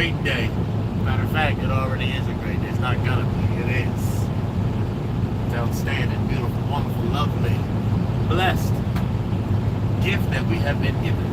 great day. Matter of fact, it already is a great day. It's not gonna be. It is. It's outstanding, beautiful, wonderful, lovely, blessed gift that we have been given.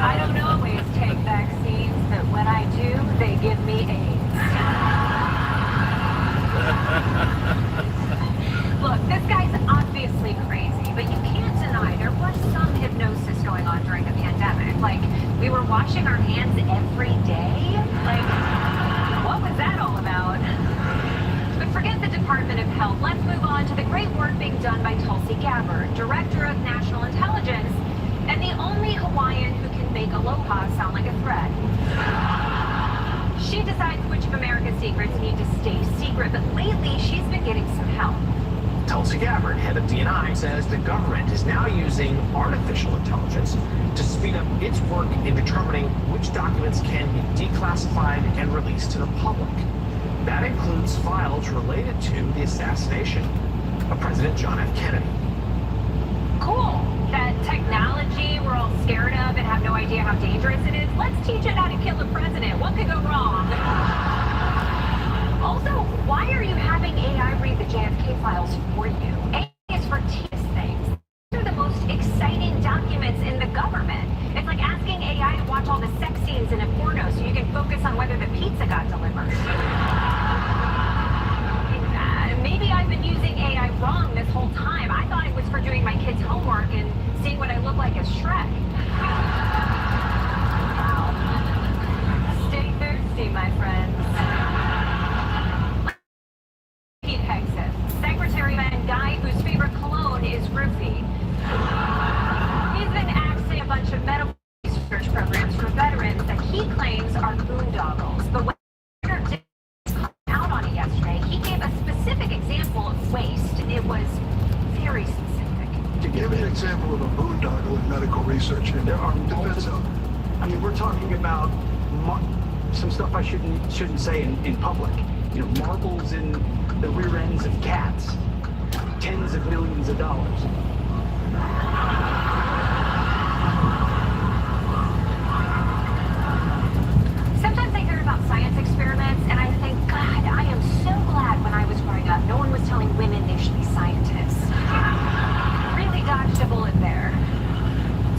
I don't always take vaccines, but when I do, they give me AIDS. Look, this guy's obviously crazy, but you can't deny there was some hypnosis going on during the pandemic. Like, we were watching scans every day? Like, what was that all about? But forget the Department of Health. Let's move on to the great work being done by Tulsi Gabbard, Director of National Intelligence, and the only Hawaiian who can make aloha sound like a threat. She decides which of America's secrets need to stay secret, but lately she's been getting some help. Tulsi Gabbard, head of DNI, says the government is now using artificial intelligence to speed up its work in determining which documents can be declassified and released to the public. That includes files related to the assassination of President John F. Kennedy. Cool. That technology we're all scared of and have no idea how dangerous it is. Let's teach it how to kill a president. What could go wrong? Also, why are you having AI read the JFK files for you? AI is for tedious things. They're the most exciting documents in the government. It's like asking AI to watch all the sex scenes in a porno so you can focus on whether the pizza got delivered. Maybe I've been using AI wrong this whole time. I thought it was for doing my kids' homework and seeing what I look like as Shrek. Wow. Stay thirsty, my friends. Pete Hegseth, Secretary and guy whose favorite cologne is roofie. He's been axing a bunch of medical research programs for veterans that he claims are boondoggles. But when Senator Dick out on it yesterday, he gave a specific example of waste, and it was very specific. Give me an example of a boondoggle in medical research. There are Depends multiple. I mean, we're talking about some stuff I shouldn't say in public. You know, marbles in the rear ends of cats, tens of millions of dollars. Sometimes I hear about science experiments, and I think, God, I am so glad when I was growing up, no one was telling women they should be scientists. Really dodged a bullet there.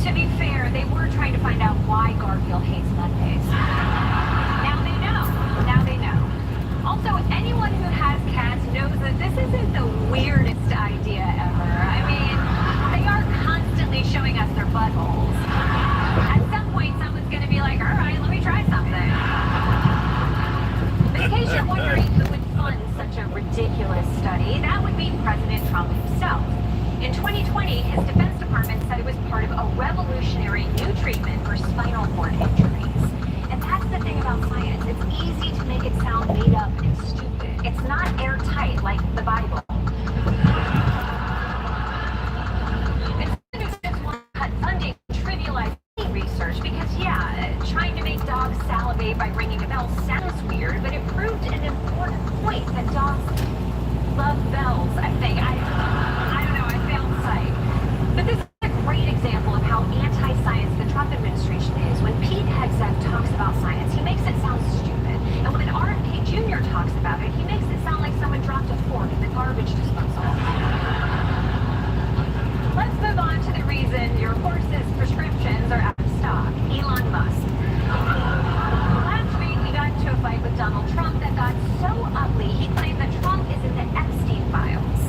To be fair, they were trying to find out why Garfield hates Mondays. Now they know. Now they know. Also, anyone who has cats knows that this isn't the weirdest idea ever. I mean, they are constantly showing us their buttholes. At some point, someone's going to be like, all right, let me try something. But in case you're wondering who would fund such a ridiculous study, that would be President Trump himself. In 2020, his Defense Department said it was part of a revolutionary new treatment for spinal cord injuries. And that's the thing about science. It's easy to make it sound made up and stupid. It's not airtight like the Bible. Instead, just want to cut funding and trivialize research because, yeah, trying to make dogs salivate by ringing a bell sounds weird, but it proved an important point that dogs love bells, I think. I don't know, I failed sight. But this is a great example of how anti-science the Trump administration is. When Pete Hegseth talks about science, he makes it sound stupid. And when RFK Jr. talks about it, he makes it sound like someone dropped a fork in the garbage disposal. Let's move on to the reason your horse's prescriptions are out of stock. Elon Musk. Last week, he got into a fight with Donald Trump that got so ugly, he claimed that Trump is in the Epstein files.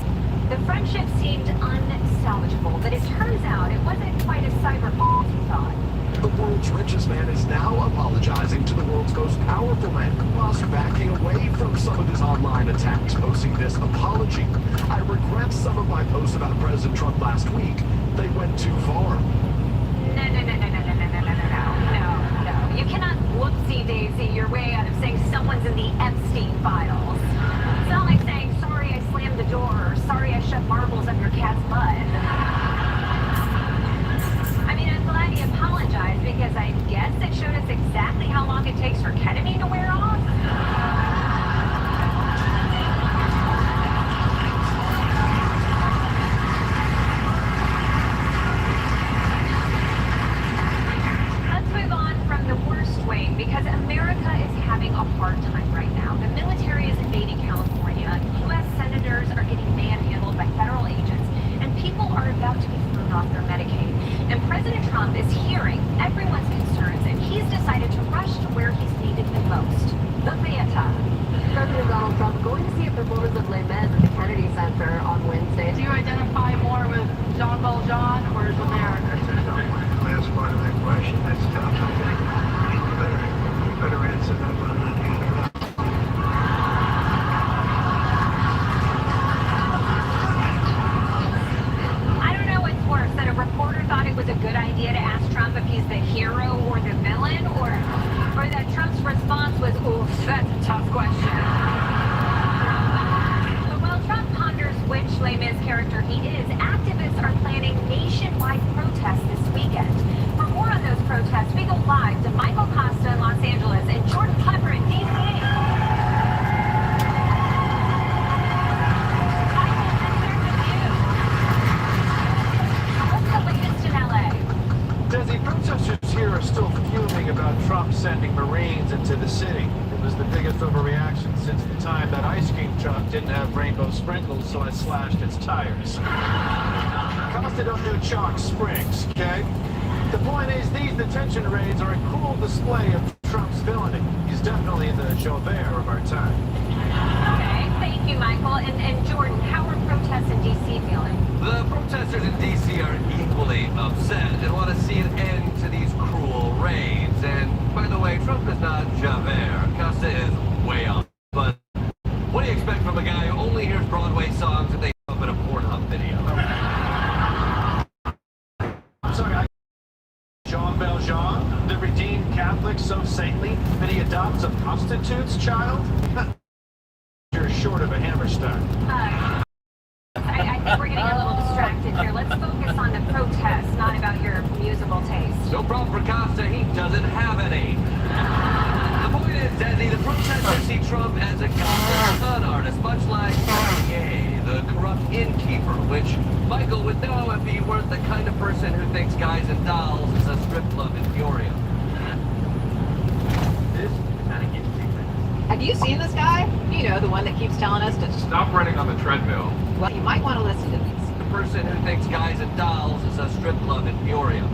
The friendship seemed unsalvageable, but it turns out it wasn't quite as cyberpunk as he thought. The world's richest man is now apologizing to the world's most powerful man, whilst backing away from some of his online attacks, posting this apology. I regret some of my posts about President Trump last week. They went too far. No. You cannot whoopsie-daisy your way out of saying someone's in the Epstein files. It's not like saying, sorry I slammed the door, or sorry I shoved marbles up your cat's butt. I mean, I'm glad he apologized because I guess it showed us exactly how long it takes for ketamine to wear off. Let's move on from the worst way because America is having a hard time right now. The military is invading California. U.S. senators are getting manhandled by federal agents, and people are about to be thrown off their Medicaid. And President Trump is hearing everyone's concerns, and he's decided to rush to where he's needed the most, the theater. President Donald Trump going to see a performance of Les Mis at the Kennedy Center on Wednesday. Do you identify more with Jean Valjean or Valère? That's the last part of that question. That's tough. I think it was a good idea to ask Trump if he's the hero or the villain, or that Trump's response was, oof, that's a tough question. But while Trump ponders which Les Mis character he is, activists are planning nationwide protests this weekend. For more on those protests, we go live to Michael Costa in Los Angeles and Jordan Klepper in D.C. Desi, protesters here are still fuming about Trump sending Marines into the city. It was the biggest overreaction since the time that ice cream truck didn't have rainbow sprinkles, so I slashed its tires. Costa don't do chalk springs, okay? The point is, these detention raids are a cool display of Trump's villainy. He's definitely the Joubert of our time. Okay, thank you, Michael. And Jordan, how are protests in D.C. feeling? The protesters in D.C. are equally upset and want to see an end to these cruel raids. And, by the way, Trump is not Javert. Costa is way off. But what do you expect from a guy who only hears Broadway songs and they up in a Pornhub video? Sorry, Jean Valjean, the redeemed Catholic so saintly that he adopts a prostitute's child? You're short of a Hammerstein. I think we're getting a little distracted here. Let's focus on the protests, not about your musical taste. No problem for Costa, he doesn't have any. The point is, Desi, the protesters see Trump as a gossip con artist, much like Kanye, the corrupt innkeeper, which Michael would know if he weren't the kind of person who thinks guys and dolls is a strip club in Peoria. This is how to get secrets. Have you seen this guy? You know, the one that keeps telling us to Stop running on the treadmill. Well, you might want to listen to these. The person who thinks guys and dolls is a strip club in Peoria.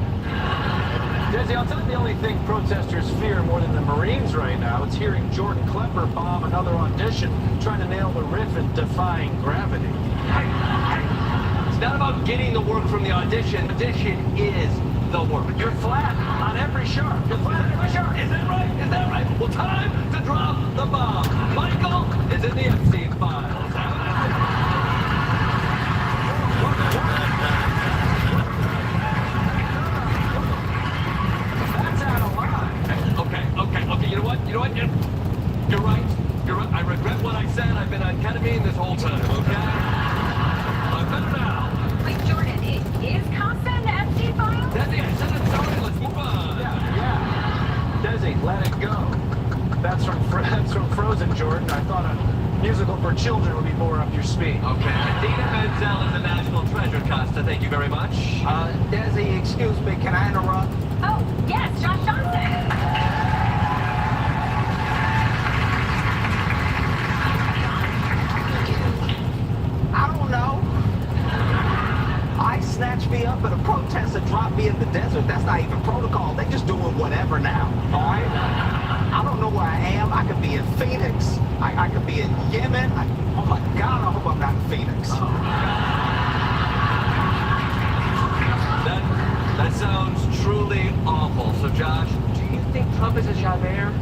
Desi, I'll tell you the only thing protesters fear more than the Marines right now. It's hearing Jordan Klepper bomb another audition, trying to nail the riff in Defying Gravity. It's not about getting the work from the audition. Audition is the work. You're flat on every sharp. You're flat on every sharp. Is that right? Is that right? Well, time to drop the bomb. Michael is in the Epstein files. That's out of line. Okay. You know what? You're right. I regret what I said. I've been on ketamine this whole time, okay? I'm better now. Wait, Jordan, is Costa in the Epstein files? Desi, I said it, sorry. Let's move on. Yeah. Desi, let it go. That's from Frozen, Jordan. I thought a musical for children would be more up your speed. Okay. Dina Menzel is a national treasure, Costa. Thank you very much. Desi, excuse me, can I interrupt? Oh, yes, Josh Johnson. I don't know. ICE snatched me up at a protest and dropped me in the desert. That's not even protocol. They just doing whatever now, all right? I don't know where I am. I could be in Phoenix. I could be in Yemen. Oh, my God, I hope I'm not in Phoenix. That sounds truly awful. So, Josh, do you think Trump is a Javert?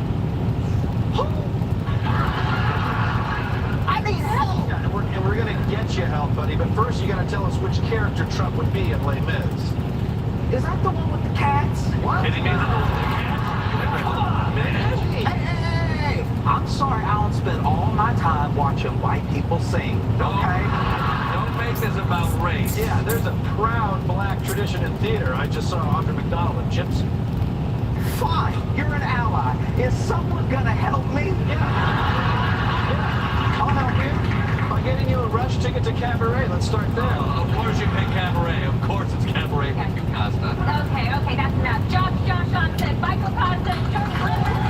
I need help. Yeah, and we're going to get you help, buddy. But first, you got to tell us which character Trump would be in Les Mis. Is that the one with the cats? What? Kidding me? Come on, man. Hey! I'm sorry I don't spend all my time watching white people sing, okay? Don't make this about race. Yeah, there's a proud black tradition in theater. I just saw Audra McDonald and Gypsy. Fine, you're an ally. Is someone gonna help me? Yeah. I'll help you by getting you a rush ticket to Cabaret. Let's start there. Of course you pick Cabaret. Of course it's Cabaret. Thank you, Costa. Okay, that's enough. Josh Johnson, Michael Costa, Jordan Klepper.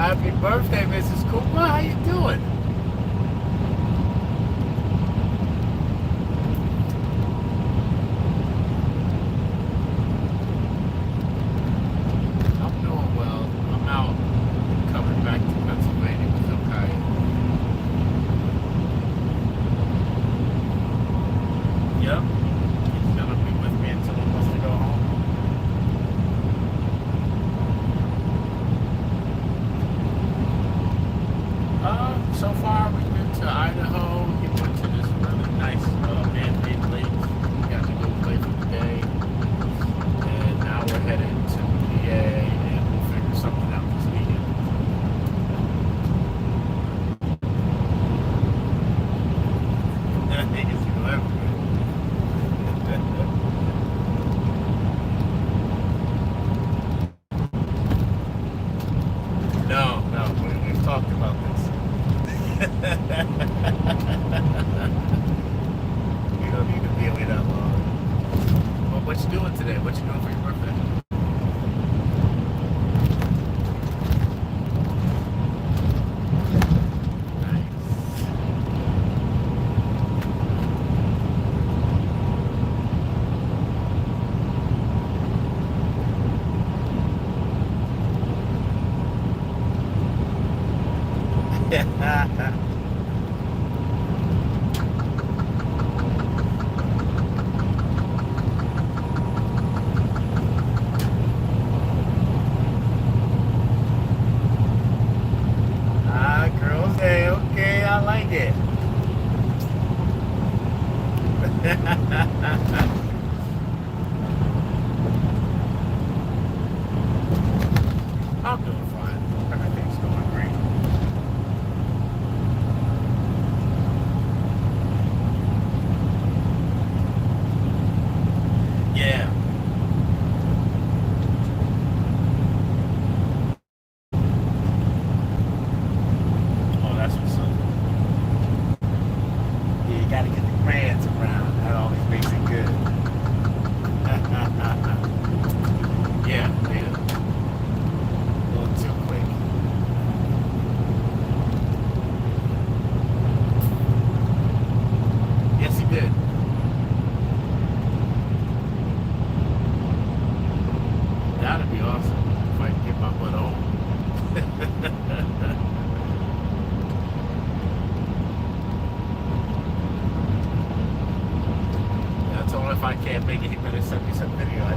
Happy birthday, Mrs. Cooper. How you doing? I'm doing well. I'm out coming back to Pennsylvania with okay. Yep. He's gonna be with me until he wants to go home. So far we've been to Idaho. We went to this really nice man-made lake. We got to go play for the day. And now we're headed to PA and we'll figure something out this weekend. I think it's No, we've talked about this. We don't need to be away that long. Well, what you doing today? What you doing for your birthday? Girls Day, okay, I like it. I'm doing fine. Everything's going great. Yeah. Oh, that's what's up. Yeah, you gotta get the grands around. That always makes it good. Yeah, they a little too quick. Yes, he did. That'd be awesome if I could get my butt home. I told him if I can't make it, he better send me some video. I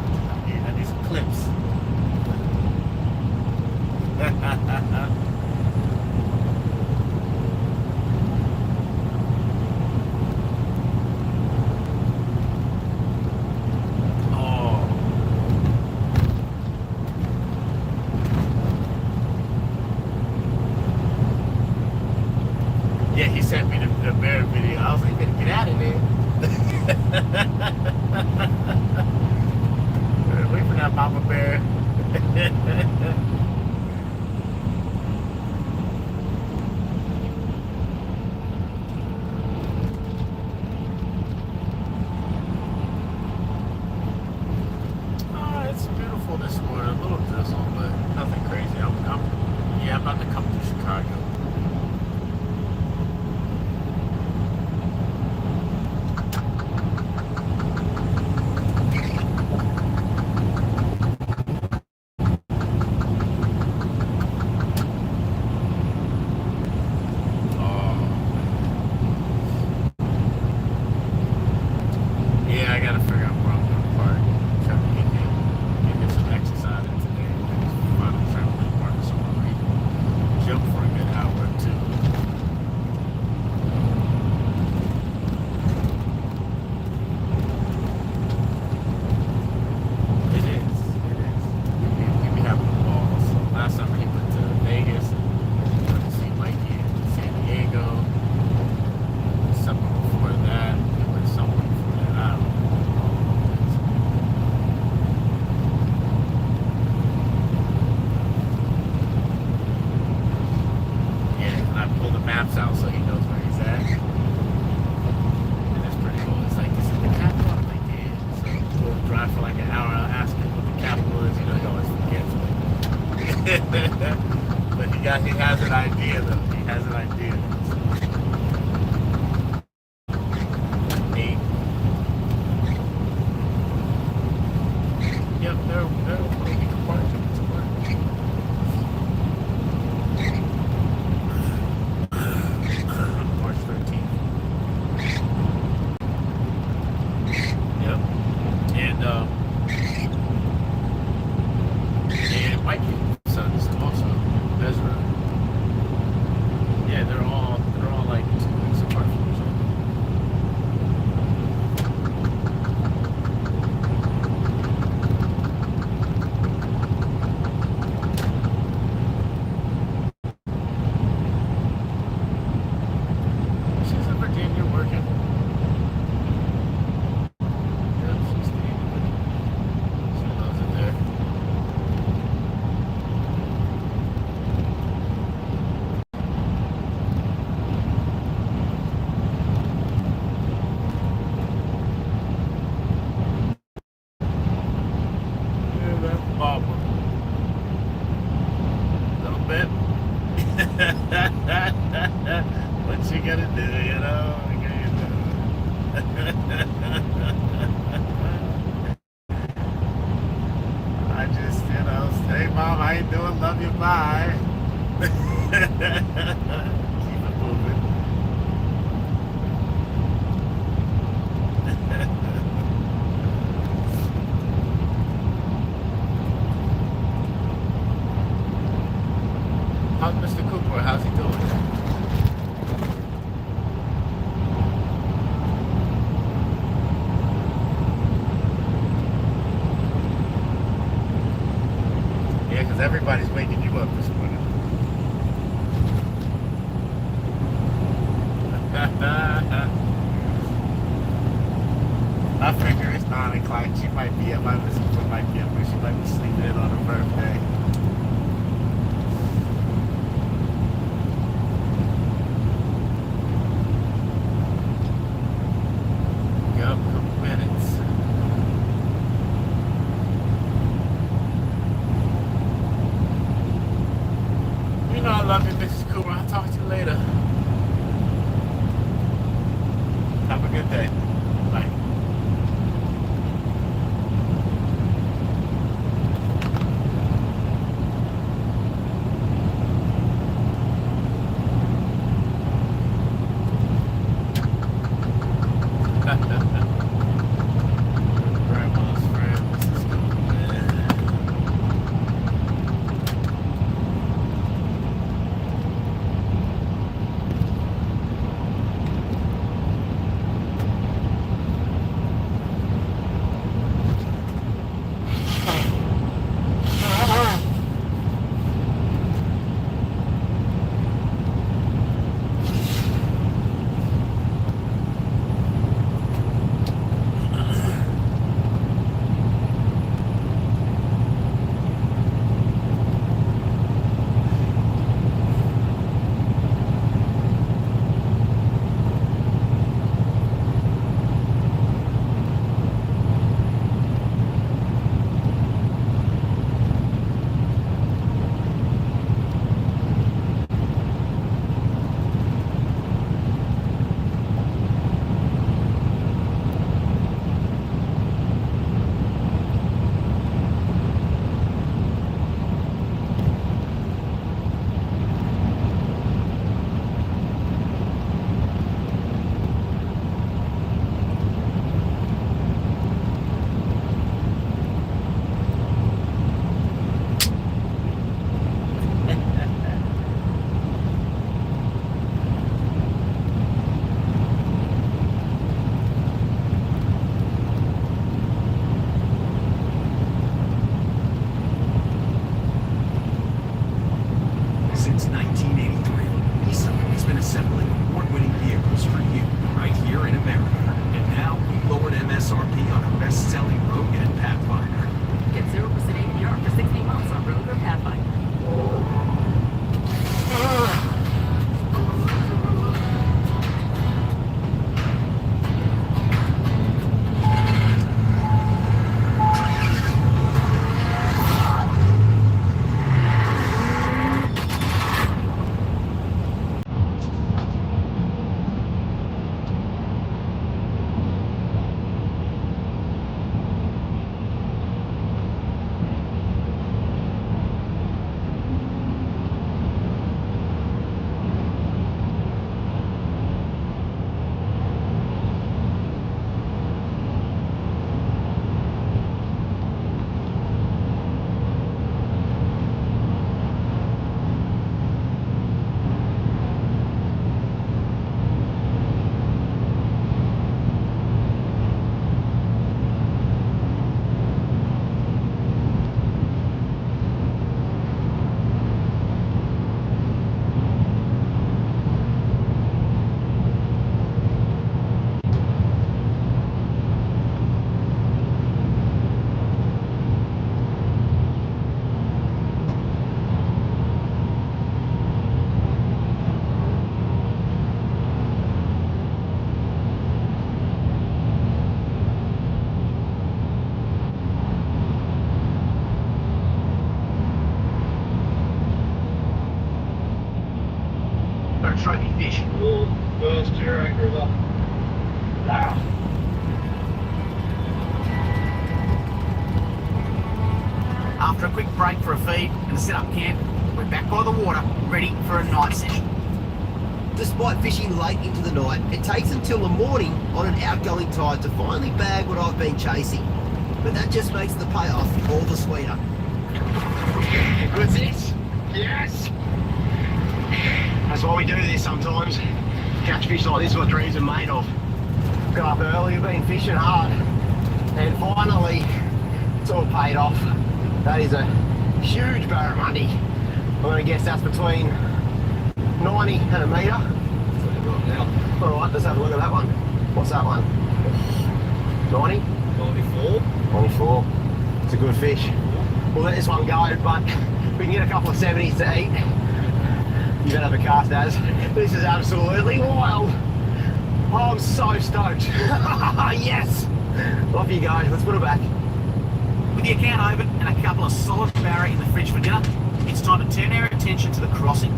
need some clips. Oh. Yeah, he sent me the bear video. I was like, you better get out of there. Wait for that mama bear. Oh, it's beautiful this morning. A little drizzle, but nothing crazy. I'm about to come to Chicago. Yeah, I gotta figure out where I'm gonna park. Try to get some exercise in today. Finally trying to park somewhere where you can jump for a good hour or two. It is. We be having a ball. So last summer he went to Vegas and went to see Mikey in San Diego. Summer before that, we went somewhere before that. I don't know. Yeah, and I pulled the maps out so he knows where he's at. And it's pretty cool. It's like, is it the capital? I'm like, yeah. So we'll drive for like an hour. I'll ask him what the capital is. You know, he always forgets. But he He has an idea though. He has an idea. 8. Yep, they're maybe compartments. March 13th. Yep. And Mikey sons also. Ezra. Yeah, they're all like 2 weeks apart from each other. She's in Virginia working. Yep, she's staying. She loves it there. Yeah, that's Barbara. A little bit. What you gonna do, you know? What you gonna do? I just, hey mom, how you doing? Love you, bye. Keep it moving. How's Mr. Cooper? How's he doing? Yeah, because everybody's waking you up this morning. I figure it's 9 o'clock. She might be up. My sister might be up, but she might be sleeping in on her birthday. Yup, couple minutes. You know I love you, Mrs. Cooper. I'll talk to you later. Have a good day. Bye. trophy fish. First Jurek River. Wow. After a quick break for a feed and a set-up camp, we're back by the water, ready for a night session. Despite fishing late into the night, it takes until the morning on an outgoing tide to finally bag what I've been chasing. But that just makes the payoff all the sweeter. Good fish. Yes. That's why we do this sometimes. Catch fish like this is what dreams are made of. Got up early, we've been fishing hard, and finally it's all paid off. That is a huge barramundi. I'm going to guess that's between 90 and a metre. Alright, let's have a look at that one. What's that one? 90? 94. 94. It's a good fish. We'll let this one go, but we can get a couple of 70s to eat. You better have a cast, Az. This is absolutely wild. Oh, I'm so stoked. Yes! Off you go, let's put it back. With the account open and a couple of solid barra in the fridge for dinner, it's time to turn our attention to the crossing.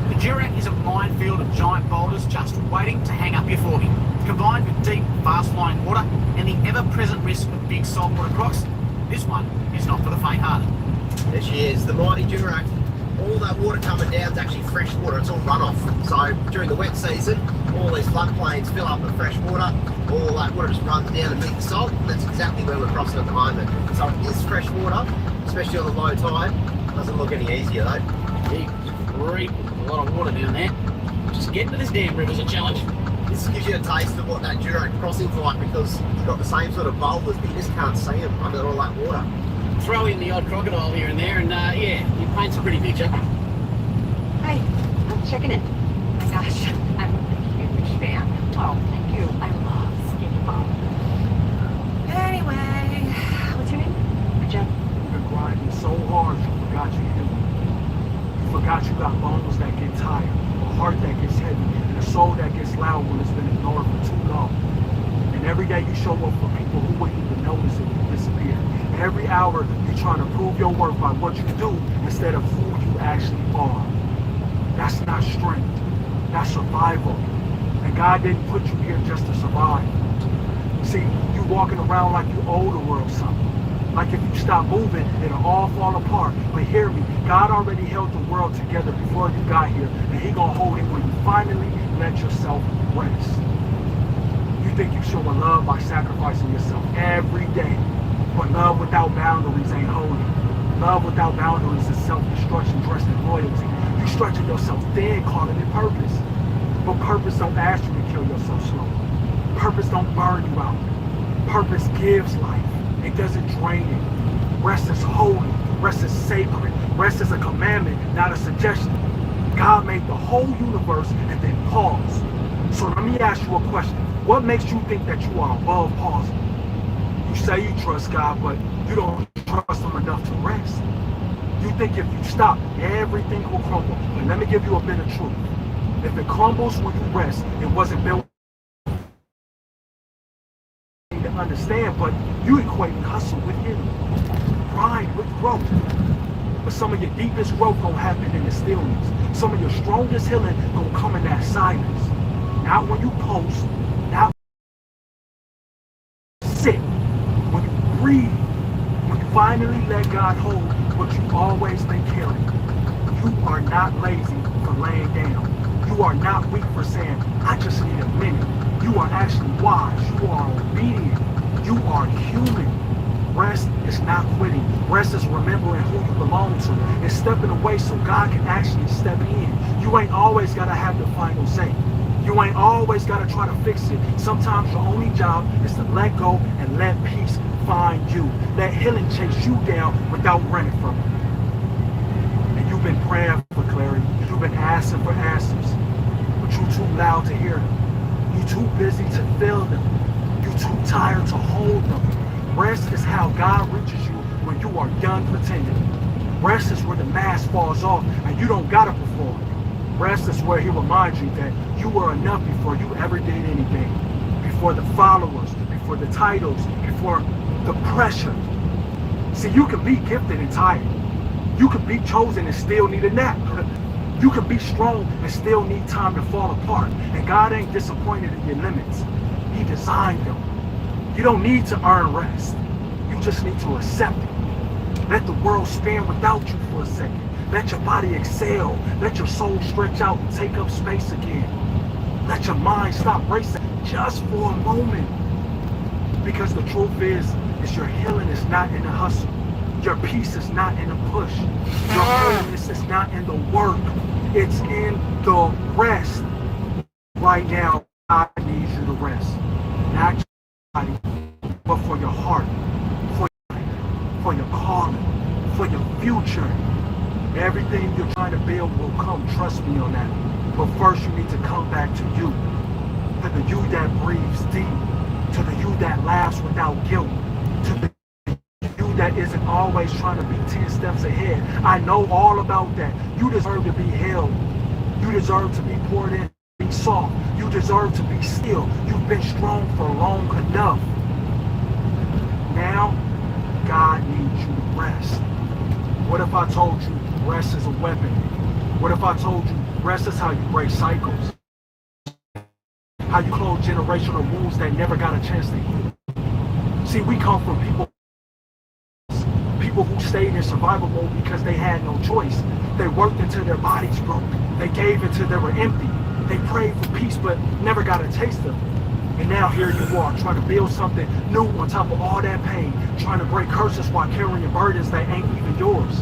The Durack is a minefield of giant boulders just waiting to hang up your forky. Combined with deep, fast-flowing water and the ever-present risk of big saltwater crocs, this one is not for the faint-hearted. There she is, the mighty Durack. All that water coming down is actually fresh water, it's all runoff. So during the wet season, all these floodplains fill up with fresh water, all that water just runs down and meet the salt. That's exactly where we're crossing at the moment. So it is fresh water, especially on the low tide. Doesn't look any easier though. Deep, great, a lot of water down there. Just getting to this damn river's a challenge. This gives you a taste of what that Durack crossing's like, because you've got the same sort of boulders, but you just can't see them under all that water. Throw in the odd crocodile here and there, and yeah, it paints a pretty picture. Hi, I'm checking in. Oh my gosh, I'm a huge fan. Oh, thank you. I love skinny bone. Anyway, what's your name? Jen. You've been grinding so hard, you forgot you human. You forgot you got bones that get tired, a heart that gets heavy, and a soul that gets loud when it's been ignored for too long. And every day you show up for people who wouldn't even notice it would disappear. Every hour you're trying to prove your worth by what you do instead of who you actually are. That's not strength, that's survival. And God didn't put you here just to survive. See, you walking around like you owe the world something. Like if you stop moving, it'll all fall apart. But hear me, God already held the world together before you got here, and He gonna hold it when you finally let yourself rest. You think you showing love by sacrificing yourself every day. But love without boundaries ain't holy. Love without boundaries is self-destruction dressed in loyalty. You stretching yourself thin, calling it purpose. But purpose don't ask you to kill yourself slow. Purpose don't burn you out. Purpose gives life. It doesn't drain it. Rest is holy. Rest is sacred. Rest is a commandment, not a suggestion. God made the whole universe and then paused. So let me ask you a question. What makes you think that you are above pausing? You say you trust God, but you don't trust Him enough to rest. You think if you stop, everything will crumble. But let me give you a bit of truth. If it crumbles when you rest, it wasn't built to understand, but you equating hustle with healing, grind with growth. But some of your deepest growth gonna happen in the stillness. Some of your strongest healing gonna come in that silence. Not when you post, not sit. When you breathe, when you finally let God hold what you've always been carrying. You are not lazy for laying down. You are not weak for saying, I just need a minute. You are actually wise. You are obedient. You are human. Rest is not quitting. Rest is remembering who you belong to. It's stepping away so God can actually step in. You ain't always got to have the final say. You ain't always got to try to fix it. Sometimes your only job is to let go and let peace find you. Let healing chase you down without running from it. And you've been praying for clarity. You've been asking for answers. But you're too loud to hear them. You're too busy to feel them. You're too tired to hold them. Rest is how God reaches you when you are done pretending. Rest is where the mask falls off and you don't gotta perform. Rest is where He reminds you that you were enough before you ever did anything. Before the followers, before the titles, before the pressure. See, you can be gifted and tired. You can be chosen and still need a nap. You can be strong and still need time to fall apart. And God ain't disappointed in your limits. He designed them. You don't need to earn rest. You just need to accept it. Let the world spin without you for a second. Let your body exhale. Let your soul stretch out and take up space again. Let your mind stop racing just for a moment. Because the truth is your healing is not in the hustle. Your peace is not in the push. Your holiness is not in the work. It's in the rest. Right now, God needs you to rest. Not your body, but for your heart, for your calling, for your future. Everything you're trying to build will come. Trust me on that. But first, you need to come back to you. To the you that breathes deep. To the you that laughs without guilt. To the you that isn't always trying to be 10 steps ahead. I know all about that. You deserve to be held. You deserve to be poured in, be soft. You deserve to be still. You've been strong for long enough. Now, God needs you to rest. What if I told you rest is a weapon? What if I told you rest is how you break cycles? How you close generational wounds that never got a chance to heal? See, we come from people who stayed in survival mode because they had no choice. They worked until their bodies broke. They gave until they were empty. They prayed for peace but never got a taste of it. And now here you are trying to build something new on top of all that pain, trying to break curses while carrying burdens that ain't even yours.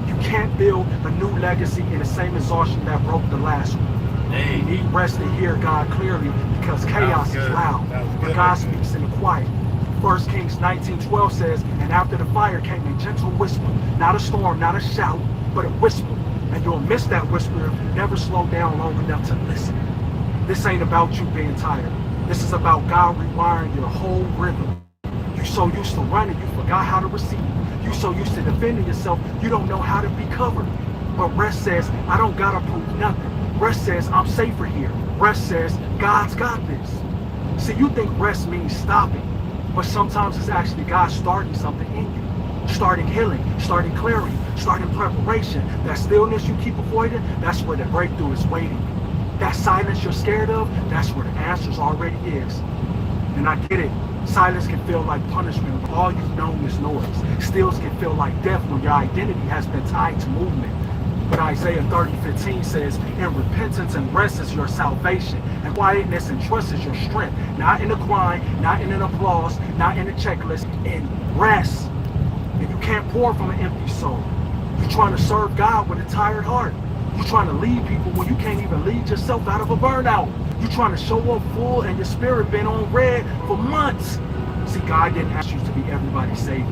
You can't build a new legacy in the same exhaustion that broke the last one. Hey. You need rest to hear God clearly because chaos is loud, but God speaks in the quiet. 1 Kings 19:12 says, and after the fire came a gentle whisper, not a storm, not a shout, but a whisper. And you'll miss that whisper if you never slow down long enough to listen. This ain't about you being tired. This is about God rewiring your whole rhythm. You so used to running, you forgot how to receive. You so used to defending yourself, you don't know how to be covered. But rest says, I don't gotta prove nothing. Rest says, I'm safer here. Rest says, God's got this. See, you think rest means stopping, but sometimes it's actually God starting something in you. Starting healing, starting clarity, starting preparation. That stillness you keep avoiding, that's where the breakthrough is waiting. That silence you're scared of, that's where the answers already is. And I get it. Silence can feel like punishment when all you've known is noise. Stills can feel like death when your identity has been tied to movement. But Isaiah 30:15 says, in repentance and rest is your salvation, and quietness and trust is your strength. Not in a grind, not in an applause, not in a checklist, in rest. And you can't pour from an empty soul. You're trying to serve God with a tired heart. You're trying to lead people when you can't even lead yourself out of a burnout. You're trying to show up full and your spirit been on red for months. See, God didn't ask you to be everybody's savior.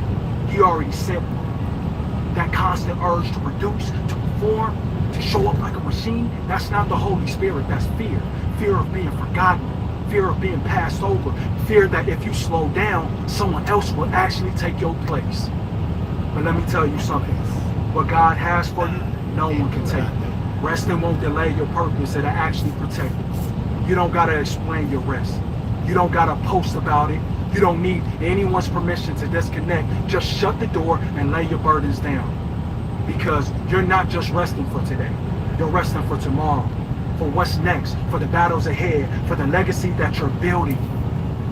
He already sent one. That constant urge to produce, to perform, to show up like a machine, that's not the Holy Spirit, that's fear. Fear of being forgotten. Fear of being passed over. Fear that if you slow down, someone else will actually take your place. But let me tell you something. What God has for you, no one can take it. Resting won't delay your purpose, it'll actually protect it. You don't gotta explain your rest. You don't gotta post about it. You don't need anyone's permission to disconnect. Just shut the door and lay your burdens down. Because you're not just resting for today. You're resting for tomorrow. For what's next. For the battles ahead. For the legacy that you're building.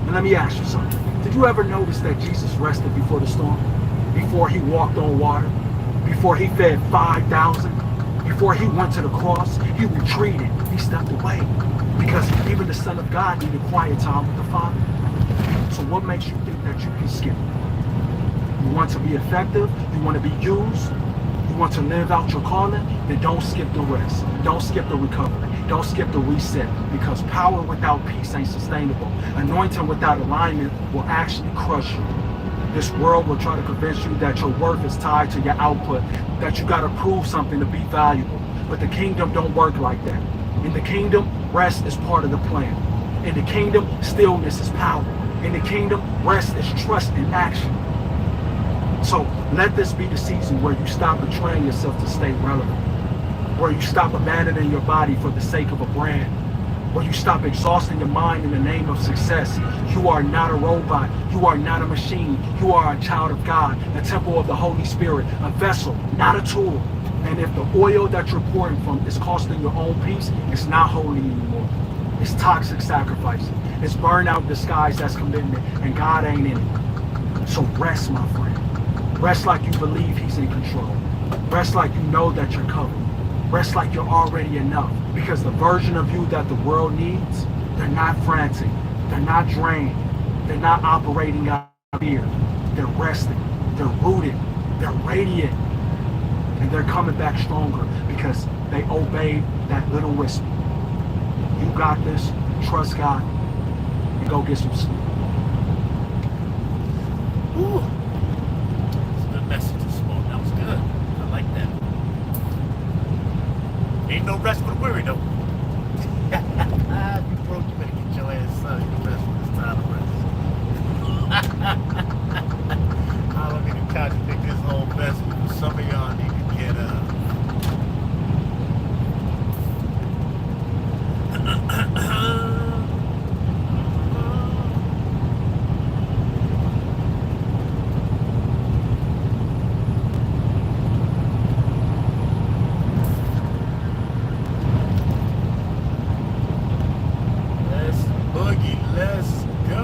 And let me ask you something. Did you ever notice that Jesus rested before the storm? Before he walked on water? Before he fed 5,000? Before he went to the cross, he retreated. He stepped away. Because even the Son of God needed quiet time with the Father. So what makes you think that you can skip? You want to be effective? You want to be used? You want to live out your calling? Then don't skip the rest. Don't skip the recovery. Don't skip the reset. Because power without peace ain't sustainable. Anointing without alignment will actually crush you. This world will try to convince you that your worth is tied to your output, that you got to prove something to be valuable. But the kingdom don't work like that. In the kingdom, rest is part of the plan. In the kingdom, stillness is power. In the kingdom, rest is trust in action. So let this be the season where you stop betraying yourself to stay relevant. Where you stop abandoning your body for the sake of a brand. Where you stop exhausting your mind in the name of success. You are not a robot. You are not a machine. You are a child of God, a temple of the Holy Spirit, a vessel, not a tool. And if the oil that you're pouring from is costing your own peace, it's not holy anymore. It's toxic sacrifice. It's burnout disguised as commitment, and God ain't in it. So rest, my friend. Rest like you believe he's in control. Rest like you know that you're covered. Rest like you're already enough. Because the version of you that the world needs, they're not frantic. They're not drained. They're not operating out of fear. They're resting. They're rooted. They're radiant. And they're coming back stronger because they obeyed that little whisper. You got this. Trust God. And go get some sleep. Ooh. That's a good message this morning. That was good. I like that. Ain't no rest for the weary, though. You broke, you better get your ass son. You rest when it's time to rest. I don't need to contradict this whole message, but some of y'all need to get up. Let's boogie, let's go.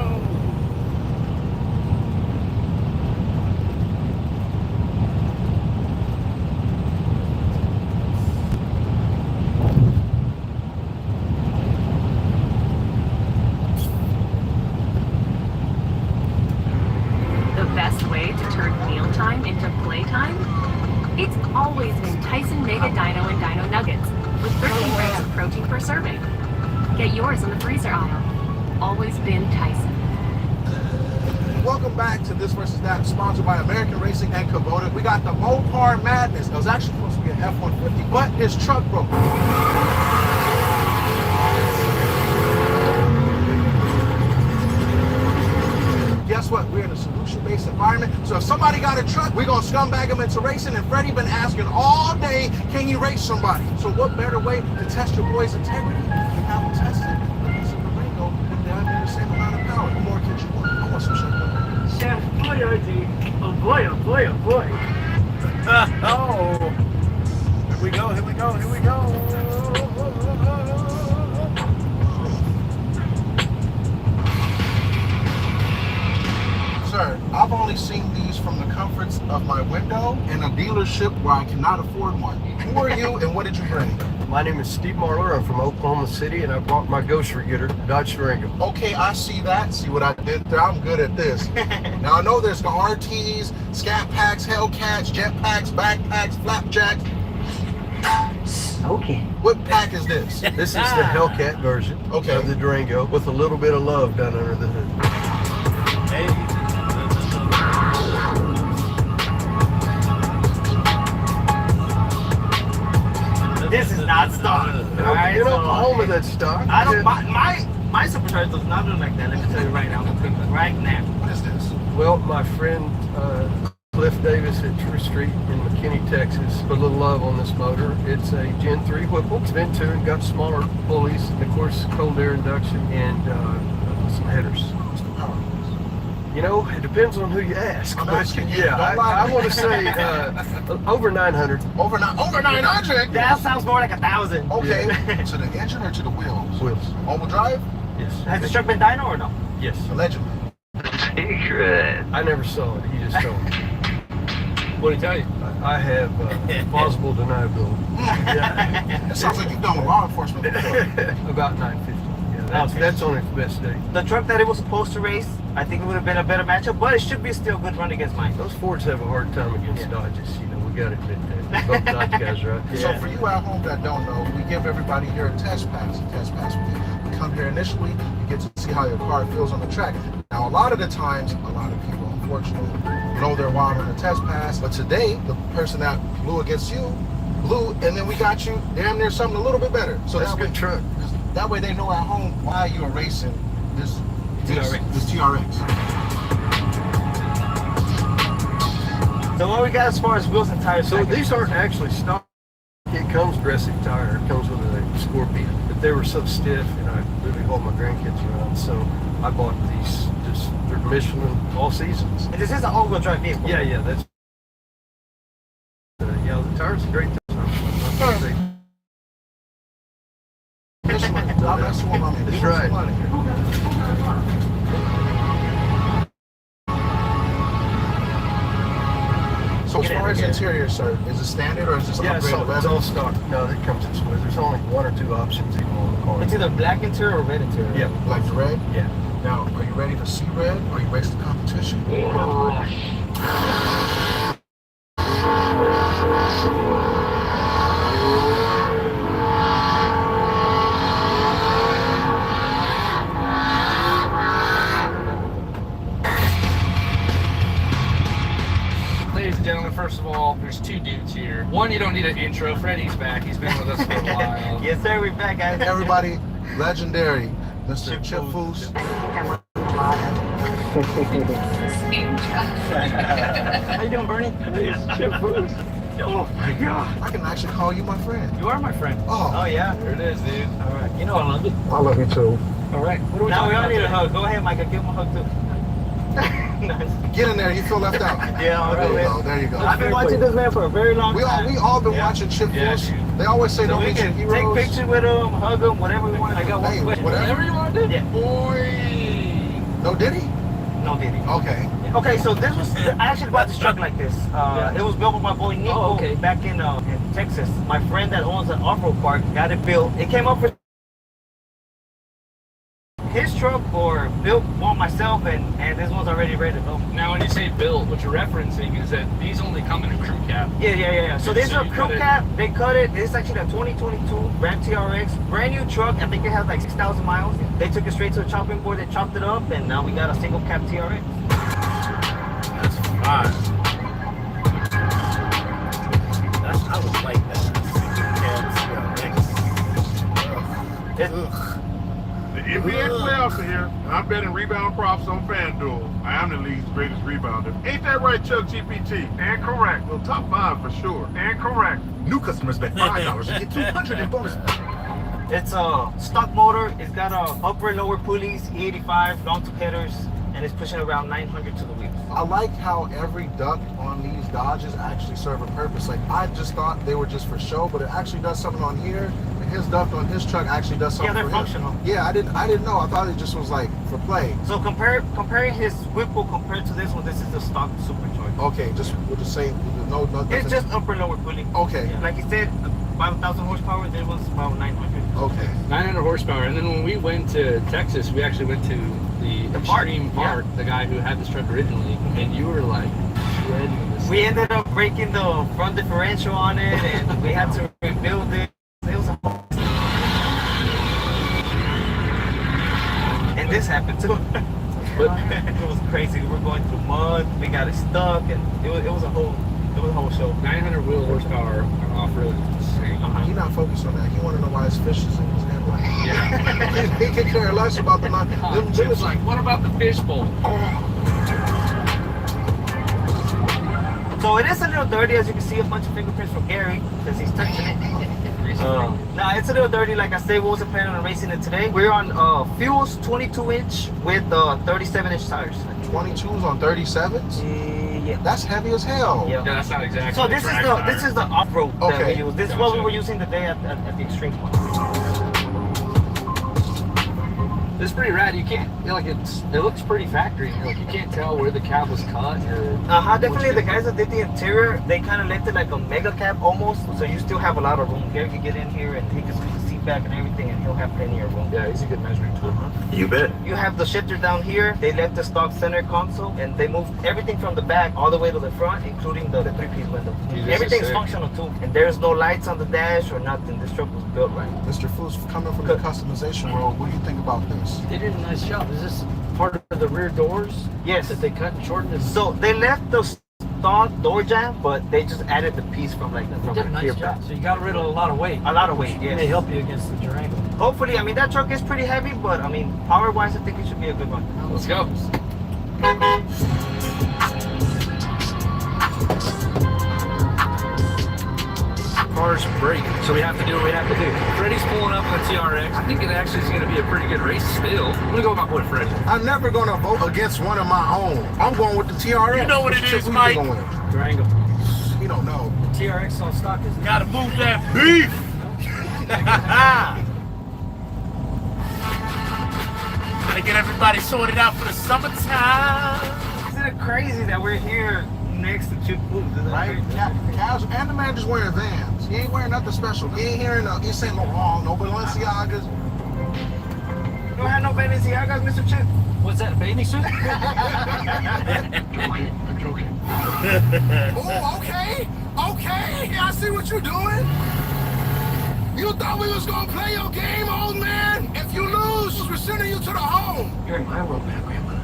The best way to turn mealtime into playtime? It's always been Tyson Mega Dino and Dino Nuggets, with 13 grams of protein per serving. Get yours in the freezer aisle. Always been Tyson. Welcome back to This Versus That, sponsored by American Racing and Kubota. We got the Mopar Madness. It was actually supposed to be an F-150, but his truck broke. Guess what? We're in a solution-based environment. So if somebody got a truck, we're going to scumbag them into racing. And Freddie been asking all day, can you race somebody? So what better way to test your boy's integrity than have him tested against a Durango and they're under the same amount of power? What more could you want? I want some shit. Chef Boyardee. Oh boy, oh boy, oh boy. Oh, here we go, here we go, here we go. Sir, I've only seen these from the comforts of my window in a dealership where I cannot afford one. Who are you and what did you bring? My name is Steve Marler. I'm from Oklahoma City, and I brought my Ghost Getter, Dodge Durango. Okay, I see that. See what I did there? I'm good at this. Now, I know there's the RTs, Scat Packs, Hellcats, Jet Packs, Backpacks, Flapjacks. Okay. What pack is this? This is the Hellcat version of the Durango with a little bit of love done under the hood. Hey. This is not stock. Alright, You know, home of that stock. I don't. My supercharger does not look like that. Let me tell you right now. Right now. What is this? Well, my friend Cliff Davis at True Street in McKinney, Texas, put a little love on this motor. It's a Gen 3 Whipple. It's been tuned, got smaller pulleys, and of course, cold air induction and some headers. What's the power? You know, it depends on who you ask. I'm But asking you. yeah, Don't lie. I want to say over 900. Over 900? That sounds more like 1,000. Okay. To the engine or to the wheels? Wheels. All-wheel drive? Yes. Has the truck been dyno or no? Yes. Allegedly. I never saw it. He just told me. What did he tell you? I have plausible deniability. It sounds like you've done with law enforcement before. About 950. Yeah, that's on its best day. The truck that it was supposed to race, I think it would have been a better matchup, but it should be still a good run against mine. Those Fords have a hard time against Dodges. You know, we got to admit that. Both Dodge guys, right? So for you at home that don't know, we give everybody here a test pass. We come here initially, you get to see how your car feels on the track. Now, a lot of the times, a lot of people, unfortunately, know they're wild on the test pass. But today, the person that blew against you, blew, and then we got you damn near something a little bit better. So That's a good truck. That way they know at home why you are racing this TRX. So what we got as far as wheels and tires? So these aren't actually stock. It comes dressing tire. It comes with a Scorpion. But they were so stiff, and I really hauled my grandkids around. So I bought these. They're Michelin all seasons. And this is an all-wheel drive vehicle. Yeah, that's. Yeah, the tires are great. that. That's what I'm That's right. So as far as interior, sir, is it standard or is this Yeah, upgraded so it's leather? all stock. No, that comes in with. There's only one or two options even on the car. It's either black interior or red interior. Yeah. Like the red? Yeah. Now, are you ready to see red? Are you ready for the competition? Ladies and gentlemen, first of all, there's two dudes here. One, you don't need an intro. Freddie's back. He's been with us for a while. Yes, sir. We're back, guys. Everybody, legendary, Mr. Chip Foose. How you doing, Bernie? Chip Foose. Oh my God. I can actually call you my friend. You are my friend. Oh yeah. Here it is, dude. All right. You know I love you. I love you too. All right. What are we Now we talking all about need a today? hug. Go ahead, Micah. Give him a hug too. Nice. Get in there, you feel left out. Yeah, all There right, you man. go, there you go. I've been watching this man for a very long We time. all been watching Chip Yeah, Foose. dude. They always say So don't we meet your can heroes. take pictures with him, hug him, whatever we want. I got one Hey, question. whatever you want to do? Yeah. Boy. No, did he? No, did he? Okay. Okay, so this was, I actually bought this truck like this. It was built by my boy Nico back in Texas. My friend that owns an off-road park got it built. It came up for his truck or built one myself, and this one's already ready to go. Now, when you say built, what you're referencing is that these only come in a crew cab. Yeah. So this is So a you crew cut it- cab. They cut it. It's actually a 2022 Ram TRX, brand new truck. I think it has like 6,000 miles. They took it straight to a chopping board. They chopped it up, and now we got a single cab TRX. That's fine. I was like that. The NBA playoffs are here, and I'm betting rebound props on FanDuel. I am the league's greatest rebounder. Ain't that right, Chuck GPT? Incorrect. Well, top 5 for sure. Incorrect. New customers bet $5 and get $200 in bonus. It's a stock motor. It's got upper and lower pulleys, E85, long tube headers, and it's pushing around 900 to the wheels. I like how every duct on these Dodges actually serve a purpose. Like, I just thought they were just for show, but it actually does something on here. And his duct on his truck actually does something Yeah, they're for him. functional. Yeah, I didn't know. I thought it just was like for play. So comparing his Whipple compared to this one, this is the stock supercharger. Okay, we'll just say no. It's just upper and lower pulley. Okay. Yeah. Like you said, about 1,000 horsepower. There was about 900. Okay. 900 horsepower. And then when we went to Texas, we actually went to the Extreme Park, the guy who had this truck originally, and you were like shredding this. We ended up breaking the front differential on it, and we had to rebuild it. It was a whole... And this happened too. It was crazy. We were going through mud. We got it stuck, and it was a whole show. 900 wheel horsepower on off-road is insane. He's not focused on that. He want to know why his fish is in his hand. Like, Yeah. he could care less about the Chip's like, what about the fishbowl? So it is a little dirty, as you can see a bunch of fingerprints from Gary, because he's touching it. Now it's a little dirty, like I said, we wasn't planning on racing it today. We're on Fuels 22-inch with 37-inch tires. 22s on 37s? Yeah. That's heavy as hell. Yeah. Yeah, that's not exactly. So this is the off-road that Okay. we use. This is what we were using today at the Extreme Park. It's pretty rad. You can't, it looks pretty factory. Like, you can't tell where the cab was cut or. Definitely the guys that did the interior, they kind of left it like a mega cab almost, so you still have a lot of room. Gary can get in here and he can squeeze the seat back and everything, and he'll have plenty of room. Yeah, he's a good measuring tool. You bet. You have the shifter down here. They left the stock center console, and they moved everything from the back all the way to the front, including the three-piece window. Jesus, Everything's sick. functional too, and there's no lights on the dash or nothing. This truck was built right. Mr. Foos, coming from the customization world, what do you think about this? They did a nice job. Is this part of the rear doors? Yes. That they cut and shortened? So they left the stock door jamb, but they just added the piece from They did a nice here job. back. So you got rid of a lot of weight. A lot of weight, yes. They help you against the Durango. Hopefully, I mean, that truck is pretty heavy, but I mean, power-wise, I think it should be a good one. Let's go. Cars break, so we have to do what we have to do. Freddie's pulling up on the TRX. I think it actually is going to be a pretty good race still. I'm going to go with my boy Freddie. I'm never going to vote against one of my own. I'm going with the TRX. You know what it Chip, is, who you Mike? going with? Durango. You don't know. The TRX on stock is Gotta move that beef. Get everybody sorted out for the summertime. Isn't it crazy that we're here next to Chip Foods? Right? Casual. And the man just wearing Vans. He ain't wearing nothing special. He ain't hearing no Saint Laurent, no Balenciagas. You don't have no Balenciagas, Mr. Chip? What's that, a bathing suit? I'm joking. Oh, okay. Okay. I see what you're doing. You thought we was gonna play your game, old man? If you lose, we're sending you to the home. You're in my world now, Grandma.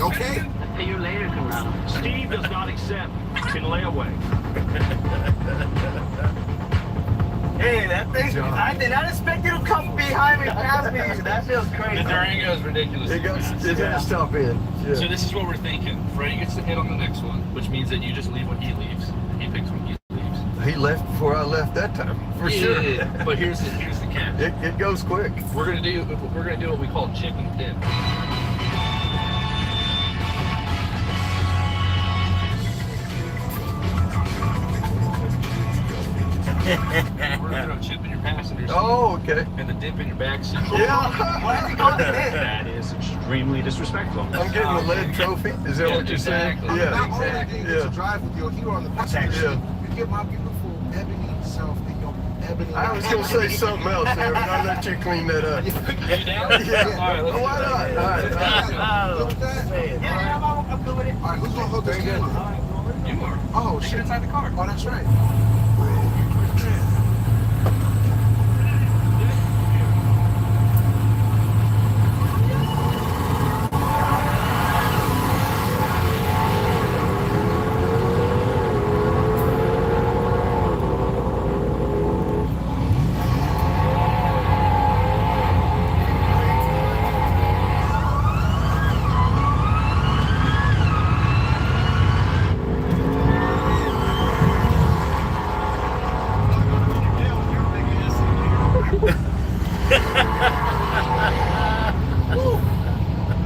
Okay? I'll pay you later, Colorado. Steve does not accept in layaway. Hey, that thing, I did not expect you to come behind me past me. That feels crazy. The Durango is ridiculous. It goes top in. Yeah. So this is what we're thinking. Freddie gets to hit on the next one, which means that you just leave when he leaves. He picks when he leaves. He left before I left that time, for sure. Yeah. But here's the catch. It goes quick. We're gonna do what we call chicken dip. We're gonna throw a chip in your passenger seat. Oh, okay. And the dip in your back seat. Yeah. Why is he calling it dip? That is extremely disrespectful. I'm getting a lead trophy. Is that what you're saying? Exactly. Yeah. Not only do you get to drive with your hero on the passenger seat, you get my beautiful ebony self in your ebony. I was going to say something else there, but I'll let you clean that up. You down? Yeah. All right, let's Why not? All right. I'm good with it. All right, who's going to hold this camera? You are. Oh, Take shit. it inside the car. Oh, that's right.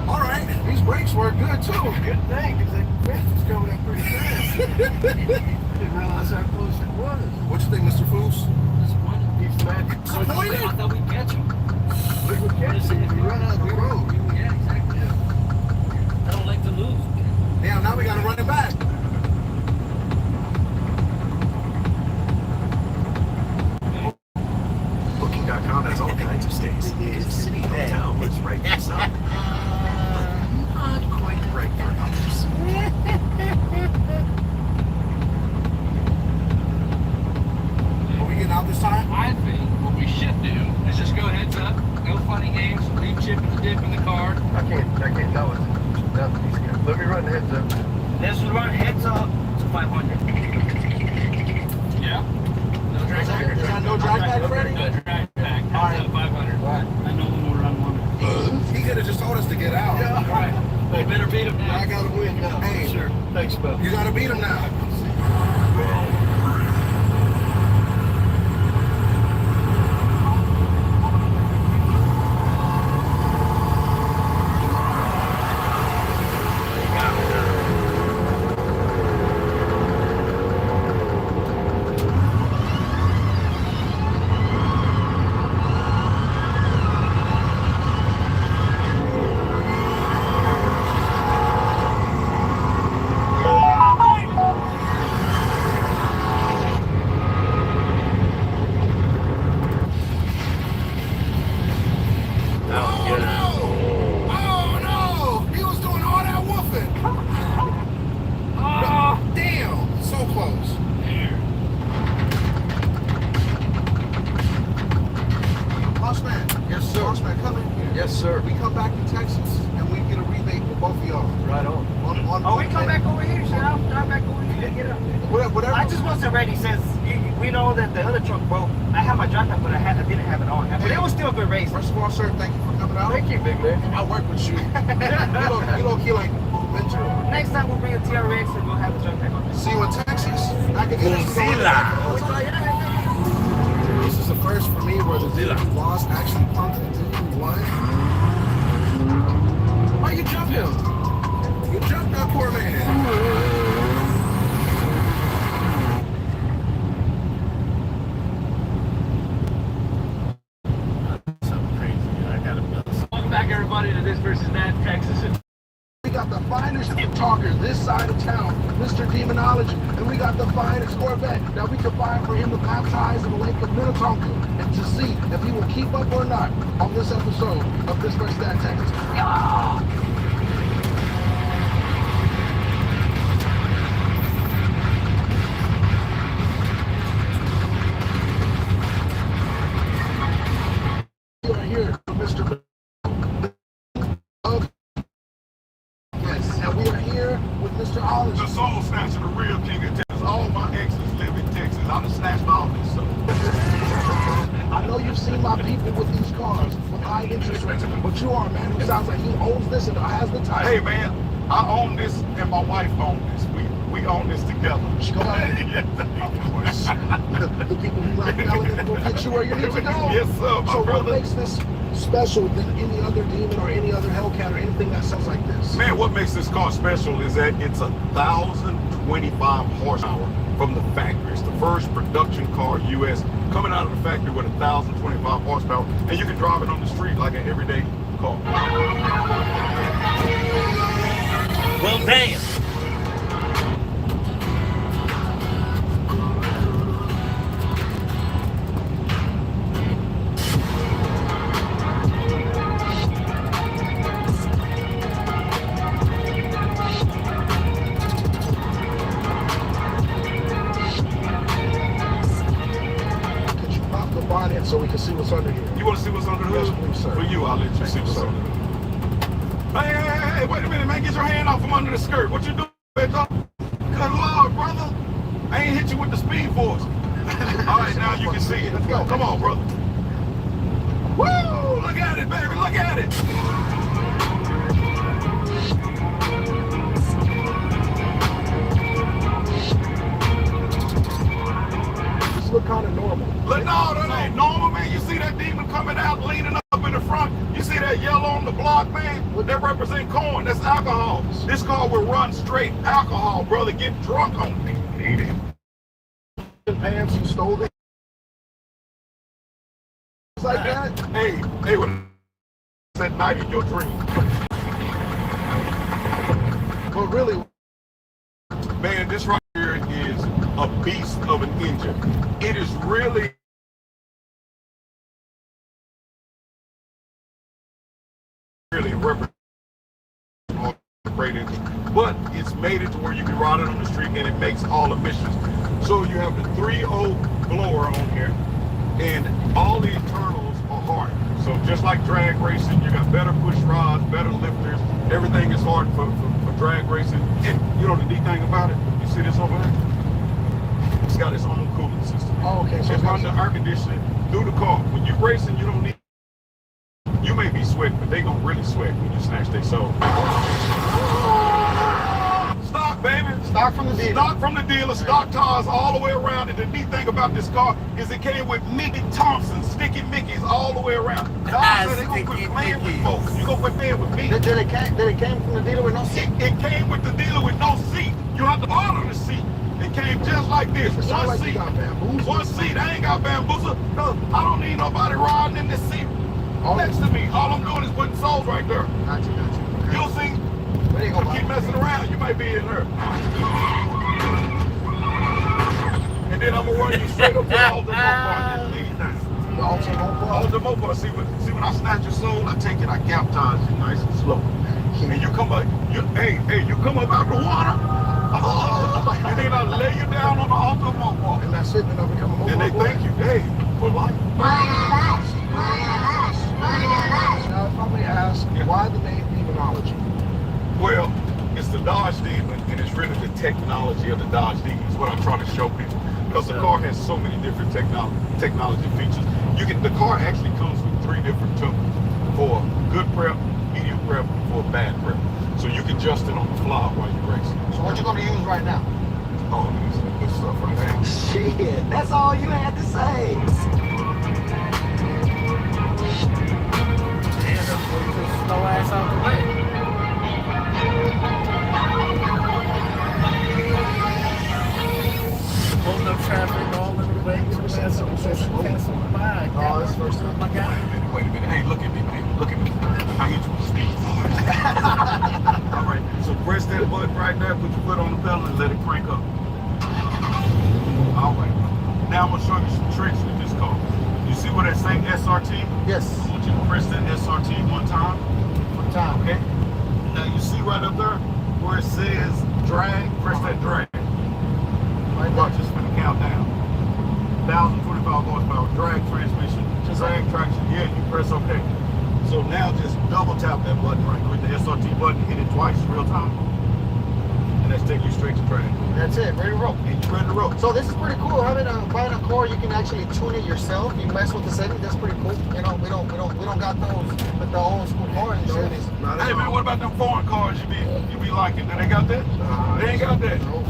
All right, these brakes work good too. Good thing, because that fence was coming up pretty fast. Didn't realize how close it was. What you think, Mr. Foos? He's mad. Disappointed? I thought we'd catch him. We would catch him if you run out of the road. Yeah, exactly. I don't like to lose. Damn, now we gotta run it back. Booking.com has all kinds of stays. It's city, hotel, it's right for some. Not quite right for others. Are we getting out this time? I think what we should do is just go heads up, no funny games, leave Chip and the dip in the car. I can't know it. Nothing. He's good. Let me run the heads up. Let's run heads up to 500. Yeah. No drag back. Is that no drag back, Freddie? No drag back. All right. 500. I know when we're on one. He could have just told us to get out. Yeah. All right. We better beat him now. I gotta win now. Hey. Sure. Thanks, bud. You gotta beat him now. Boss man, come in here. Yes, sir. We come back to Texas and we get a rebate for both of y'all. Right on. Oh, we come back over here, so I'll drive back over here. Get up. Whatever. I just wasn't ready since we know that the other truck broke. I had my drive back, but I didn't have it on. But it was still a good race. First of all, sir, thank you for coming out. Thank you, big man. I work with you. You don't feel like mentor. Next time we'll bring a TRX and we'll have the drive back on. See you in Texas. I can get This is the first for me where the boss actually pumped into one. Why you jump him? You jumped that poor man. Welcome back, everybody, to This Versus That, Texas. We got the finest talker this side of town, Mr. Demonology, and we got the finest Corvette that we can find for him to baptize in the lake of Minnetonka and to see if he will keep up or not on this episode of This Versus That, Texas. We are here with Mr. And we are here with Mr. Oliver. The soul snatcher, the real king of Texas. All my exes live in Texas. I'm the snatched all this stuff. I know you've seen my people with these cars with high interest rates, but you are a man who sounds like he owns this and has the title. Hey man, I own this and my wife owns this. We own this together. Go ahead. The people who like melanin will get you where you need to go. Yes, sir, my So brother. what makes this special than any other demon or any other Hellcat or anything that sounds like this? Man, what makes this car special is that it's 1,025 horsepower from the factory. It's the first production car U.S. coming out of the factory with 1,025 horsepower, and you can drive it on the street like an everyday car. Well, damn. Could you pop the bonnet so we can see what's under here? You want to see what's under the hood? Yes, please, sir. For you, I'll let you see what's under the hood. Hey, wait a minute, man. Get your hand off from under the skirt. What you doing, bitch? Good Lord, brother. I ain't hit you with the speed force. All right, now you can see it. Let's go. Come on, brother. Woo! Look at it, baby. Look at it. This look kind of normal. Look, no, that ain't normal, man. You see that demon coming out, leaning up in the front. You see that yellow on the block, man? That represent corn. That's alcohol. This car will run straight alcohol, brother. Get drunk on me. Eat it. Pants, you stole them. Like that? Hey, what that night in your dream? But really, man, this right here is a beast of an engine. It is really represent a great engine, but it's made it to where you can ride it on the street and it makes all emissions. So you have the 3.0 blower on here, and all the internals are hard. So just like drag racing, you got better push rods, better lifters. Everything is hard for drag racing. And you know the neat thing about it? You see this over there? It's got its own cooling system. Oh, okay. So it's run the air conditioning through the car. When you're racing, you don't need. You may be sweating, but they gonna really sweat when you snatch their soul. Stock, baby. Stock from the dealer. Stock from the dealer. Stock tires all the way around. And the neat thing about this car is it came with Mickey Thompson, Sticky Mickeys all the way around. God said they gonna quit playing with folks. You gonna quit playing with me. Did it came from the dealer with no seat? It came with the dealer with no seat. You have to order the seat. It came just like this. One like seat. One seat. I ain't got bamboozle. No, I don't need nobody riding in this seat next to me. All I'm doing is putting souls right there. Gotcha. You'll see. Keep messing around, you might be in her. And then I'm gonna run you straight up to the Alta Mopar. See when I snatch your soul, I take it, I baptize you nice and slow. And you come up, you come up out the water. And then I lay you down on the Alta Mopar. And that's it, then I become a Mopar. And they thank you, hey, for life. ask, why the name Demonology? Well, it's the Dodge Demon, and it's really the technology of the Dodge Demon is what I'm trying to show people. Because the car has so many different technology features. The car actually comes with 3 different tunes for good prep, medium prep, for bad prep. So you can adjust it on the fly while you're racing. So what you gonna use right now? Oh, I'm using the good stuff right now. Shit, that's all you had to say. Slow ass out the way. Holding up traffic all in the way. Passing by. Oh, this first time. Oh my God. Wait a minute. Hey, look at me, man. Look at me. I hit you with speed. All right. So press that button right there. Put your foot on the pedal and let it crank up. All right. Now I'm gonna show you some tricks with this car. You see where that saying SRT? Yes. I want you to press that SRT one time. One time. Okay. Now you see right up there where it says drag. Press that drag. Right. Watch, it's gonna count down. 1,025 horsepower drag transmission. Drag traction. Yeah, you press OK. So now just double tap that button right quick, the SRT button, hit it twice real time. And that's taking you straight to drag. That's it, ready to roll. And you're ready to roll. So this is pretty cool. Buying a car, you can actually tune it yourself. You mess with the settings. That's pretty cool. You know, we don't got those with the old school cars and Chevys. Hey man, what about them foreign cars you be liking? They got that? They ain't got that. No.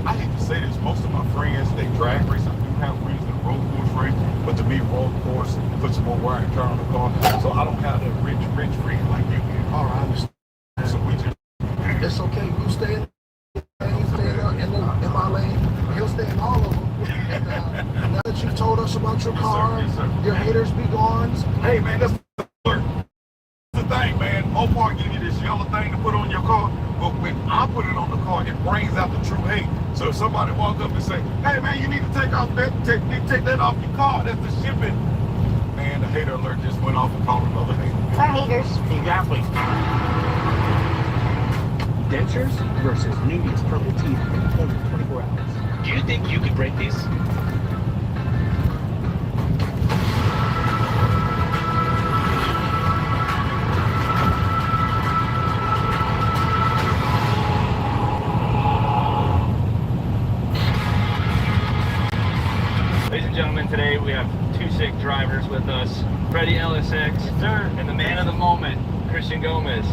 I hate to say this, most of my friends, they drag race. I do have friends that road course race, but to me, road course puts more wear and tear on the car. So I don't have that rich friend like you do. All right, I understand. So we just... It's okay. You stay in my lane. He'll stay in all of them. And now that you've told us about your car, your haters be gone. Hey man, that's the thing, man. Mopar give you this yellow thing to put on your car, but when I put it on the car, it brings out the true hate. So if somebody walk up and say, hey man, you need to take that off your car, that's the shipping. Man, the hater alert just went off and called another hater. Hi, haters. Exactly. Dentures versus Nubia's purple teeth in only 24 hours. Do you think you could break these? Ladies and gentlemen, today we have 2 sick drivers with us. Freddie LSX, sir, and the man of the moment, Christian Gomez.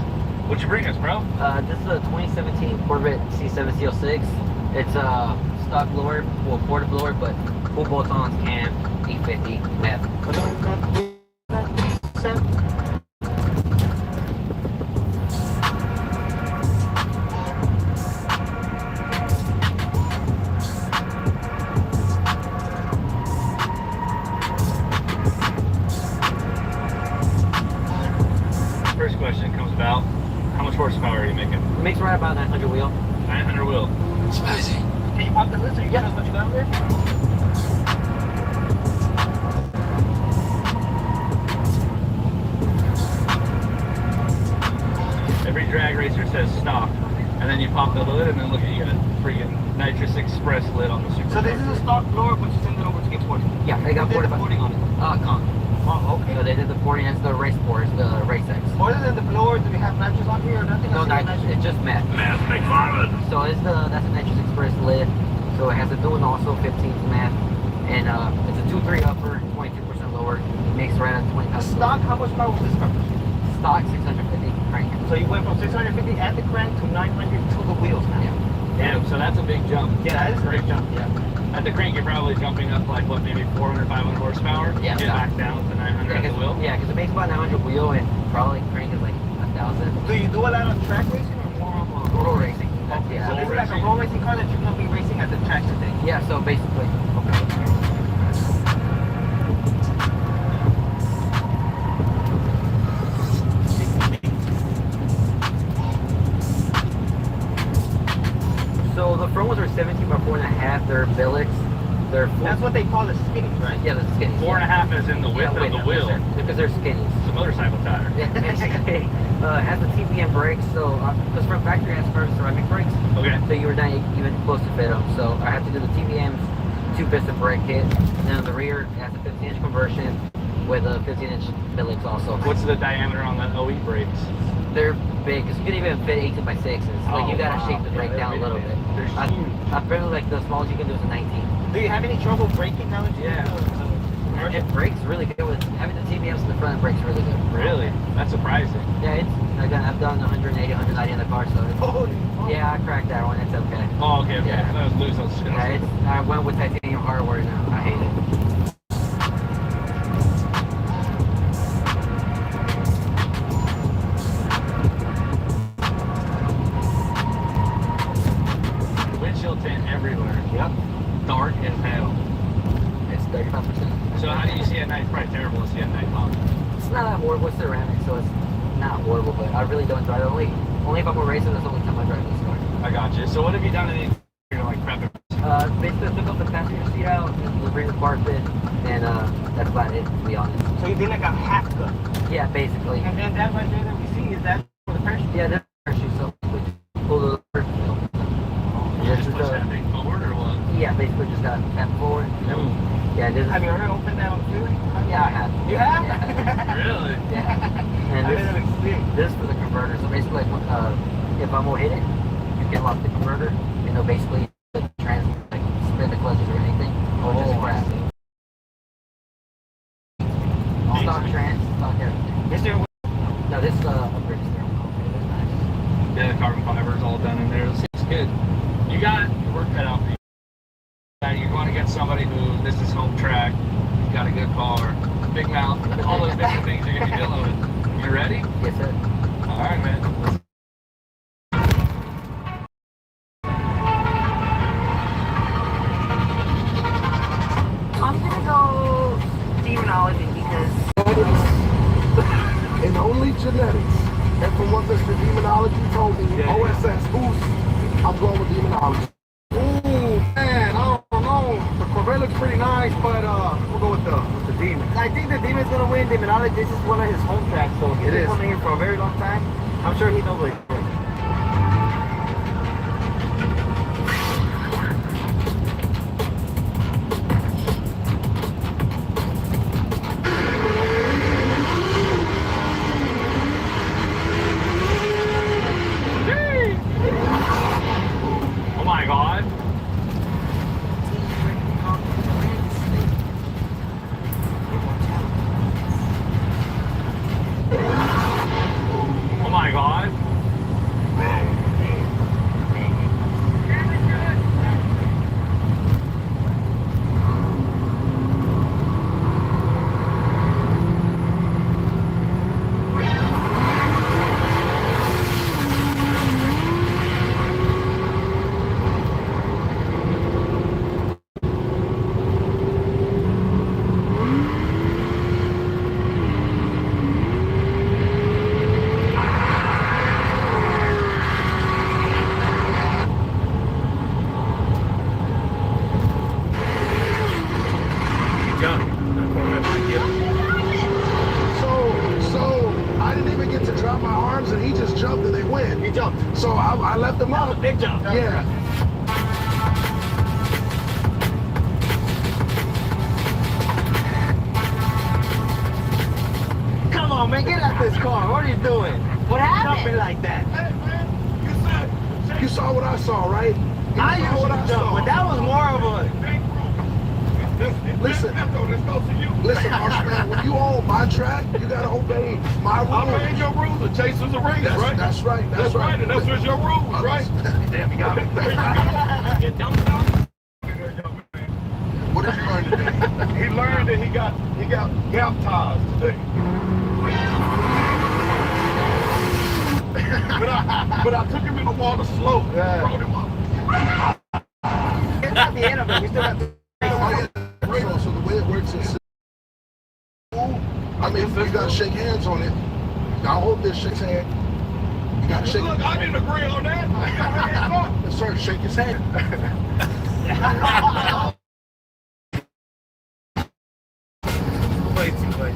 What'd you bring us, bro? This is a 2017 Corvette C7 C06. It's a stock blower, well, quarter blower, but full bolt-ons, cam, 850, meth. First question comes about, how much horsepower are you making? It makes right about 900 wheel. 900 wheel. Spicy. Can you pop the lid so you can tell us what you got on there? Every drag racer says stock, and then you pop the lid, and then look at you got a freaking Nitrous Express lid on the Super. So this is a stock blower, but you send it over to get ported. Yeah, they got Who did the ported. porting on it? Con. Oh, okay. So they did the porting as the race ports, the race X. Other than the blower, do we have nitrous on here or nothing? No nitrous, it's just meth. Meth McFarland. So that's a Nitrous Express lid. So it has a dual nozzle, 15th meth, and it's a 2.3 upper, 22% lower. It makes right at 20,000. Stock, how much power was this car? Stock 650 crank. So you went from 650 at the crank to 900 to the wheels now. Yeah, so that's a big jump. Yeah, that is a big jump. Yeah. At the crank, you're probably jumping up like, what, maybe 400, 500 horsepower? Yeah. Get back down to 900 at the wheel? Yeah, because it makes about 900 wheel, and probably crank is like 1,000. Do you do a lot of track racing or more of Roll racing. Okay, so this is like a roll racing car that you're going to be racing at the track today? Yeah, so basically. Okay. So the front ones are 17 by 4.5. They're billets. That's what they call the skinnies, right? Yeah, the skinnies. 4.5 is in the width of the wheel. Because they're skinnies. So motorcycle tire. Yeah, basically. Has the TPM brakes, so because from factory has first ceramic brakes. Okay. So you were not even close to fit them. So I had to do the TPM's 2-piston brake kit. And then on the rear, it has a 15-inch conversion with a 15-inch billets also. What's the diameter on the OE brakes? They're big, because you can even fit 18x6s. Like you gotta shake the brake down a little bit. I feel like the smallest you can do is a 19. Do you have any trouble braking now that you It brakes really good with having the TBMs in the front. It brakes really good. Really? That's surprising. Yeah, it's again. I've done 180, 190 in the car, so yeah, I cracked that one. It's okay. Oh, okay. Yeah. I was loose. I was just gonna say. I went with titanium hardware now. I hate it. Windshield tint everywhere. Yep. Dark as hell. It's 35%. So how do you see at night? It's probably terrible to see at night, huh? It's not that horrible. It's ceramic, so it's not horrible. But I really don't drive it. Only if I'm racing, that's the only time I drive this car. I got you. So what have you done in the interior, like prep it? Basically, I took up the passenger seat out, the rear carpet, and that's about it, to be honest. So you did like a half cut? Yeah, basically. And then that right there that we see, is that for the parachute? Yeah, that's the parachute. So we just pull the You just push that thing forward or what? Yeah, basically just got tap forward. Yeah, this Have you ever opened that on the freeway? Yeah, I have. You have? Yeah. Really? Yeah. And this is for the converter. So basically, like, if I'm gonna hit it, you can lock the converter. You know, basically, the trans, like, spin the clutches or anything, or just grab. Stock trans, stock everything. Is there? No, this upgrade steering wheel. Okay, that's nice. Yeah, the carbon fiber's all done in there. It looks good. You got your work cut out for you. And you're going to get somebody who this is home track. He's got a good car, big mouth, all those different things you're going to be dealing with. You ready? Yes, sir. All right, man. I'm gonna go demonology because And only genetics. And from what Mr. Demonology told me, OSS, I'm going with demonology. Ooh, man, I don't know. The Corvette looks pretty nice, but we'll go with the demon. I think the demon's gonna win. Demonology, this is one of his home tracks, so he's been coming here for a very long time. I'm sure he knows what he's doing. Oh my God. Oh my God. So I didn't even get to drop my arms, and he just jumped and they win. He jumped. So I left him up. Big jump. Yeah. Come on, man, get out this car. What are you doing? what happened? Jumping like that. Hey, man, you saw what I saw, right? I usually jump, but that was more of a... Listen, Archman, when you own my track, you gotta obey my rules. I made your rules. The chase is a race, right? That's right. That's right. And that's just your rules, right? Damn, you got me. What did you learn today? He learned that he got baptized today. but I took him in the water slow. Yeah. Brought him up. It's not the end of it. We still have to... So the way it works is, I mean, you gotta shake hands on it. I hope this shakes hand. You gotta shake. Look, I didn't agree on that. Yes, sir, shake his hand. Way too late.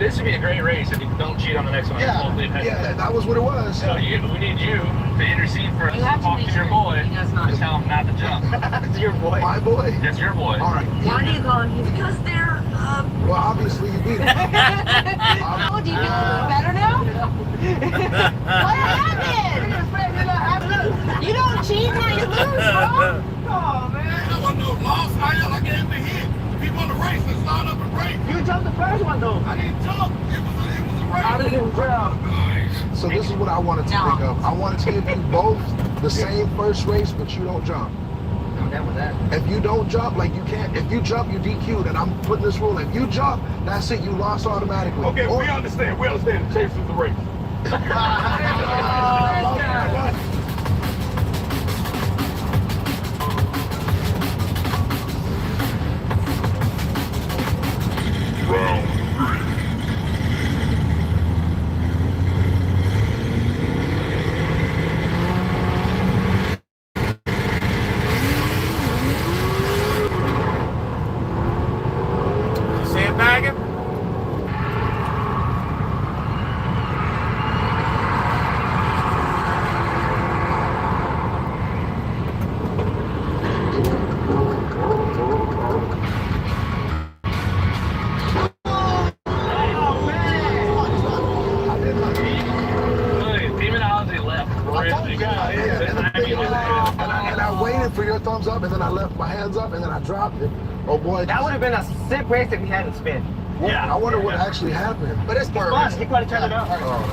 This would be a great race if you don't cheat on the next one. Yeah, that was what it was. So we need you to intercede for us. Talk to your boy and tell him not to jump. It's your boy. My boy? That's your boy. All right. Why are you going? Because they're, Well, obviously you beat him. Oh, do you feel a little better now? What happened? You don't cheat when you lose, bro. Oh, man. That wasn't no loss. I gave him a hit. People on the race, let's line up and race. You jumped the first one, though. I didn't jump. It was a race. I didn't jump. So this is what I wanted to think of. I wanted to give you both the same first race, but you don't jump. I'm down with that. If you don't jump, like you can't. If you jump, you DQ'd, and I'm putting this rule. If you jump, that's it. You lost automatically. Okay, or, we understand. We understand. The chase is the race. Round 3. Sandbagging? Demonology left. And I waited for your thumbs up, and then I left my hands up, and then I dropped it. Oh boy. That would have been a sick race if we hadn't spin. Yeah. I wonder what actually happened. But it's fun. He probably turned it up. Oh.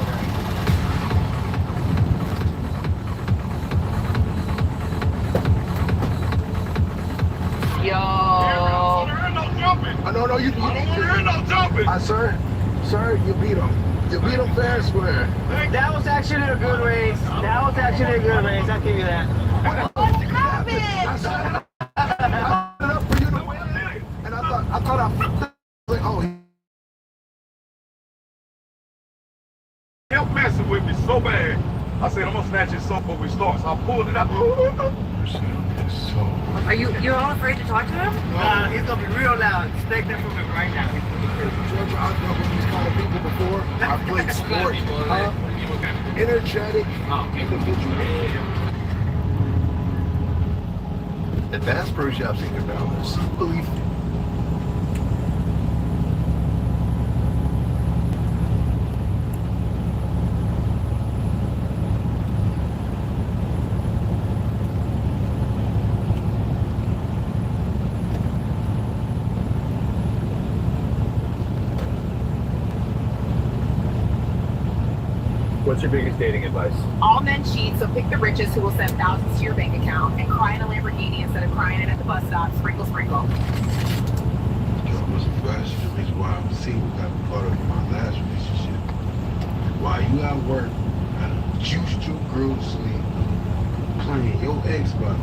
Yo. No, you. No jumping. Sir, you beat him. You beat him fair and square. That was actually a good race. I'll give you that. What happened? I set it up for you to win. And I thought I like, oh, Kept messing with me so bad. I said, I'm gonna snatch his soap before we start. So I pulled it out. Are you're all afraid to talk to him? He's gonna be real loud. Expect that from him right now. Georgia, I've dealt with these kind of people before. I've played sports. Energetic individual. Advanced pro shops in your balance. Believe me. What's your biggest dating advice? All men cheat, so pick the richest who will send thousands to your bank account and cry in a Lamborghini instead of crying it at the bus stop. Sprinkle, sprinkle. Was the reason why I'm single got part of my last relationship. While you at work, I juiced your girl to sleep, playing your Xbox,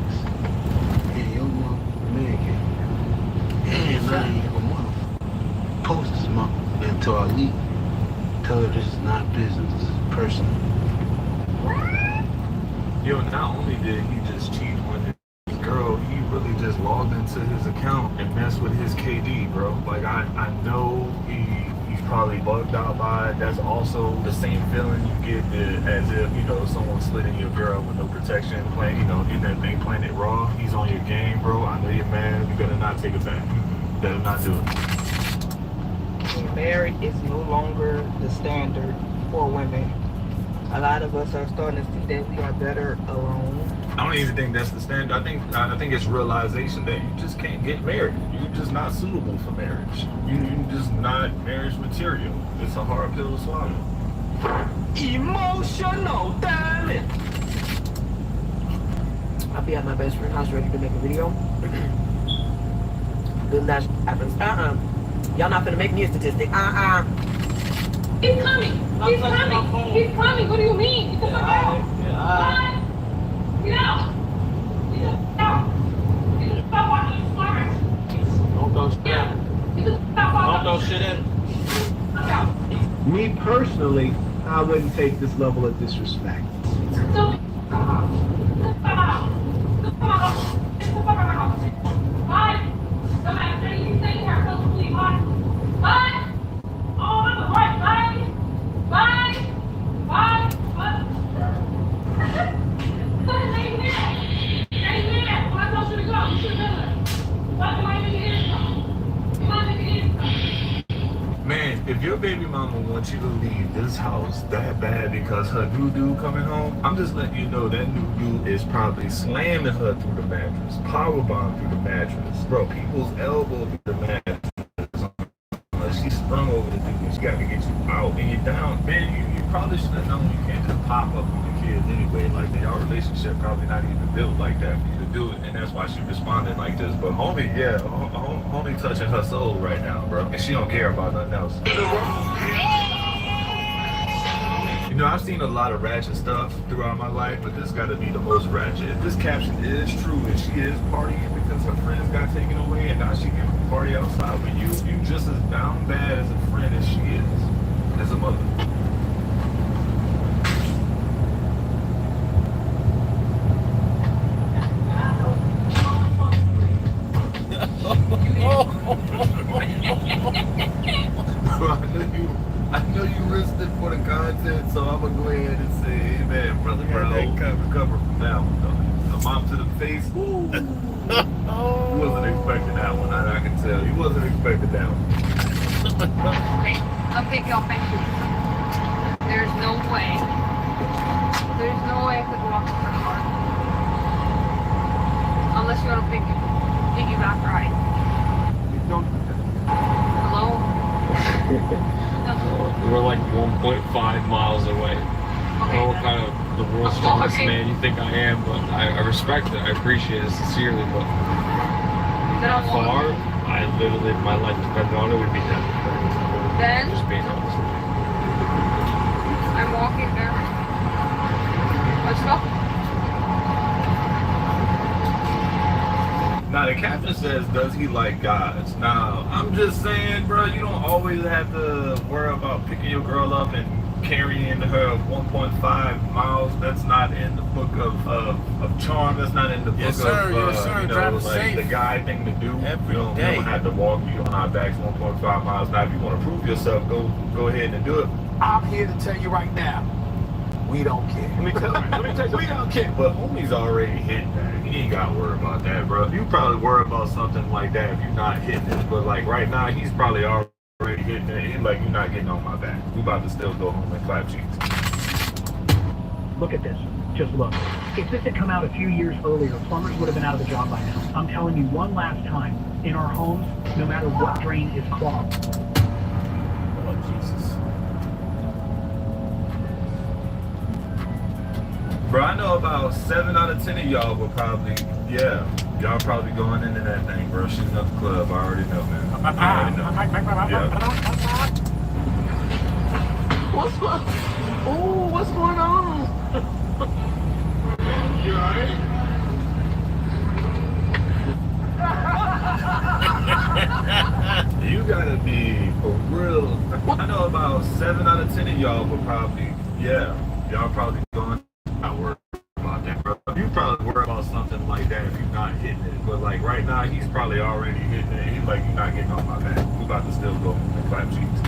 and your man came. And I ain't even want to post this month until I leave. Tell her this is not business, this is personal. Yo, not only did he just cheat on his girl, he really just logged into his account and messed with his KD, bro. Like, I know he's probably bugged out by it. That's also the same feeling you get as if, you know, someone slid in your girl with no protection, playing, you know, in that thing playing it raw. He's on your game, bro. I know you're mad. You better not take it back. You better not do it. Married is no longer the standard for women. A lot of us are starting to see that we are better alone. I don't even think that's the standard. I think it's realization that you just can't get married. You're just not suitable for marriage. You're just not marriage material. It's a hard pill to swallow. Emotional, damn it! I'll be at my best friend's house ready to make a video. Then that happens. Y'all not gonna make me a statistic. He's coming. He's coming. He's coming. What do you mean? Get the fuck out. Get out. Get out. Stop watching the stars. Don't throw shit in. Me personally, I wouldn't take this level of disrespect. Bye. Don't matter. You stay here. Bye. Oh, I'm right. your baby mama wants you to leave this house that bad because her new dude coming home, I'm just letting you know that new dude is probably slamming her through the mattress, powerbomb through the mattress. Bro, people's elbow through the mattress. She sprung over the dude. She got to get you out. And you're down. Man, you probably should have known you can't just pop up on the kids anyway. Like, your relationship probably not even built like that for you to do it. And that's why she responded like this. But homie, yeah, homie touching her soul right now, bro. And she don't care about nothing else. You know, I've seen a lot of ratchet stuff throughout my life, but this got to be the most ratchet. If this caption is true and she is partying because her friends got taken away and now she can party outside with you, you just as down bad as a friend as she is, as a mother. I know you risked it for the content, so I'm gonna go ahead and say, hey man, brother, cover from that one though. A mom to the face. Ooh. You wasn't expecting that one. I can tell. You wasn't expecting that one. Okay, I'll take y'all back to There's no way. There's no way I could walk in front of car. Unless you want to piggyback ride. Hello? We're like 1.5 miles away. I don't know what kind of the world's strongest man you think I am, but I respect it. I appreciate it sincerely, but far, I literally, if my life depended on it, would be dead. Then? Just being honest with you. I'm walking there. Let's go. Now the captain says, does he like guys? Now, I'm just saying, bro, you don't always have to worry about picking your girl up and carrying her 1.5 miles. That's not in the book of charm. That's not in the book Yes, sir. Yes, sir. you know, Drive like safe. the guy thing to do. Every you don't day. have to walk you on our backs 1.5 miles. Now, if you want to prove yourself, go ahead and do it. I'm here to tell you right now, we don't care. Let me tell you, we don't care. But homie's already hitting that. He ain't got to worry about that, bro. You probably worry about something like that if you're not hitting it. But like right now, he's probably already hitting it. He's like, you're not getting on my back. We about to still go home and clap cheeks. Look at this. Just look. If this had come out a few years earlier, plumbers would have been out of the job by now. I'm telling you one last time, in our homes, no matter what drain is clogged. Oh, Jesus. Bro, I know about 7 out of 10 of y'all will probably, y'all probably going into that thing, bro. Shooting up the club. I already know, man. I already know. Yeah. What's going on? You alright? You gotta be for real. I know about 7 out of 10 of y'all will probably, y'all probably going. Not worry about that, bro. You probably worry about something like that if you're not hitting it. But like right now, he's probably already hitting it. He's like, you're not getting on my back. We about to still go and clap cheeks.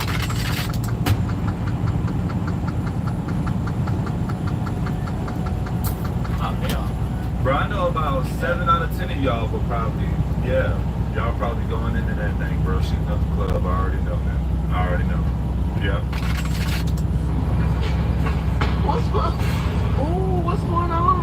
Bro, I know about 7 out of 10 of y'all will probably, y'all probably going into that thing, bro. Shooting up the club. I already know, man. I already know. Yeah. What's going on?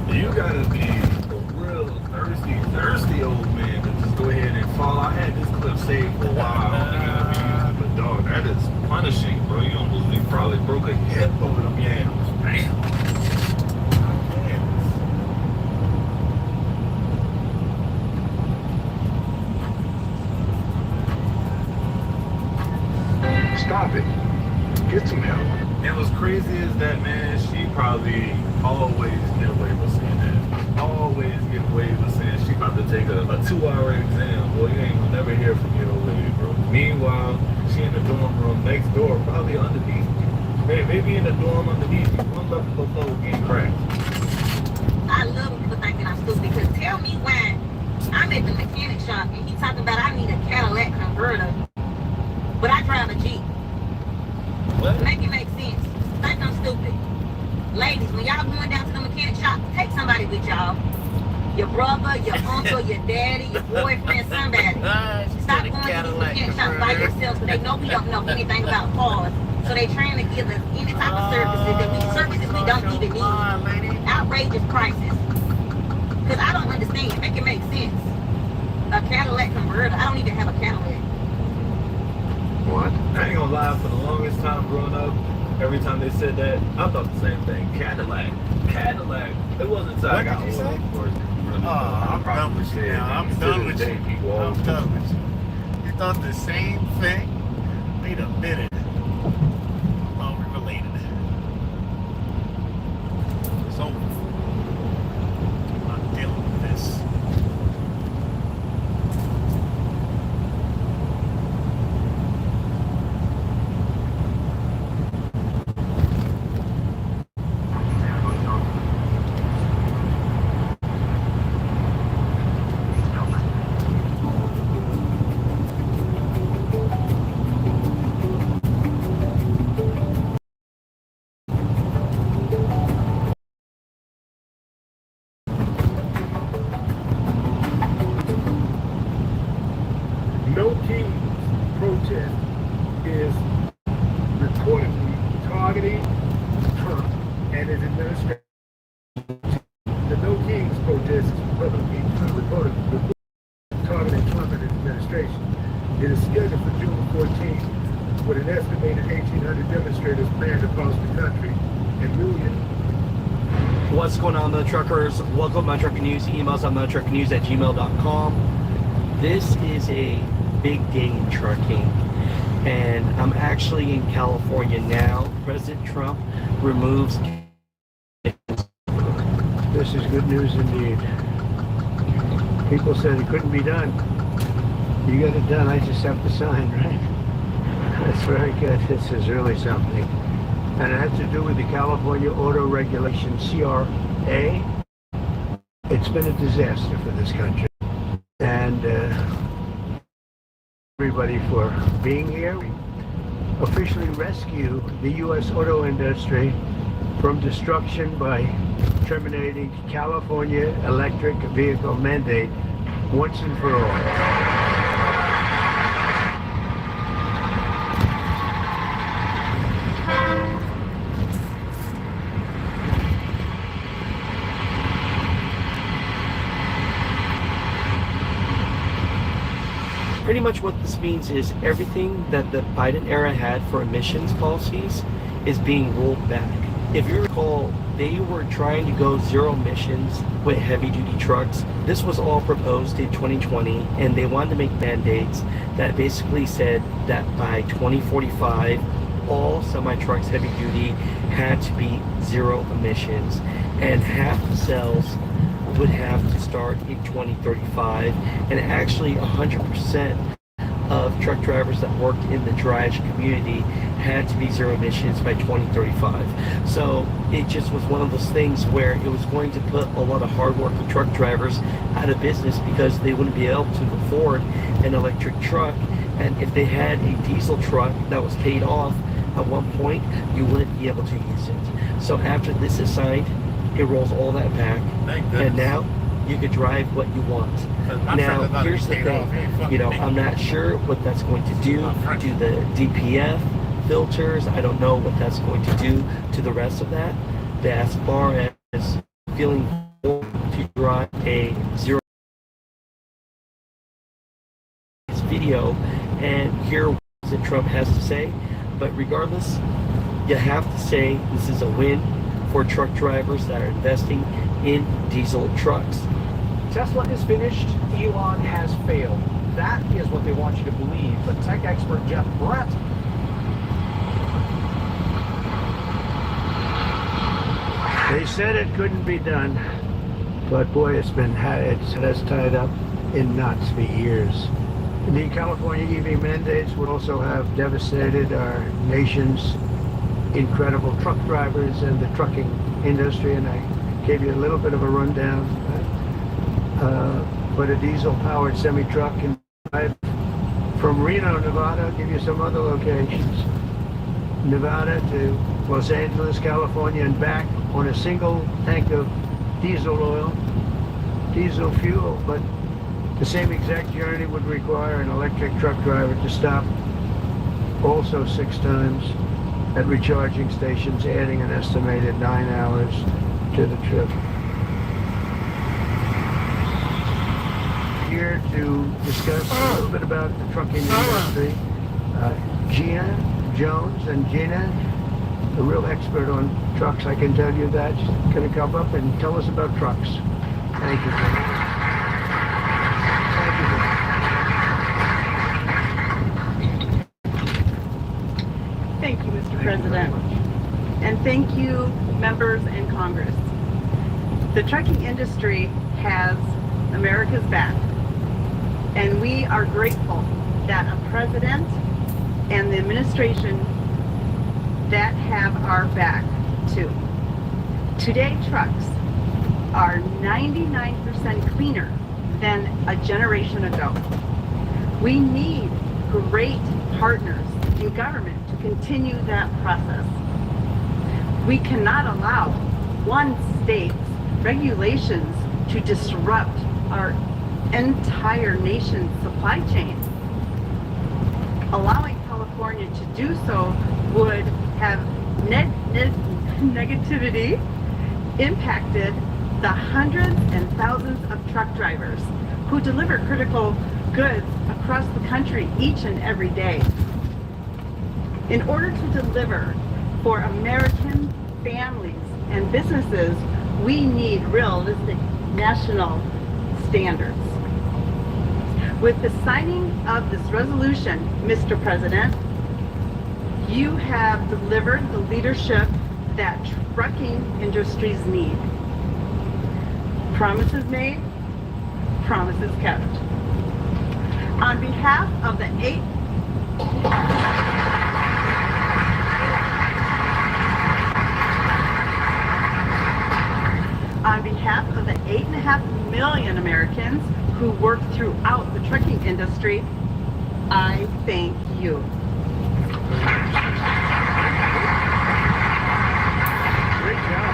You gotta be a real thirsty old man to just go ahead and fall. I had this clip saved for a while. But dog, that is punishing, bro. You almost probably broke a hip over them yams. Damn. Stop it. Get some help. And what's crazy is that, man, she probably always get away with saying that. Always get away with saying she about to take a 2-hour exam. Boy, you ain't gonna never hear from your old lady, bro. Meanwhile, she in the dorm room next door, probably underneath you. Maybe in the dorm underneath you, one level below getting cracked. I love when people thinking I'm stupid because tell me why I'm at the mechanic shop and he talking about I need a Cadillac converter, but I drive a Jeep. What? Make it make sense. Think I'm stupid. Ladies, when y'all going down to the mechanic mechanic shop, take somebody with y'all. Your brother, your uncle, your daddy, your boyfriend, somebody. Stop going to these mechanic shops by yourselves because they know we don't know anything about cars. So they trying to give us any type of services we don't even need. Outrageous prices. Because I don't understand. Make it make sense. A Cadillac converter. I don't even have a Cadillac. What? I ain't gonna lie, for the longest time growing up, every time they said that, I thought the same thing. Cadillac. It wasn't until I got older, of course. I'm done with you now. I'm done with you. I'm done with you. You thought the same thing? Wait a minute. Well, we related. It's over. I'm not dealing with this. No Kings protest is reportedly targeting Trump and his administration. The No Kings protest is reportedly targeting Trump and his administration. It is scheduled for June 14th, with an estimated 1,800 demonstrators planned across the country and millions. What's going on, Mother Truckers? Welcome to My Trucking News. Emails at mothertruckingnews@gmail.com. This is a big day in trucking, and I'm actually in California now. President Trump removes. This is good news indeed. People said it couldn't be done. You got it done, I just have to sign, right? That's very good. This is really something. And it has to do with the California Auto Regulation, CRA. It's been a disaster for this country. And everybody for being here. We officially rescue the U.S. auto industry from destruction by terminating California electric vehicle mandate once and for all. Pretty much what this means is everything that the Biden era had for emissions policies is being rolled back. If you recall, they were trying to go zero emissions with heavy duty trucks. This was all proposed in 2020, and they wanted to make mandates that basically said that by 2045, all semi-trucks heavy duty had to be zero emissions, and half the cells would have to start in 2035, and actually 100% of truck drivers that worked in the drivage community had to be zero emissions by 2035. So it just was one of those things where it was going to put a lot of hardworking truck drivers out of business because they wouldn't be able to afford an electric truck. And if they had a diesel truck that was paid off at one point, you wouldn't be able to use it. So after this is signed, it rolls all that back, and now you could drive what you want. Now, here's the thing, you know, I'm not sure what that's going to do to the DPF filters. I don't know what that's going to do to the rest of that. But as far as feeling to drive a zero video and hear what Trump has to say, but regardless, you have to say this is a win for truck drivers that are investing in diesel trucks. Tesla is finished, Elon has failed. That is what they want you to believe. But tech expert Jeff Brett. They said it couldn't be done, but boy, it has tied up in knots for years. The California EV mandates would also have devastated our nation's incredible truck drivers and the trucking industry, and I gave you a little bit of a rundown. But a diesel-powered semi-truck can drive from Reno, Nevada, I'll give you some other locations, Nevada to Los Angeles, California, and back on a single tank of diesel oil, diesel fuel, but the same exact journey would require an electric truck driver to stop also 6 times at recharging stations, adding an estimated 9 hours to the trip. Here to discuss a little bit about the trucking industry, Gina Jones. And Gina, a real expert on trucks, I can tell you that. She's going to come up and tell us about trucks. Thank you, Gina. Thank you, Mr. President. And thank you, members in Congress. The trucking industry has America's back. And we are grateful that a president and the administration that have our back too. Today, trucks are 99% cleaner than a generation ago. We need great partners in government to continue that process. We cannot allow one state's regulations to disrupt our entire nation's supply chain. Allowing California to do so would have negativity impacted the hundreds and thousands of truck drivers who deliver critical goods across the country each and every day. In order to deliver for American families and businesses, we need realistic national standards. With the signing of this resolution, Mr. President, you have delivered the leadership that trucking industries need. Promises made, promises kept. On behalf of the On behalf of the 8.5 million Americans who work throughout the trucking industry, I thank you. Great job.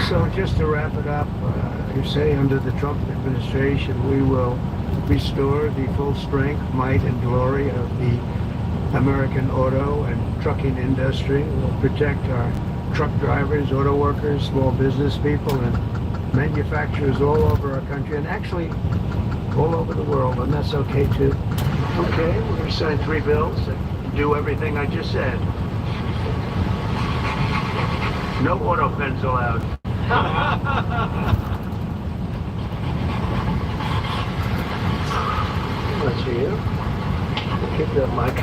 So just to wrap it up, you say under the Trump administration, we will restore the full strength, might, and glory of the American auto and trucking industry. We'll protect our truck drivers, auto workers, small business people, and manufacturers all over our country, and actually all over the world, and that's okay too. Okay, we're going to sign 3 bills and do everything I just said. No auto pens allowed. Let's see you. Keep that mic.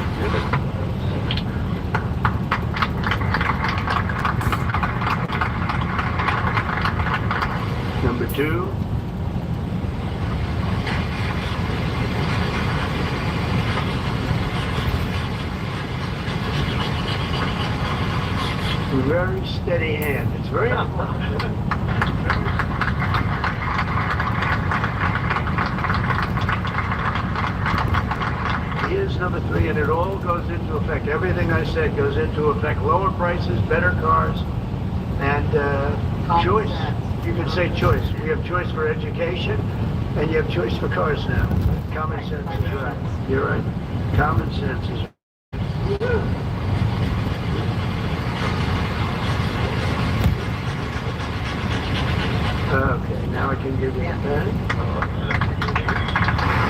Number 2. Very steady hand. It's very important. Here's number 3, and it all goes into effect. Everything I said goes into effect. Lower prices, better cars, and choice. You can say choice. We have choice for education, and you have choice for cars now. Common sense is right. You're right. Common sense is right. Okay, now I can give you a pen.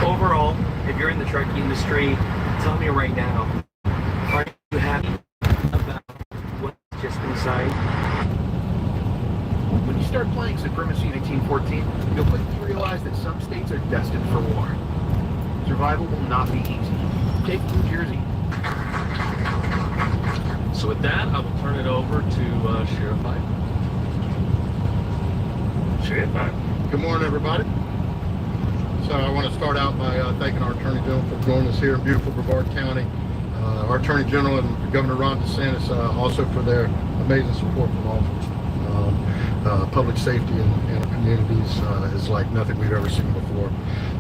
Overall, if you're in the trucking industry, tell me right now, are you happy about what's just been signed? When you start playing Supremacy 1914, you'll quickly realize that some states are destined for war. Survival will not be easy. Take New Jersey. So with that, I will turn it over to Sheriff Hyde. Good morning, everybody. So I want to start out by thanking our Attorney General for joining us here in beautiful Brevard County. Our Attorney General and Governor Ron DeSantis also for their amazing support from all public safety in our communities is like nothing we've ever seen before.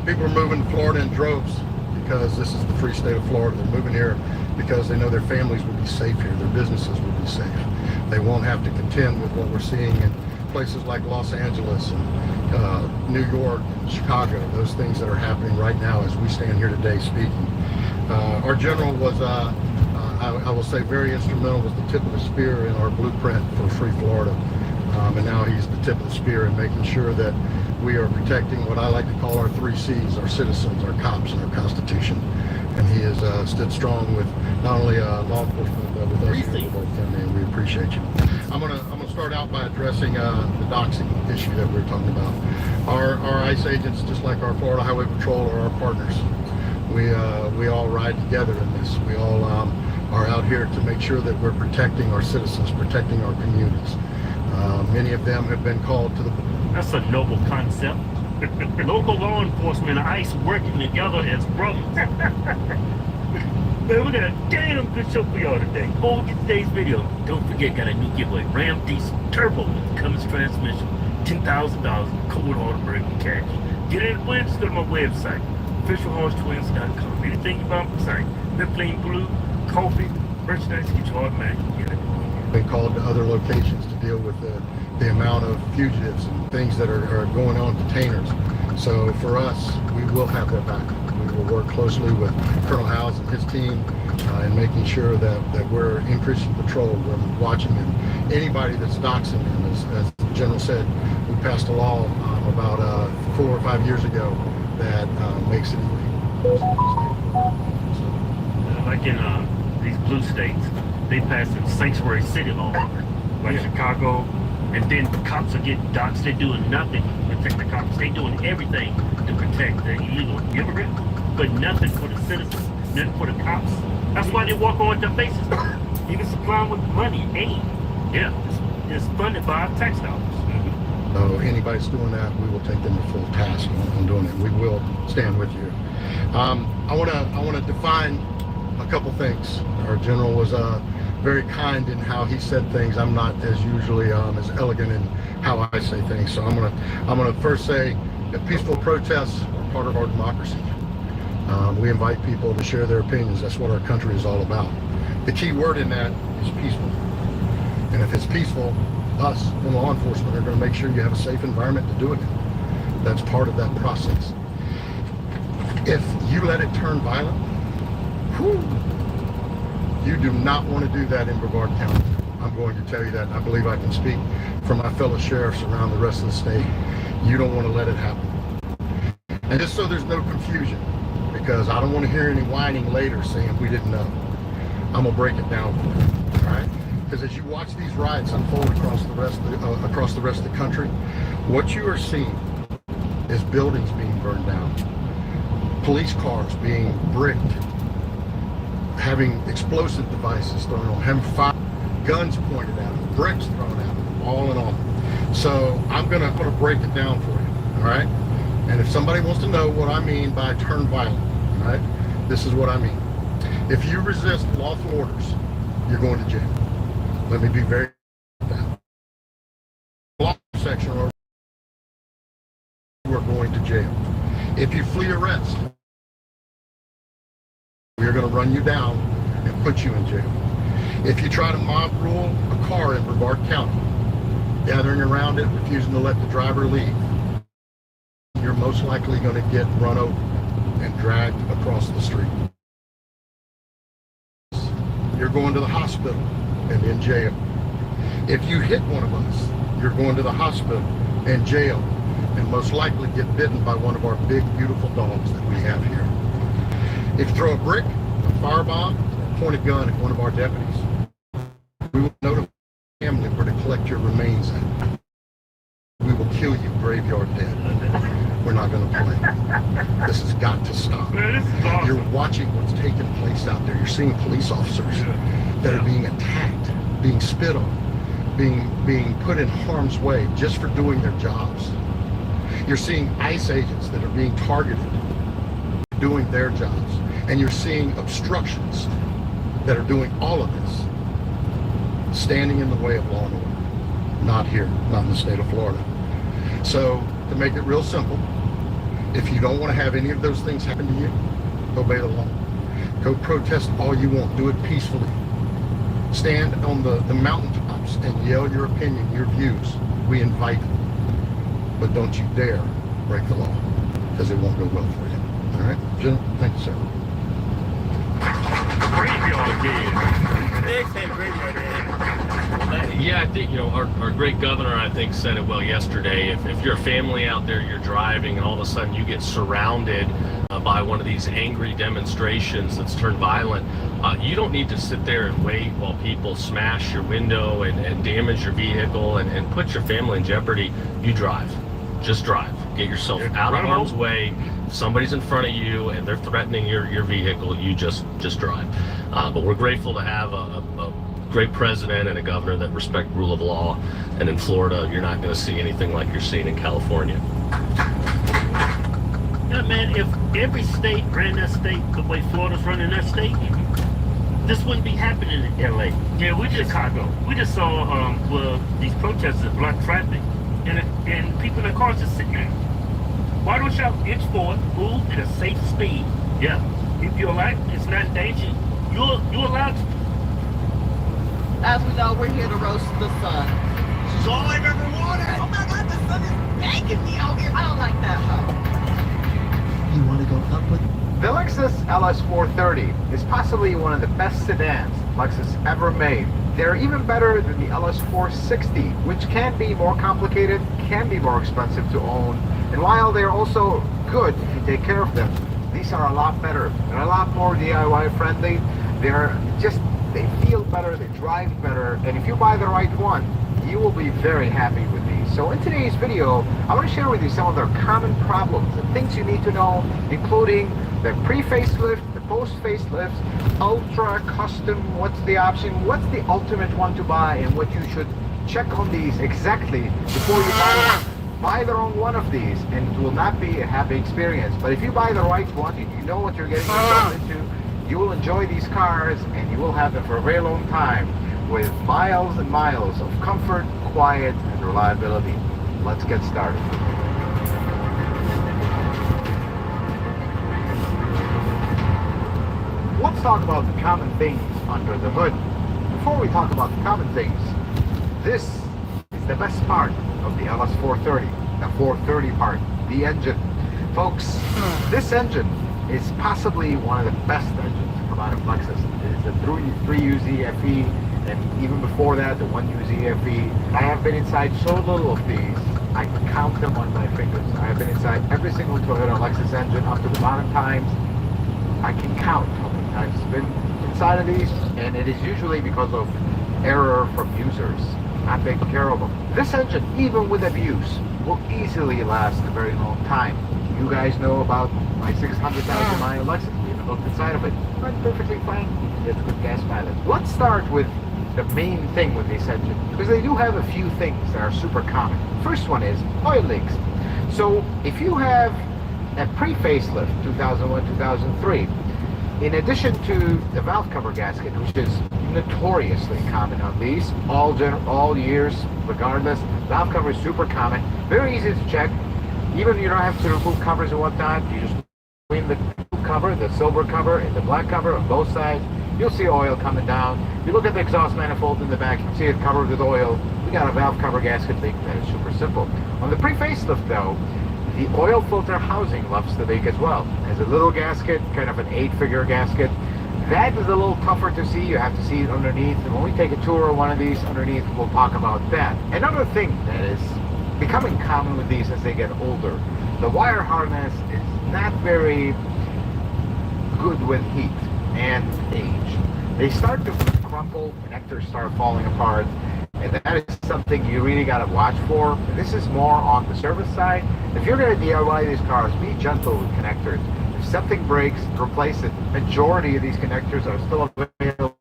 People are moving to Florida in droves because this is the free state of Florida. They're moving here because they know their families will be safe here, their businesses will be safe. They won't have to contend with what we're seeing in places like Los Angeles and New York and Chicago, those things that are happening right now as we stand here today speaking. Our general was, I will say, very instrumental, was the tip of the spear in our blueprint for Free Florida. And now he's the tip of the spear in making sure that we are protecting what I like to call our 3 C's, our citizens, our cops, and our Constitution. And he has stood strong with not only law enforcement, but with us here in the Gulf County, and we appreciate you. I'm gonna start out by addressing the doxing issue that we were talking about. Our ICE agents, just like our Florida Highway Patrol, are our partners. We all ride together in this. We all are out here to make sure that we're protecting our citizens, protecting our communities. Many of them have been called to the... That's a noble concept. Local law enforcement and ICE working together as brothers. Man, we got a damn good show for y'all today. Before we get today's video, don't forget, got a new giveaway. Ram Diesel Turbo with Cummins transmission. $10,000 cold hard American cash. Get in advance, go to my website, officialhorsetwins.com. Anything you buy on the site, Mifflin Blue, coffee, merchandise, get you automatically. Get it. Been called to other locations to deal with the amount of fugitives and things that are going on, detainers. So for us, we will have their back. We will work closely with Colonel Howes and his team in making sure that we're increasing patrol, we're watching them. Anybody that's doxing them, as the General said, we passed a law about 4 or 5 years ago that makes it illegal. Like in these blue states, they passed a sanctuary city law, like Chicago, and then cops are getting doxxed. They're doing nothing to protect the cops. They're doing everything to protect the illegal immigrant, but nothing for the citizens, nothing for the cops. That's why they walk on with their faces. You can supply them with money, aid. Yeah, it's funded by our tax dollars. So anybody's doing that, we will take them to full task on doing it. We will stand with you. I want to define a couple things. Our general was very kind in how he said things. I'm not as usually as elegant in how I say things. So I'm gonna first say that peaceful protests are part of our democracy. We invite people to share their opinions. That's what our country is all about. The key word in that is peaceful. And if it's peaceful, us in law enforcement are going to make sure you have a safe environment to do it in. That's part of that process. If you let it turn violent, you do not want to do that in Brevard County. I'm going to tell you that, and I believe I can speak for my fellow sheriffs around the rest of the state. You don't want to let it happen. And just so there's no confusion, because I don't want to hear any whining later saying we didn't know. I'm going to break it down for you, all right? Because as you watch these riots unfold across the rest of the country, what you are seeing is buildings being burned down, police cars being bricked, having explosive devices thrown on, having fire, guns pointed at them, bricks thrown at them, all in all. So I'm gonna break it down for you, all right? And if somebody wants to know what I mean by turn violent, all right, this is what I mean. If you resist lawful orders, you're going to jail. Let me be very clear about that. Law section, or we're going to jail. If you flee arrest, we're going to run you down and put you in jail. If you try to mob rule a car in Brevard County, gathering around it, refusing to let the driver leave, you're most likely going to get run over and dragged across the street. You're going to the hospital and in jail. If you hit one of us, you're going to the hospital and jail, and most likely get bitten by one of our big, beautiful dogs that we have here. If you throw a brick, a firebomb, or a pointed gun at one of our deputies, we will notify the family where to collect your remains at. We will kill you graveyard dead. We're not going to play. This has got to stop. You're watching what's taking place out there. You're seeing police officers that are being attacked, being spit on, being put in harm's way just for doing their jobs. You're seeing ICE agents that are being targeted, doing their jobs. And you're seeing obstructions that are doing all of this, standing in the way of law and order. Not here, not in the state of Florida. So, to make it real simple, if you don't want to have any of those things happen to you, obey the law. Go protest all you want. Do it peacefully. Stand on the mountaintops and yell your opinion, your views. We invite it. But don't you dare break the law, because it won't go well for you. All right, Jim? Thank you, sir. Yeah, I think, our great governor, I think, said it well yesterday. If you're a family out there, you're driving, and all of a sudden you get surrounded by one of these angry demonstrations that's turned violent, you don't need to sit there and wait while people smash your window and damage your vehicle and put your family in jeopardy. You drive. Just drive. Get yourself out of harm's way. If somebody's in front of you and they're threatening your vehicle, you just drive. But we're grateful to have a great president and a governor that respect rule of law. And in Florida, you're not going to see anything like you're seeing in California. Yeah, man, if every state ran their state the way Florida's running their state, this wouldn't be happening in LA. Yeah, Chicago. We just saw these protesters block traffic, and people in the cars just sitting there. Why don't y'all inch forward, move at a safe speed? Yeah, if your life is not in danger, you're allowed to. As we know, we're here to roast the sun. She's all I've ever wanted. Oh my God, the sun is banging me out here. I don't like that, huh? You want to go up with? The Lexus LS430 is possibly one of the best sedans Lexus ever made. They're even better than the LS460, which can be more complicated, can be more expensive to own, and while they're also good if you take care of them, these are a lot better. They're a lot more DIY friendly. They feel better, they drive better, and if you buy the right one, you will be very happy with these. So in today's video, I want to share with you some of their common problems and things you need to know, including the pre-facelift, the post-facelifts, ultra custom, what's the option, what's the ultimate one to buy, and what you should check on these exactly before you buy one. Buy the wrong one of these and it will not be a happy experience. But if you buy the right one, you know what you're getting yourself into, you will enjoy these cars and you will have them for a very long time with miles and miles of comfort, quiet, and reliability. Let's get started. Let's talk about the common things under the hood. Before we talk about the common things, this is the best part of the LS430, the 430 part, the engine. Folks, this engine is possibly one of the best engines to come out of Lexus. It's a 3UZ FE, and even before that, the 1UZ FE. I have been inside so little of these, I can count them on my fingers. I have been inside every single Toyota Lexus engine up to the modern times. I can count how many times it's been inside of these, and it is usually because of error from users not taking care of them. This engine, even with abuse, will easily last a very long time. You guys know about my 600,000 mile Lexus. We even looked inside of it. Runs perfectly fine. It's good gas mileage. Let's start with the main thing with this engine, because they do have a few things that are super common. First one is oil leaks. So if you have a pre-facelift 2001, 2003, in addition to the valve cover gasket, which is notoriously common on these, all years, regardless, valve cover is super common, very easy to check. Even you don't have to remove covers and whatnot, you just clean the cover, the silver cover and the black cover on both sides. You'll see oil coming down. You look at the exhaust manifold in the back, you can see it covered with oil. We got a valve cover gasket leak. That is super simple. On the pre-facelift though, the oil filter housing loves to leak as well. Has a little gasket, kind of an 8-figure gasket. That is a little tougher to see. You have to see it underneath. And when we take a tour of one of these underneath, we'll talk about that. Another thing that is becoming common with these as they get older, the wire harness is not very good with heat and age. They start to crumple, connectors start falling apart, and that is something you really got to watch for. This is more on the service side. If you're going to DIY these cars, be gentle with connectors. If something breaks, replace it. Majority of these connectors are still available.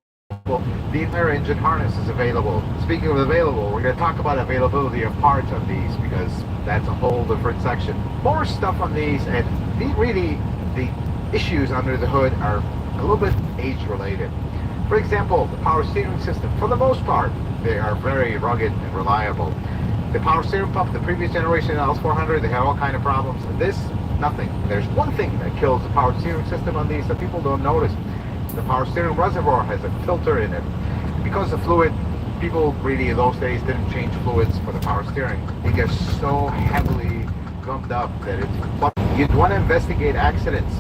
The entire engine harness is available. Speaking of available, we're going to talk about availability of parts on these because that's a whole different section. More stuff on these, and the issues under the hood are a little bit age related. For example, the power steering system, for the most part, they are very rugged and reliable. The power steering pump, the previous generation LS400, they have all kind of problems. And this, nothing. There's one thing that kills the power steering system on these that people don't notice. the power steering reservoir has a filter in it. Because the fluid, people really in those days didn't change fluids for the power steering. It gets so heavily gummed up that it's... You'd want to investigate accidents.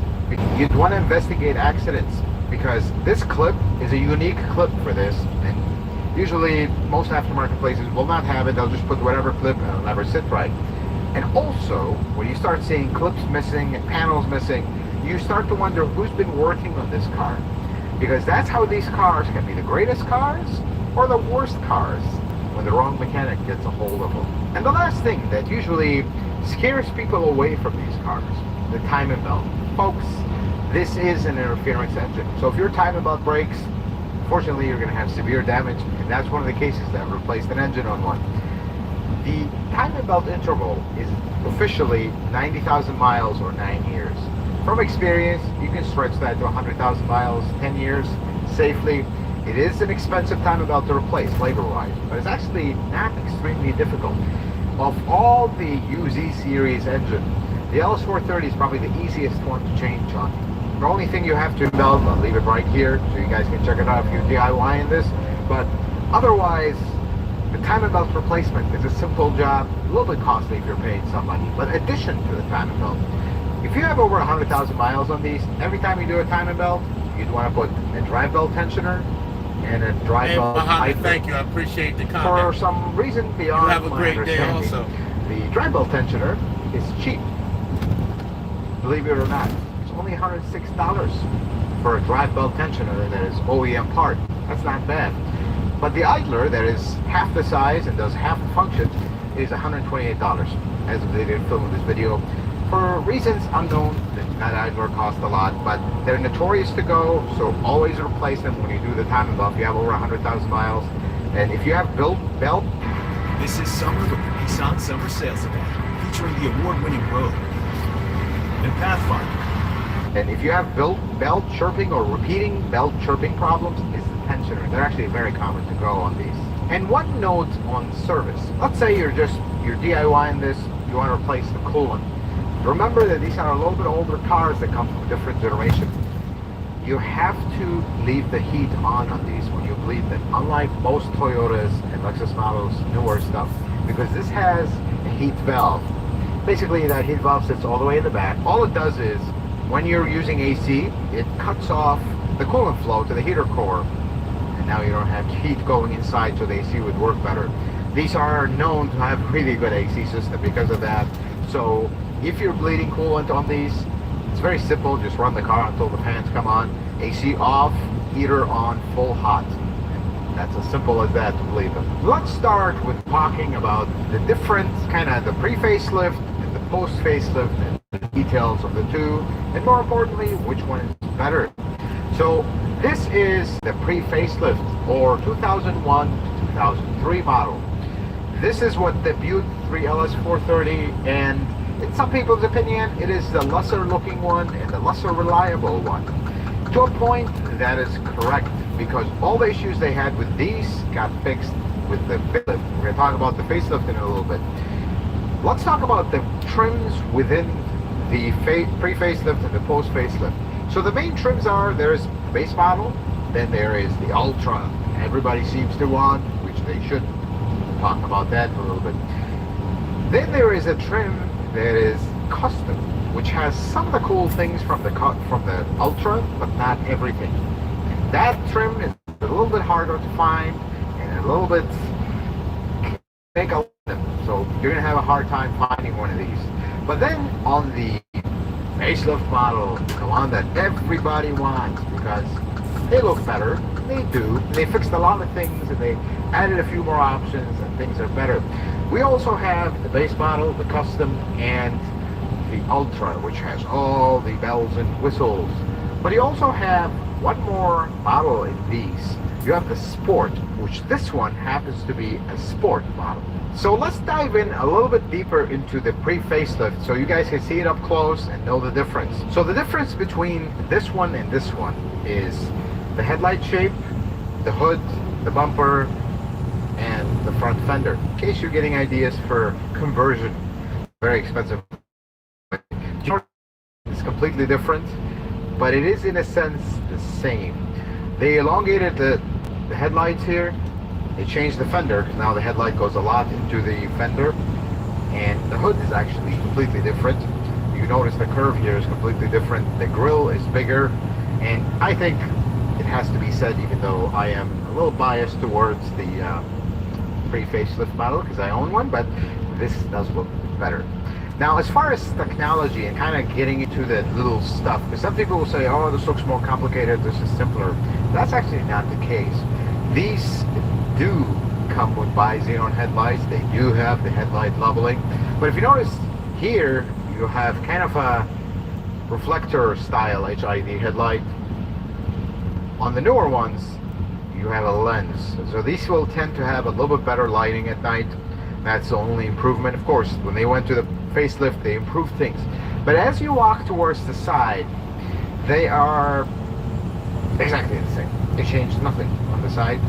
You'd want to investigate accidents because this clip is a unique clip for this, and usually most aftermarket places will not have it. They'll just put whatever clip and it'll never sit right. And also, when you start seeing clips missing and panels missing, you start to wonder who's been working on this car. Because that's how these cars can be the greatest cars or the worst cars when the wrong mechanic gets a hold of them. And the last thing that usually scares people away from these cars, the timing belt. Folks, this is an interference engine. So if your timing belt breaks, unfortunately you're going to have severe damage, and that's one of the cases that replaced an engine on one. The timing belt interval is officially 90,000 miles or 9 years. From experience, you can stretch that to 100,000 miles, 10 years, safely. It is an expensive timing belt to replace, labor-wise, but it's actually not extremely difficult. Of all the UZ series engine, the LS430 is probably the easiest one to change on. The only thing you have to belt, I'll leave it right here so you guys can check it out if you're DIYing this, but otherwise, the timing belt replacement is a simple job, a little bit costly if you're paying somebody, but in addition to the timing belt, if you have over 100,000 miles on these, every time you do a timing belt, you'd want to put a drive belt tensioner and a drive belt Mohammed, idler. thank you. I appreciate the comment. For some reason beyond You have a my great day understanding, also. the drive belt tensioner is cheap. Believe it or not, it's only $106 for a drive belt tensioner that is OEM part. That's not bad. But the idler that is half the size and does half the function is $128, as they didn't film this video. For reasons unknown, that idler costs a lot, but they're notorious to go, so always replace them when you do the timing belt. If you have over 100,000 miles, and if you have built belt... This is summer with the Nissan Summer Sales Event, featuring the award-winning Rogue and Pathfinder. And if you have belt chirping or repeating belt chirping problems, it's the tensioner. They're actually very common to go on these. And one note on service. Let's say you're DIYing this, you want to replace the coolant. Remember that these are a little bit older cars that come from a different generation. You have to leave the heat on these when you bleed them, unlike most Toyotas and Lexus models, newer stuff, because this has a heat valve. Basically, that heat valve sits all the way in the back. All it does is, when you're using AC, it cuts off the coolant flow to the heater core, and now you don't have heat going inside, so the AC would work better. These are known to have a really good AC system because of that. So if you're bleeding coolant on these, it's very simple. Just run the car until the fans come on. AC off, heater on, full hot. That's as simple as that to bleed them. Let's start with talking about the different the pre-facelift and the post-facelift and the details of the two, and more importantly, which one is better. So this is the pre-facelift, or 2001 to 2003 model. This is what the Butte 3 LS430, and in some people's opinion, it is the lesser looking one and the lesser reliable one. To a point, that is correct, because all the issues they had with these got fixed with the facelift. We're going to talk about the facelift in a little bit. Let's talk about the trims within the pre-facelift and the post-facelift. So the main trims are, there's the base model, then there is the Ultra. Everybody seems to want, which they should. We'll talk about that in a little bit. Then there is a trim that is custom, which has some of the cool things from the Ultra, but not everything. And that trim is a little bit harder to find and a little bit make a lot of them. So you're gonna have a hard time finding one of these. But then on the facelift model, the one that everybody wants because they look better, they do. They fixed a lot of things and they added a few more options and things are better. We also have the base model, the custom, and the Ultra, which has all the bells and whistles. But you also have one more model in these. You have the Sport, which this one happens to be a Sport model. So let's dive in a little bit deeper into the pre-facelift so you guys can see it up close and know the difference. So the difference between this one and this one is the headlight shape, the hood, the bumper, and the front fender. In case you're getting ideas for conversion, very expensive. It's completely different. but it is in a sense the same. They elongated the headlights here. They changed the fender because now the headlight goes a lot into the fender, and the hood is actually completely different. You notice the curve here is completely different. The grille is bigger, and I think it has to be said, even though I am a little biased towards the pre-facelift model because I own one, but this does look better. Now, as far as technology and kind of getting into the little stuff, because some people will say, oh, this looks more complicated, this is simpler. That's actually not the case. These do come with bi-xenon headlights. They do have the headlight leveling. But if you notice here, you have kind of a reflector style HID headlight. On the newer ones, you have a lens. So these will tend to have a little bit better lighting at night. That's the only improvement. Of course, when they went to the facelift, they improved things. But as you walk towards the side, they are exactly the same. They changed nothing on the side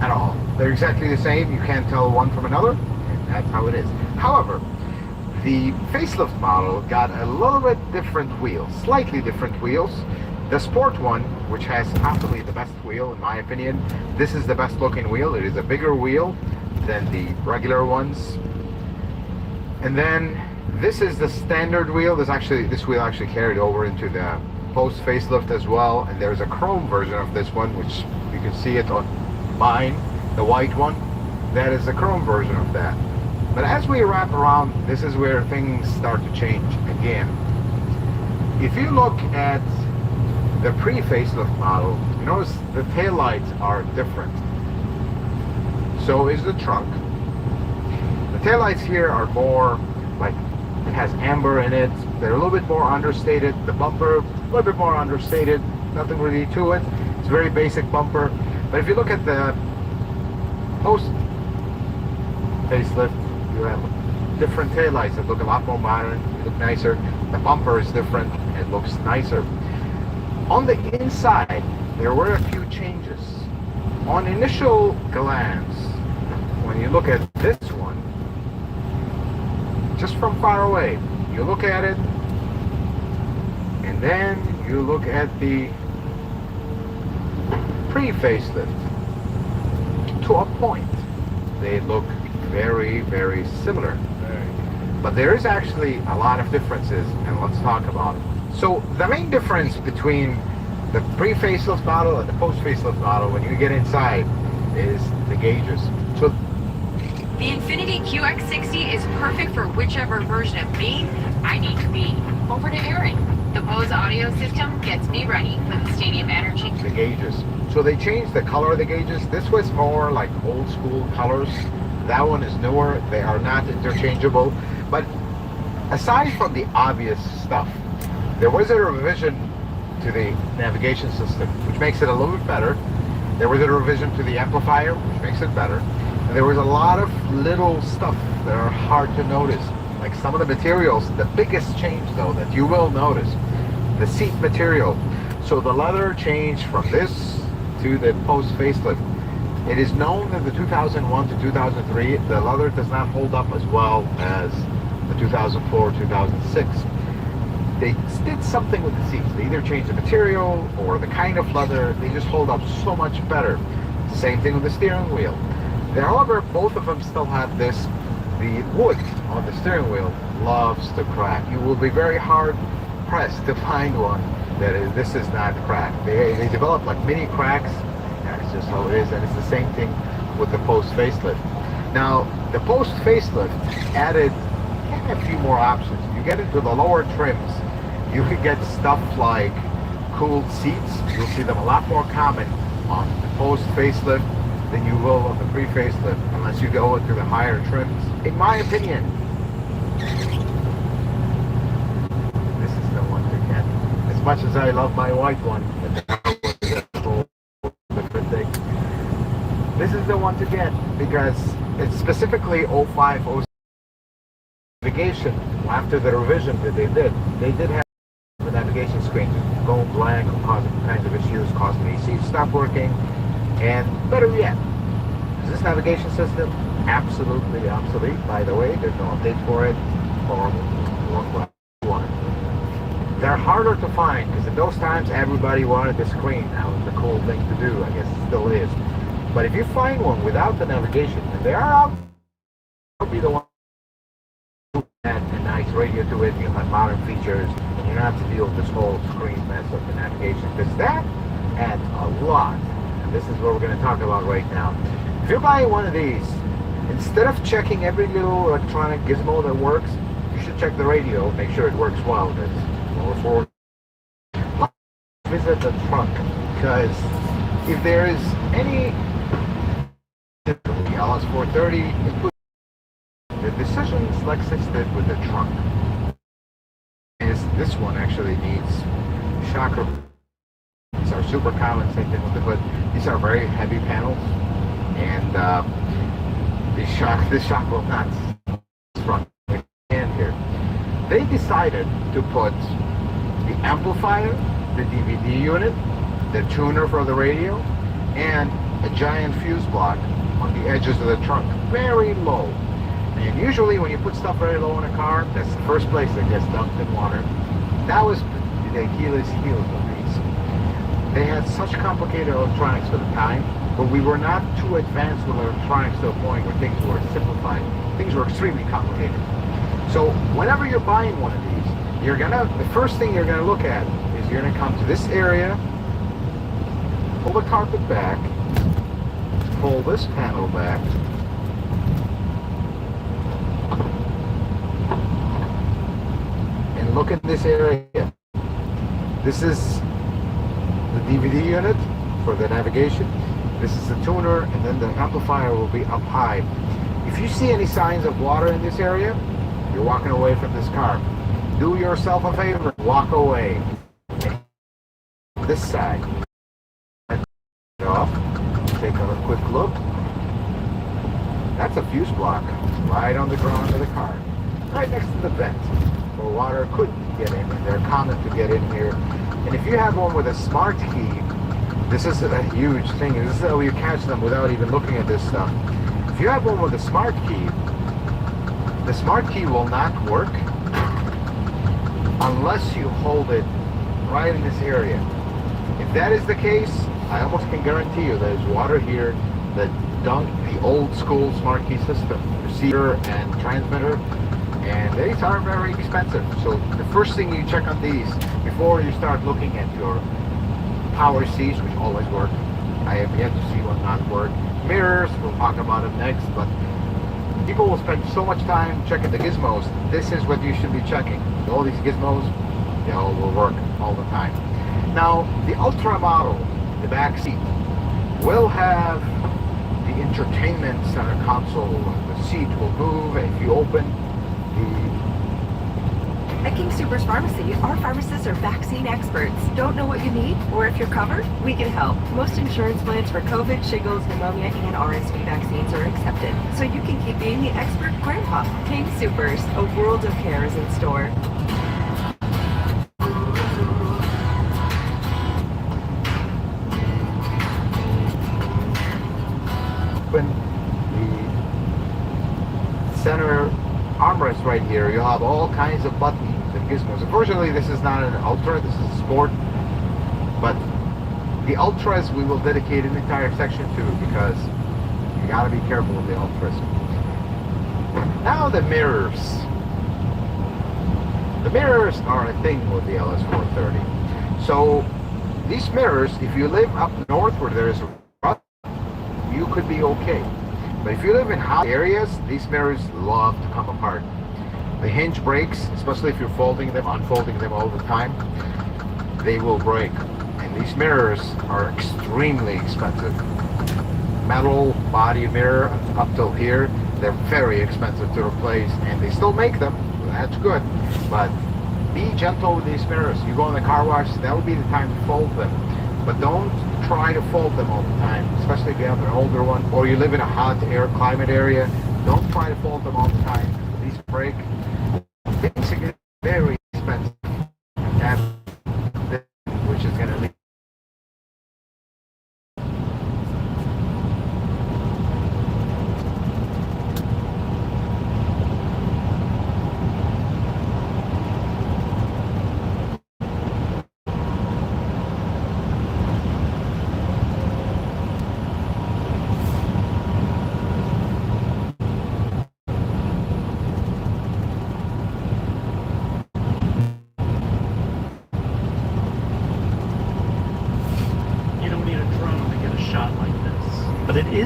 at all. They're exactly the same. You can't tell one from another, and that's how it is. However, the facelift model got a little bit different wheels, slightly different wheels. The sport one, which has possibly the best wheel in my opinion, this is the best looking wheel. It is a bigger wheel than the regular ones. And then this is the standard wheel. This wheel actually carried over into the post facelift as well, and there's a chrome version of this one, which you can see it on mine, the white one. That is the chrome version of that. But as we wrap around, this is where things start to change again. If you look at the pre-facelift model, you notice the taillights are different. So is the trunk. The taillights here are more like, it has amber in it. They're a little bit more understated. The bumper, a little bit more understated. Nothing really to it. It's a very basic bumper. But if you look at the post facelift, you have different taillights that look a lot more modern, look nicer. The bumper is different, it looks nicer. On the inside, there were a few changes. On initial glance, when you look at this one, just from far away, you look at it, and then you look at the pre-facelift. To a point, they look very, very similar. But there is actually a lot of differences, and let's talk about it. So the main difference between the pre-facelift model and the post-facelift model when you get inside is the gauges. So the Infiniti QX60 is perfect for whichever version of me I need to be. Over to Aaron. The Bose audio system gets me ready for the stadium energy. The gauges. So they changed the color of the gauges. This was more like old school colors. That one is newer. They are not interchangeable. But aside from the obvious stuff, there was a revision to the navigation system, which makes it a little bit better. There was a revision to the amplifier, which makes it better. And there was a lot of little stuff that are hard to notice. Like some of the materials, the biggest change though that you will notice, the seat material. So the leather changed from this to the post facelift. It is known that the 2001 to 2003, the leather does not hold up as well as the 2004, 2006. They did something with the seats. They either changed the material or the kind of leather. They just hold up so much better. Same thing with the steering wheel. However, both of them still have this. The wood on the steering wheel loves to crack. You will be very hard pressed to find one that this is not cracked. They develop like mini cracks. That's just how it is, and it's the same thing with the post facelift. Now, the post facelift added a few more options. You get into the lower trims, you could get stuff like cooled seats. You'll see them a lot more common on the post facelift than you will on the pre-facelift, unless you go into the higher trims. In my opinion, this is the one to get. As much as I love my white one, different thing. This is the one to get because it's specifically 05, 06 navigation. After the revision that they did have the navigation screen go blank, causing all kinds of issues, causing the AC to stop working. And better yet, is this navigation system absolutely obsolete? By the way, there's no update for it. Horrible. They're harder to find because in those times everybody wanted the screen. That was the cool thing to do. I guess it still is. But if you find one without the navigation, and they are out, will be the one who had a nice radio to it. You'll have modern features, and you don't have to deal with this whole screen mess of the navigation. Because that adds a lot. And this is what we're going to talk about right now. If you're buying one of these, instead of checking every little electronic gizmo that works, you should check the radio, make sure it works well. Let's visit the trunk, because if there is any the LS430, the decisions Lexus did with the trunk is this one actually needs shock. These are super common, same thing with the hood. These are very heavy panels, and this shock will not front in here. They decided to put the amplifier, the DVD unit, the tuner for the radio, and a giant fuse block on the edges of the trunk, very low. And usually when you put stuff very low in a car, that's the first place that gets dumped in water. That was the Achilles heel of these. They had such complicated electronics for the time, but we were not too advanced with electronics to a point where things were simplified. Things were extremely complicated. So whenever you're buying one of these, the first thing you're gonna look at is you're gonna come to this area, pull the carpet back, pull this panel back, and look at this area. This is the DVD unit for the navigation. This is the tuner, and then the amplifier will be up high. If you see any signs of water in this area, you're walking away from this car. Do yourself a favor, walk away. This side. Off. Take a quick look. That's a fuse block right on the ground of the car, right next to the vent where water could get in. They're common to get in here. And if you have one with a smart key, this is a huge thing. This is how you catch them without even looking at this stuff. If you have one with a smart key, the smart key will not work unless you hold it right in this area. If that is the case, I almost can guarantee you there's water here that dunked the old school smart key system, receiver and transmitter, and these are very expensive. So the first thing you check on these before you start looking at your power seats, which always work. I have yet to see one not work. Mirrors, we'll talk about them next, but people will spend so much time checking the gizmos. This is what you should be checking. All these gizmos, they all will work all the time. Now, the Ultra model, the back seat, will have the entertainment center console. The seat will move if you open the... At King Soopers Pharmacy, our pharmacists are vaccine experts. Don't know what you need? Or if you're covered? We can help. Most insurance plans for COVID, shingles, pneumonia, and RSV vaccines are accepted. So you can keep being the expert grandpa. King Soopers, a world of care is in store. Open the center armrest right here, you'll have all kinds of buttons and gizmos. Unfortunately, this is not an Ultra, this is a Sport, but the Ultras we will dedicate an entire section to because you gotta be careful with the Ultras. Now the mirrors. The mirrors are a thing with the LS430. So these mirrors, if you live up north where there's rut, you could be okay. But if you live in hot areas, these mirrors love to come apart. The hinge breaks, especially if you're folding them, unfolding them all the time, they will break. And these mirrors are extremely expensive. Metal body mirror up till here, they're very expensive to replace, and they still make them, that's good. But be gentle with these mirrors. You go in the car wash, that would be the time to fold them. But don't try to fold them all the time, especially if you have an older one, or you live in a hot air climate area. Don't try to fold them all the time. These break. Basically, very expensive, which is going to lead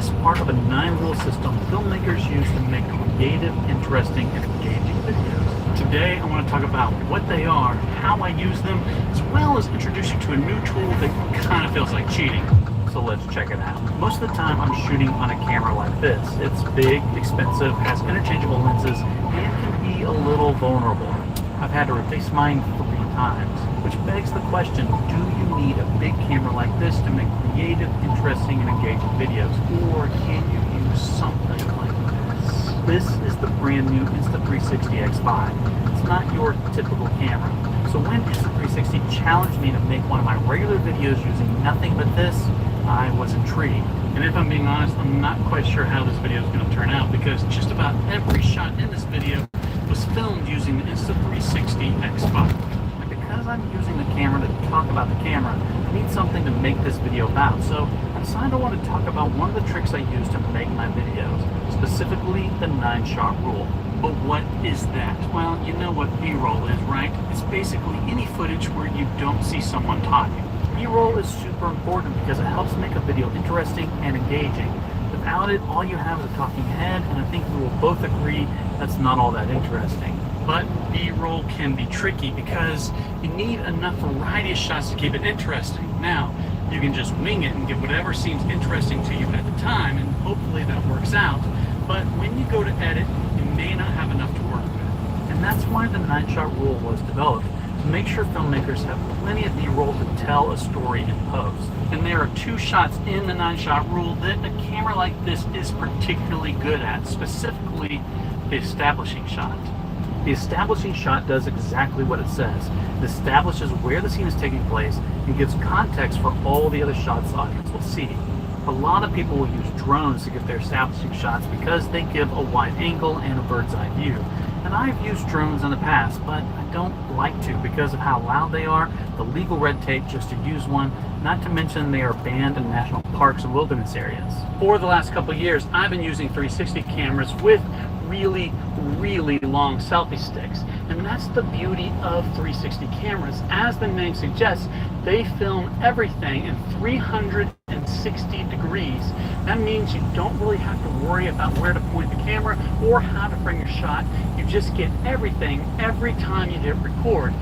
is part of a 9-rule system filmmakers use to make creative, interesting, and engaging videos. Today, I want to talk about what they are, how I use them, as well as introduce you to a new tool that kind of feels like cheating. So let's check it out. Most of the time, I'm shooting on a camera like this. It's big, expensive, has interchangeable lenses, and can be a little vulnerable. I've had to replace mine 3 times, which begs the question, do you need a big camera like this to make creative, interesting, and engaging videos? Or can you use something like this? This is the brand new Insta360 X5. It's not your typical camera. So when Insta360 challenged me to make one of my regular videos using nothing but this, I was intrigued. And if I'm being honest, I'm not quite sure how this video is going to turn out, because just about every shot in this video was filmed using the Insta360 X5. And because I'm using the camera to talk about the camera, I need something to make this video about. So I decided I want to talk about one of the tricks I use to make my videos, specifically the 9-shot rule. But what is that? Well, you know what B-roll is, right? It's basically any footage where you don't see someone talking. B-roll is super important because it helps make a video interesting and engaging. Without it, all you have is a talking head, and I think we will both agree that's not all that interesting. But B-roll can be tricky because you need enough variety of shots to keep it interesting. Now, you can just wing it and get whatever seems interesting to you at the time, and hopefully that works out. But when you go to edit, you may not have enough to work with. And that's why the 9-shot rule was developed, to make sure filmmakers have plenty of B-roll to tell a story in post. And there are 2 shots in the 9-shot rule that a camera like this is particularly good at, specifically the establishing shot. The establishing shot does exactly what it says. It establishes where the scene is taking place and gives context for all the other shots the audience will see. A lot of people will use drones to get their establishing shots because they give a wide angle and a bird's eye view. And I've used drones in the past, but I don't like to because of how loud they are, the legal red tape just to use one, not to mention they are banned in national parks and wilderness areas. For the last couple of years, I've been using 360 cameras with really long selfie sticks. And that's the beauty of 360 cameras. As the name suggests, they film everything in 360 degrees. That means you don't really have to worry about where to point the camera or how to frame your shot. You just get everything every time you hit record.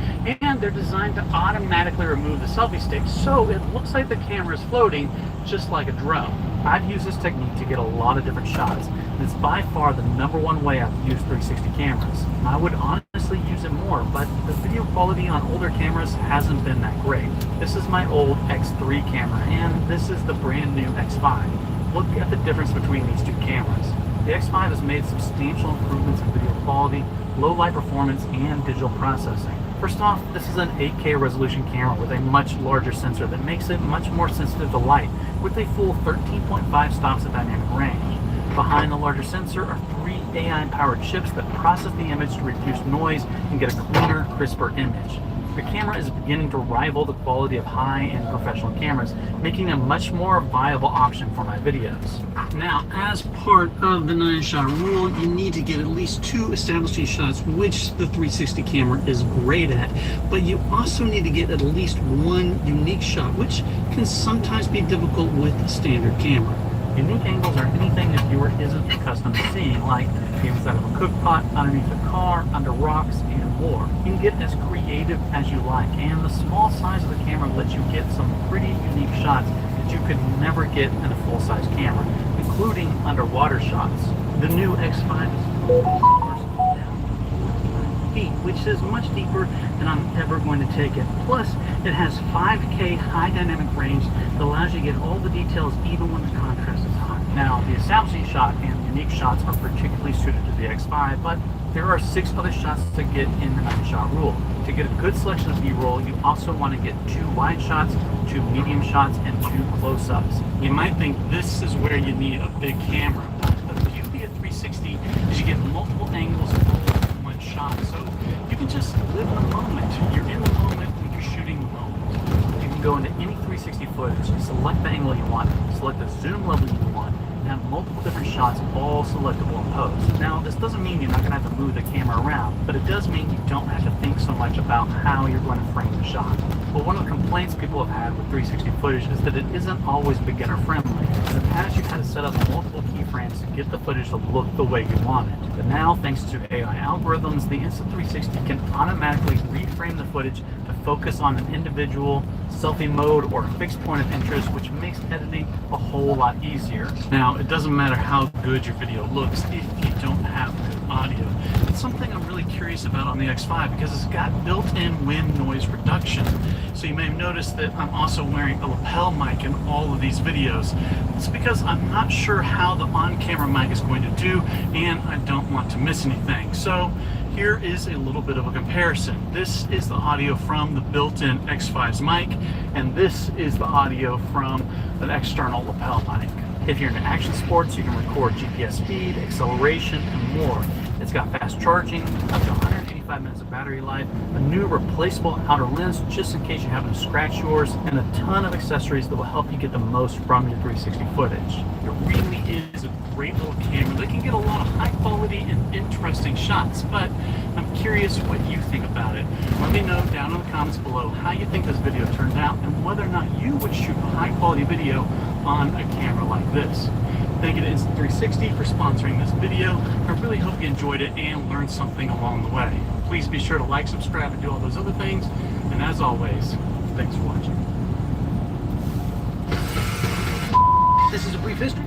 And they're designed to automatically remove the selfie stick, so it looks like the camera is floating just like a drone. I've used this technique to get a lot of different shots, and it's by far the #1 way I've used 360 cameras. I would honestly use it more, but the video quality on older cameras hasn't been that great. This is my old X3 camera, and this is the brand new X5. Look at the difference between these 2 cameras. The X5 has made substantial improvements in video quality, low light performance, and digital processing. First off, this is an 8K resolution camera with a much larger sensor that makes it much more sensitive to light, with a full 13.5 stops of dynamic range. Behind the larger sensor are 3 AI-powered chips that process the image to reduce noise and get a cleaner, crisper image. The camera is beginning to rival the quality of high-end professional cameras, making it a much more viable option for my videos. Now, as part of the 9-shot rule, you need to get at least 2 establishing shots, which the 360 camera is great at, but you also need to get at least 1 unique shot, which can sometimes be difficult with a standard camera. Unique angles are anything the viewer isn't accustomed to seeing, like the inside of a cook pot, underneath a car, under rocks, and more. You can get as creative as you like, and the small size of the camera lets you get some pretty unique shots that you could never get in a full-size camera, including underwater shots. The new X5 is feet, which is much deeper than I'm ever going to take it. Plus, it has 5K high dynamic range that allows you to get all the details even when the contrast is high. Now, the establishing shot and unique shots are particularly suited to the X5, but there are 6 other shots to get in the 9-shot rule. To get a good selection of B-roll, you also want to get 2 wide shots, 2 medium shots, and 2 close-ups. You might think this is where you need a big camera, but the beauty of 360 is you get multiple angles in one shot, so you can just live in the moment. You're in the moment when you're shooting the moment. You can go into any 360 footage, select the angle you want, select the zoom level you want, and have multiple different shots all selectable in pose. Now, this doesn't mean you're not going to have to move the camera around, but it does mean you don't have to think so much about how you're going to frame the shot. But one of the complaints people have had with 360 footage is that it isn't always beginner friendly. In the past, you've had to set up multiple keyframes to get the footage to look the way you want it. But now, thanks to AI algorithms, the Insta360 can automatically reframe the footage to focus on an individual, selfie mode, or fixed point of interest, which makes editing a whole lot easier. Now, it doesn't matter how good your video looks if you don't have good audio. It's something I'm really curious about on the X5 because it's got built-in wind noise reduction. So you may have noticed that I'm also wearing a lapel mic in all of these videos. It's because I'm not sure how the on-camera mic is going to do, and I don't want to miss anything. So here is a little bit of a comparison. This is the audio from the built-in X5's mic, and this is the audio from an external lapel mic. If you're into action sports, you can record GPS speed, acceleration, and more. It's got fast charging, up to 185 minutes of battery life, a new replaceable outer lens just in case you happen to scratch yours, and a ton of accessories that will help you get the most from your 360 footage. It really is a great little camera that can get a lot of high quality and interesting shots, but I'm curious what you think about it. Let me know down in the comments below how you think this video turned out and whether or not you would shoot a high quality video on a camera like this. Thank you to Insta360 for sponsoring this video. I really hope you enjoyed it and learned something along the way. Please be sure to like, subscribe, and do all those other things. And as always, thanks for watching. This is a brief history.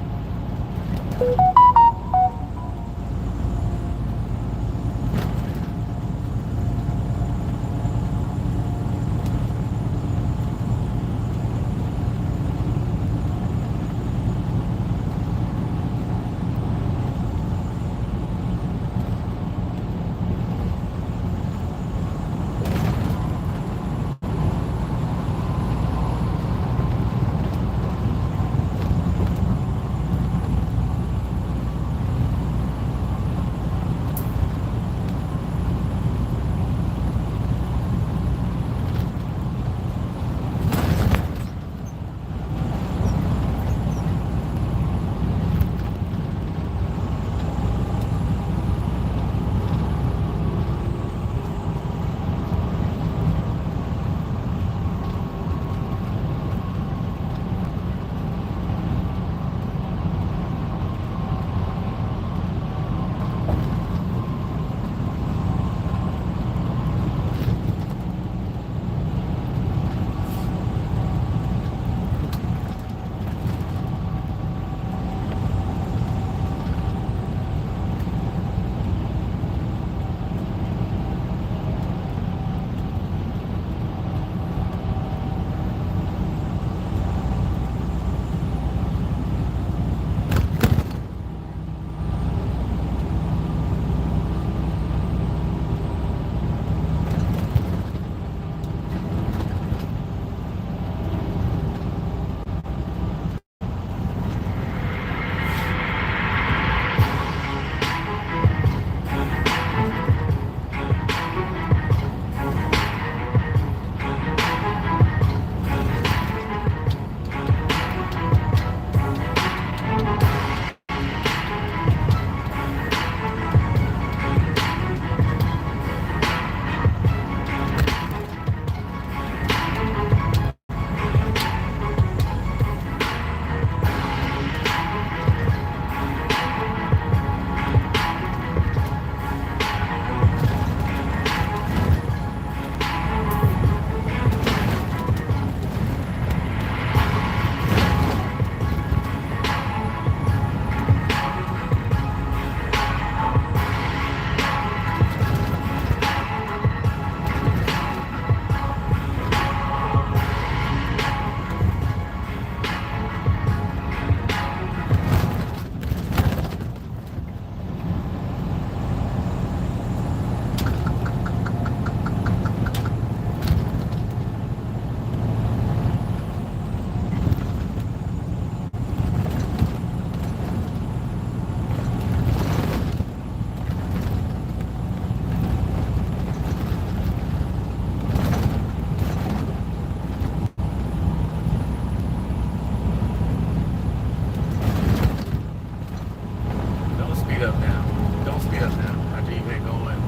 up now. After you've been going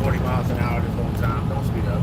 40 miles an hour this whole time, don't speed up.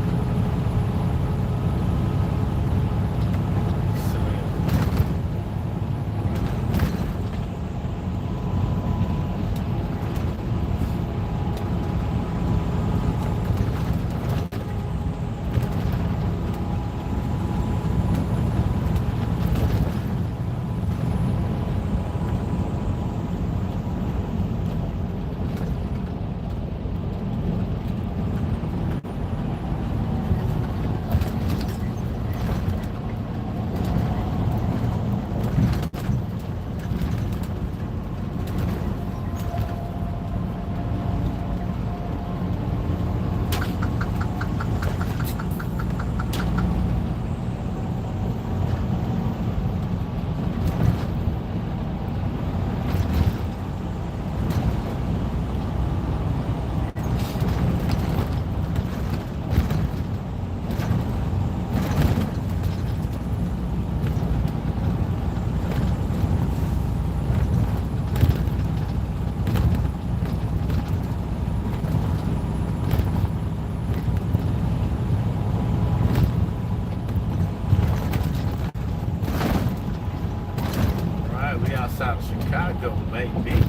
We outside of Chicago, baby.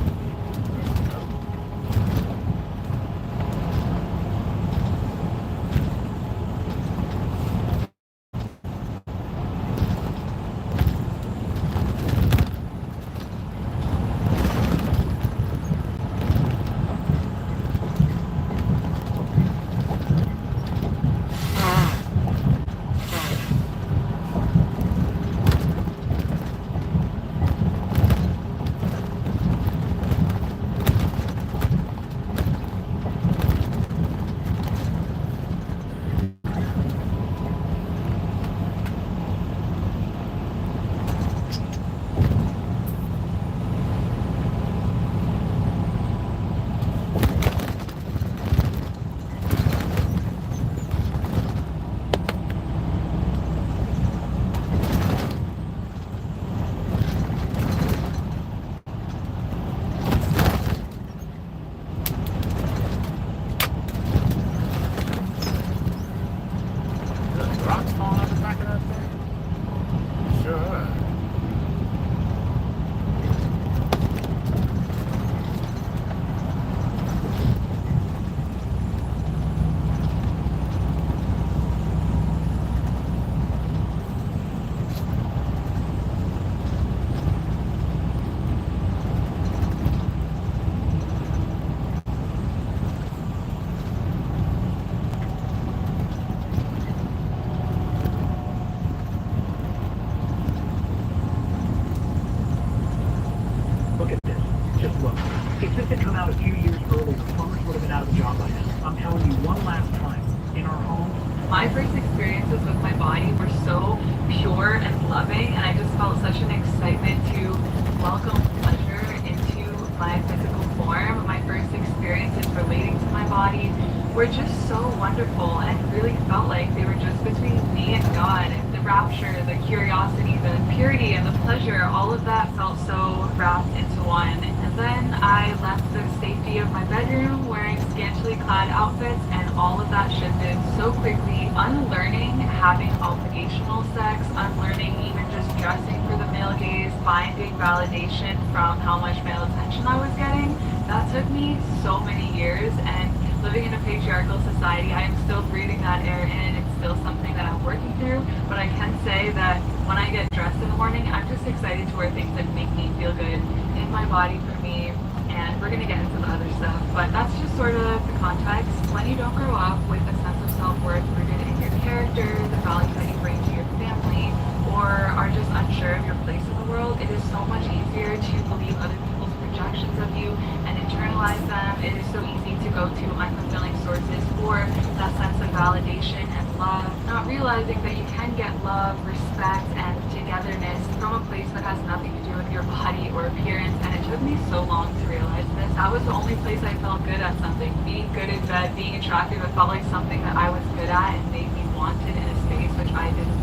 If this had come out a few years earlier, plumbers would have been out of a job by now. I'm telling you one last time, in our home. My first experiences with my body were so pure and loving, and I just felt such an excitement to welcome pleasure into my physical form. My first experiences relating to my body were just so wonderful and really felt like they were just between me and God. The rapture, the curiosity, the purity, and the pleasure, all of that felt so wrapped into one. And then I left the safety of my bedroom wearing scantily clad outfits, and all of that shifted so quickly. Unlearning having obligational sex, unlearning even just dressing for the male gaze, finding validation from how much male attention I was getting. That took me so many years, and living in a patriarchal society, I am still breathing that air in. It's still something that I'm working through, but I can say that when I get dressed in the morning, I'm just excited to wear things that make me feel good in my body for me, and we're going to get into the other stuff, but that's just sort of the context. When you don't grow up with a sense of self-worth rooted in your character, the value that you bring to your family, or are just unsure of your place in the world, it is so much easier to believe other people's projections of you and internalize them. It is so easy to go to unfulfilling sources for that sense of validation and love, not realizing that you can get love, respect, and togetherness from a place that has nothing to do with your body or appearance. And it took me so long to realize this. That was the only place I felt good at something. Being good in bed, being attractive, it felt like something that I was good at and made me wanted in a space which I didn't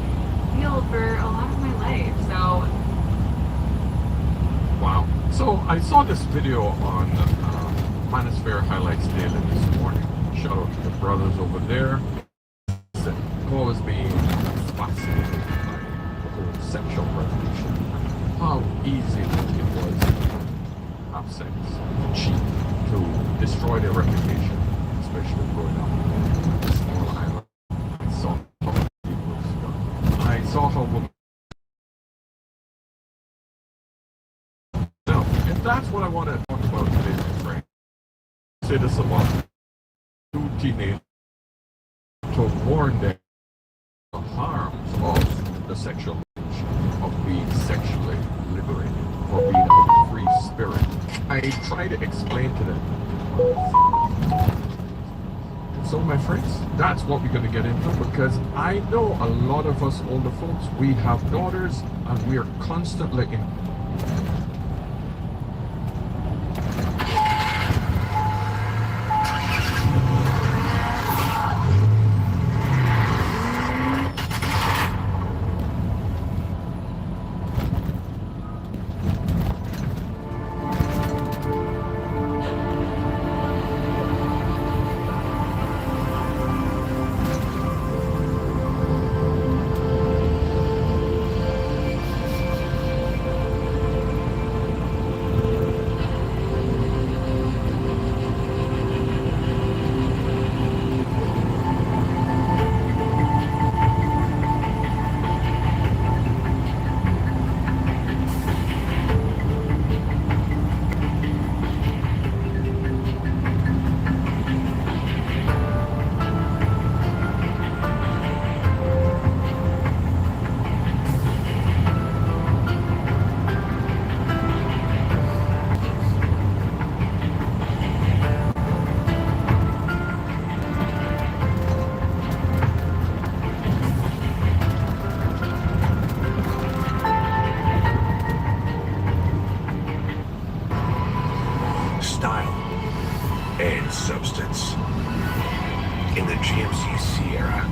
feel for a lot of my life. So wow. So I saw this video on Manosphere Highlights Daily this morning. Shout out to the brothers over there. I've always been fascinated by the whole sexual revolution. How easy it was to have sex, to cheat, to destroy their reputation, especially growing up in a small island. I saw how it was done. I saw how women. Now, if that's what I want to talk about today, my friend, say this about two teenagers to warn them the harms of the sexual urge, of being sexually liberated, for being a free spirit. I try to explain to them. So my friends, that's what we're going to get into, because I know a lot of us older folks, we have daughters and we are constantly in style and substance in the GMC Sierra.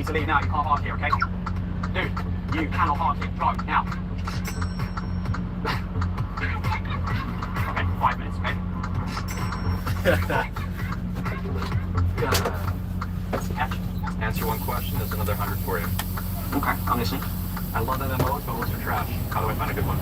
need to leave now. You can't park here, okay? Dude, you cannot park here. Go, now. Okay, 5 minutes, okay? Answer one question, there's another 100 for you. Okay, I'm listening. I love MMOs, but most are trash. How do I find a good one?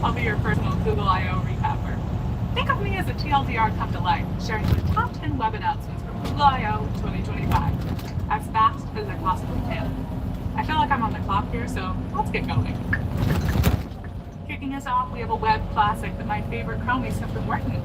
I'll be your personal Google I/O recapper. Think of me as a TLDR come to life, sharing the top 10 web announcements from Google I/O 2025, as fast as I possibly can. I feel like I'm on the clock here, so let's get going. Kicking us off, we have a web classic that my favorite chromies have been working.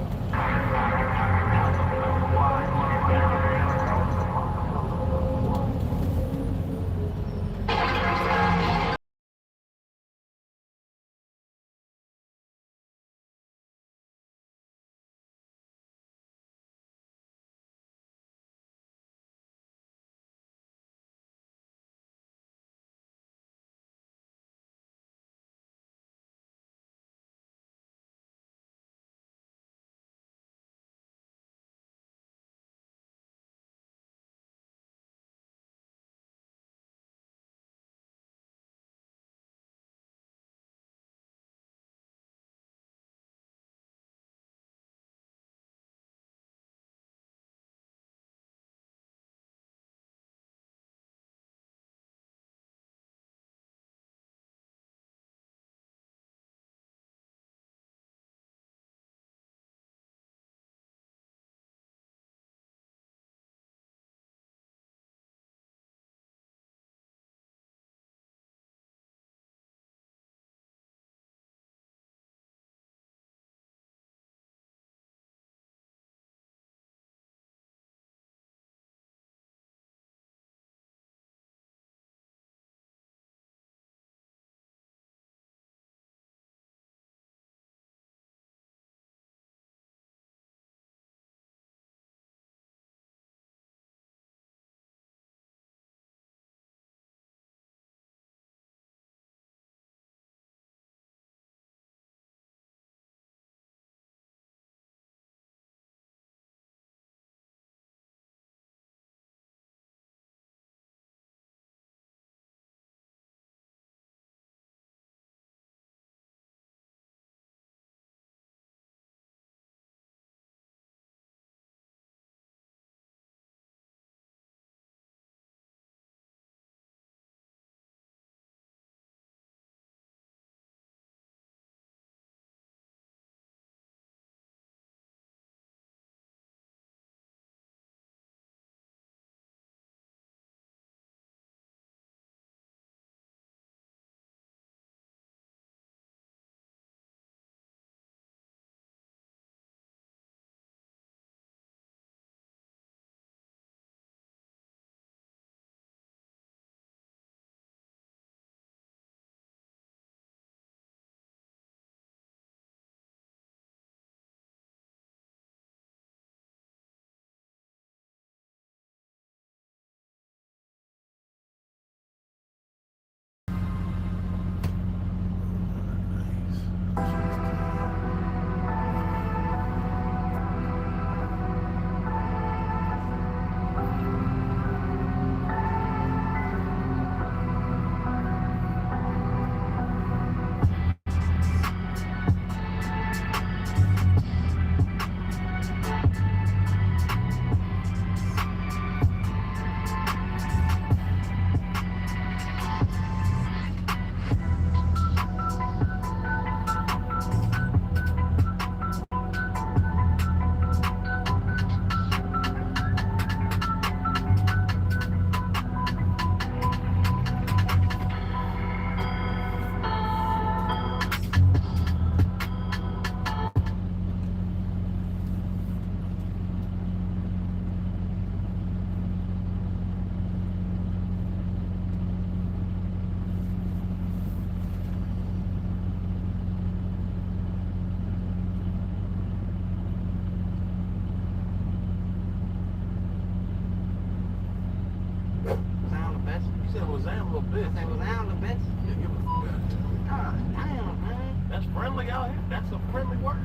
friendly out here? That's a friendly word.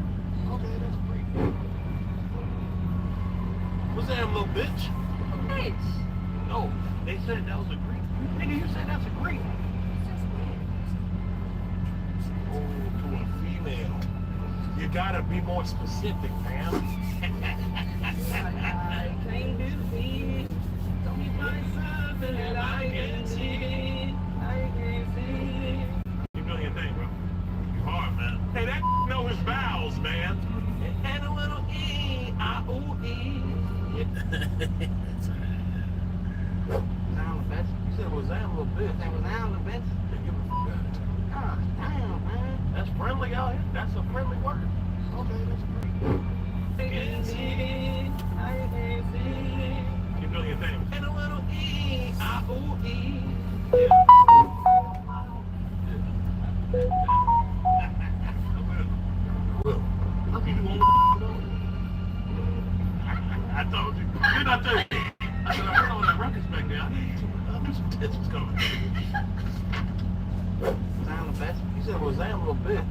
Okay, that's free. What's that, little bitch? Bitch. No, they said that was a Greek. Nigga, you said that's a Greek. Oh, to a female. You gotta be more specific, man. I can't do it. Don't be find something that I can see. I can see. Keep doing your thing, bro. You hard, man. Hey, man. And a little E-I-O-E. Down a bit. You said it was down a little bit. That was down a bit. God damn, man. That's friendly out here. That's a friendly word. Okay, that's great. Keep doing your thing. And a little E-I-O-E. I told you. Didn't I tell you? I said, I heard all that ruckus back there. I knew some tits was coming. Down a bit. You said it was down a little bit.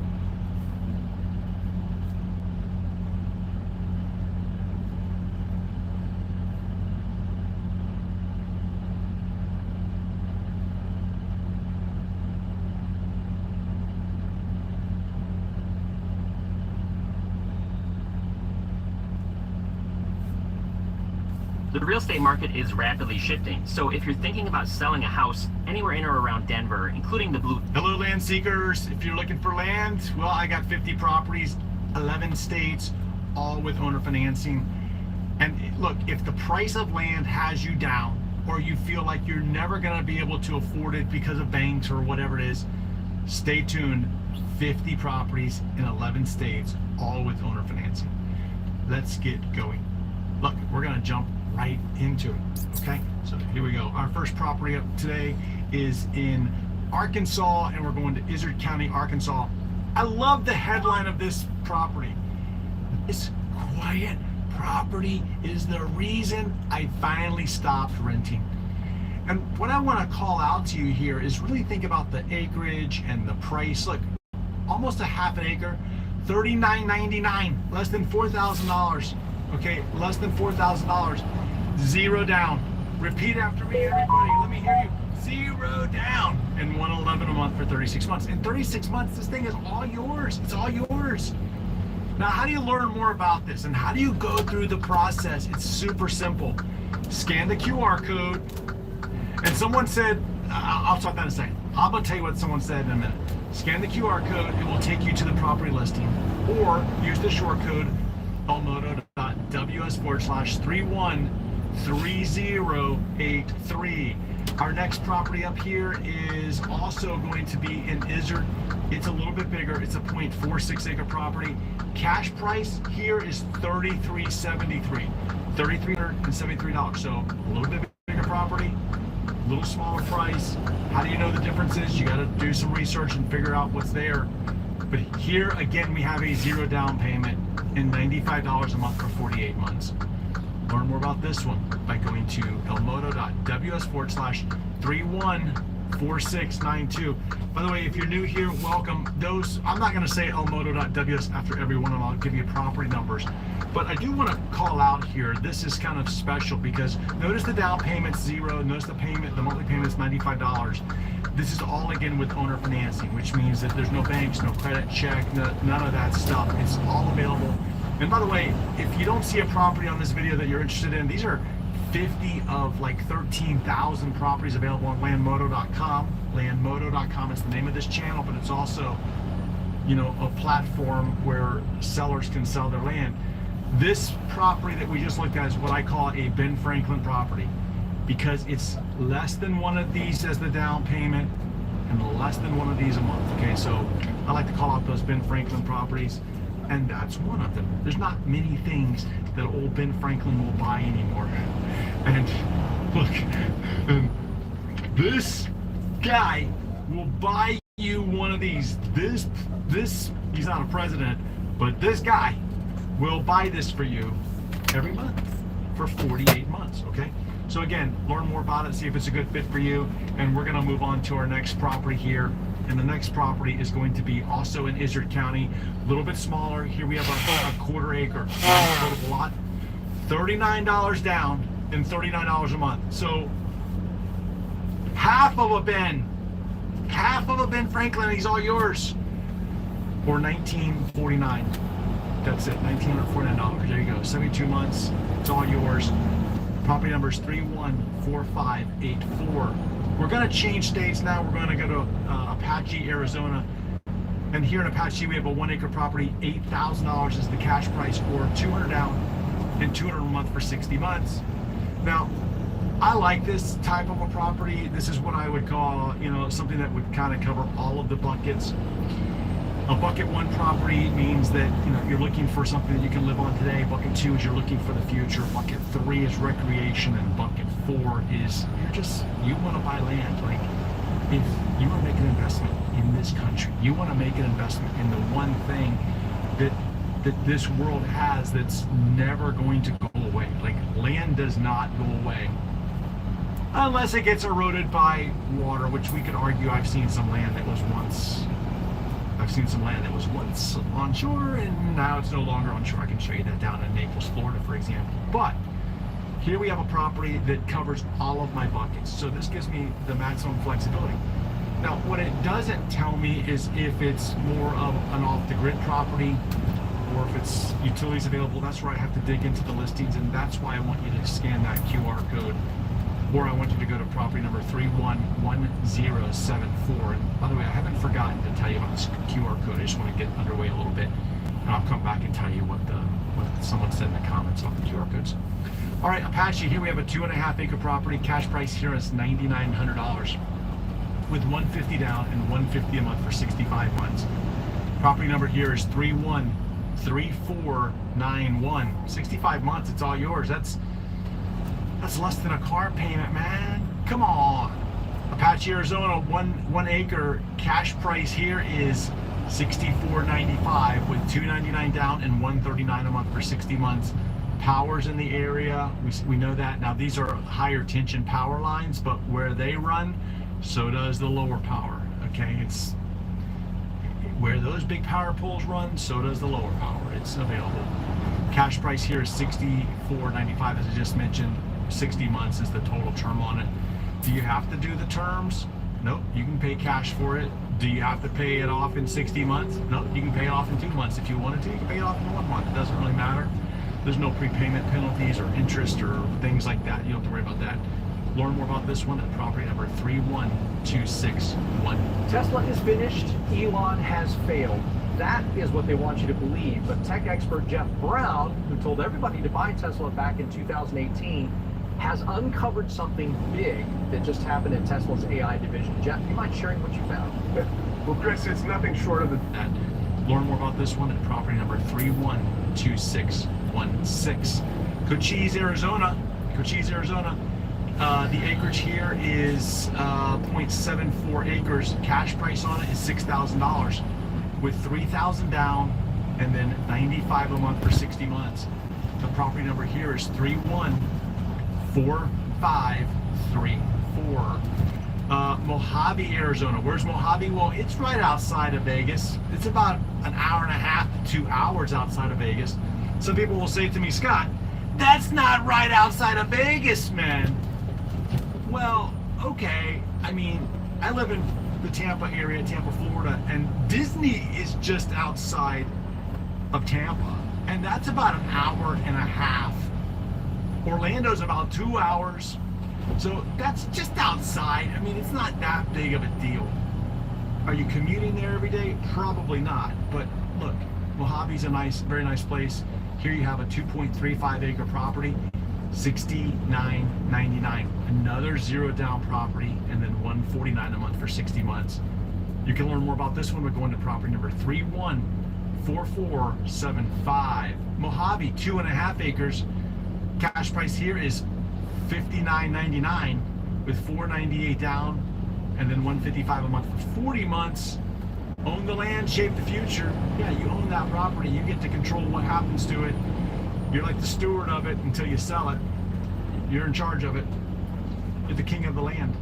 The real estate market is rapidly shifting, so if you're thinking about selling a house anywhere in or around Denver, including the blue... Hello, land seekers. If you're looking for land, well, I got 50 properties, 11 states, all with owner financing. And look, if the price of land has you down, or you feel like you're never going to be able to afford it because of banks or whatever it is, stay tuned. 50 properties in 11 states, all with owner financing. Let's get going. Look, we're going to jump right into it. Okay, so here we go. Our first property up today is in Arkansas, and we're going to Izard County, Arkansas. I love the headline of this property. This quiet property is the reason I finally stopped renting. And what I want to call out to you here is really think about the acreage and the price. Look, almost a half an acre, $39.99, less than $4,000. Okay, less than $4,000. Zero down. Repeat after me, everybody. Let me hear you. Zero down. And $111 a month for 36 months. In 36 months, this thing is all yours. It's all yours. Now, how do you learn more about this? And how do you go through the process? It's super simple. Scan the QR code. And someone said, I'll talk that in a second. I'm going to tell you what someone said in a minute. Scan the QR code. It will take you to the property listing. Or use the short code elmodo.ws/313083. Our next property up here is also going to be in Izard. It's a little bit bigger. It's a 0.46 acre property. Cash price here is $33.73. $3,373. So a little bit bigger property, a little smaller price. How do you know the differences? You got to do some research and figure out what's there. But here again, we have a zero down payment and $95 a month for 48 months. Learn more about this one by going to elmodo.ws/314692. By the way, if you're new here, welcome. I'm not going to say elmodo.ws after every one of them. I'll give you property numbers. But I do want to call out here, this is kind of special because notice the down payment's zero. Notice the monthly payment is $95. This is all again with owner financing, which means that there's no banks, no credit check, none of that stuff. It's all available. And by the way, if you don't see a property on this video that you're interested in, these are 50 of like 13,000 properties available on landmodo.com. Landmodo.com is the name of this channel, but it's also, you know, a platform where sellers can sell their land. This property that we just looked at is what I call a Ben Franklin property, because it's less than one of these as the down payment and less than one of these a month. Okay, so I like to call out those Ben Franklin properties, and that's one of them. There's not many things that old Ben Franklin will buy anymore. And look, this guy will buy you one of these. This he's not a president, but this guy will buy this for you every month for 48 months, okay? So again, learn more about it, see if it's a good fit for you, and we're gonna move on to our next property here. And the next property is going to be also in Izard County, a little bit smaller. Here we have a quarter acre lot, $39 down and $39 a month. So half of a Ben Franklin, he's all yours, or $1,949. That's it, $1,949. There you go, 72 months, it's all yours. Property number is 314584. We're going to change states now. We're going to go to Apache, Arizona. And here in Apache, we have a 1 acre property, $8,000 is the cash price, or $200 down and $200 a month for 60 months. Now, I like this type of a property. This is what I would call, you know, something that would kind of cover all of the buckets. A bucket 1 property means that, you know, you're looking for something that you can live on today. Bucket 2 is you're looking for the future. Bucket 3 is recreation, and bucket 4 is you want to buy land. Like, if you want to make an investment in this country, you want to make an investment in the one thing that this world has that's never going to go away. Like, land does not go away unless it gets eroded by water, which we could argue. I've seen some land that was once onshore, and now it's no longer onshore. I can show you that down in Naples, Florida, for example. But here we have a property that covers all of my buckets. So this gives me the maximum flexibility. Now, what it doesn't tell me is if it's more of an off-the-grid property or if it's utilities available. That's where I have to dig into the listings, and that's why I want you to scan that QR code. Or I want you to go to property number 311074. And by the way, I haven't forgotten to tell you about this QR code. I just want to get underway a little bit, and I'll come back and tell you what someone said in the comments on the QR codes. All right, Apache, here we have a 2.5 acre property. Cash price here is $9,900 with $150 down and $150 a month for 65 months. Property number here is 313491. 65 months, it's all yours. That's less than a car payment, man. Come on. Apache, Arizona, one acre. Cash price here is $64.95 with $299 down and $139 a month for 60 months. Power's in the area. We know that. Now, these are higher tension power lines, but where they run, so does the lower power. Okay, it's where those big power poles run, so does the lower power. It's available. Cash price here is $64.95, as I just mentioned. 60 months is the total term on it. Do you have to do the terms? Nope, you can pay cash for it. Do you have to pay it off in 60 months? Nope, you can pay it off in 2 months. If you wanted to, you can pay it off in 1 month. It doesn't really matter. There's no prepayment penalties or interest or things like that. You don't have to worry about that. Learn more about this one at property number 31261. Tesla is finished. Elon has failed. That is what they want you to believe. But tech expert Jeff Brown, who told everybody to buy Tesla back in 2018, has uncovered something big that just happened in Tesla's AI division. Jeff, do you mind sharing what you found? Well, Chris, it's nothing short of that. Learn more about this one at property number 312616. Cochise, Arizona. The acreage here is 0.74 acres. Cash price on it is $6,000 with $3,000 down and then $95 a month for 60 months. The property number here is 314534. Mojave, Arizona. Where's Mojave? Well, it's right outside of Vegas. It's about an hour and a half to 2 hours outside of Vegas. Some people will say to me, Scott, that's not right outside of Vegas, man. Well, okay. I mean, I live in the Tampa area, Tampa, Florida, and Disney is just outside of Tampa, and that's about an hour and a half. Orlando's about 2 hours, so that's just outside. I mean, it's not that big of a deal. Are you commuting there every day? Probably not, but look, Mojave's a very nice place. Here you have a 2.35 acre property, $69.99. Another zero down property, and then $149 a month for 60 months. You can learn more about this one by going to property number 314475. Mojave, 2.5 acres. Cash price here is $59.99 with $498 down and then $155 a month for 40 months. Own the land, shape the future. Yeah, you own that property. You get to control what happens to it. You're like the steward of it until you sell it. You're in charge of it. You're the king of the land,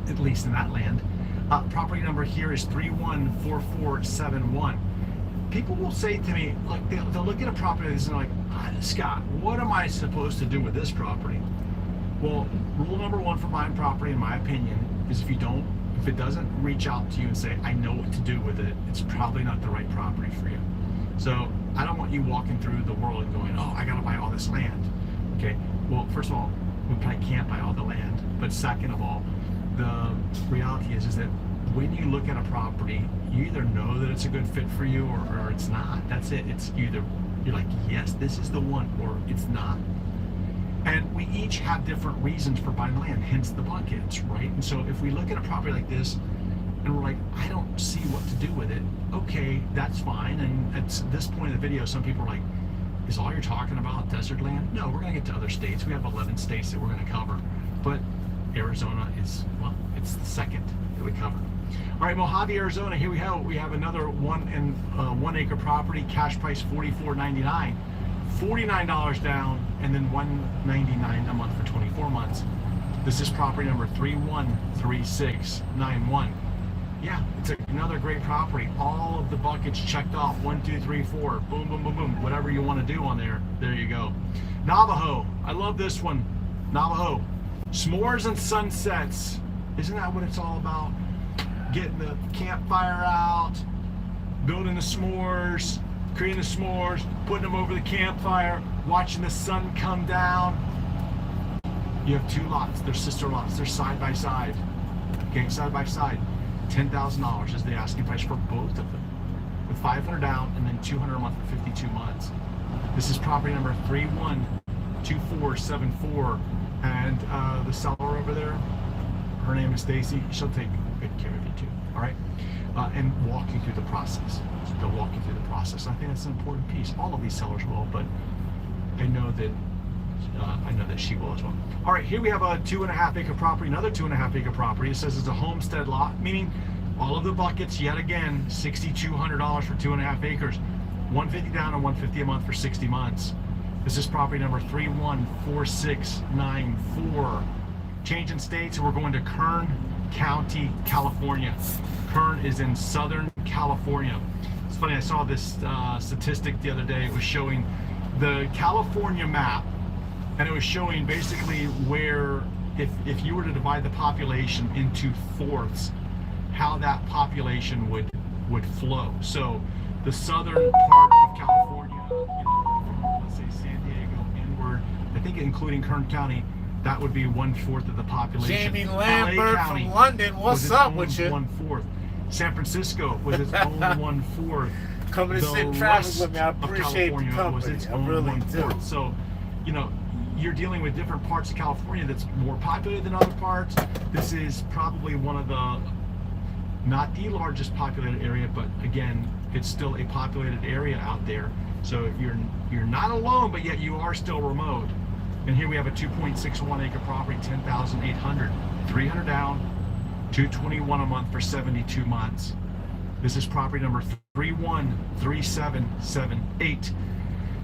at least in that land. Property number here is 314471. People will say to me, like, they'll look at a property and they're like, Scott, what am I supposed to do with this property? Well, rule number one for buying property, in my opinion, is if it doesn't reach out to you and say, I know what to do with it, it's probably not the right property for you. So I don't want you walking through the world and going, oh, I gotta buy all this land. Okay, well, first of all, we probably can't buy all the land. But second of all, the reality is that when you look at a property, you either know that it's a good fit for you or it's not. That's it. It's either you're like, yes, this is the one, or it's not. And we each have different reasons for buying land, hence the buckets, right? And so if we look at a property like this and we're like, I don't see what to do with it, okay, that's fine. And at this point in the video, some people are like, is all you're talking about desert land? No, we're gonna get to other states. We have 11 states that we're gonna cover. But Arizona is, well, it's the second that we cover. All right, Mojave, Arizona, here we have another 1 acre property, cash price $44.99. $49 down, and then $199 a month for 24 months. This is property number 313691. Yeah, it's another great property. All of the buckets checked off. 1, 2, 3, 4. Boom, boom, boom, boom. Whatever you want to do on there, there you go. Navajo. I love this one. Navajo. S'mores and sunsets. Isn't that what it's all about? Getting the campfire out, building the s'mores, creating the s'mores, putting them over the campfire, watching the sun come down. You have 2 lots. They're sister lots. They're side by side. Okay, side by side. $10,000 is the asking price for both of them, with $500 down and then $200 a month for 52 months. This is property number 312474, and the seller over there, her name is Stacy. She'll take good care of you too. All right, and walk you through the process. They'll walk you through the process. I think that's an important piece. All of these sellers will, but I know that she will as well. All right, here we have a 2.5 acre property, another 2.5 acre property. It says it's a homestead lot, meaning all of the buckets, yet again, $6,200 for 2.5 acres, $150 down and $150 a month for 60 months. This is property number 314694. Changing states, we're going to Kern County, California. Kern is in Southern California. It's funny, I saw this statistic the other day. It was showing the California map, and it was showing basically where, if you were to divide the population into fourths, how that population would flow. So the southern part of California, from, let's say, San Diego inward, I think including Kern County, that would be 1/4 of the population. Jamie Lambert from London, what's up with you? 1/4. San Francisco was its own 1/4. Coming to sit and travel with me, I appreciate the company. I really do. So, you're dealing with different parts of California that's more populated than other parts. This is probably one of the, not the largest populated area, but again, it's still a populated area out there. So you're not alone, but yet you are still remote. And here we have a 2.61 acre property, $10,800, $300 down, $221 a month for 72 months. This is property number 313778.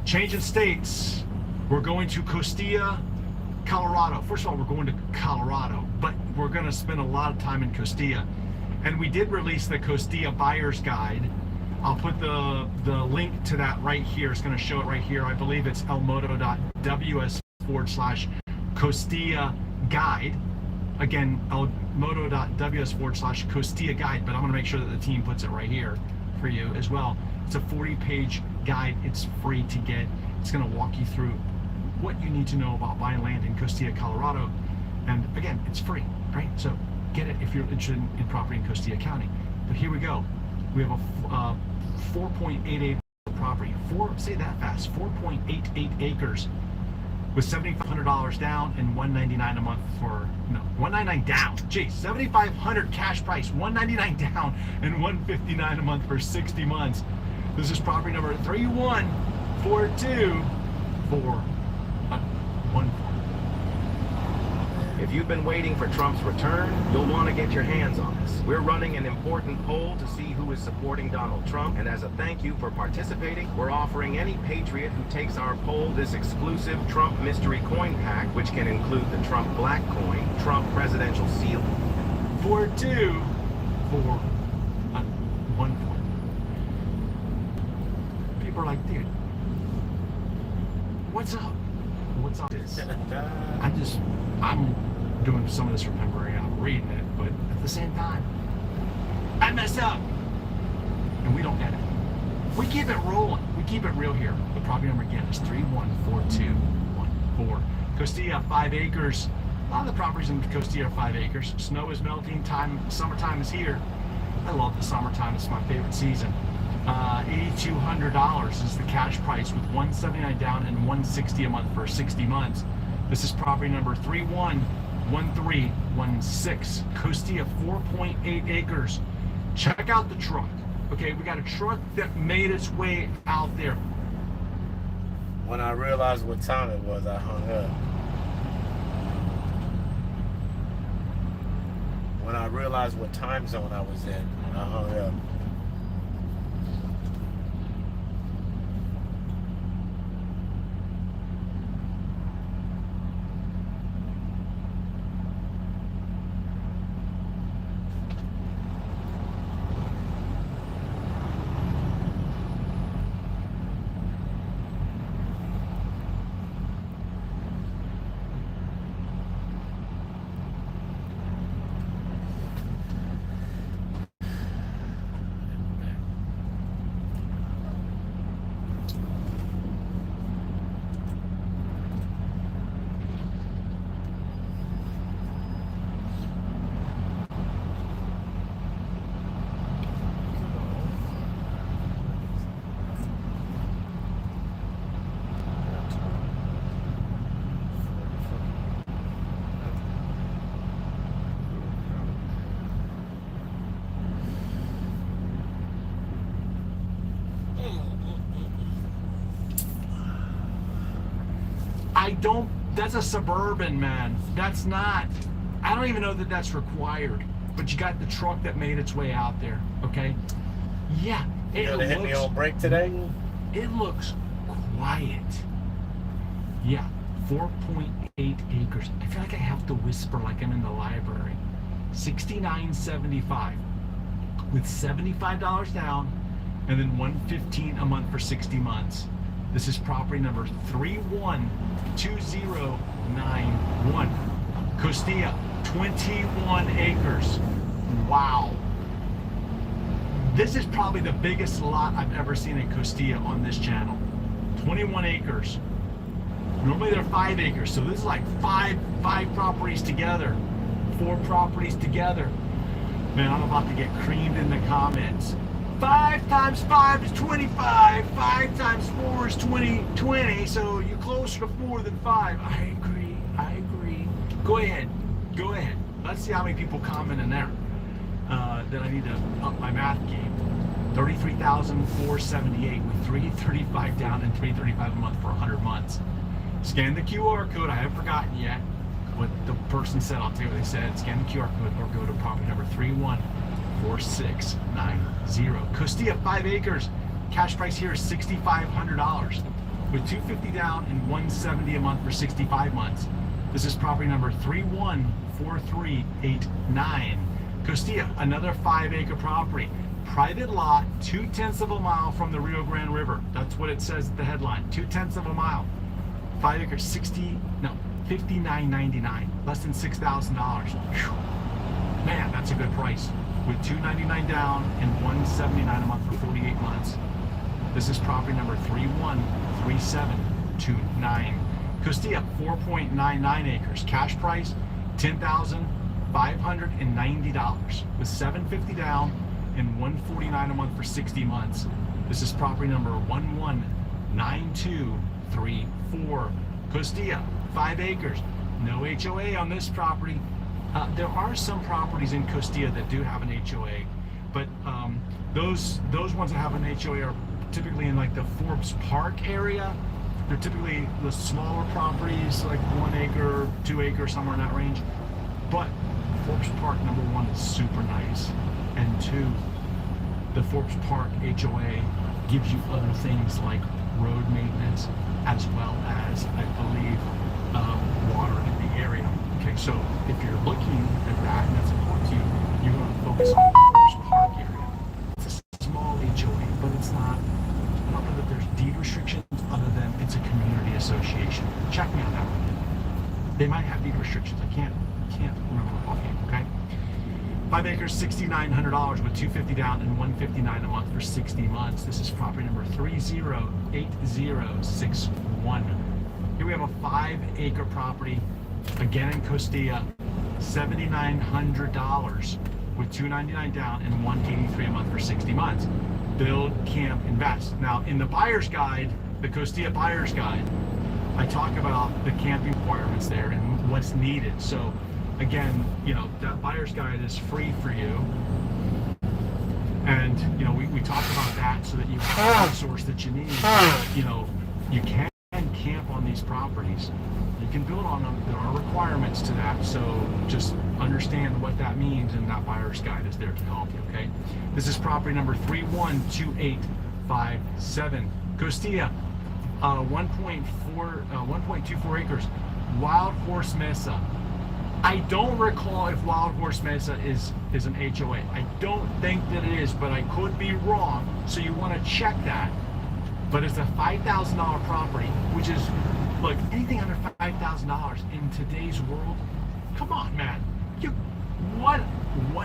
Changing states. We're going to Costilla, Colorado. First of all, we're going to Colorado, but we're going to spend a lot of time in Costilla. And we did release the Costilla Buyer's Guide. I'll put the link to that right here. It's going to show it right here. I believe it's elmoto.ws/Costilla Guide. Again, elmoto.ws/Costilla Guide, but I'm going to make sure that the team puts it right here for you as well. It's a 40-page guide. It's free to get. It's going to walk you through what you need to know about buying land in Costilla, Colorado. And again, it's free, right? So get it if you're interested in property in Costilla County. But here we go. We have a 4.88 property. Say that fast. 4.88 acres with $7,500 down and $199 a month for, no, $199 down. Geez, $7,500 cash price, $199 down and $159 a month for 60 months. This is property number 3142414. If you've been waiting for Trump's return, you'll want to get your hands on this. We're running an important poll to see who is supporting Donald Trump, and as a thank you for participating, we're offering any patriot who takes our poll this exclusive Trump mystery coin pack, which can include the Trump black coin, Trump presidential seal. 4241. People are like, dude, what's up? What's up? I'm doing some of this from memory. I'm reading it, but at the same time, I mess up. And we don't edit. We keep it rolling. We keep it real here. The property number again is 314214. Costilla, 5 acres. A lot of the properties in Costilla are 5 acres. Snow is melting. Summertime is here. I love the summertime. It's my favorite season. $8,200 is the cash price with $179 down and $160 a month for 60 months. This is property number 311316, Costilla, 4.8 acres. Check out the truck. Okay, we got a truck that made its way out there. When I realized what time it was, I hung up. When I realized what time zone I was in, I hung up. That's a Suburban, man. That's not, I don't even know that that's required, but you got the truck that made its way out there, okay? Yeah, You know, they hit me on break today. It looks quiet. Yeah, 4.8 acres. I feel like I have to whisper like I'm in the library. $69.75 with $75 down and then $115 a month for 60 months. This is property number 312091. Costilla, 21 acres. Wow. This is probably the biggest lot I've ever seen in Costilla on this channel. 21 acres. Normally they're 5 acres, so this is like five properties together. 4 properties together. Man, I'm about to get creamed in the comments. 5 times 5 is 25. 5 times 4 is 20. So you're closer to 4 than 5. I agree. Go ahead. Let's see how many people comment in there. That I need to up my math game. 33,478 with $335 down and $335 a month for 100 months. Scan the QR code. I haven't forgotten yet what the person said. I'll tell you what they said. Scan the QR code or go to property number 314690. Costilla, 5 acres. Cash price here is $6,500 with $250 down and $170 a month for 65 months. This is property number 314389. Costilla, another 5 acre property. Private lot, 0.2 of a mile from the Rio Grande River. That's what it says at the headline. 0.2 of a mile. 5 acres, $59.99. Less than $6,000. Man, that's a good price. With $299 down and $179 a month for 48 months. This is property number 313729. Costilla, 4.99 acres. Cash price, $10,590 with $750 down and $149 a month for 60 months. This is property number 119234. Costilla, 5 acres. No HOA on this property. There are some properties in Costilla that do have an HOA, but those ones that have an HOA are typically in like the Forbes Park area. They're typically the smaller properties, like 1 acre, 2 acres, somewhere in that range. But Forbes Park, number 1, is super nice, and 2, the Forbes Park HOA gives you other things like road maintenance, as well as, I believe, water in the area. Okay, so if you're looking at that and that's important to you, you're going to focus on the Forbes Park area. It's a small HOA, but it's not, I don't know that there's deed restrictions other than it's a community association. Check me on that one. They might have deed restrictions. I can't remember offhand, okay? 5 acres, $6,900 with $250 down and $159 a month for 60 months. This is property number 308061. Here we have a 5 acre property, again in Costilla, $7,900 with $299 down and $183 a month for 60 months. Build, camp, invest. Now, in the buyer's guide, the Costilla buyer's guide, I talk about the camping requirements there and what's needed. So, again, you know, that buyer's guide is free for you. And, you know, we talk about that so that you have the resource that you need. You know, you can camp on these properties. You can build on them. There are requirements to that. So just understand what that means, and that buyer's guide is there to help you, okay? This is property number 312857. Costilla, 1.24 acres. Wild Horse Mesa. I don't recall if Wild Horse Mesa is an HOA. I don't think that it is, but I could be wrong. So you want to check that. But it's a $5,000 property, which is, look, anything under $5,000 in today's world, come on, man. What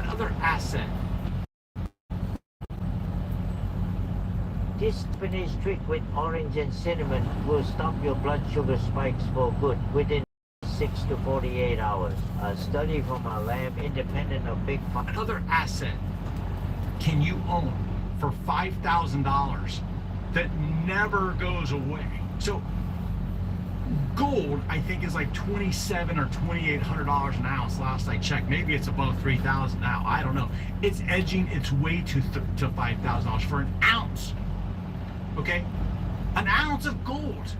other asset? This Spanish trick with orange and cinnamon will stop your blood sugar spikes for good within 6 to 48 hours. A study from a lab independent of big pharma. What other asset can you own for $5,000 that never goes away? So gold, I think, is like $2,700 or $2,800 an ounce last I checked. Maybe it's above $3,000 now. I don't know. It's edging its way to $5,000 for an ounce. Okay, an ounce of gold.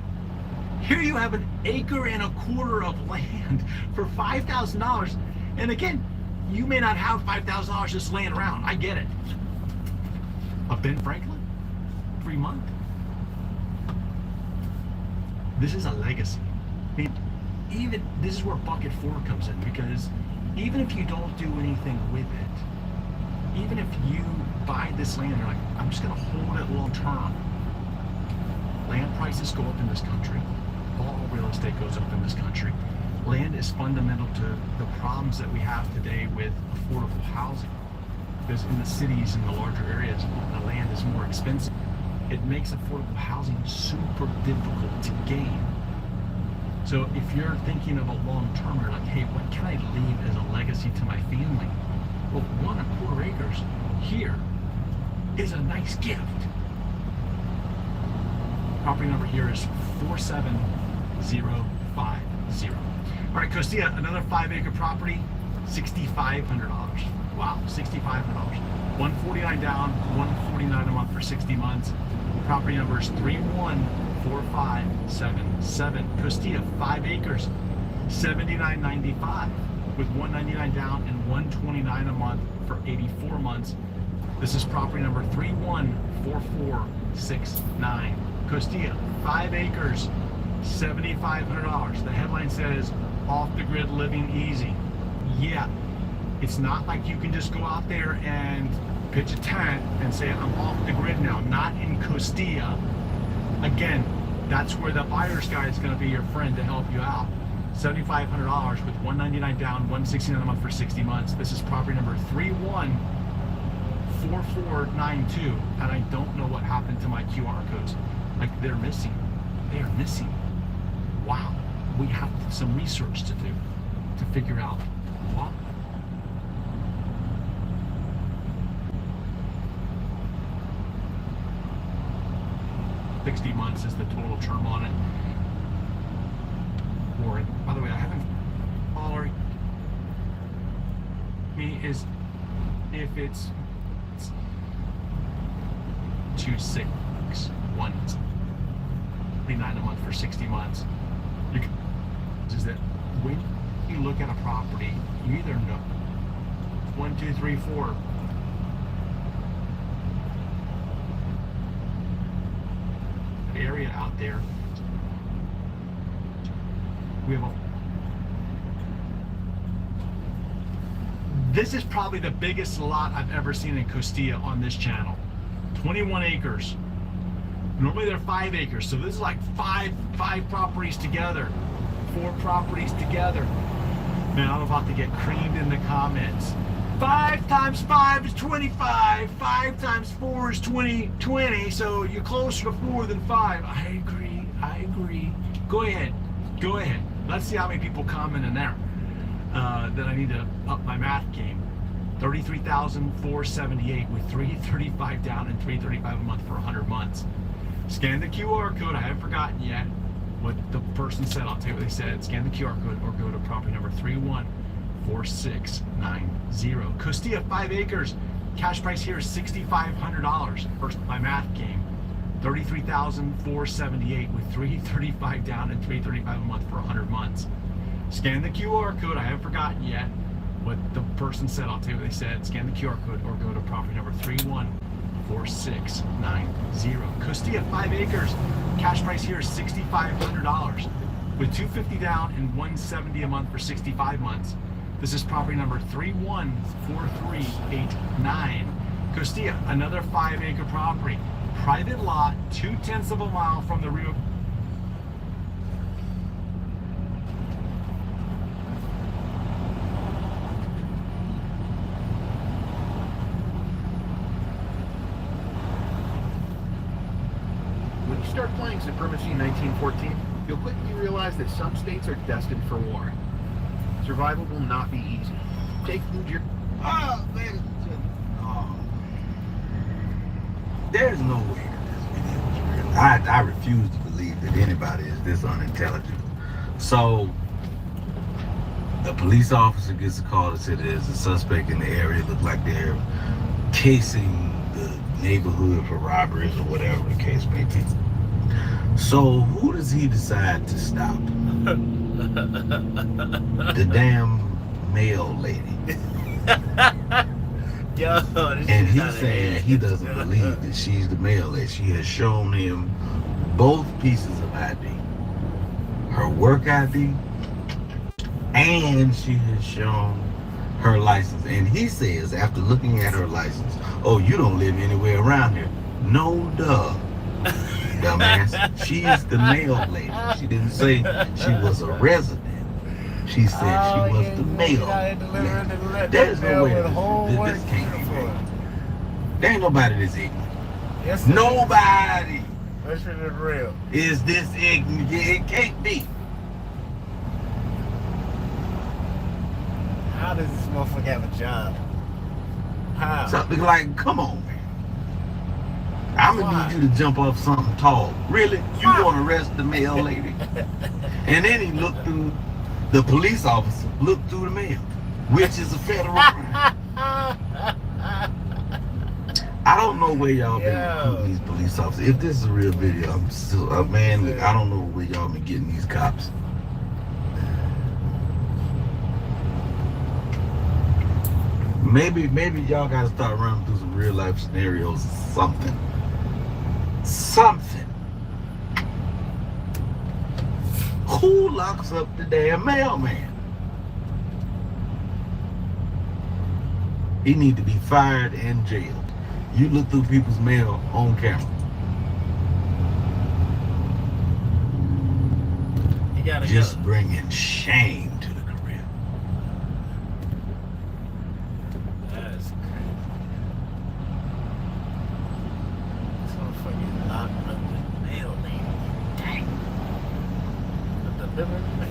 Here you have an acre and a quarter of land for $5,000. And again, you may not have $5,000 just laying around. I get it. A Ben Franklin? 3 months? This is a legacy. I mean, even this is where bucket 4 comes in, because even if you don't do anything with it, even if you buy this land, you're like, I'm just going to hold it long term. Land prices go up in this country. All real estate goes up in this country. Land is fundamental to the problems that we have today with affordable housing. Because in the cities and the larger areas, the land is more expensive. It makes affordable housing super difficult to gain. So if you're thinking of a long term, you're like, hey, what can I leave as a legacy to my family? Well, 1.25 acres here is a nice gift. Property number here is 47050. All right, Costilla, another 5-acre property, $6,500. Wow, $6,500. $149 down, $149 a month for 60 months. Property number is 314577. Costilla, 5 acres, $79.95 with $199 down and $129 a month for 84 months. This is property number 314469. Costilla, 5 acres, $7,500. The headline says, off the grid living easy. Yeah, it's not like you can just go out there and pitch a tent and say, I'm off the grid now. Not in Costilla. Again, that's where the buyer's guide is going to be your friend to help you out. $7,500 with $199 down, $169 a month for 60 months. This is property number 314492, and I don't know what happened to my QR codes. Like, they're missing. They are missing. Wow. We have some research to do to figure out what. 60 months is the total term on it. Warren, by the way, I haven't followed me is if it's 261 $29 a month for 60 months. Is that when you look at a property, you either know 1, 2, 3, 4. Area out there. We have this is probably the biggest lot I've ever seen in Costilla on this channel. 21 acres. Normally they're 5 acres, so this is like five properties together, 4 properties together. Man, I'm about to get creamed in the comments. 5 times 5 is 25. 5 times 4 is 20. So you're closer to 4 than 5. I agree. Go ahead. Let's see how many people comment in there. That I need to up my math game. $33,478 with $335 down and $335 a month for 100 months. Scan the QR code. I haven't forgotten yet what the person said. I'll tell you what they said. Scan the QR code or go to property number 314690. Costilla, 5 acres. Cash price here is $6,500. First, my math game. $33,478 with $335 down and $335 a month for 100 months. Scan the QR code. I haven't forgotten yet what the person said. I'll tell you what they said. Scan the QR code or go to property number 314690. Costilla, 5 acres. Cash price here is $6,500 with $250 down and $170 a month for 65 months. This is property number 314389. Costilla, another 5 acre property. Private lot, 0.2 of a mile from the Rio. When you start playing Supremacy 1914, you'll quickly realize that some states are destined for war. Survival will not be easy. Take New Jersey. Oh, man. Oh. There's no way that this video is real. I refuse to believe that anybody is this unintelligent. So, a police officer gets a call that said there's a suspect in the area. Look like they're casing the neighborhood for robberies or whatever the case may be. So, who does he decide to stop? The damn mail lady. Yo, and he's saying he doesn't believe that she's the mail lady. She has shown him both pieces of ID. Her work ID and she has shown her license. And he says, after looking at her license, oh, you don't live anywhere around here. No, duh. Dumbass. She is the mail lady. She didn't say she was a resident. She said she was the mail lady. There's no way this can't be real. There ain't nobody this ignorant. Yes, nobody that shit is real. Is this ignorant. It can't be. How does this motherfucker have a job? How? Something like, come on, man. I'm gonna need you to jump off something tall. Really? You want to arrest the mail lady? And then he looked through, the police officer looked through the mail, which is a federal crime. I don't know where y'all been recruiting these police officers. If this is a real video, I'm still, man, I don't know where y'all been getting these cops. Maybe y'all gotta start running through some real life scenarios or something. Something. Who locks up the damn mailman? He need to be fired and jailed. You look through people's mail on camera. You gotta just bringing shame to the career. That's crazy. This motherfucker locked up the mail lady. Dang. The delivery mail.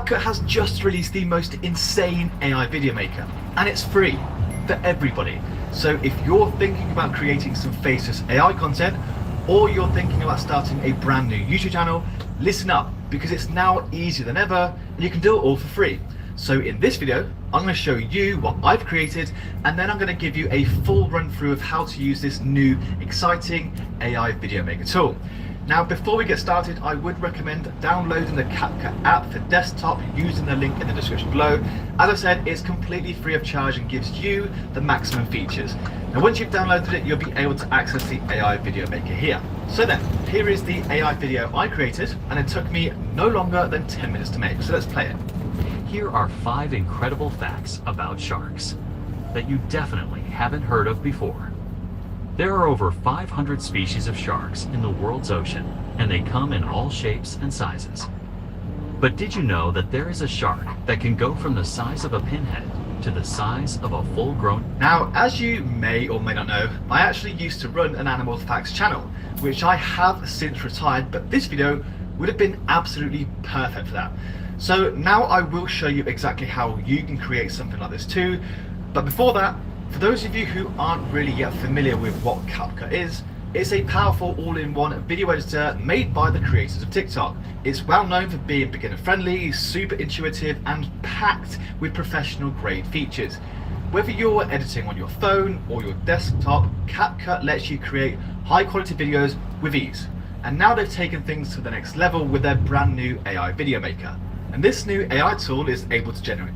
CapCut has just released the most insane AI video maker, and it's free for everybody. So if you're thinking about creating some faceless AI content, or you're thinking about starting a brand new YouTube channel, listen up, because it's now easier than ever, and you can do it all for free. So in this video, I'm going to show you what I've created, and then I'm going to give you a full run through of how to use this new exciting AI video maker tool. Now, before we get started, I would recommend downloading the CapCut app for desktop using the link in the description below. As I said, it's completely free of charge and gives you the maximum features. Now, once you've downloaded it, you'll be able to access the AI video maker here. So then, here is the AI video I created, and it took me no longer than 10 minutes to make. So let's play it. Here are 5 incredible facts about sharks that you definitely haven't heard of before. There are over 500 species of sharks in the world's ocean, and they come in all shapes and sizes. But did you know that there is a shark that can go from the size of a pinhead to the size of a full-grown... Now, as you may or may not know, I actually used to run an animal facts channel, which I have since retired, but this video would have been absolutely perfect for that. So now I will show you exactly how you can create something like this too. But before that, for those of you who aren't really yet familiar with what CapCut is, it's a powerful all-in-one video editor made by the creators of TikTok. It's well known for being beginner friendly, super intuitive, and packed with professional grade features. Whether you're editing on your phone or your desktop, CapCut lets you create high quality videos with ease. And now they've taken things to the next level with their brand new AI video maker. And this new AI tool is able to generate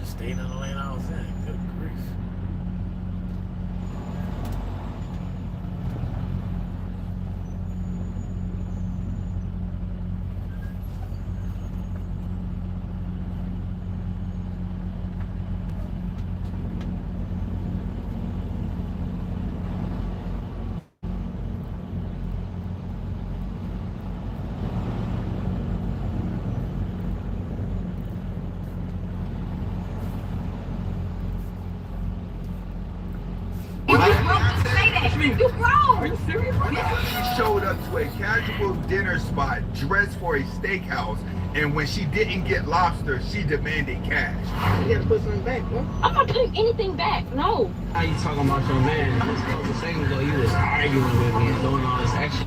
Stayed in the lane I was in. Good grief. You grown! Are you serious? She showed up to a casual dinner spot dressed for a steakhouse, and when she didn't get lobster, she demanded cash. You gotta put something back, bro. I'm not putting anything back, no. How you talking about your man? A second ago, you was arguing with me and doing all this extra.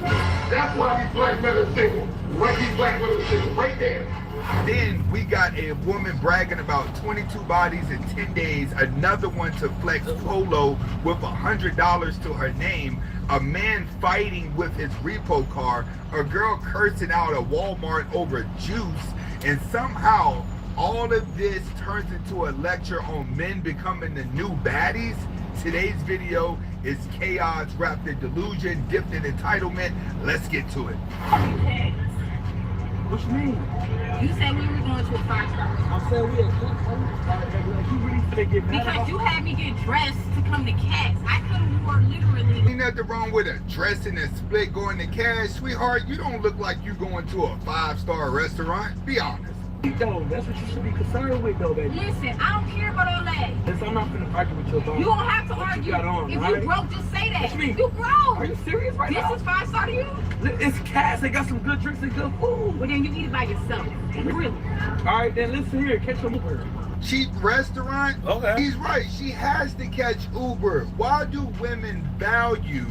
That's why these black men are single. Right, these black men are single, right there. Then we got a woman bragging about 22 bodies in 10 days, another one to flex polo with $100 to her name, a man fighting with his repo car, a girl cursing out at Walmart over juice, and somehow all of this turns into a lecture on men becoming the new baddies. Today's video is chaos wrapped in delusion, dipped in entitlement. Let's get to it. Okay. What you mean? You said we were going to a 5-star. I said we are. You really finna get mad because you had me get dressed to come to Cats. I could have wore literally. Ain't nothing wrong with a dressing and split going to Cash, sweetheart. You don't look like you going to a 5-star restaurant. Be honest. Yo, that's what you should be concerned with, though, baby. Listen, I don't care about all that. Listen, I'm not finna argue with your dog. You don't have to argue. You got on, if right? you broke, just say that. What you mean? You grown. Are you serious right now? This is 5-star to you? It's Cats. They got some good drinks and good food. Well, then you eat it by yourself. Really. All right, then listen here. Catch your Uber. Cheap restaurant? Okay. He's right. She has to catch Uber. Why do women value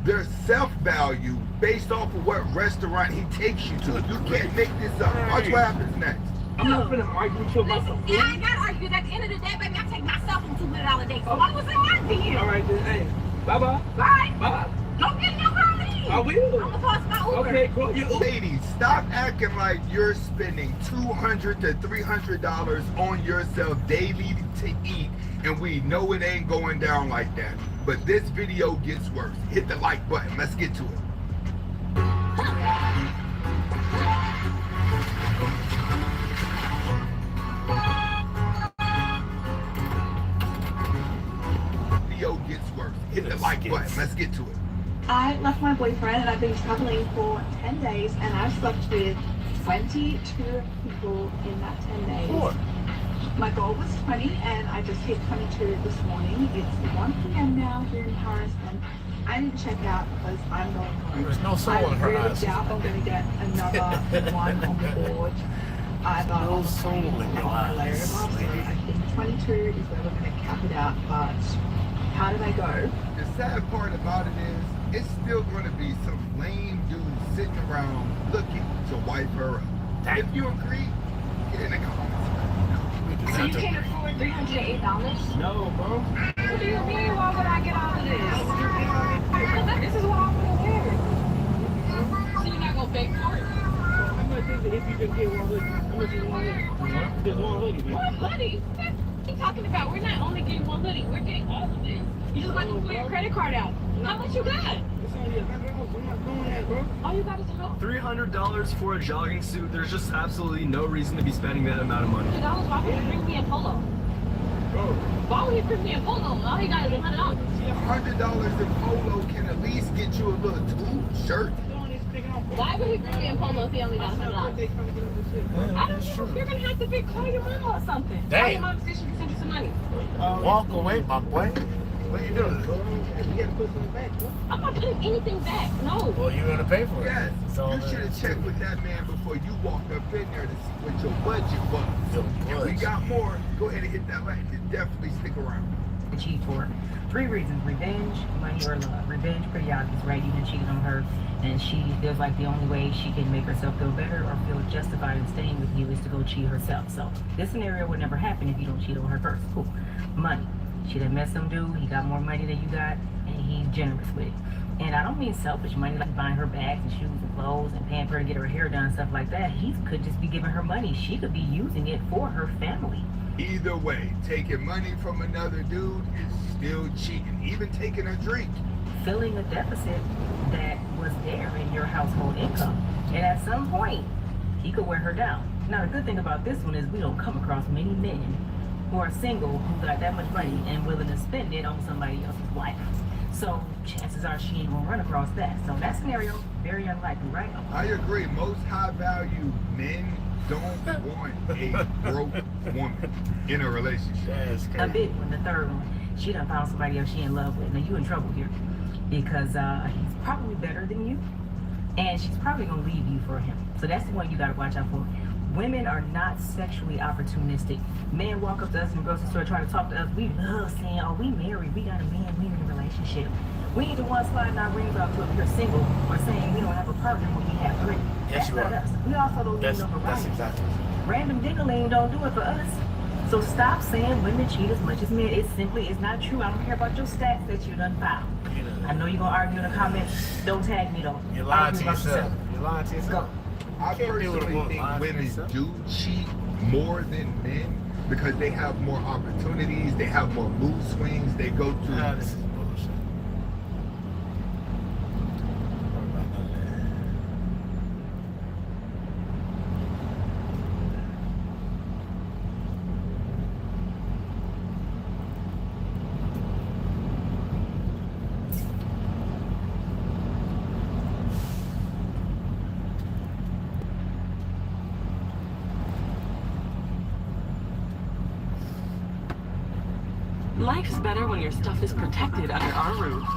their self-value based off of what restaurant he takes you to? You can't make this up. Watch what happens next. I'm not finna argue with you about something. Yeah, I ain't gotta argue. At the end of the day, baby, I take myself on $200 dates. So I was in my deal. All right, then. Hey, bye-bye. Bye. Bye. Don't get no girl. I will. I'm gonna post my Uber. Okay, go. You Uber. Ladies, stop acting like you're spending $200 to $300 on yourself daily to eat, and we know it ain't going down like that. But this video gets worse. Hit the like button. Let's get to it. Hit the like button. Let's get to it. I left my boyfriend and I've been traveling for 10 days and I've slept with 22 people in that 10 days. Four. My goal was 20 and I just hit 22 this morning. It's 1 p.m. now here in Paris and I didn't check out because I'm going home. There's no soul in her I eyes. really doubt I'm going to get another one on board. I've No soul in your eyes, so I think 22 is where we're going to cap it out, but how did I go? The sad part about it is, it's still going to be some lame dude sitting around looking to wipe her up. If you agree, get in the comments. So you can't afford $308? No, bro. What do you mean? Why would I get out of this? This is what I'm going to wear. So you're not going to pay for it? How much is it if you just get one hoodie? How much is one hoodie? Just one hoodie, man. What hoodie? What are you talking about? We're not only getting one hoodie, we're getting all of this. You just about to pull your credit card out. How much you got? It's only $100. I'm not doing that, bro. All you got is $100. $300 for a jogging suit. There's just absolutely no reason to be spending that amount of money. $100, why would you bring me a polo? Bro. Why would you bring me a polo? All you got is $100. $100 in polo can at least get you a little tube shirt. Why would he bring me a polo if he only got $100? I don't know. You're going to have to call your mama or something. Damn. Call your mama so she can send you some money. Walk away, my boy. What are you doing? You got to put something back, bro. I'm not putting anything back. No. Well, you're going to pay for it. Yes. So You should have checked with that man before you walked up in there to see what your budget was. If we got more, go ahead and hit that like and definitely stick around. Cheat for 3 reasons: revenge, money, or love. Revenge, pretty obvious, right? You done cheated on her, and she feels like the only way she can make herself feel better or feel justified in staying with you is to go cheat herself. So this scenario would never happen if you don't cheat on her first. Cool. Money. She done met some dude, he got more money than you got, and he's generous with it. And I don't mean selfish money, like buying her bags and shoes and clothes and paying for her to get her hair done, stuff like that. He could just be giving her money. She could be using it for her family. Either way, taking money from another dude is still cheating. Even taking a drink. Filling a deficit that was there in your household income. And at some point, he could wear her down. Now, the good thing about this one is we don't come across many men who are single who got that much money and willing to spend it on somebody else's wife. So chances are she ain't gonna run across that. So that scenario, very unlikely, right? I agree. Most high value men don't want a broke woman in a relationship. A big one, the third one. She done found somebody else she in love with. Now you in trouble here because he's probably better than you, and she's probably gonna leave you for him. So that's the one you gotta watch out for. Women are not sexually opportunistic. Men walk up to us in the grocery store trying to talk to us. We love saying, "Oh, we married, we got a man, we in a relationship." We ain't the ones sliding our rings out to if you're single or saying we don't have a partner when we have 3. Yes, you That's are. not us. We also don't That's need no exactly. variety. Random ding-a-ling don't do it for us. So stop saying women cheat as much as men. It simply is not true. I don't care about your stats that you done filed. I know you're gonna argue in the comments. Don't tag me though. You're lying Argue to about yourself. You're lying to yourself. I personally think women do cheat more than men because they have more opportunities, they have more mood swings, they go through. This is bullshit. Life's better when your stuff is protected under our roof.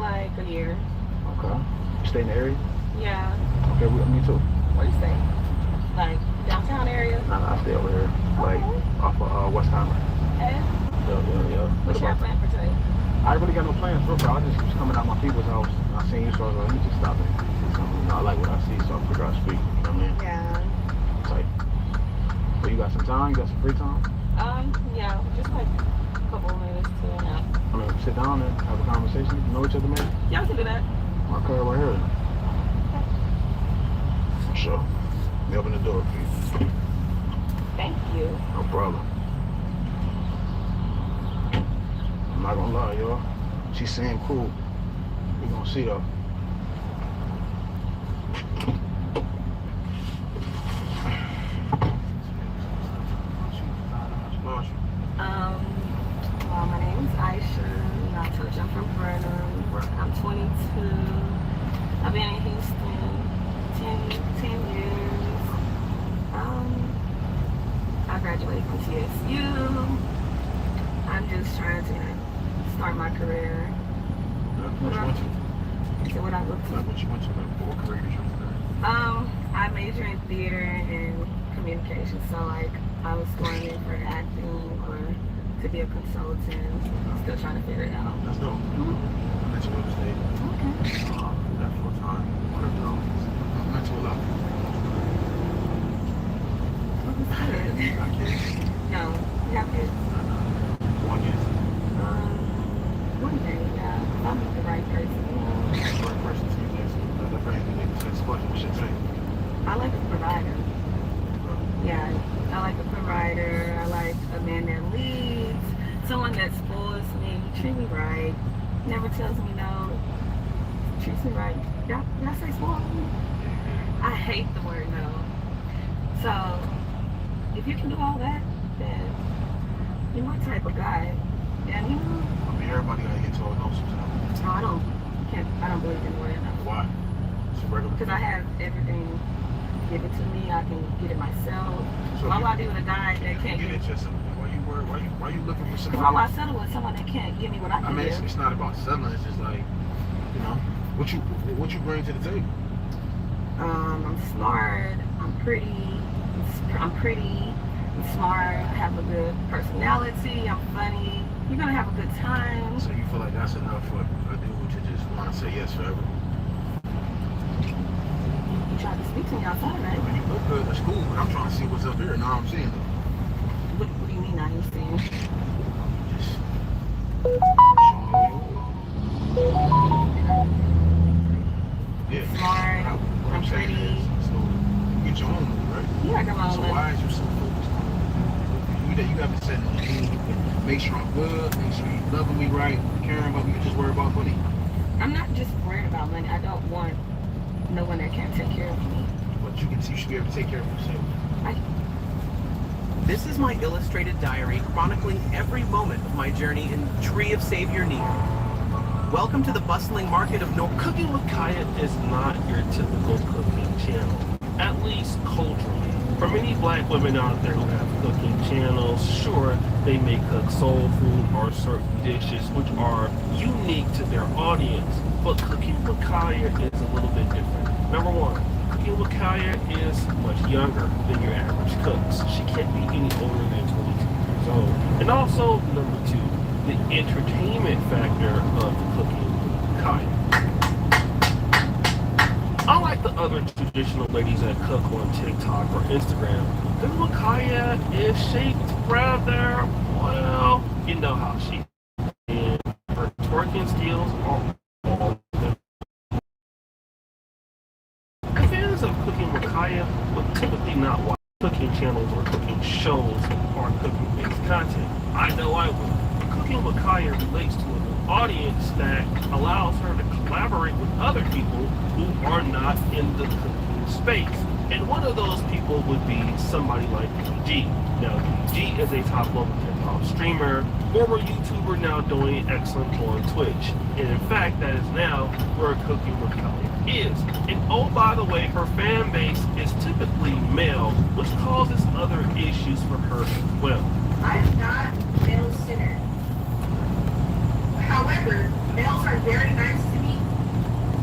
like a year. Okay. You stay in the area? Yeah. Okay, me too. Where you stay? Like downtown area? Nah, I stay over here, like off of Westheimer. Yeah. Yeah. What's your plan for today? I ain't really got no plans, bro. I just was coming out my people's house. I seen you, so I was like, let me just stop it. I like what I see, so I figure I'll speak. You know what I mean? Yeah. Like, well, you got some time? You got some free time? Yeah, just like a couple of minutes to an hour. I mean, sit down and have a conversation. Know each other, maybe? Yeah, we can do that. Okay, right here. For sure. Me open the door, please. Thank you. No problem. I'm not gonna lie, y'all. She seemed cool. We gonna see though. Well, my name's Aisha. I told you I'm from Burnham. I'm 22. I've been in Houston 10 years. I graduated from TSU. I'm just trying to start my career. What you went to? So what I look to? What you went to? What career did you want to I major in theater and communication. So like I was going in for acting or to be a consultant. Still trying to figure it out. That's dope. I met you on the stage. Okay. That full time. One of those. I met you a lot. Got kids? No. You have kids? One kid. One day, yeah. I'm the right person. The right person to you. That person who makes sense. What should say? I like a provider. Yeah, I like a provider. I like a man that leads. Someone that spoils me, treat me right, never tells me no, treats me right. Y'all say spoil me? I hate the word no. So, if you can do all that, then you're my type of guy. And you know, I mean, everybody gotta get told no sometimes. no, I don't believe in the word no. Why? It's a regular. Because I have everything given to me. I can get it myself. So why would I be with a guy that can't get it yourself? Why you looking for somebody? Why would I settle with someone that can't give me what I can mean, give? it's not about settling. It's just like, you know, what you bring to the table. I'm smart. I'm pretty. I'm smart. I have a good personality. I'm funny. You're gonna have a good time. So you feel like that's enough for a dude to just want to say yes forever? You tried to speak to me outside, right? When you look good, that's cool. But I'm trying to see what's up here. Now I'm seeing it. What do you mean now you're seeing? Just yeah. Smart. I'm pretty. So you get your own move, right? Yeah, I got my own. So why is you so focused on you got to set a routine? Make sure I'm good. Make sure you're loving me right, caring about me. You just worry about money. I'm not just worried about money. I don't want no one that can't take care of me. But you should be able to take care of yourself. This is my illustrated diary chronicling every moment of my journey in Tree of Savior near. Welcome to the bustling market of North. Cooking with Kaya is not your typical cooking channel, at least culturally. For many black women out there who have cooking channels, sure, they may cook soul food or certain dishes which are unique to their audience, but Cooking with Kaya is a little bit different. Number one, Cooking with Kaya is much younger than your average cooks. She can't be any older than 22 years old. And also, number two, the entertainment factor of Cooking with Kaya. Unlike the other traditional ladies that cook on TikTok or Instagram, Cooking with Kaya is shaped rather, well, you know how she is. Her twerking skills are all them. Fans of Cooking with Kaya would typically not watch cooking channels or cooking shows or cooking-based content. I know I would. Cooking with Kaya relates to an audience that allows her to collaborate with other people who are not in the cooking space. And one of those people would be somebody like G. Now, G is a top level hip-hop streamer, former YouTuber now doing excellent on Twitch. And in fact, that is now where Cooking with Kaya is. And oh, by the way, her fan base is typically male, which causes other issues for her as well. I'm not male-centered. However, males are very nice to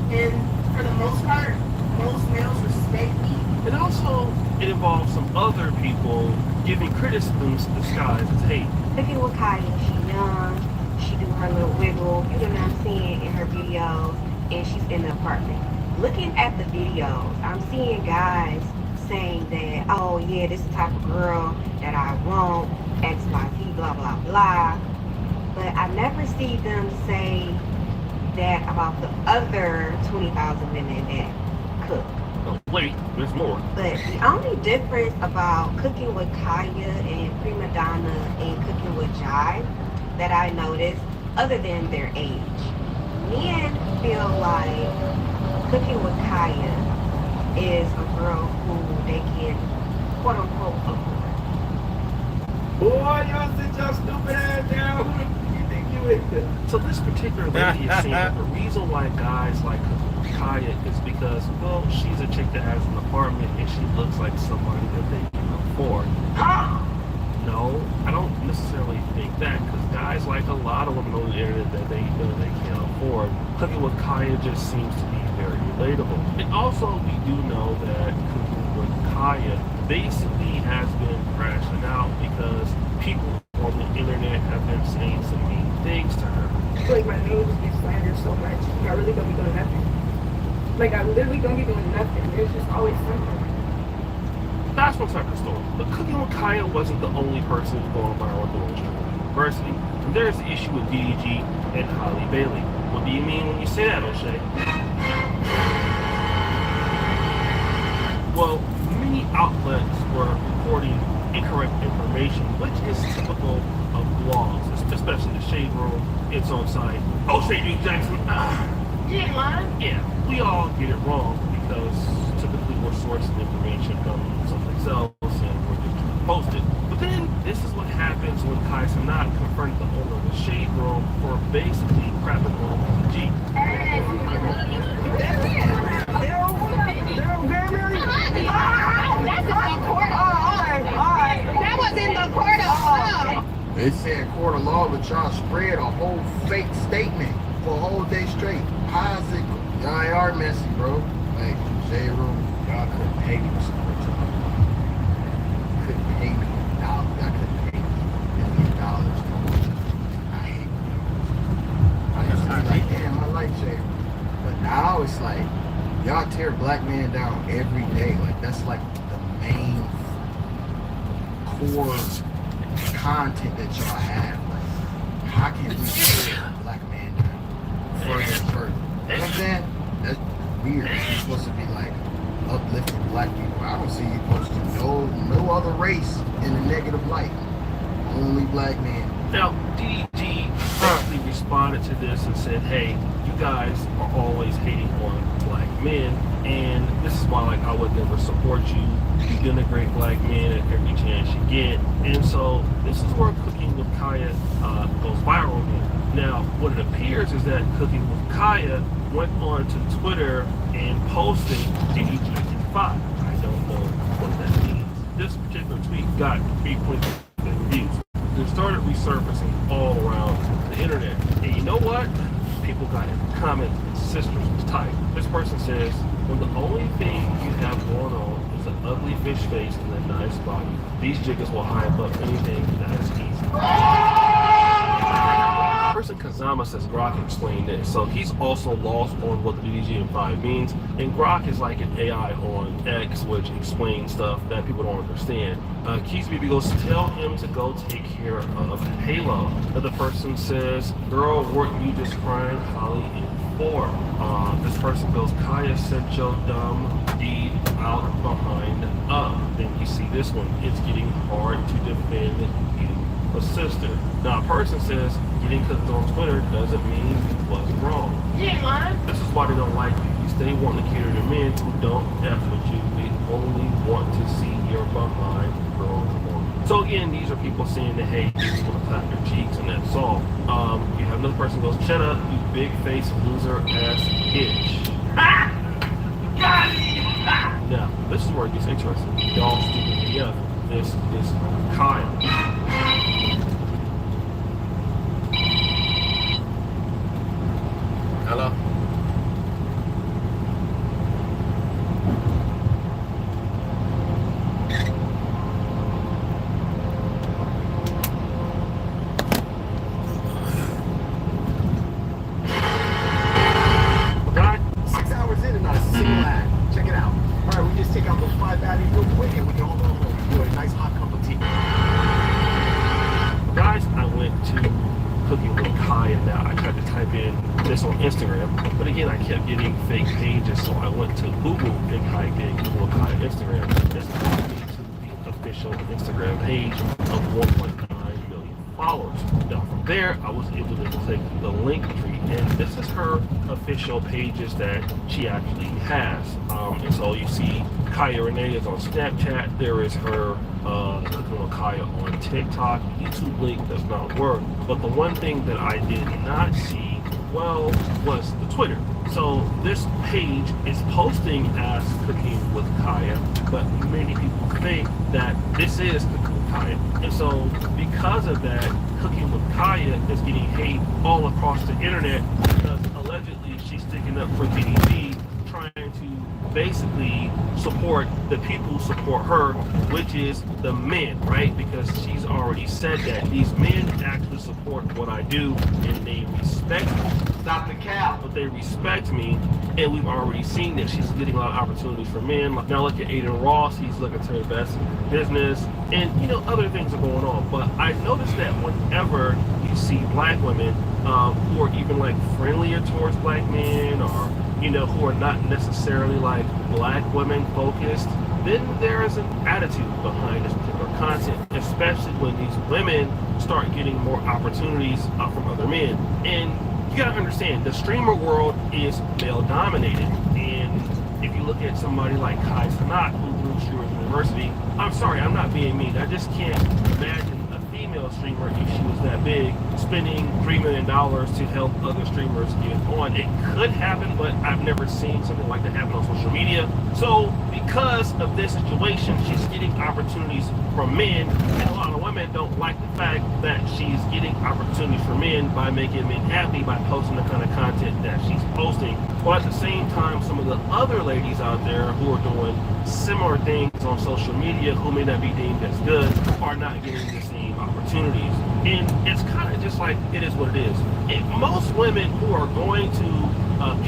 And for the most part, most males respect me. And also, it involves some other people giving criticisms disguised as hate. Looking with Kaya, she young, she do her little wiggle, you know what I'm seeing in her videos, and she's in the apartment. Looking at the videos, I'm seeing guys saying that, oh yeah, this is the type of girl that I want, X, Y, Z, blah, blah, blah. But I never see them say that about the other 20,000 women that cook. Oh, wait, there's more. But the only difference about cooking with Kaya and Prima Donna and cooking with Jai that I noticed, other than their age, men feel like cooking with Kaya is a girl who they can quote unquote afford. Boy, y'all sit your stupid ass down. Who you think you is? So this particular lady is saying that the reason why guys like Kaya is because, well, she's a chick that has an apartment and she looks like somebody that they can afford. No, I don't necessarily think that, because guys like a lot of women on the internet that they can't afford. Cooking with Kaya just seems to be very relatable. And also, we do know that cooking with Kaya basically has been crashing out because people on the internet have been saying some mean things to her. I feel like my name just gets slandered so much. I really don't be doing nothing. Like, I literally don't be doing nothing. There's just always something. That's one type of story. But cooking with Kaya wasn't the only person going viral during the university. And there's the issue with DDG and Holly Bailey. What do you mean when you say that, O'Shea? Well, many outlets were reporting incorrect information, which is typical of blogs, especially the Shade Room, its own site. O'Shea D. Jackson, you ain't lying. Yeah, we all get it wrong because typically we're sourcing information from someplace else and we're just trying to post it. But then this is what happens when Kai Sanat confronted the owner of the Shade Room for basically crapping on the G. That was in the court of law. They said court of law, but y'all spread a whole fake statement for a whole day straight. How's it? Y'all are messy, bro. Like, Shade Room, y'all couldn't pay me to support y'all. Couldn't pay me dollars. Y'all couldn't pay me $1 million. I hate you. I used to be like, damn, I like Shade Room. But now it's like, y'all tear black men down every day. Like, that's like the main core content that y'all have. Like, how can we tear black men down further and further? You know what I'm saying? That's weird. You're supposed to be like uplifting black people. I don't see you posting no other race in a negative light. Only black men. Now, DDG basically responded to this and said, hey, you guys are always hating on black men, and this is why, like, I would never support you. You denigrate black men at every chance you get. And so this is where Cooking with Kaya goes viral again. Now, what it appears is that Cooking with Kaya went on to Twitter and posted DDG5. I don't know what that means. This particular tweet got 3.6 views. It started resurfacing all around the internet. And you know what? People got in the comments, sisters type. This person says, when the only thing you have going on is an ugly fish face and a nice body, these jiggers will hype up anything that is easy. Person Kazama says Grok explained it, so he's also lost on what the DDG5 means, and Grok is like an AI on X, which explains stuff that people don't understand. Keys BB goes, tell him to go take care of Halo. Another person says, girl, weren't you just crying Holly in 4? This person goes, Kaya sent your dumb deed out behind up. Then you see this one, it's getting hard to defend you, a sister. Now a person says, getting cooked on Twitter doesn't mean you wasn't wrong. Yeah, man. This is why they don't like you. You stay wanting to cater to men who don't F with you. They only want to see your behind growing more. So again, these are people saying that, hey, you just want to clap your cheeks and that's all. You have another person who goes, shut up, you big face loser ass bitch. Now, this is where it gets interesting. Y'all stupid AF. This is Kyle. Hello? Cooking with Kaya. Now I tried to type in this on Instagram, but again I kept getting fake pages, so I went to Google Big High Gig Cooking with Kaya Instagram. This took me to the official Instagram page of 1.9 million followers. Now from there I was able to click the link tree, and this is her official pages that she actually has. And so you see Kaya Renee is on Snapchat. There is her Cooking with Kaya on TikTok. YouTube link does not work. But the one thing that I did not see, well, was the Twitter. So this page is posting as Cooking with Kaya, but many people think that this is Cooking with Kaya. And so because of that, Cooking with Kaya is getting hate all across the internet because allegedly she's sticking up for DDG, trying to basically support the people who support her, which is the men, right? Because she's already said that these men actually support what I do and they respect me. Stop the cap. But they respect me, and we've already seen that she's getting a lot of opportunities for men. Like now look at Aiden Ross, he's looking to invest in business, and you know, other things are going on. But I noticed that whenever you see black women who are even like friendlier towards black men, or you know, who are not necessarily like black women focused, then there is an attitude behind this particular content, especially when these women start getting more opportunities from other men. And you gotta understand, the streamer world is male dominated. And if you look at somebody like Kai Sanat, who through Streamers University, I'm sorry, I'm not being mean, I just can't imagine a female streamer, if she was that big, spending $3 million to help other streamers get on. It could happen, but I've never seen something like that happen on social media. So because of this situation, she's getting opportunities from men, and a lot of women don't like the fact that she's getting opportunities for men by making men happy by posting the kind of content that she's posting. While at the same time, some of the other ladies out there who are doing similar things on social media, who may not be deemed as good, are not getting the same opportunities. And it's kind of just like, it is what it is. And most women who are going to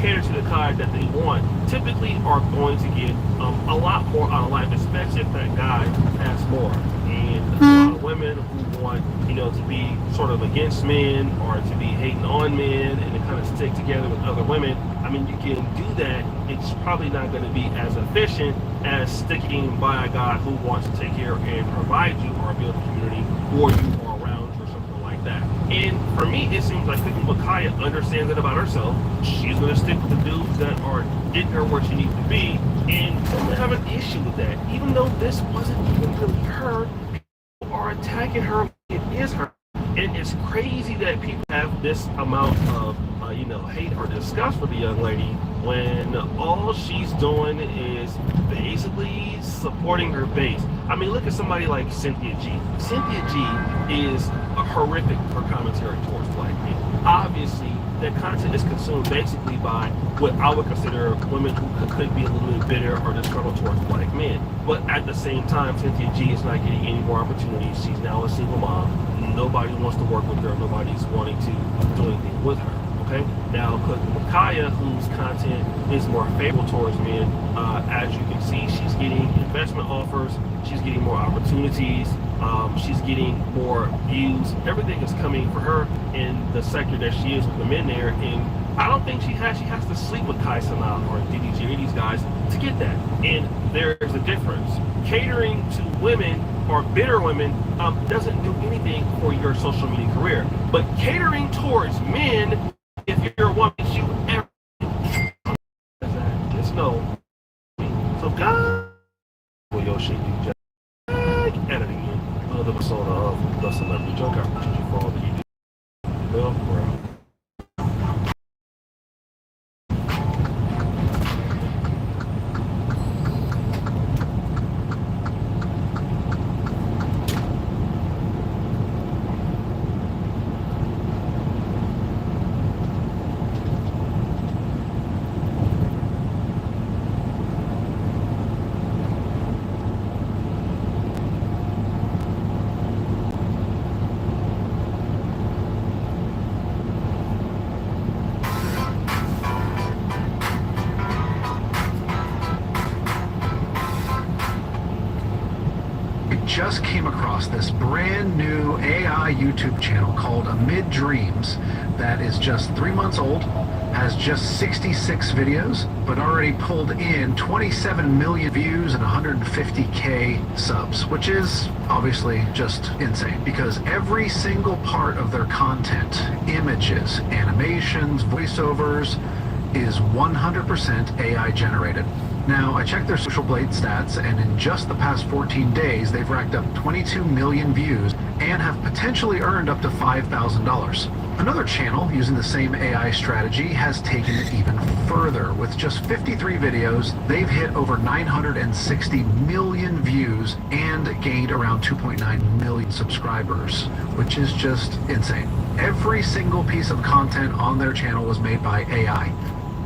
cater to the kind that they want typically are going to get a lot more out of life, especially if that guy has more. And a lot of women who want, you know, to be sort of against men or to be hating on men and to kind of stick together with other women, I mean, you can do that. It's probably not going to be as efficient as sticking by a guy who wants to take care and provide you or build a community for you or around you or something like that. And for me, it seems like Cooking with Kaya understands it about herself. She's going to stick with the dudes that are getting her where she needs to be, and doesn't have an issue with that. Even though this wasn't even really her, people are attacking her. It is her. And it's crazy that people have this amount of you know, hate or disgust for the young lady when all she's doing is basically supporting her base. I mean, look at somebody like Cynthia G. Cynthia G is horrific for commentary towards black men. Obviously, that content is consumed basically by what I would consider women who could be a little bit bitter or disgruntled towards black men. But at the same time, Cynthia G is not getting any more opportunities. She's now a single mom. Nobody wants to work with her. Nobody's wanting to do anything with her. Okay? Now, Cooking with Kaya, whose content is more favorable towards men, as you can see, she's getting investment offers, she's getting more opportunities, she's getting more views. Everything is coming for her in the sector that she is with the men there, and I don't think she has to sleep with Kai Sanat or DDG or these guys to get that. And there's a difference. Catering to women or bitter women doesn't do anything for your social media career. But catering towards men, if you're a woman, you everything. Just know. So God, well, your shit, you just editing in another episode of The Celebrity Joke. I appreciate you for all that you do. Well, we're out. just came across this brand new AI YouTube channel called Amid Dreams that is just 3 months old, has just 66 videos, but already pulled in 27 million views and 150K subs, which is obviously just insane because every single part of their content, images, animations, voiceovers, is 100% AI generated. Now, I checked their Social Blade stats, and in just the past 14 days, they've racked up 22 million views and have potentially earned up to $5,000. Another channel using the same AI strategy has taken it even further. With just 53 videos, they've hit over 960 million views and gained around 2.9 million subscribers, which is just insane. Every single piece of content on their channel was made by AI.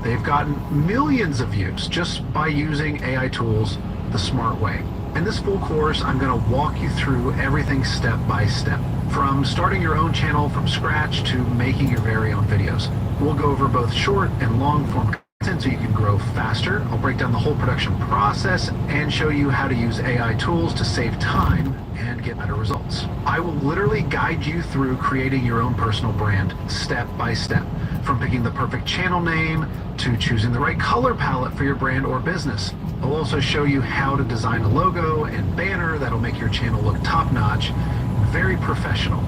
They've gotten millions of views just by using AI tools the smart way. In this full course, I'm going to walk you through everything step by step, from starting your own channel from scratch to making your very own videos. We'll go over both short and long form content so you can grow faster. I'll break down the whole production process and show you how to use AI tools to save time and get better results. I will literally guide you through creating your own personal brand step by step, from picking the perfect channel name to choosing the right color palette for your brand or business. I'll also show you how to design a logo and banner that'll make your channel look top-notch, very professional.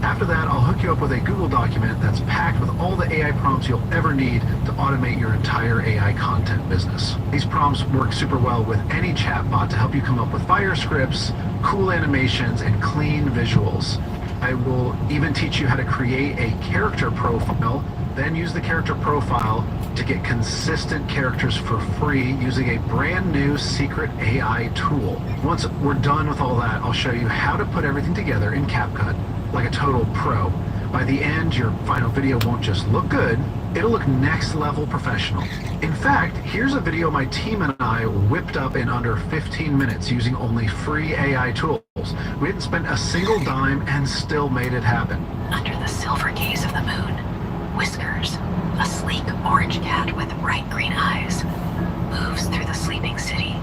After that, I'll hook you up with a Google document that's packed with all the AI prompts you'll ever need to automate your entire AI content business. These prompts work super well with any chatbot to help you come up with fire scripts, cool animations, and clean visuals. I will even teach you how to create a character profile, then use the character profile to get consistent characters for free using a brand new secret AI tool. Once we're done with all that, I'll show you how to put everything together in CapCut like a total pro. By the end, your final video won't just look good, it'll look next level professional. In fact, here's a video my team and I whipped up in under 15 minutes using only free AI tools. We didn't spend a single dime and still made it happen. Under the silver gaze of the moon, Whiskers, a sleek orange cat with bright green eyes, moves through the sleeping city.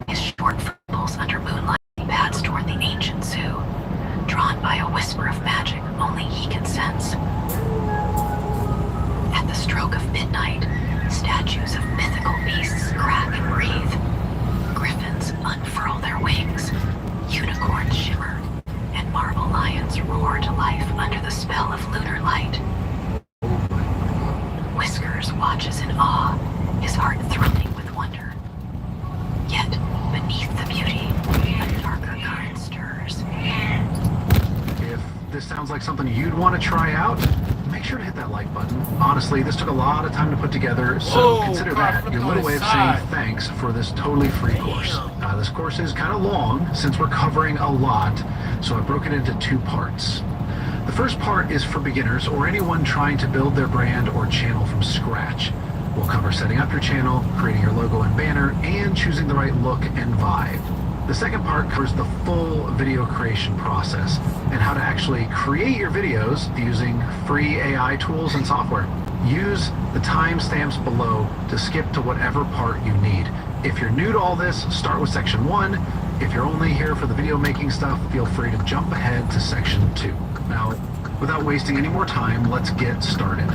His short furls under moonlight pads toward the ancient zoo, drawn by a whisper of magic only he can sense. At the stroke of midnight, statues of mythical beasts crack and breathe. Griffins unfurl their wings, unicorns shimmer, and marble lions roar to life under the spell of lunar light. Whiskers watches in awe, his heart throbbing with wonder. Yet, beneath the beauty, a darker current stirs. If this sounds like something you'd want to try out, make sure to hit that like button. Honestly, this took a lot of time to put together, so consider that your little way of saying thanks for this totally free course. This course is kind of long since we're covering a lot, so I broke it into 2 parts. The first part is for beginners or anyone trying to build their brand or channel from scratch. We'll cover setting up your channel, creating your logo and banner, and choosing the right look and vibe. The second part covers the full video creation process and how to actually create your videos using free AI tools and software. Use the timestamps below to skip to whatever part you need. If you're new to all this, start with section 1. If you're only here for the video making stuff, feel free to jump ahead to section 2. Now, without wasting any more time, let's get started.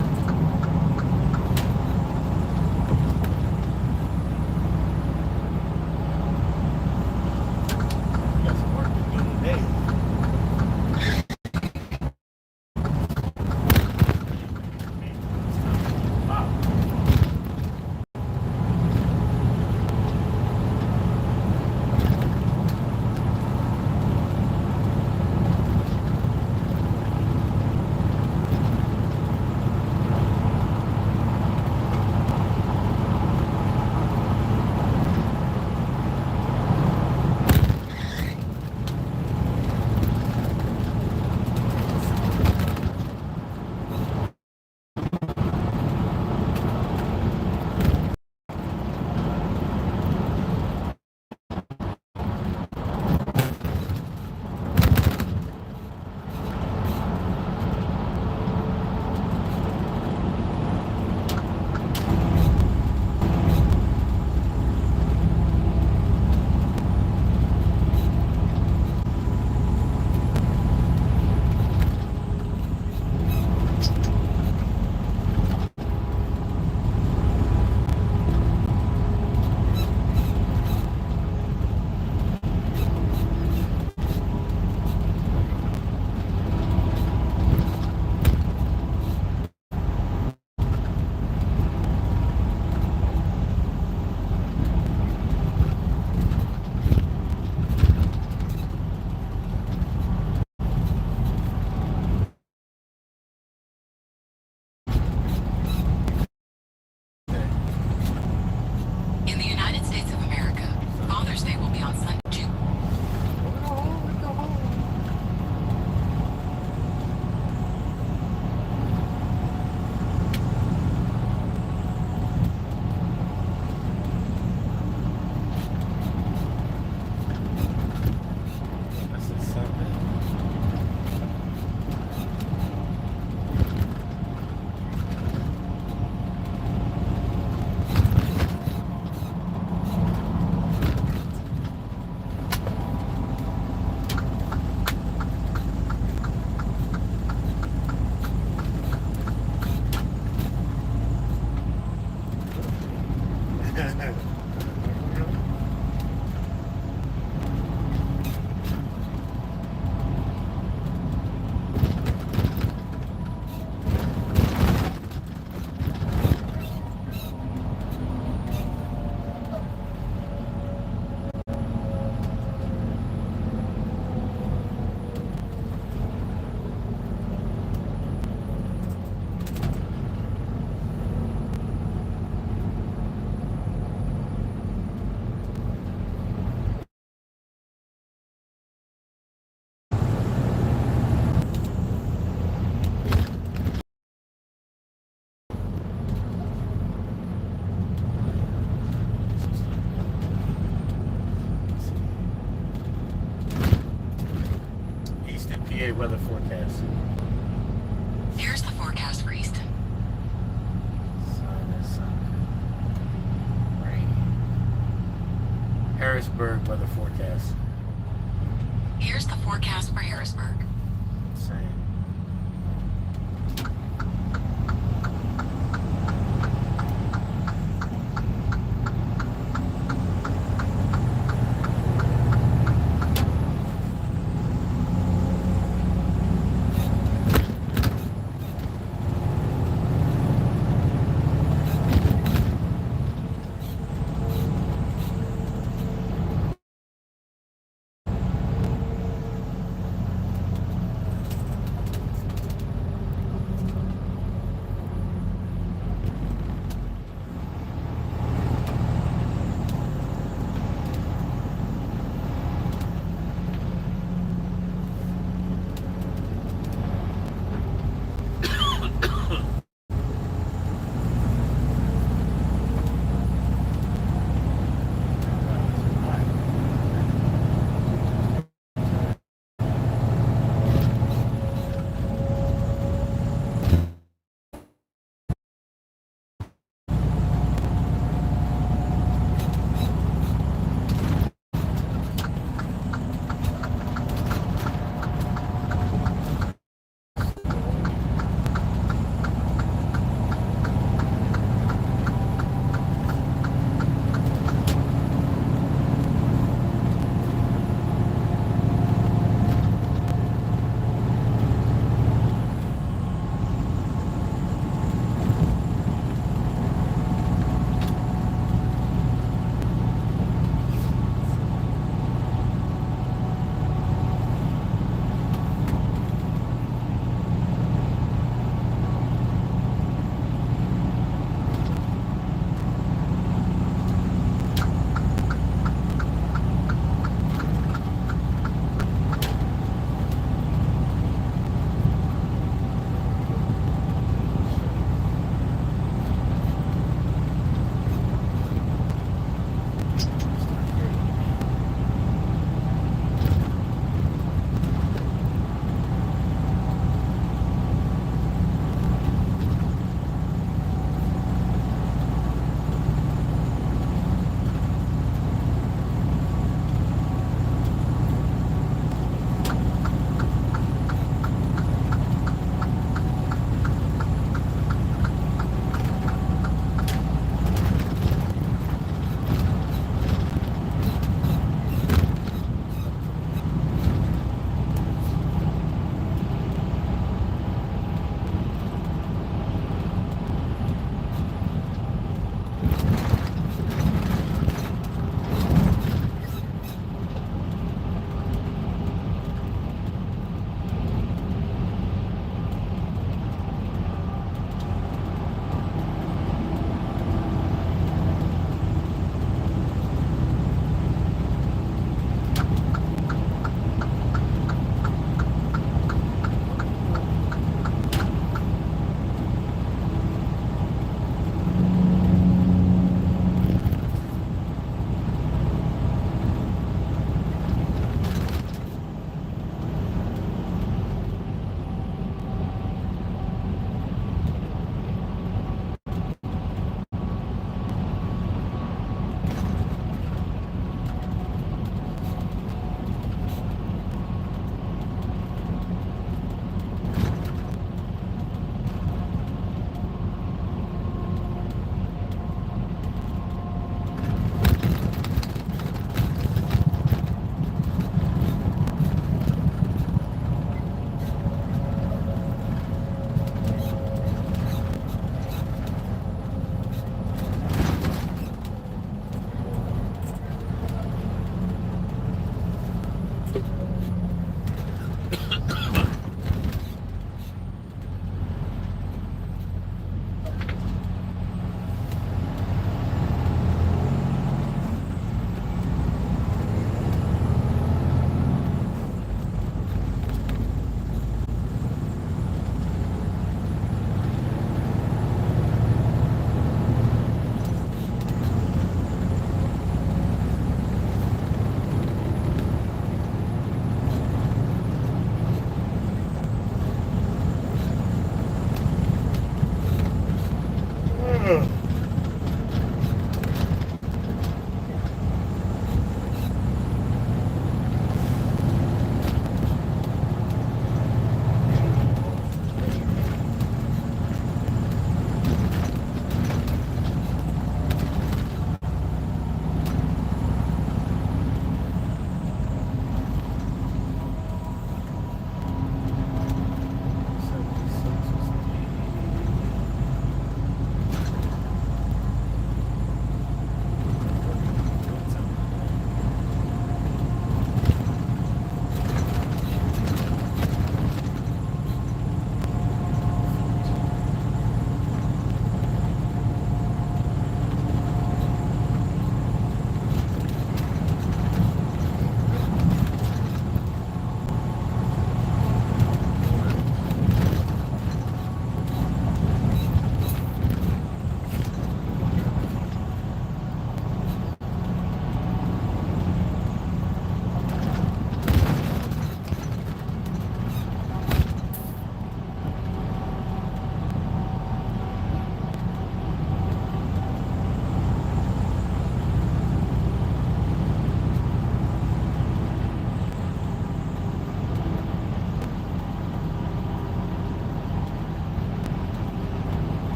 Here's the forecast for Easton. Harrisburg weather forecast. Here's the forecast for Harrisburg. Same.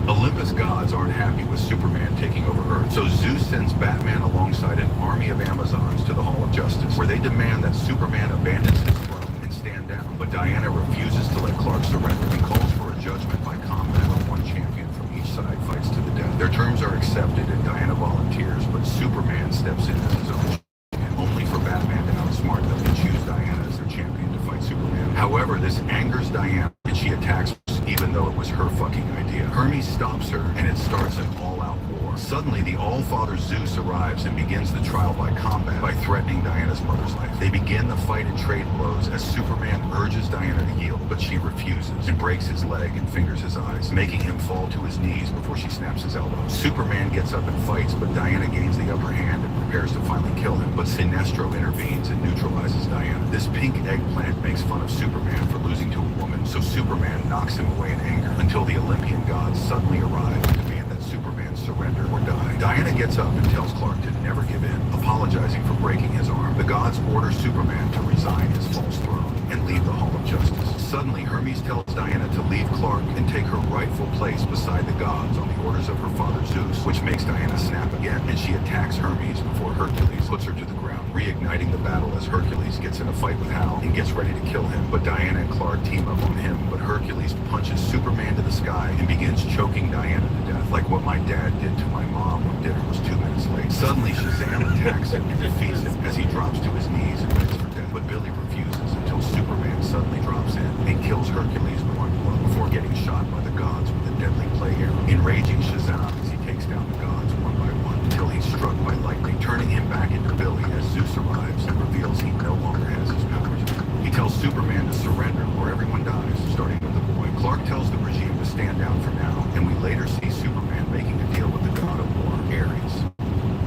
Olympus gods aren't happy with Superman taking over Earth, so Zeus sends Batman alongside an army of Amazons to the Hall of Justice, where they demand that Superman abandons his throne and stand down. But Diana refuses to let Clark surrender and calls for a judgment by combat where one champion from each side fights to the death. Their terms are accepted and Diana volunteers, but Superman steps in as his own champion, only for Batman to outsmart them and choose Diana as their champion to fight Superman. However, this angers Diana and she attacks even though it was her fucking idea. Hermes stops her, and it starts an all-out war. Suddenly, the All-Father Zeus arrives and begins the trial by combat by threatening Diana's mother's life. They begin the fight and trade blows as Superman urges Diana to yield, but she refuses and breaks his leg and fingers his eyes, making him fall to his knees before she snaps his elbow. Superman gets up and fights, but Diana gains the upper hand and prepares to finally kill him, but Sinestro intervenes and neutralizes Diana. This pink eggplant makes fun of Superman for losing to a woman, so Superman knocks him away in anger until the Olympian gods suddenly arrive and demand that Superman surrender or die. Diana gets up and tells Clark to never give in, apologizing for breaking his arm. The gods order Superman to resign his false throne and leave the Hall of Justice. Suddenly, Hermes tells Diana to leave Clark and take her rightful place beside the gods on the orders of her father Zeus, which makes Diana snap again, and she attacks Hermes before Hercules puts her to the ground, reigniting the battle as Hercules gets in a fight with Hal and gets ready to kill him. But Diana and Clark team up on him, but Hercules punches Superman to the sky and begins choking Diana to death, like what my dad did to my mom when dinner was 2 minutes late. Suddenly, Shazam attacks him and defeats him as he drops to his knees and begs for death, but Billy refuses until Superman suddenly drops in and kills Hercules in one blow before getting shot by the gods with a deadly plague arrow. Enraging Shazam as he takes down the gods one by one until he's struck by lightning, turning him back into Billy as Zeus arrives and reveals he no longer has his powers. He tells Superman to surrender or everyone dies, starting with the boy. Clark tells the regime to stand down for now, and we later see Superman making a deal with the god of war, Ares.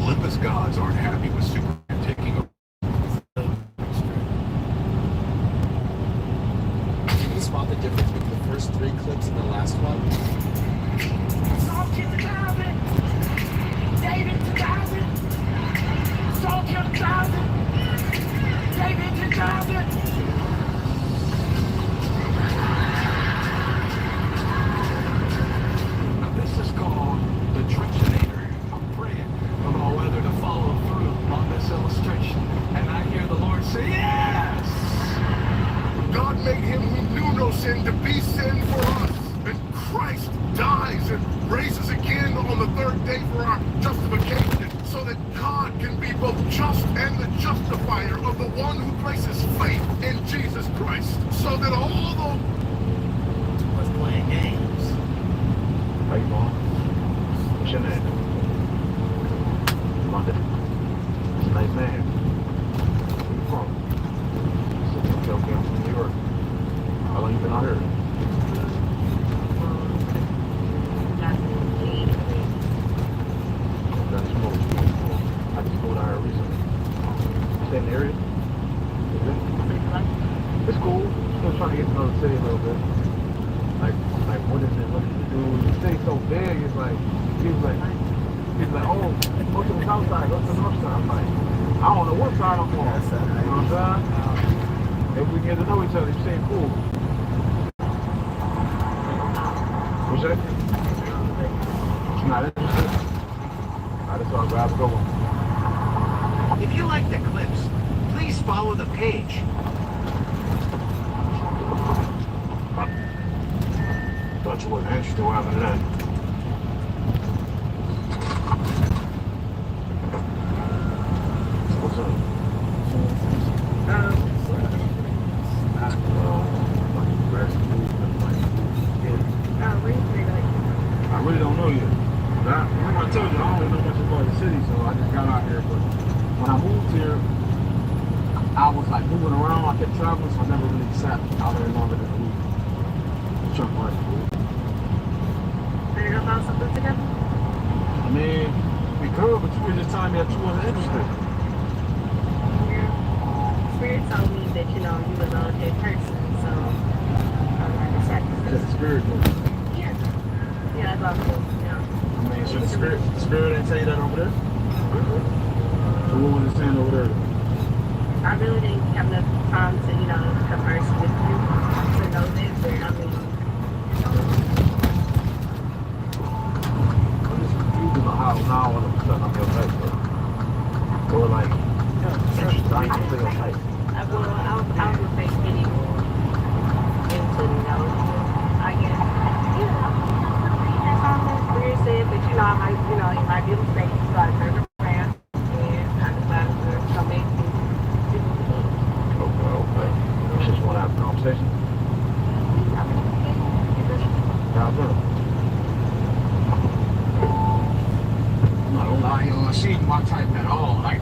Olympus gods aren't happy with Superman taking over. Can you spot the difference between the first 3 clips and the last one? David to David. Soldier David. David to David. Now this is called the Trenchinator. I'm praying on all weather to follow through on this illustration. And I hear the Lord say, yes! God made him who knew no sin to be sin for us. And Christ dies and raises again on the third day for our justification, so that God can be both just and the justifier of the one who places faith in Jesus Christ. So that although was playing games. How you doing? What's your name? London. It's a nice name. Where you from? Okay, I'm from New York. How long you been out here? That's cool. I just moved out here recently. Stay in the area? It's cool. Still trying to get to know the city a little bit. Like what is it? What do you do? The city's so big. It's like he's like, oh, go to the south side, go to the north side. I'm like, I don't know what side I'm on. You know what I'm saying? If we get to know each other, you seem cool. What's that? It's not interested. Alright, that's all. Grab a good one. If you like the clips, please follow the page. Thought you wasn't interested. What happened to that? What's up? I really don't know yet. I told you, I don't know much about the city, so I just got out here. But when I moved here, I was like moving around. I kept traveling, so I never really sat out there longer than a week. Chuck like Ready to go find something together? I mean, we could, but you were just telling me that you wasn't interested. Yeah. Spirit told me that, you know, you was an okay person, so I decided to. That's the spirit. Yeah. Yeah, that's all cool, you know. I mean, so the spirit didn't tell you that over there? So what was it saying over there? I really didn't have enough time to, you know, converse with you to know this, but I mean, I'm just confused about how now all of a sudden I'm your type, bro. Or like, I can feel your type. I was just getting into, you know, I guess, you know, that's all that Spirit said, but you know, I might, you know, it might be a mistake, so I turned around and I decided to come in. Okay. You just want to have a conversation? How's it? I'm not gonna lie, yo, she ain't my type at all. Like,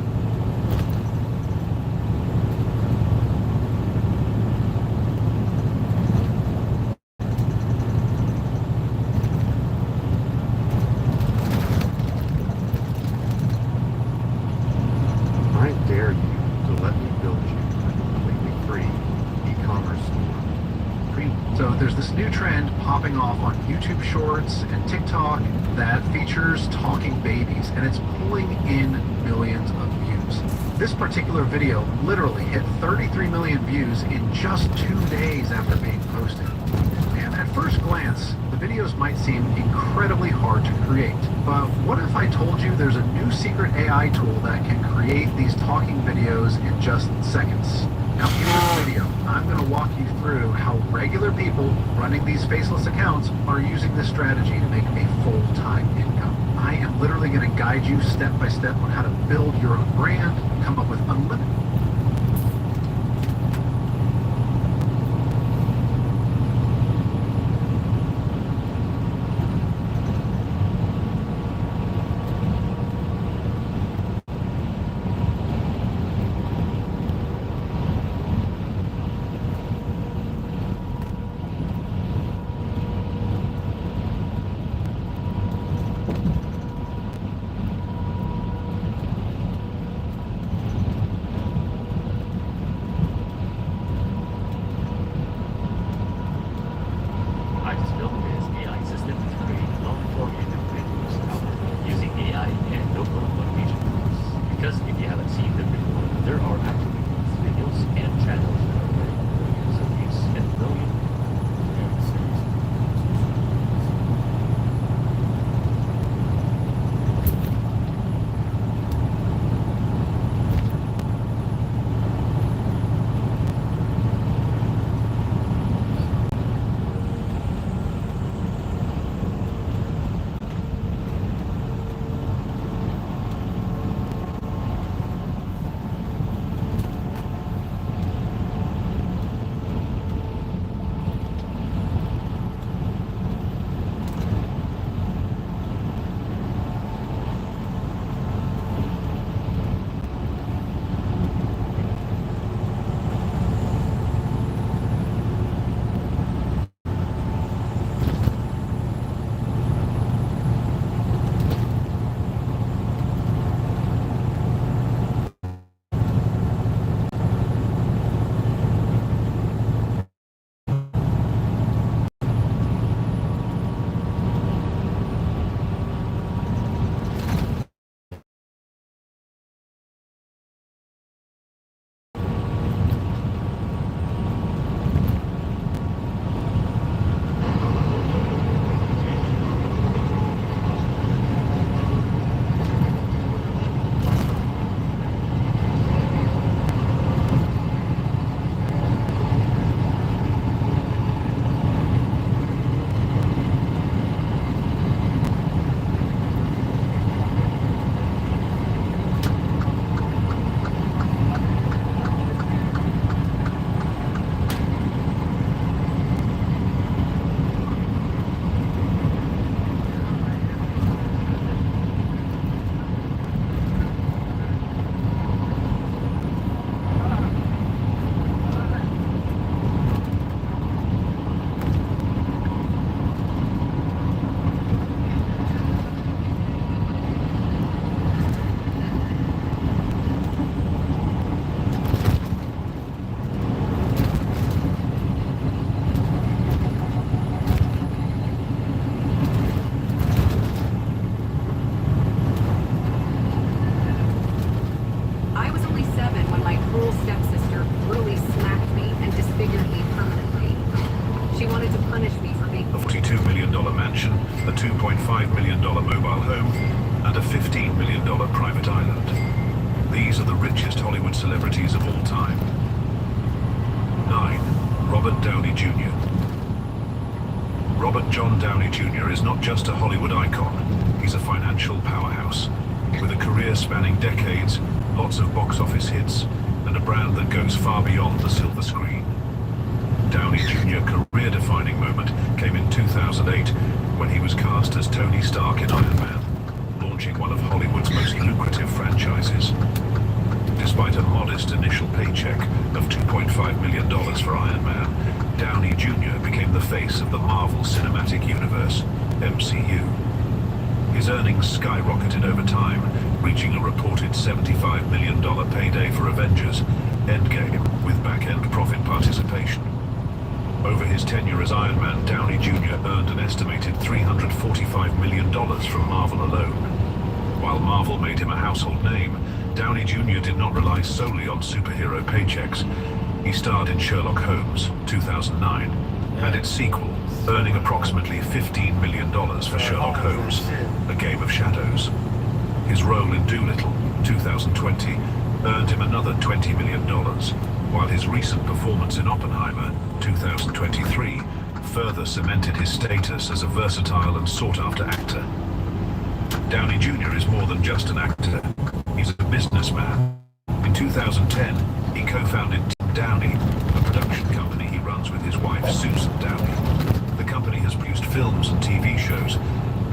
I dare you to let me build you a completely free e-commerce store. So there's this new trend popping off on YouTube Shorts and TikTok that features talking babies, and it's pulling in millions of views. This particular video literally hit 33 million views in just 2 days after being posted. And at first glance, the videos might seem incredibly hard to create. But what if I told you there's a new secret AI tool that can create these talking videos in just seconds? Now in this video, I'm going to walk you through how regular people running these faceless accounts are using this strategy to make a full-time income. I am literally going to guide you step by step on how to build your own brand, come up with unlimited Robert Downey Jr. Robert John Downey Jr. is not just a Hollywood icon, he's a financial powerhouse. With a career spanning decades, lots of box office hits, and a brand that goes far beyond the silver screen. Downey Jr. career-defining moment came in 2008 when he was cast as Tony Stark in Iron Man, launching one of Hollywood's most lucrative franchises. Despite a modest initial paycheck of $2.5 million for Iron Man, Downey Jr. became the face of the Marvel Cinematic Universe, MCU. His earnings skyrocketed over time, reaching a reported $75 million payday for Avengers Endgame with back-end profit participation. Over his tenure as Iron Man, Downey Jr. earned an estimated $345 million from Marvel alone. While Marvel made him a household name, Downey Jr. did not rely solely on superhero paychecks. He starred in Sherlock Holmes, 2009, and its sequel, earning approximately $15 million for Sherlock Holmes, A Game of Shadows. His role in Dolittle, 2020, earned him another $20 million, while his recent performance in Oppenheimer, 2023, further cemented his status as a versatile and sought-after actor. Downey Jr. is more than just an actor. He's a businessman. In 2010, he co-founded Team Downey, a production company he runs with his wife, Susan Downey. The company has produced films and TV shows,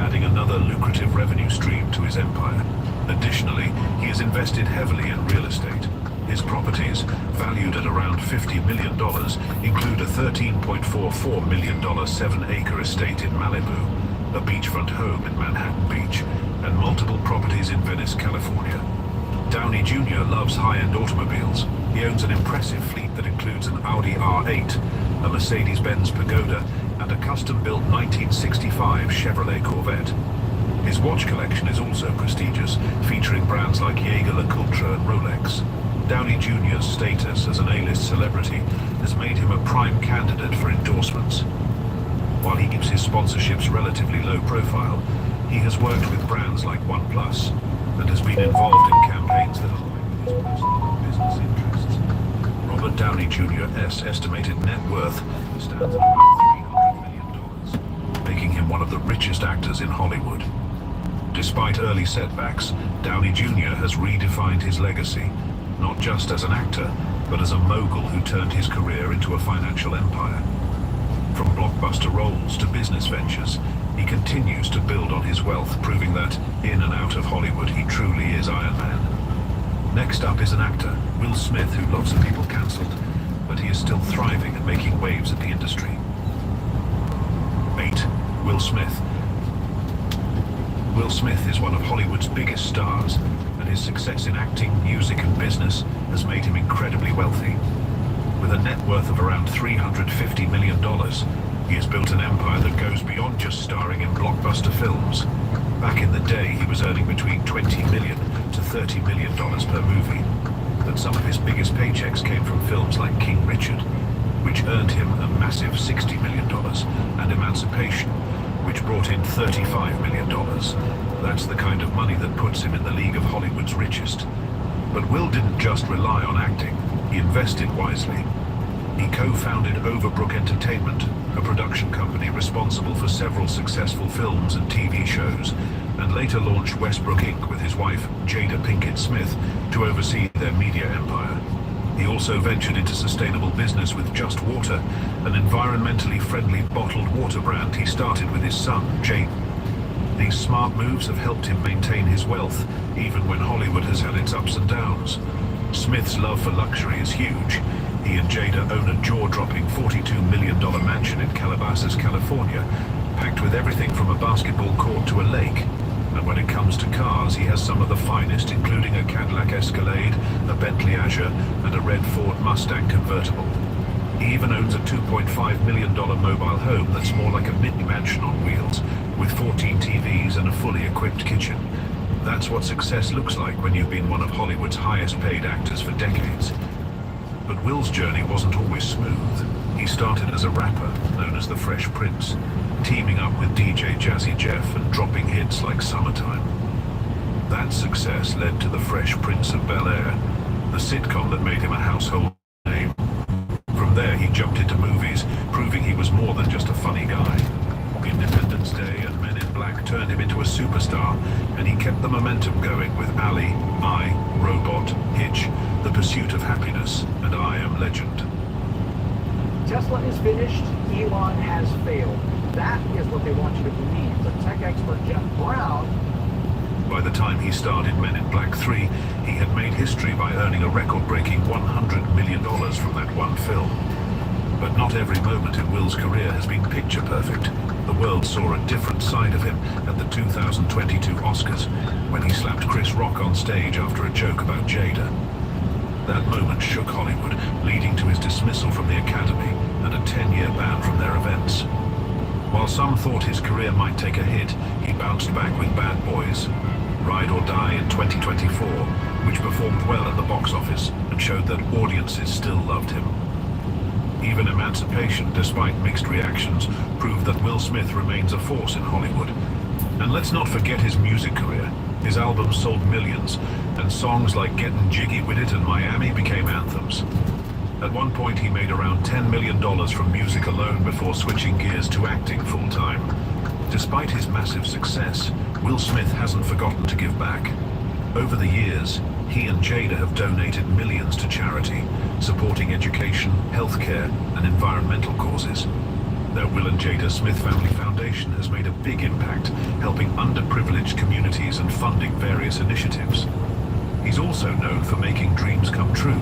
adding another lucrative revenue stream to his empire. Additionally, he has invested heavily in real estate. His properties, valued at around $50 million, include a $13.44 million 7-acre estate in Malibu, a beachfront home in Manhattan Beach, and multiple properties in Venice, California. Downey Jr. loves high-end automobiles. He owns an impressive fleet that includes an Audi R8, a Mercedes-Benz Pagoda, and a custom-built 1965 Chevrolet Corvette. His watch collection is also prestigious, featuring brands like Jaeger LeCoultre and Rolex. Downey Jr.'s status as an A-list celebrity has made him a prime candidate for endorsements. While he keeps his sponsorships relatively low profile, he has worked with brands like OnePlus and has been involved in campaigns that align with his personal and business interests. Robert Downey Jr.'s estimated net worth stands at about $300 million, making him one of the richest actors in Hollywood. Despite early setbacks, Downey Jr. has redefined his legacy, not just as an actor, but as a mogul who turned his career into a financial empire. From blockbuster roles to business ventures, he continues to build on his wealth, proving that, in and out of Hollywood, he truly is Iron Man. Next up is an actor, Will Smith, who lots of people cancelled, but he is still thriving and making waves in the industry. 8. Will Smith. Will Smith is one of Hollywood's biggest stars, and his success in acting, music, and business has made him incredibly wealthy. With a net worth of around $350 million, he has built an empire that goes beyond just starring in blockbuster films. Back in the day, he was earning between $20 million to $30 million per movie. But some of his biggest paychecks came from films like King Richard, which earned him a massive $60 million, and Emancipation, which brought in $35 million. That's the kind of money that puts him in the league of Hollywood's richest. But Will didn't just rely on acting, he invested wisely. He co-founded Overbrook Entertainment, a production company responsible for several successful films and TV shows, and later launched Westbrook Inc. with his wife, Jada Pinkett Smith, to oversee their media empire. He also ventured into sustainable business with Just Water, an environmentally friendly bottled water brand he started with his son, Jaden. These smart moves have helped him maintain his wealth, even when Hollywood has had its ups and downs. Smith's love for luxury is huge. He and Jada own a jaw-dropping $42 million mansion in Calabasas, California, packed with everything from a basketball court to a lake. And when it comes to cars, he has some of the finest, including a Cadillac Escalade, a Bentley Azure, and a red Ford Mustang convertible. He even owns a $2.5 million mobile home that's more like a mini mansion on wheels, with 14 TVs and a fully equipped kitchen. That's what success looks like when you've been one of Hollywood's highest paid actors for decades. But Will's journey wasn't always smooth. He started as a rapper, known as the Fresh Prince, teaming up with DJ Jazzy Jeff and dropping hits like Summertime. That success led to the Fresh Prince of Bel-Air, the sitcom that made him a household name. From there, he jumped into movies, proving he was more than just a funny guy. Independence Day and Men in Black turned him into a superstar, and he kept the momentum going with Ali, I, Robot, Hitch, The Pursuit of Happiness, and I Am Legend. Tesla is finished, Elon has failed. That is what they want you to believe. But tech expert Jeff Brown... By the time he starred in Men in Black 3, he had made history by earning a record-breaking $100 million from that one film. But not every moment in Will's career has been picture perfect. The world saw a different side of him at the 2022 Oscars, when he slapped Chris Rock on stage after a joke about Jada. That moment shook Hollywood, leading to his dismissal from the Academy and a 10-year ban from their events. While some thought his career might take a hit, he bounced back with Bad Boys, Ride or Die in 2024, which performed well at the box office and showed that audiences still loved him. Even Emancipation, despite mixed reactions, proved that Will Smith remains a force in Hollywood. And let's not forget his music career. His albums sold millions, and songs like Gettin' Jiggy With It and Miami became anthems. At one point, he made around $10 million from music alone before switching gears to acting full-time. Despite his massive success, Will Smith hasn't forgotten to give back. Over the years, he and Jada have donated millions to charity, supporting education, healthcare, and environmental causes. Their Will and Jada Smith Family Foundation has made a big impact, helping underprivileged communities and funding various initiatives. He's also known for making dreams come true,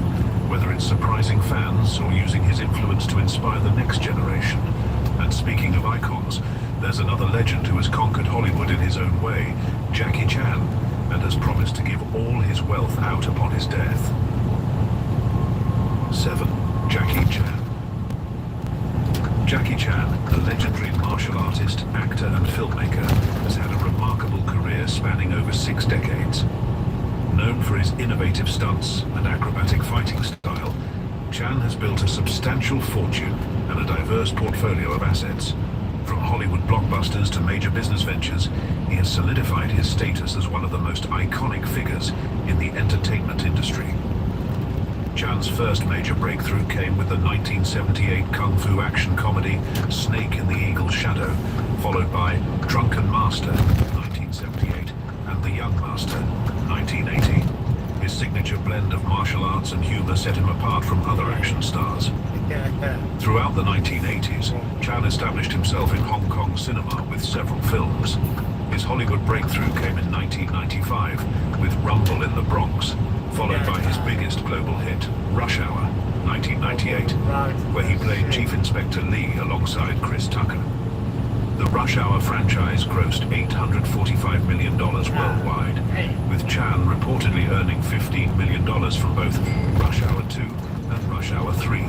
whether it's surprising fans or using his influence to inspire the next generation. And speaking of icons, there's another legend who has conquered Hollywood in his own way, Jackie Chan, and has promised to give all his wealth out upon his death. 7. Jackie Chan. Jackie Chan, the legendary martial artist, actor and filmmaker, has had a remarkable career spanning over 6 decades. Known for his innovative stunts and acrobatic fighting style, Chan has built a substantial fortune and a diverse portfolio of assets. From Hollywood blockbusters to major business ventures, he has solidified his status as one of the most iconic figures in the entertainment industry. Chan's first major breakthrough came with the 1978 kung fu action comedy Snake in the Eagle's Shadow, followed by Drunken Master, 1978, and The Young Master, 1980. His signature blend of martial arts and humor set him apart from other action stars. Throughout the 1980s, Chan established himself in Hong Kong cinema with several films. His Hollywood breakthrough came in 1995 with Rumble in the Bronx, followed by his biggest global hit, Rush Hour, 1998, where he played Chief Inspector Lee alongside Chris Tucker. The Rush Hour franchise grossed $845 million worldwide, with Chan reportedly earning $15 million from both Rush Hour 2 and Rush Hour 3.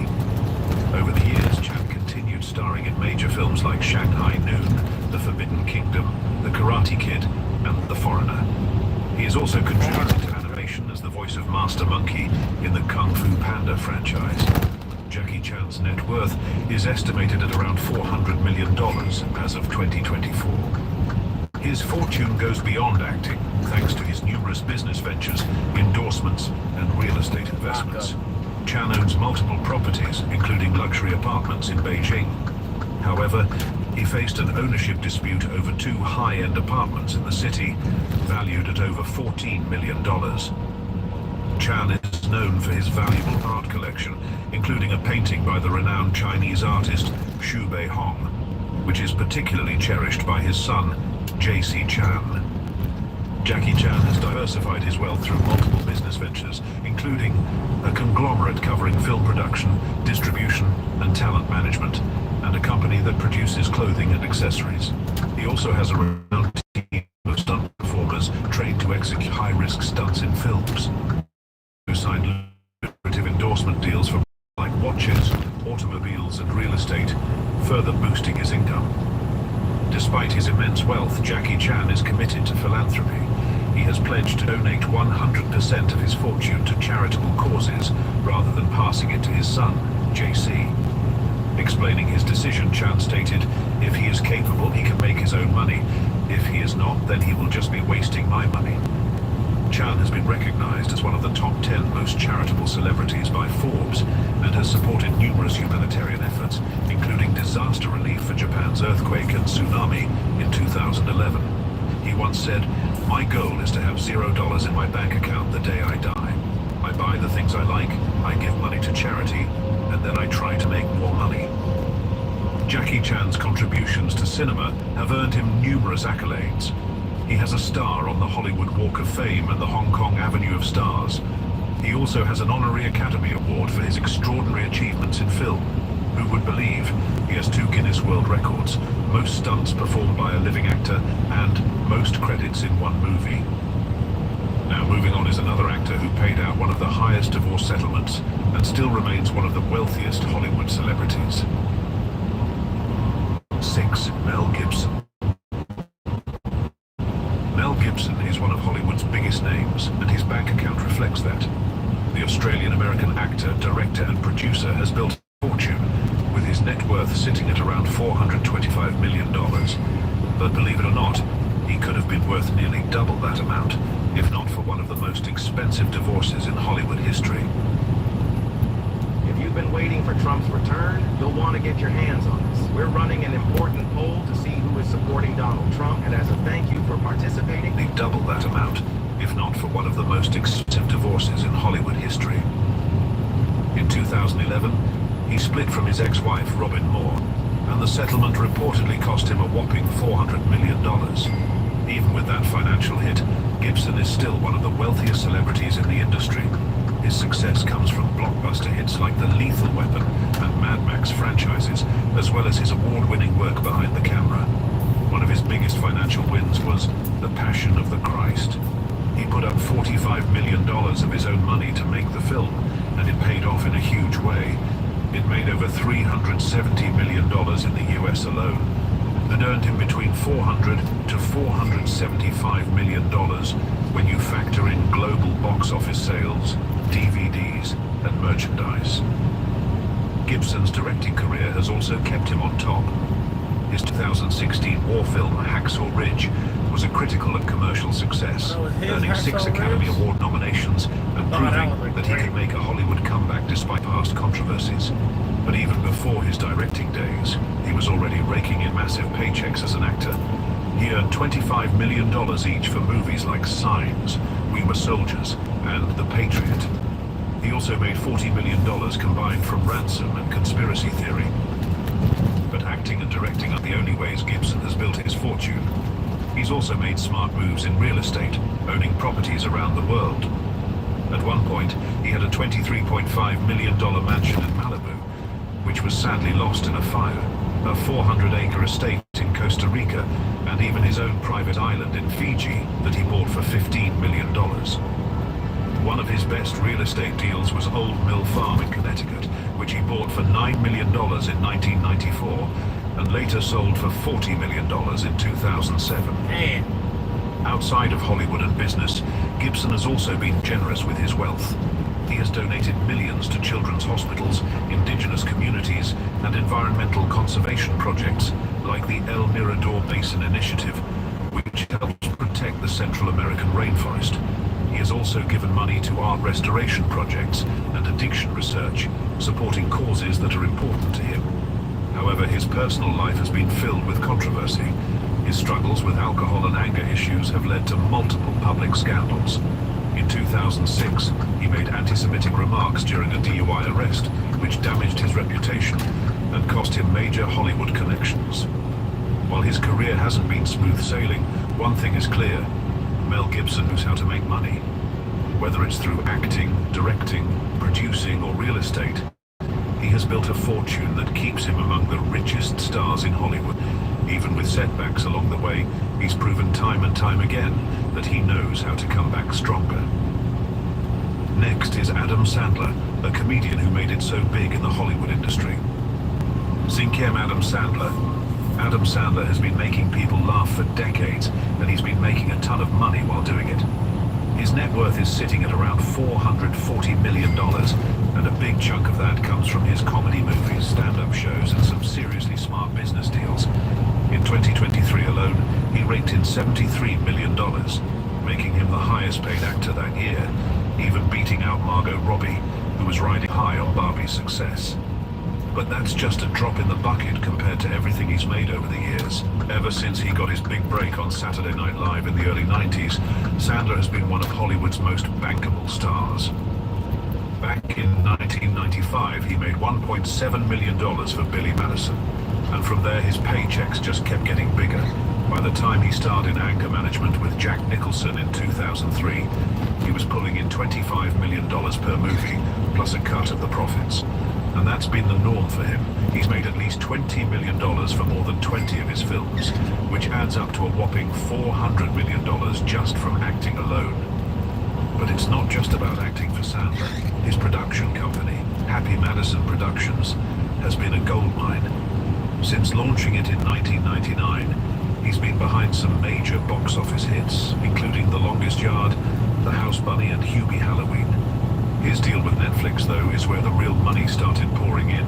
Over the years, Chan continued starring in major films like Shanghai Noon, The Forbidden Kingdom, The Karate Kid, and The Foreigner. He has also contributed to animation as the voice of Master Monkey in the Kung Fu Panda franchise. Jackie Chan's net worth is estimated at around $400 million as of 2024. His fortune goes beyond acting, thanks to his numerous business ventures, endorsements, and real estate investments. Chan owns multiple properties, including luxury apartments in Beijing. However, he faced an ownership dispute over 2 high-end apartments in the city, valued at over $14 million. Chan is known for his valuable art collection, including a painting by the renowned Chinese artist Xu Beihong, which is particularly cherished by his son, J.C. Chan. Jackie Chan has diversified his wealth through multiple business ventures, including a conglomerate covering film production, distribution, and talent management, and a company that produces clothing and accessories. He also has a renowned team of stunt performers trained to execute high-risk stunts in films, who signed lucrative endorsement deals for like watches, automobiles, and real estate, further boosting his income. Despite his immense wealth, Jackie Chan is committed to philanthropy. He has pledged to donate 100% of his fortune to charitable causes, rather than passing it to his son, JC. Explaining his decision, Chan stated, "If he is capable, he can make his own money. If he is not, then he will just be wasting my money." Chan has been recognized as one of the top 10 most charitable celebrities by Forbes and has supported numerous humanitarian efforts, including disaster relief for Japan's earthquake and tsunami in 2011. He once said, "My goal is to have $0 in my bank account the day I die. I buy the things I like, I give money to charity, and then I try to make more money." Jackie Chan's contributions to cinema have earned him numerous accolades. He has a star on the Hollywood Walk of Fame and the Hong Kong Avenue of Stars. He also has an Honorary Academy Award for his extraordinary achievements in film. Who would believe? He has 2 Guinness World Records, most stunts performed by a living actor, and most credits in one movie. Now moving on is another actor who paid out one of the highest divorce settlements and still remains one of the wealthiest Hollywood celebrities. 6. Mel Gibson. Mel Gibson is one of Hollywood's biggest names, and his bank account reflects that. The Australian-American actor, director and producer has built a fortune, with his net worth sitting at around $425 million. But believe it or not, he could have been worth nearly double that amount, if not for one of the most expensive divorces in Hollywood history. If you've been waiting for Trump's return, you'll want to get your hands on us. We're running an important poll to see who is supporting Donald Trump, and as a thank you for participating... Double that amount, if not for one of the most expensive divorces in Hollywood history. In 2011, he split from his ex-wife, Robin Moore, and the settlement reportedly cost him a whopping $400 million. Even with that financial hit, Gibson is still one of the wealthiest celebrities in the industry. His success comes from blockbuster hits like The Lethal Weapon and Mad Max franchises, as well as his award-winning work behind the camera. One of his biggest financial wins was The Passion of the Christ. He put up $45 million of his own money to make the film, and it paid off in a huge way. It made over $370 million in the US alone, and earned him between $400 to $475 million when you factor in global box office sales, DVDs, and merchandise. Gibson's directing career has also kept him on top. His 2016 war film Hacksaw Ridge was a critical and commercial success, earning 6 Academy Award nominations and proving that he could make a Hollywood comeback despite past controversies. But even before his directing days, he was already raking in massive paychecks as an actor. He earned $25 million each for movies like Signs, We Were Soldiers, and The Patriot. He also made $40 million combined from Ransom and Conspiracy Theory. But acting and directing are the only ways Gibson has built his fortune. He's also made smart moves in real estate, owning properties around the world. At one point, he had a $23.5 million mansion in Malibu, which was sadly lost in a fire, a 400-acre estate in Costa Rica, and even his own private island in Fiji that he bought for $15 million. One of his best real estate deals was Old Mill Farm in Connecticut, which he bought for $9 million in 1994, and later sold for $40 million in 2007. Outside of Hollywood and business, Gibson has also been generous with his wealth. He has donated millions to children's hospitals, indigenous communities, and environmental conservation projects like the El Mirador Basin Initiative, which helps protect the Central American rainforest. He has also given money to art restoration projects and addiction research, supporting causes that are important to him. However, his personal life has been filled with controversy. His struggles with alcohol and anger issues have led to multiple public scandals. In 2006, he made anti-Semitic remarks during a DUI arrest, which damaged his reputation and cost him major Hollywood connections. While his career hasn't been smooth sailing, one thing is clear: Mel Gibson knows how to make money. Whether it's through acting, directing, producing, or real estate, he has built a fortune that keeps him among the richest stars in Hollywood. Even with setbacks along the way, he's proven time and time again that he knows how to come back stronger. Next is Adam Sandler, a comedian who made it so big in the Hollywood industry. Zinkem Adam Sandler. Adam Sandler has been making people laugh for decades, and he's been making a ton of money while doing it. His net worth is sitting at around $440 million, and a big chunk of that comes from his comedy movies, stand-up shows, and some seriously smart business deals. In 2023 alone, he raked in $73 million, making him the highest paid actor that year, even beating out Margot Robbie, who was riding high on Barbie's success. But that's just a drop in the bucket compared to everything he's made over the years. Ever since he got his big break on Saturday Night Live in the early 90s, Sandler has been one of Hollywood's most bankable stars. Back in 1995, he made $1.7 million for Billy Madison, and from there his paychecks just kept getting bigger. By the time he starred in Anger Management with Jack Nicholson in 2003, he was pulling in $25 million per movie, plus a cut of the profits. And that's been the norm for him. He's made at least $20 million for more than 20 of his films, which adds up to a whopping $400 million just from acting alone. But it's not just about acting for Sandler. His production company, Happy Madison Productions, has been a goldmine. Since launching it in 1999, he's been behind some major box office hits, including The Longest Yard, The House Bunny, and Hubie Halloween. His deal with Netflix, though, is where the real money started pouring in.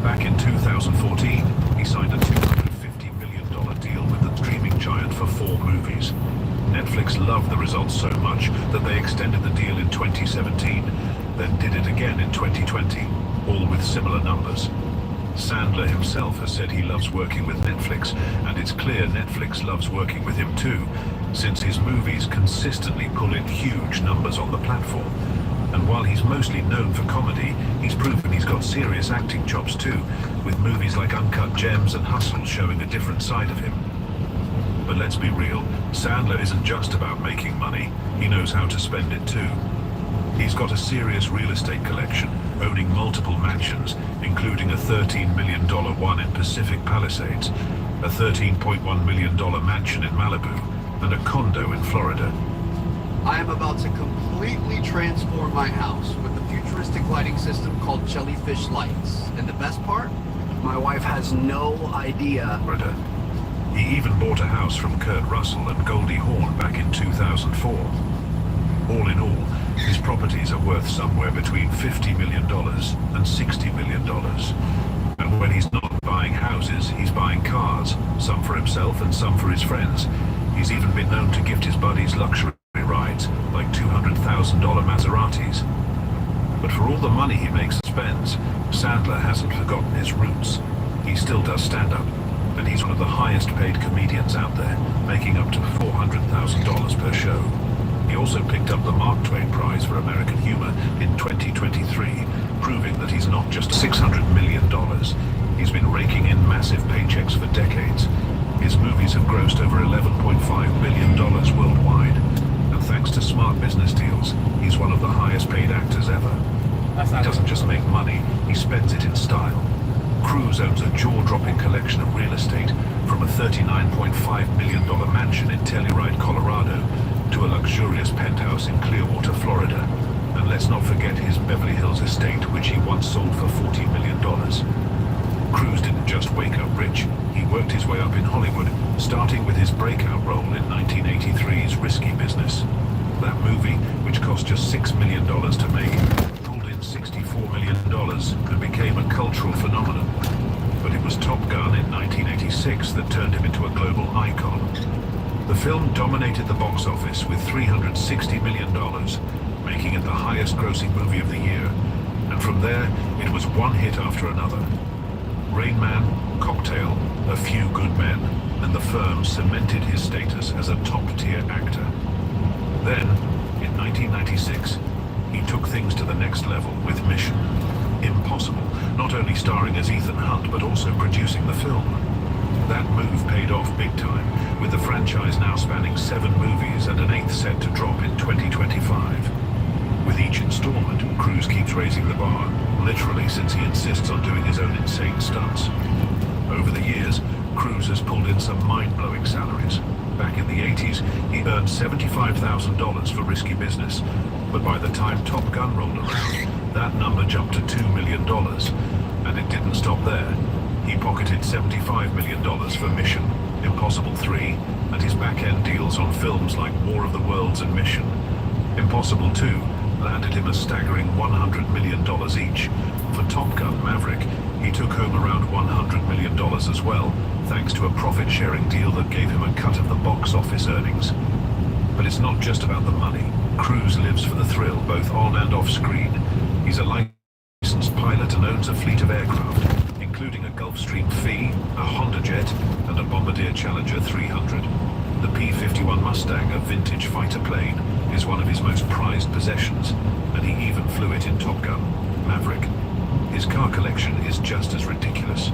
Back in 2014, he signed a $250 million deal with the streaming giant for 4 movies. Netflix loved the results so much that they extended the deal in 2017, then did it again in 2020, all with similar numbers. Sandler himself has said he loves working with Netflix, and it's clear Netflix loves working with him too, since his movies consistently pull in huge numbers on the platform. And while he's mostly known for comedy, he's proven he's got serious acting chops too, with movies like Uncut Gems and Hustle showing a different side of him. But let's be real, Sandler isn't just about making money, he knows how to spend it too. He's got a serious real estate collection, owning multiple mansions, including a $13 million one in Pacific Palisades, a $13.1 million mansion in Malibu, and a condo in Florida. I am about to completely transform my house with a futuristic lighting system called Jellyfish Lights. And the best part? My wife has no idea. He even bought a house from Kurt Russell and Goldie Hawn back in 2004. All in all, his properties are worth somewhere between $50 million and $60 million. And when he's not buying houses, he's buying cars, some for himself and some for his friends. He's even been known to gift his buddies luxury rides, like $200,000 Maseratis. But for all the money he makes and spends, Sandler hasn't forgotten his roots. He still does stand-up, and he's one of the highest paid comedians out there, making up to $400,000 per show. He also picked up the Mark Twain Prize for American Humor in 2023, proving that he's not just $600 million. He's been raking in massive paychecks for decades. His movies have grossed over $11.5 billion worldwide. And thanks to smart business deals, he's one of the highest paid actors ever. He doesn't just make money, he spends it in style. Cruise owns a jaw-dropping collection of real estate, from a $39.5 million mansion in Telluride, Colorado, to a luxurious penthouse in Clearwater, Florida. And let's not forget his Beverly Hills estate, which he once sold for $40 million. Cruise didn't just wake up rich, he worked his way up in Hollywood, starting with his breakout role in 1983's Risky Business. That movie, which cost just $6 million to make, pulled in $64 million and became a cultural phenomenon. But it was Top Gun in 1986 that turned him into a global icon. The film dominated the box office with $360 million, making it the highest grossing movie of the year. And from there, it was one hit after another. Rain Man, Cocktail, A Few Good Men, and The Firm cemented his status as a top-tier actor. Then, in 1996, he took things to the next level with Mission: Impossible, not only starring as Ethan Hunt, but also producing the film. That move paid off big time, with the franchise now spanning 7 movies and an 8th set to drop in 2025. With each installment, Cruise keeps raising the bar, literally, since he insists on doing his own insane stunts. Over the years, Cruise has pulled in some mind-blowing salaries. Back in the 80s, he earned $75,000 for Risky Business, but by the time Top Gun rolled around, that number jumped to $2 million, and it didn't stop there. He pocketed $75 million for Mission, Impossible 3, and his back-end deals on films like War of the Worlds and Mission. Impossible 2 landed him a staggering $100 million each. For Top Gun Maverick, he took home around $100 million as well, thanks to a profit-sharing deal that gave him a cut of the box office earnings. But it's not just about the money. Cruise lives for the thrill, both on and off screen. He's a licensed pilot and owns a fleet of aircraft, including a Gulfstream Phi, a Honda Jet, and a Bombardier Challenger 300. The P-51 Mustang, a vintage fighter plane, is one of his most prized possessions, and he even flew it in Top Gun, Maverick. His car collection is just as ridiculous.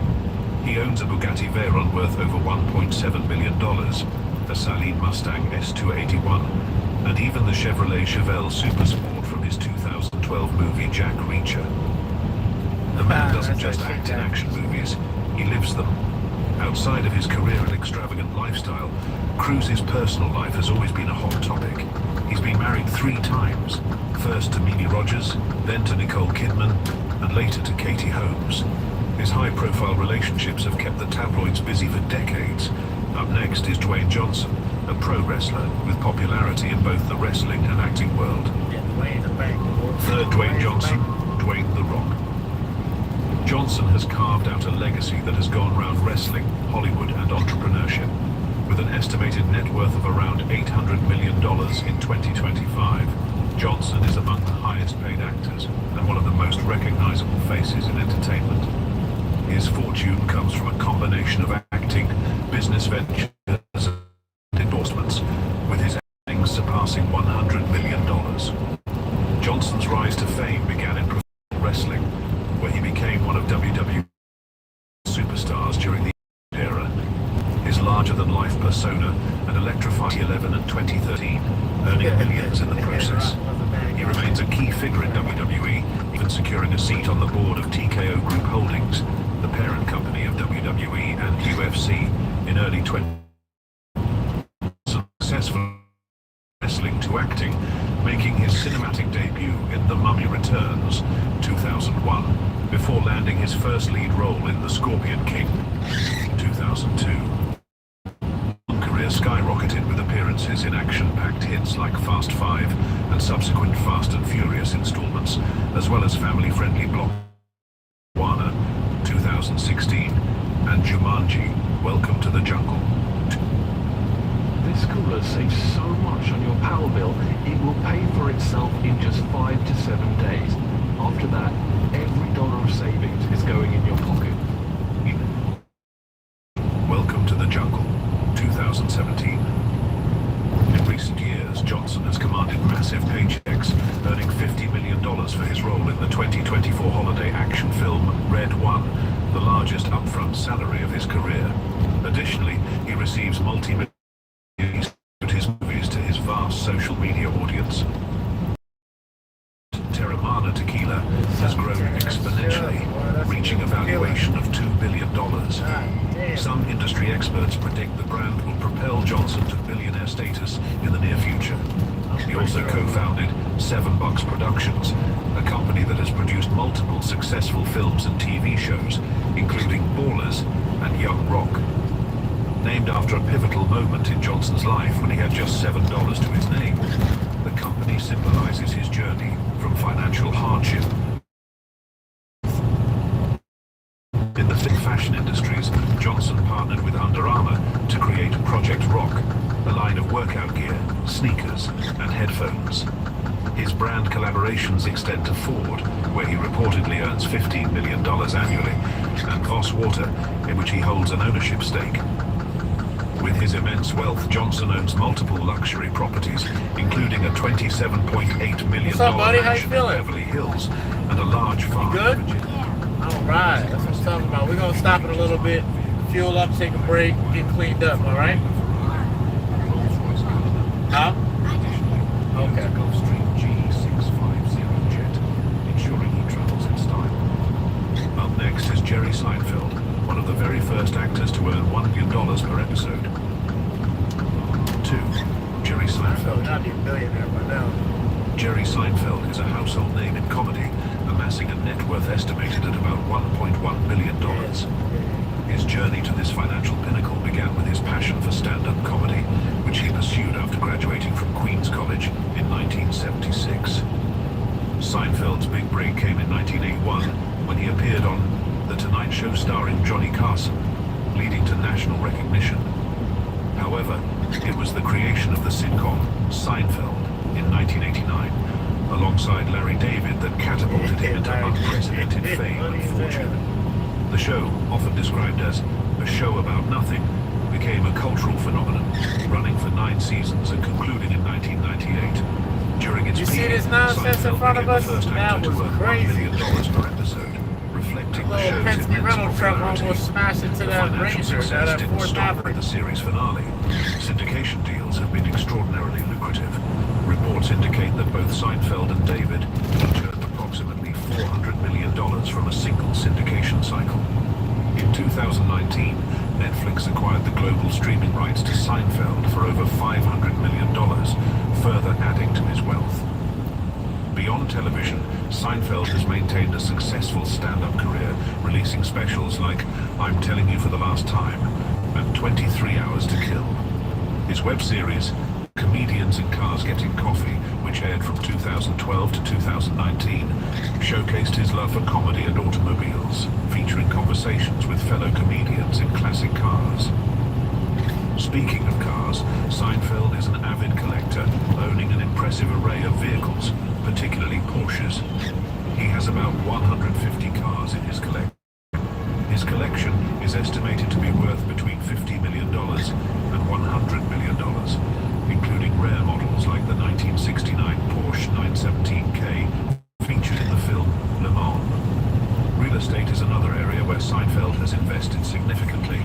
He owns a Bugatti Veyron worth over $1.7 million, a Saleen Mustang S281, and even the Chevrolet Chevelle Supersport from his 2012 movie Jack Reacher. The man doesn't just act in action movies, he lives them. Outside of his career and extravagant lifestyle, Cruise's personal life has always been a hot topic. He's been married 3 times, first to Mimi Rogers, then to Nicole Kidman, and later to Katie Holmes. His high-profile relationships have kept the tabloids busy for decades. Up next is Dwayne Johnson, a pro wrestler with popularity in both the wrestling and acting world. Third Dwayne Johnson, Dwayne The Rock. Johnson has carved out a legacy that has gone round wrestling, Hollywood and entrepreneurship. With an estimated net worth of around $800 million in 2025, Johnson is among the highest paid actors and one of the most recognizable faces in entertainment. His fortune comes from a combination of acting, business ventures, and endorsements, with his earnings surpassing $100 million. Johnson's rise to fame began in professional wrestling, where he became one of WWE's superstars during the era. His larger-than-life persona and electrifying 11 and 2013, earning millions in the process. He remains a key figure in WWE, even securing a seat on the board of TKO Group Holdings, the parent company of WWE and UFC, in early 2020. Successful wrestling to acting, making his cinematic debut in The Mummy Returns, 2001, before landing his first lead role in The Scorpion King, 2002. Career skyrocketed with appearances in action-packed hits like Fast 5 and subsequent Fast and Furious installments, as well as family-friendly block Moana, 2016, and Jumanji, Welcome to the Jungle. This cooler saves so much on your power bill, it will pay for itself in just 5 to 7 days. After that, every dollar of savings is going in your pocket. Welcome to the Jungle, 2017. In recent years, Johnson has commanded massive paychecks, earning $50 million for his role in the 2024 holiday action film Red One, the largest upfront salary of his career. Additionally, he receives multi-million his movies to his vast social media audience. Terramana Tequila has grown exponentially, reaching a valuation of $2 billion. Some industry experts predict the brand will propel Johnson to billionaire status in the near future. He also co-founded 7 Bucks Productions, a company that has produced multiple successful films and TV shows, including Ballers and Young Rock. Named after a pivotal moment in Johnson's life when he had just $7 to his name, the company symbolizes his journey from financial hardship. In the thick fashion industries, Johnson partnered with Under Armour to create Project Rock, a line of workout gear, sneakers, and headphones. His brand collaborations extend to Ford, where he reportedly earns $15 million annually, and Voss Water, in which he holds an ownership stake. With his immense wealth, Johnson owns multiple luxury properties, including a $27.8 million mansion in Beverly Hills and a large farm. You good? Alright, that's what I'm talking about. We're going to stop it a little bit, fuel up, take a break, get cleaned up, alright? Huh? Okay. Gulfstream G650 jet, ensuring he travels in style. Up next is Jerry Seinfeld, one of the very first actors to earn $1 million per episode. 2. Jerry Seinfeld. I'd be a billionaire by now. Jerry Seinfeld is a household name in comedy, amassing a net worth estimated at about $1.1 billion. His journey to this financial pinnacle began with his passion for stand-up comedy, which he pursued after graduating from Queens College in 1976. Seinfeld's big break came in 1981 when he appeared on The Tonight Show starring Johnny Carson, leading to national recognition. However, it was the creation of the sitcom Seinfeld in 1989, alongside Larry David, that catapulted him into unprecedented fame and fortune. The show, often described as a show about nothing, became a cultural phenomenon, running for 9 seasons and concluding in 1998. During its You peak, see this nonsense in Seinfeld front of became us? the first That actor was to earn $1 crazy. million per episode, reflecting the Little show's Penske immense rental truck popularity. almost smashed into The that financial Ranger success at didn't 4th stop Avenue. with the series finale. Syndication deals have been extraordinarily lucrative. Reports indicate that both Seinfeld and David each earned approximately $400 million from a single syndication cycle. In 2019, Netflix acquired the global streaming rights to Seinfeld for over $500 million, further adding to his wealth. Beyond television, Seinfeld has maintained a successful stand-up career, releasing specials like I'm Telling You for the Last Time and 23 Hours to Kill. His web series, Comedians in Cars Getting Coffee, which aired from 2012 to 2019, showcased his love for comedy and automobiles, featuring conversations with fellow comedians in classic cars. Speaking of cars, Seinfeld is an avid collector, owning an impressive array of vehicles, particularly Porsches. He has about 150 cars in his collection. His collection is estimated to be worth between $50 million and $100 million, including rare models like the 1969 Porsche 917K featured in the film Le Mans. Real estate is another area where Seinfeld has invested significantly.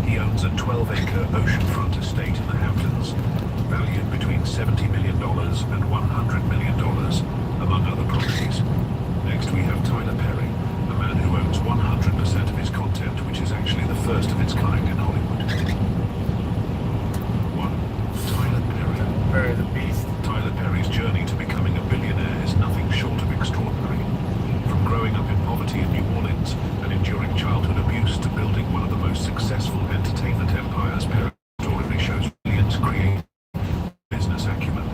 He owns a 12-acre oceanfront estate in the Hamptons, valued between $70 million and $100 million, among other properties. Next we have Tyler Perry, a man who owns 100% of his content, which is actually the first of its kind in Hollywood. 1. Tyler Perry. Perry the Beast. Tyler Perry's journey to becoming a billionaire is nothing short of extraordinary. From growing up in poverty in New Orleans and enduring childhood abuse to building one of the most successful entertainment empires, Perry story shows brilliant creative business acumen.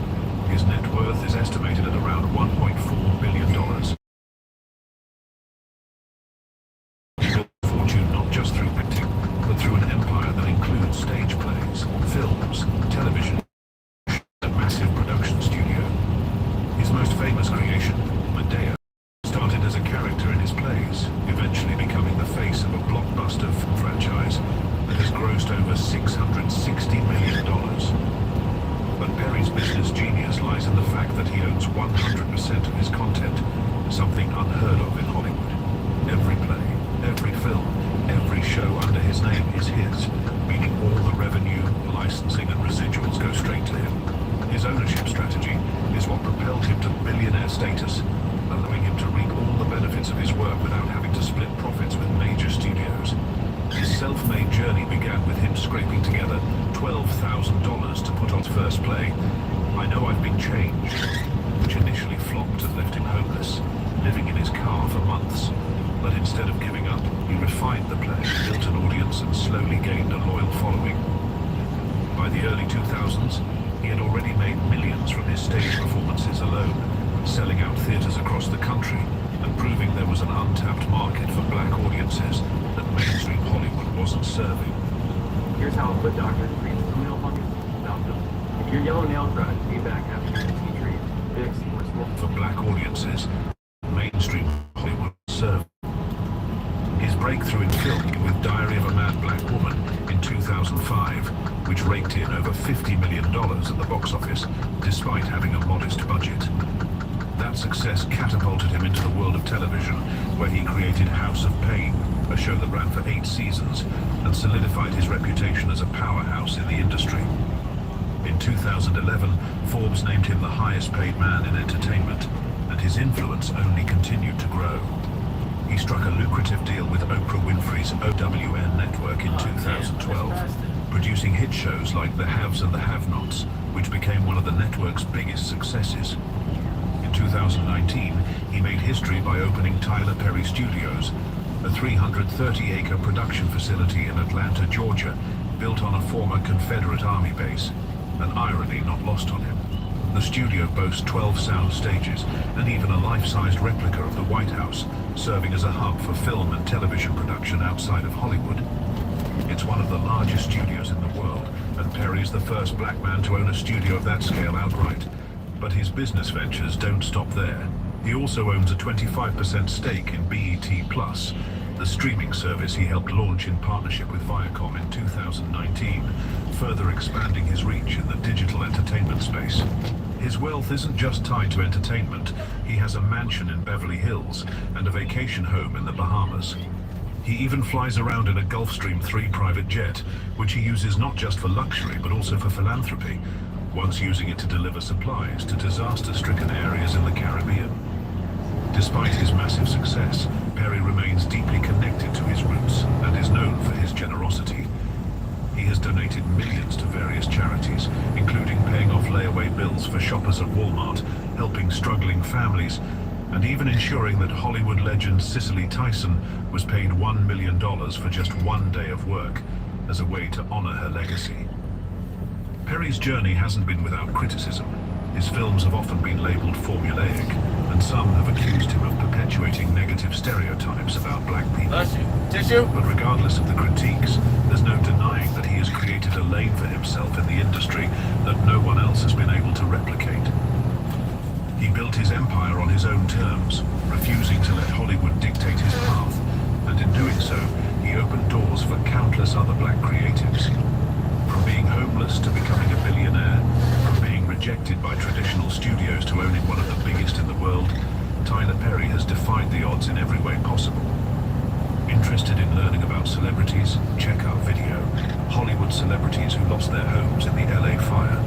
His net worth is estimated at around $1.4 billion. He built a fortune not just through acting, but through an empire that includes stage plays, films, television, and massive production studio. His most famous creation, Medea, started as a character in his plays, eventually becoming the face of a blockbuster franchise that has grossed over $660 million. But Perry's business genius lies in the fact that he owns 100% of his content, something unheard of in Hollywood. Every play, every film, every show under his name is his, meaning all the revenue, licensing and residuals go straight to him. His ownership strategy is what propelled him to billionaire status, allowing him to reap all the benefits of his work without having to split profits with major studios. His self-made journey began with him scraping together $12,000 to put on his first play, I Know I've Been Changed, which initially flopped and left him homeless, living in his car for months. But instead of giving up, he refined the play, built an audience and slowly gained a loyal following. By the early 2000s, he had already made millions from his stage performances alone, selling out theaters across the country and proving there was an untapped market for black audiences that mainstream Hollywood wasn't serving. Here's how a foot doctor treats a nail fungus without them. If your yellow nail drives way back after your tea tree, fix or swap. For black audiences, mainstream Hollywood served. His breakthrough in film with Diary of a Mad Black Woman in 2005, which raked in over $50 million at the box office, despite having a modest budget. That success catapulted him into the world of television, where he created House of Pain, a show that ran for 8 seasons, and solidified his reputation as a powerhouse in the industry. In 2011, Forbes named him the highest paid man in entertainment, and his influence only continued to grow. He struck a lucrative deal with Oprah Winfrey's OWN network in 2012, producing hit shows like The Haves and the Have-Nots, which became one of the network's biggest successes. In 2019, he made history by opening Tyler Perry Studios, a 330-acre production facility in Atlanta, Georgia, built on a former Confederate Army base, an irony not lost on him. The studio boasts 12 sound stages and even a life-sized replica of the White House, serving as a hub for film and television production outside of Hollywood. It's one of the largest studios in the world, and Perry's the first black man to own a studio of that scale outright. But his business ventures don't stop there. He also owns a 25% stake in BET Plus, the streaming service he helped launch in partnership with Viacom in 2019, further expanding his reach in the digital entertainment space. His wealth isn't just tied to entertainment. He has a mansion in Beverly Hills and a vacation home in the Bahamas. He even flies around in a Gulfstream 3 private jet, which he uses not just for luxury but also for philanthropy, once using it to deliver supplies to disaster-stricken areas in the Caribbean. Despite his massive success, Perry remains deeply connected to his roots and is known for his generosity. He has donated millions to various charities, including paying off layaway bills for shoppers at Walmart, helping struggling families, and even ensuring that Hollywood legend Cicely Tyson was paid $1 million for just one day of work as a way to honor her legacy. Perry's journey hasn't been without criticism. His films have often been labeled formulaic, and some have accused him of perpetuating negative stereotypes about black people. Tissue? But regardless of the critiques, there's no denying that he has created a lane for himself in the industry that no one else has been able to replicate. He built his empire on his own terms, refusing to let Hollywood dictate his path, and in doing so, he opened doors for countless other black creatives. From being homeless to becoming a billionaire, from being rejected by traditional studios to owning one of the biggest in the world, Tyler Perry has defied the odds in every way possible. Interested in learning about celebrities? Check our video, Hollywood Celebrities Who Lost Their Homes in the LA Fire.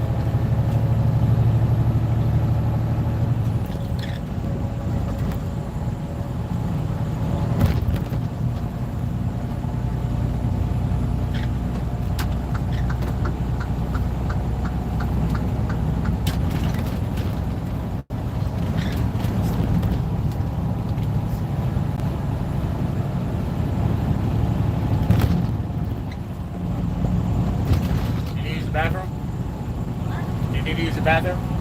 Bathroom? You need to use the bathroom?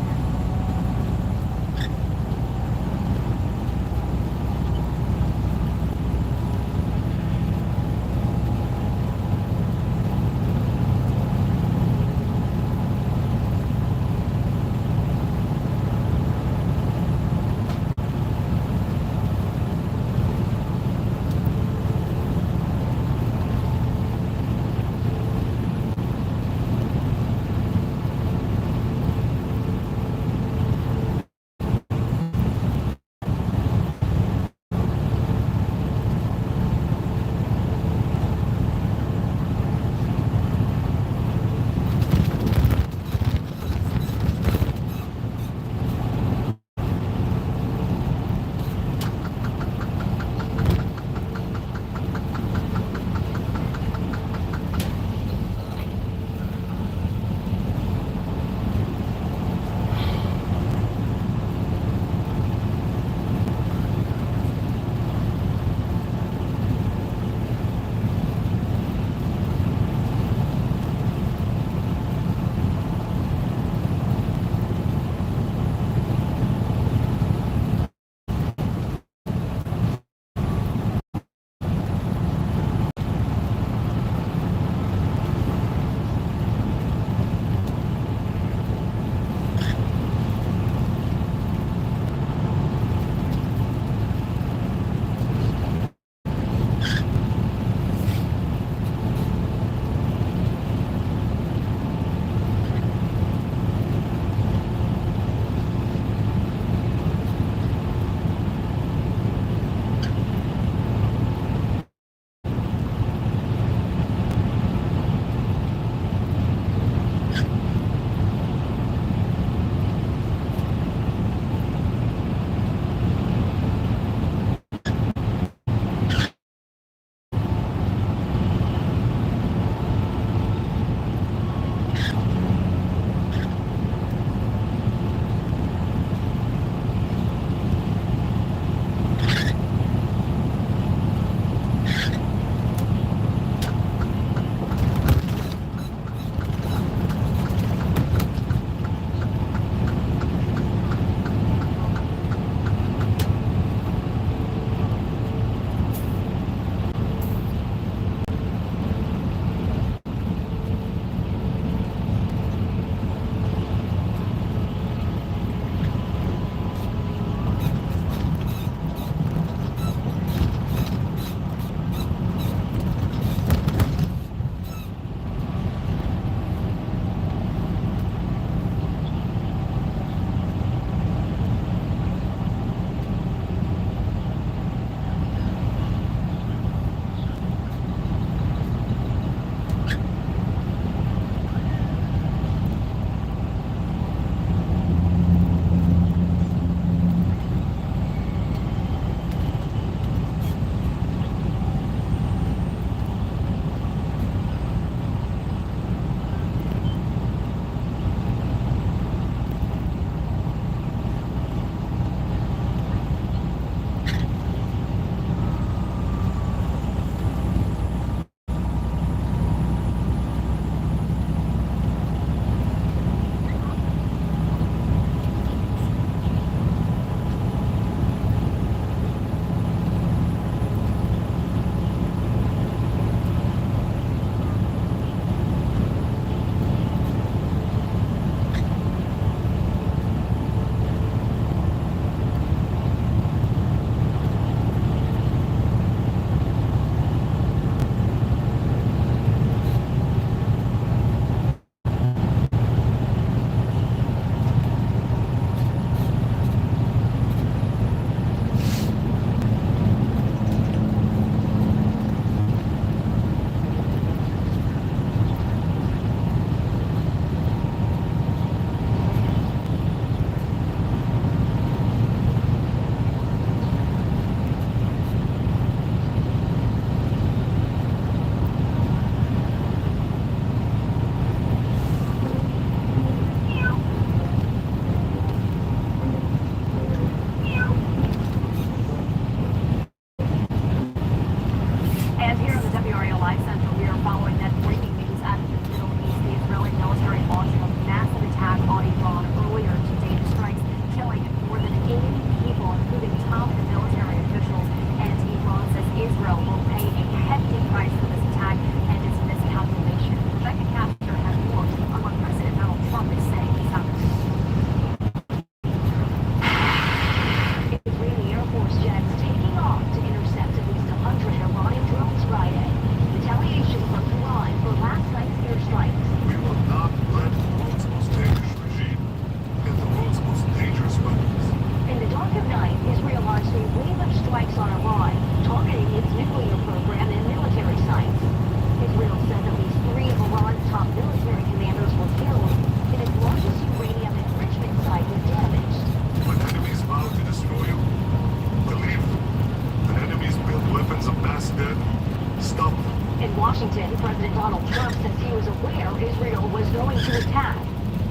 Trump. In Washington, President Donald Trump says he was aware Israel was going to attack,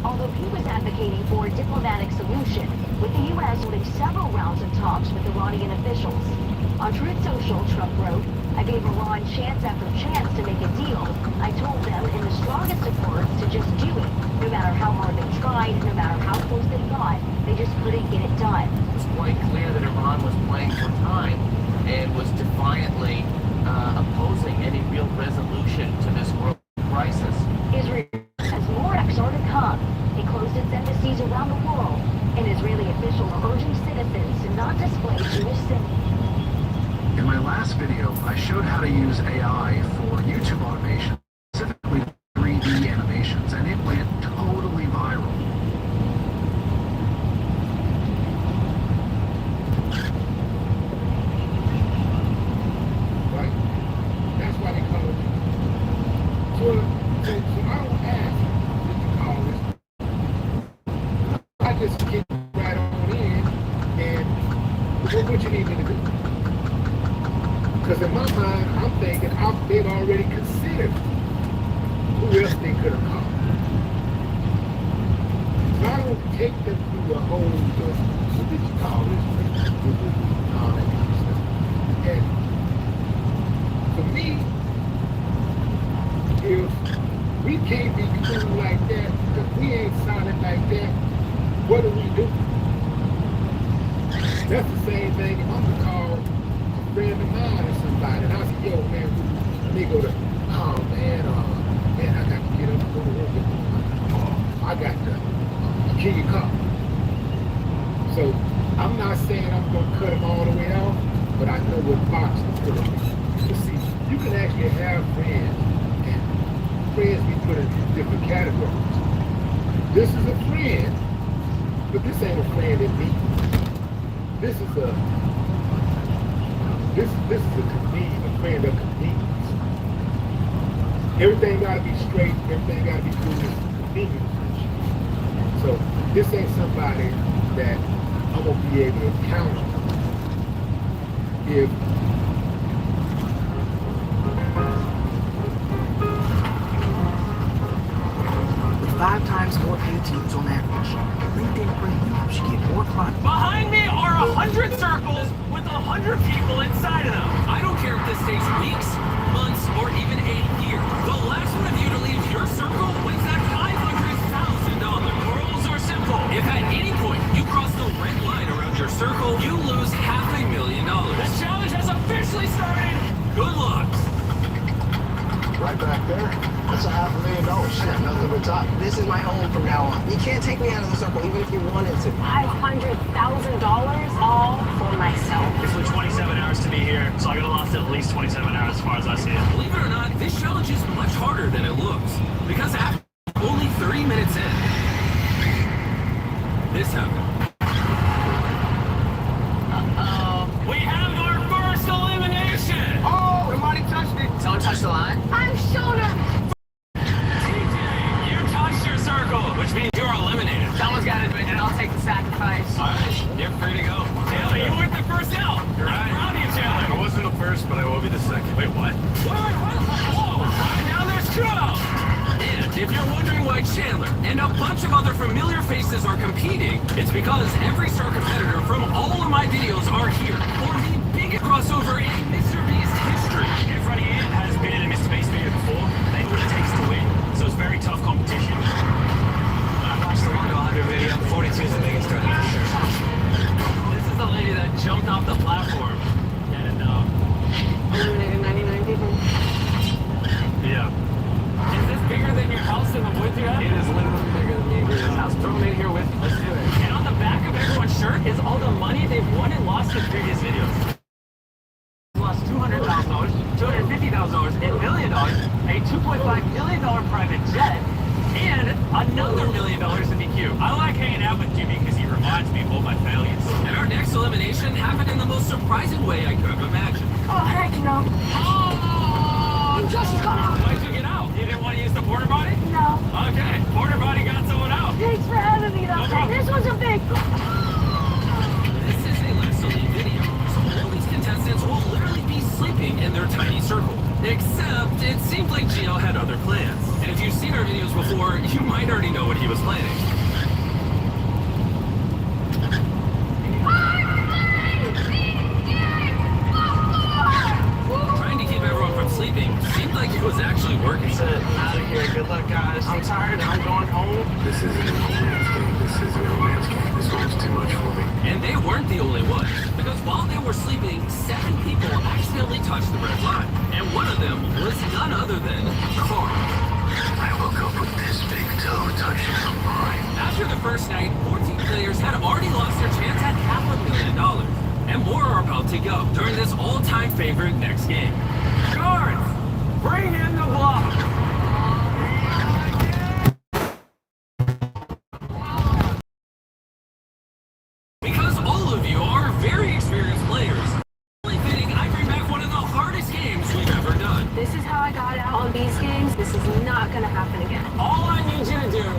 although he was advocating for a diplomatic solution, with the U.S. holding several rounds of talks with Iranian officials. On Truth Social, Trump wrote, "I gave Iran chance after chance to make a deal. I told them in the strongest of words to just do it. No matter how hard they tried, no matter how close they got, they just couldn't get it done." It's quite clear that Iran was playing for time and was defiantly opposing any real resolution to this world crisis. Israel has more attacks are to come. It closed its embassies around the world, and Israeli officials are urging citizens to not display Jewish symbols. In my last video, I showed how to use AI for YouTube automation, specifically 3D animations, and it went totally viral. Right? That's why they call it. So I don't ask what you call this. I just get right on in and what you need me to do. Because in my mind, I'm thinking they've already considered who else they could have called. So I don't take them through the whole, what did you call this? All that kind of stuff. And for me, if we can't be cool like that, if we ain't solid like that, what do we do? That's the same thing if I'm gonna call a friend of mine or somebody, and I say, yo, man, they go to, oh, man, I got to get up and go to work. I got to kill your car. So I'm not saying I'm going to cut them all the way off, but I know what box to put them in. You see, you can actually have friends, and friends be put in different categories. This is a friend, but this ain't a friend in me. This is a comedian, a friend of comedians. Everything gotta be straight, everything gotta be cool. It's a comedian friendship. So this ain't somebody that I'm gonna be able to count on. If with 5 times more paid teams on average, LinkedIn Premium should get more clients. Behind me are 100 circles with 100 people inside of them. I don't care if this takes weeks, months, or even a year. The last one of you to leave your circle wins that $500,000. The rules are simple. If at any point you cross the red line around your circle, you lose $500,000. The challenge has officially started. Good luck. Right back there. That's $500,000. Shit, nothing but top. This is my home from now on. You can't take me out of the circle, even if you wanted to. $500,000 all for myself. It took 27 hours to be here, so I gotta last at least 27 hours as far as I see it. Believe it or not, this challenge is much harder than it looks. Because after only 30 minutes in, this happened. We have our first elimination! Oh, nobody touched it. Someone touched the line? I'm shoulder. TJ, you touched your circle, which means you're eliminated. Someone's got to admit it. I'll take the sacrifice. Alright, you're free to go. Taylor, you weren't the first out. You're right. I'm proud of you, Taylor. I wasn't the first, but I will be the second. Wait, what? Whoa! Now there's Trump! And if you're wondering why Chandler and a bunch of other familiar faces are competing, it's because every star competitor from all of my videos are here for the biggest crossover in Mr. Beast history. Everybody here has been in a Mr. Beast video before. They know what it takes to win, so it's very tough competition. I watched the 1 to 100 video. 42 is the biggest one for sure. This is the lady that jumped off the platform. Yeah, no. Eliminated 99 people. Yeah. Is this bigger than your house in the woods you have? It is literally bigger than me and Grace's house. Throw me in here with me. Let's do it. And on the back of everyone's shirt is all the money they've won and lost in previous videos. Lost $200,000, $250,000, $1 million, a $2.5 million private jet, and another $1 million in DQ. I like hanging out with Jimmy because he reminds me of all my failures. And our next elimination happened in the most surprising way I could have imagined. Oh, heck no. Oh! Justice got out. Why'd you get out? You didn't want to use the porta potty? No. Okay, porta potty got someone out. Thanks for having me, though. No problem. This was a big... This is a less elite video, so all these contestants will literally be sleeping in their tiny circle. Except Except, it seemed like Gio had other plans. And if you've seen our videos before, you might already know what he was planning. Trying to keep everyone from sleeping seemed like it was actually working. Out of here. Good luck, guys. I'm tired. I'm going home. This isn't a romance game. This isn't a romance game. This one's too much for me. And they weren't the only ones, because while they were sleeping, 7 people accidentally touched the red line. And one of them was none other than Carl. I woke up with this big toe touching mine. After the first night, 14 players had already lost their chance at $500,000. And more are about to go during this all-time favorite next game. Guards, bring in the block! Because all of you are very experienced players, only fitting I bring back one of the hardest games we've ever done. This is how I got out on these games. This is not gonna happen again. All I need you to do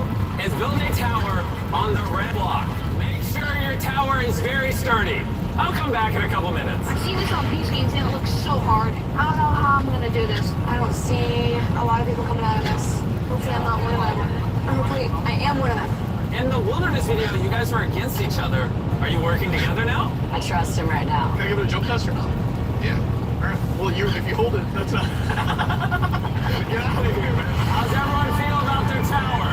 is build a tower on the red block. Make sure your tower is very sturdy. I'll come back in a couple minutes. I've seen this on beach games and it looks so hard. I don't know how I'm gonna do this. I don't see a lot of people coming out of this. Hopefully I'm not one of them. Or hopefully I am one of them. In the wilderness video, you guys were against each other. Are you working together now? I trust him right now. Can I give it a jump test or not? Yeah. Well, if you hold it, that's not. Get out of here, man. How's everyone feel about their tower?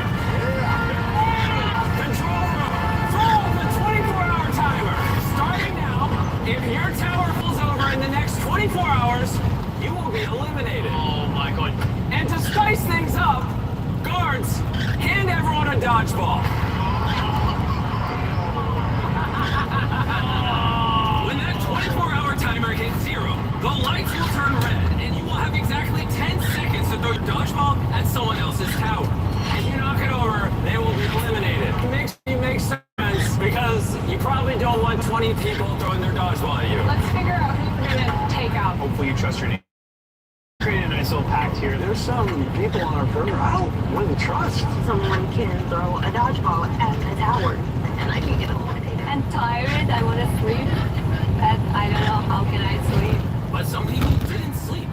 Control room, throw up the 24-hour timer. Starting now, if your tower falls over in the next 24 hours, you will be eliminated. Oh my god. And to spice things up, guards, hand everyone a dodgeball. When that 24-hour timer hits 0, the lights will turn red, and you will have exactly 10 seconds to throw your dodgeball at someone else's tower. If you knock it over, they will be eliminated. Make sure you make sense, because you probably don't want 20 people throwing their dodgeball at you. Let's figure out who we're gonna take out. Hopefully you trust your name. Create a nice little pact here. There's some people on our perimeter I don't really trust. Someone can throw a dodgeball at a tower, and I can get eliminated. I'm tired. I want to sleep. But I don't know. How can I sleep? But some people didn't sleep,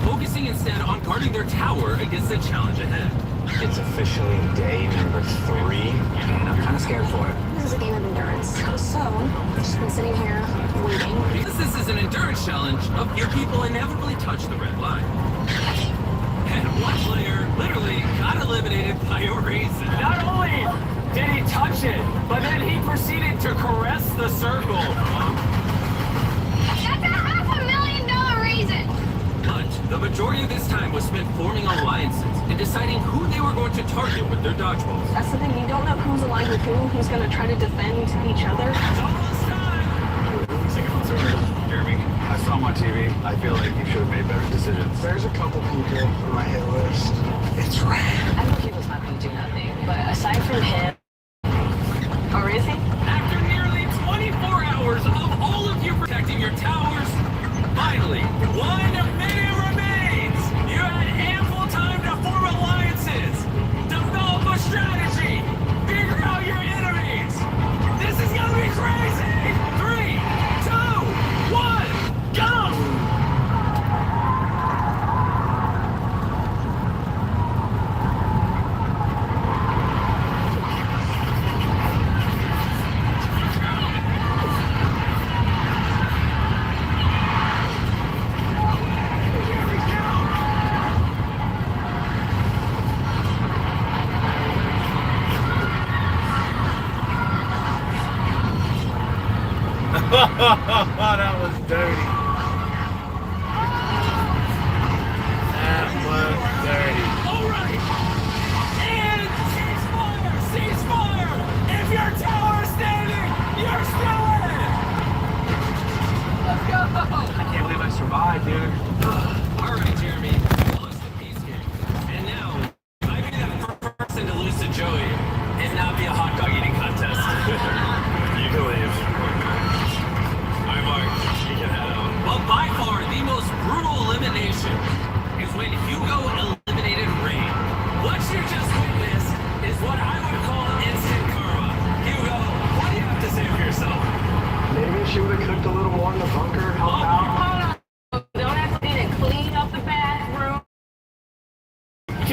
focusing instead on guarding their tower against the challenge ahead. It's officially day number 3, and I'm kind of scared for it. This is a game of endurance. So, I've just been sitting here waiting. Because this is an endurance challenge, a few people inevitably touch the red line. And one player literally got eliminated by a reason. Not only did he touch it, but then he proceeded to caress the circle. That's a $500,000 reason. But the majority of this time was spent forming alliances and deciding who they were going to target with their dodgeballs. That's the thing. You don't know who's aligned with who's going to try to defend each other. Jeremy, I saw him on TV. I feel like you should have made better decisions. There's a couple people on my hit list. It's red. I know he was not going to do nothing, but aside from him, or is he? After nearly 24 hours of all of you protecting your towers, finally, 1 minute remains! You had ample time to form alliances, develop a strategy, figure out your enemies! This is gonna be crazy! 3, 2, 1, go!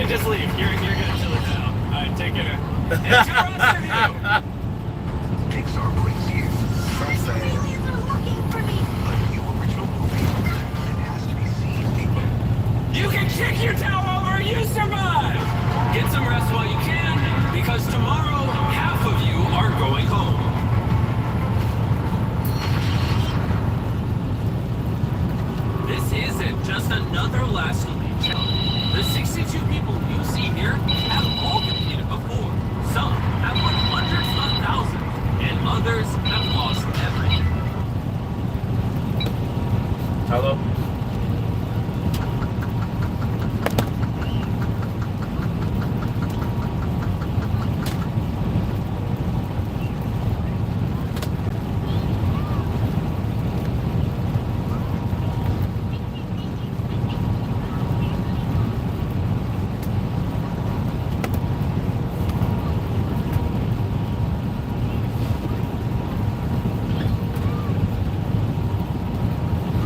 just leave. You're gonna chill it down. All right, take care. And to the rest of you. Pixar brings you You can kick your tail over, you survive! Get some rest while you can, because tomorrow, half of you are going home. This isn't just another last elite challenge. The 62 people you see here have all competed before. Some have won hundreds of thousands, and others have lost everything. Hello?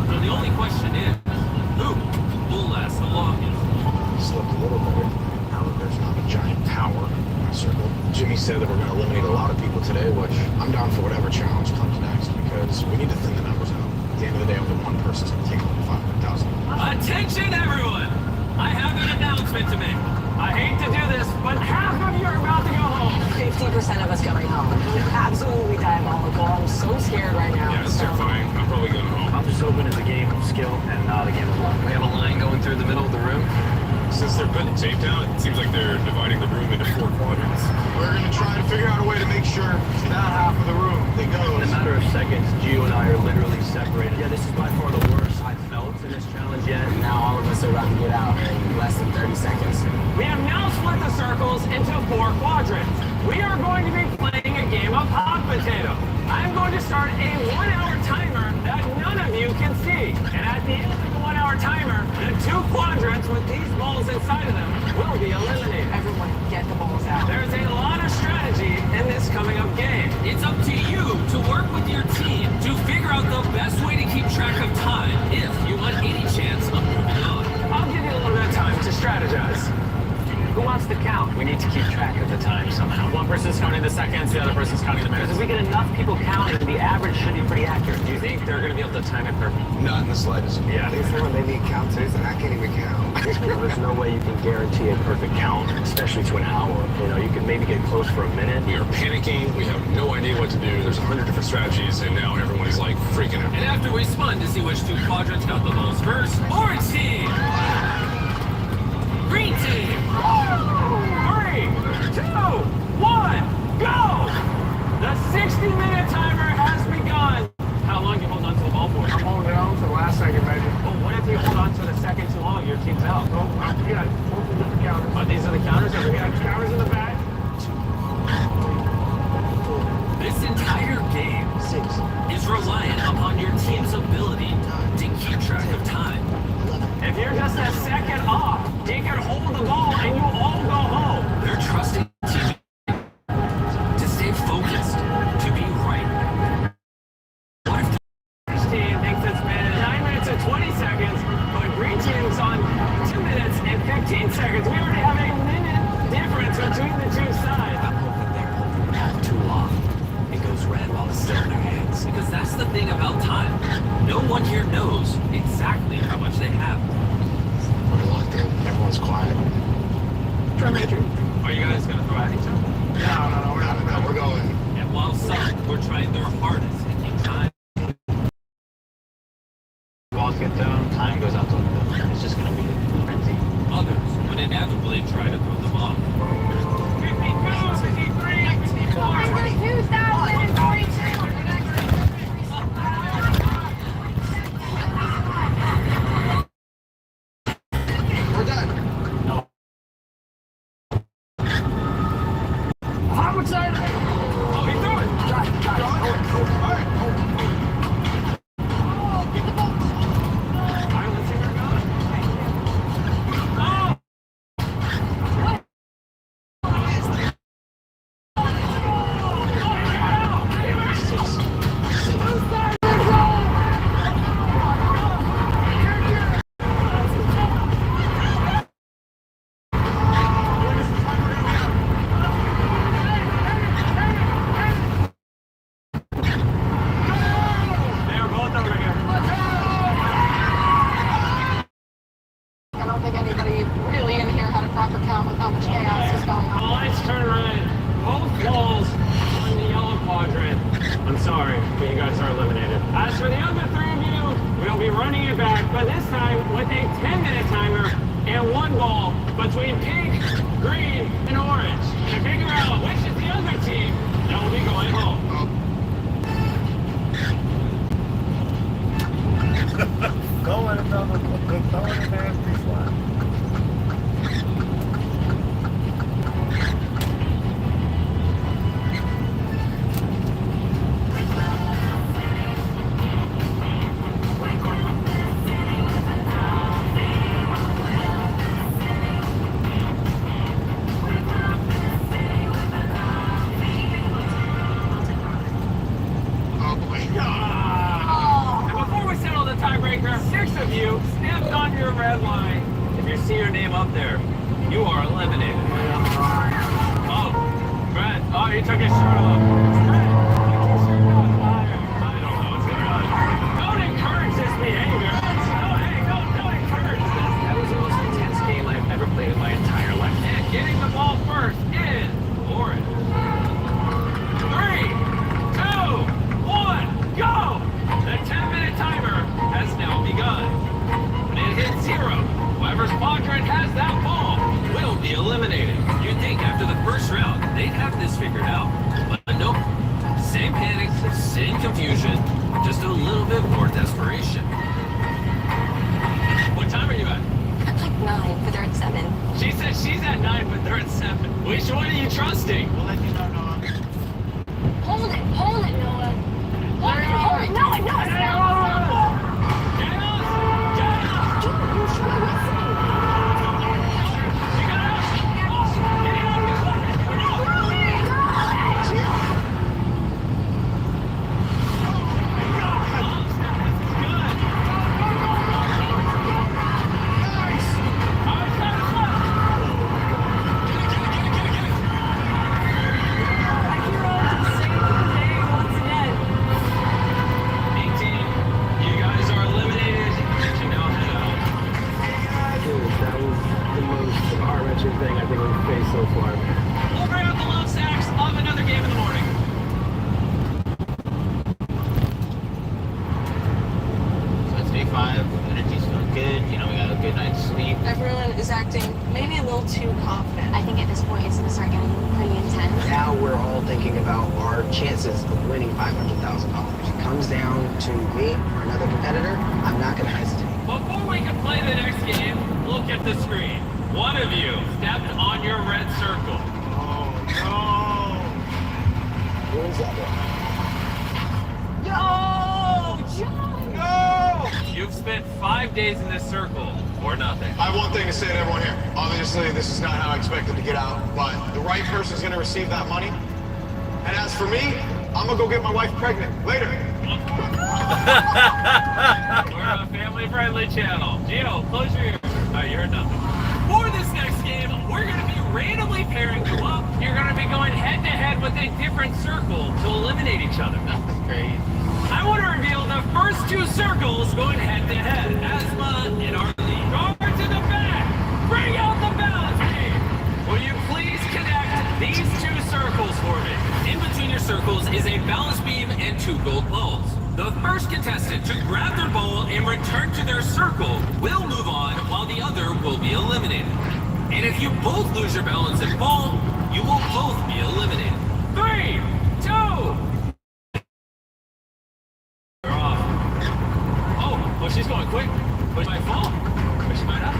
So the only question is, who will last the longest? Slept a little better now that there's not a giant tower in my circle. Jimmy said that we're going to eliminate a lot of people today, which I'm down for whatever challenge comes next because we need to thin the numbers out. At the end of the day, only one person's going to take on 500,000. Attention everyone! I have an announcement to make. I hate to do this, but half of you are about to go home. 50% of us going home. Absolutely diabolical. I'm so scared right now. Yeah, it's terrifying. I'm probably going home. I'm just hoping it's a game of skill and not a game of luck. We have a line going through the middle of the room. Since they're putting tape down, it seems like they're dividing the room into 4 quadrants. We're going to try to figure out a way to make sure that half of the room that goes. In a matter of seconds, Gio and I are literally separated. Yeah, this is by far the worst I've felt in this challenge yet. Now all of us are about to get out in less than 30 seconds. We have now split the circles into 4 quadrants. We are going to be playing a game of hot potato. I'm going to start a 1-hour timer that none of you can see. And at the end of the 1-hour timer, the 2 quadrants with these balls inside of them will be eliminated. Everyone get the balls out. There's a lot of strategy in this coming up game. It's up to you to work with your team to figure out the best way to keep track of time if you want any chance of moving on. I'll give you a little bit of time to strategize. Who wants to count? We need to keep track of the time somehow. One person's counting the seconds, the other person's counting the minutes. Because if we get enough people counting, the average should be pretty accurate. Do you think they're going to be able to time it perfectly? Not in the slightest. Yeah. They need counters, and I can't even count. There's no way you can guarantee a perfect count, especially to an hour. You know, you can maybe get close for a minute. We are panicking. We have no idea what to do. There's 100 different strategies, and now everyone is like freaking out. And after we spun to see which 2 quadrants got the balls first, orange team! Green team! 3, 2, 1, go! The 60-minute timer has begun. How long do you hold on to the ball for? I'm holding on to the last second, baby. Well, what if you hold on to the second too long? Your team's out. Oh, we got both the different counters. Oh, these are the counters over We here. got counters in the back. This entire game is reliant upon your team's ability to keep track of time. If you're just a second off, you can hold the ball and you all go home. They're trusting team to stay focused, to be right. What if This team thinks it's been 9 minutes and 20 seconds, but green team's on 2 minutes and 15 seconds. We already have a minute difference between the two sides. I'm hoping they're holding back too long. It goes red while it's still in their hands. Because that's the thing about time. No one here knows exactly how much they have. We're locked in. Everyone's quiet. Are you guys going to throw at each other? No, we're not. We're going. And while some were trying their hardest to keep time, Balls get thrown, time goes out the window. It's just going to be a frenzy. others would inevitably try to throw them off. 52, 53, 54, 2,042. We're done. I'm excited. Oh, he threw it. All right. don't think anybody really in here had a proper count of how much chaos is going The on. lights turn red. Both walls are in the yellow quadrant. I'm sorry, but you guys are eliminated. As for the other three of you, we'll be running it back, but this time with a 10-minute timer and one ball between pink, green, and orange. To figure out which is the other team that will be going home. Going another going in there every slide. And before we settle the tiebreaker, 6 of you stepped on your red line. If you see your name up there, you are eliminated. Oh, Brett. Oh, he took his shirt off. Brett, take your shirt off. I don't know what's going on. Don't encourage this behavior. No, hey, don't encourage this. That was the most intense game I've ever played in my entire life. And getting the ball first is Orange. 3, 2, 1, go! The 10-minute timer has now begun. When it hits 0, whoever's quadrant has that ball will be eliminated. You'd think after the first round, they'd have this figured out. But nope. Same panic, same confusion, just a little bit more desperation. What time are you at? At like 9, but they're at 7. She said she's at 9, but they're at 7. Which one are you trusting? We'll let you know, Noah. Hold it, Noah. Hold it. No, it's not. Thing I think we've faced so far. We'll bring up the love sacks of another game in the morning. So it's day 5. Energy's feeling good. You know, we got a good night's sleep. Everyone is acting maybe a little too confident. I think at this point it's going to start getting pretty intense. Now we're all thinking about our chances of winning $500,000. If it comes down to me or another competitor, I'm not going to hesitate. Before we can play the next game, look at the screen. One of you stepped on your red circle. Oh, no. What is that one? No! John! No! You've spent 5 days in this circle, or nothing. I have one thing to say to everyone here. Obviously, this is not how I expected to get out, but the right person is going to receive that money. And as for me, I'm going to go get my wife pregnant later. We're a family-friendly channel. Gio, close your ears. You heard nothing. For this next game, we're going to be randomly pairing you up. You're going to be going head-to-head with a different circle to eliminate each other. That's crazy. I want to reveal the first 2 circles going head-to-head. Asma and Arlene. Guard to the back. Bring out the balance beam. Will you please connect these 2 circles for me? In between your circles is a balance beam and 2 gold balls. The first contestant to grab their ball and return to their circle will move on, while the other will be eliminated. And if you both lose your balance and ball, you will both be eliminated. 3, 2. They're off. Oh, she's going quick. But she might fall. But she might not.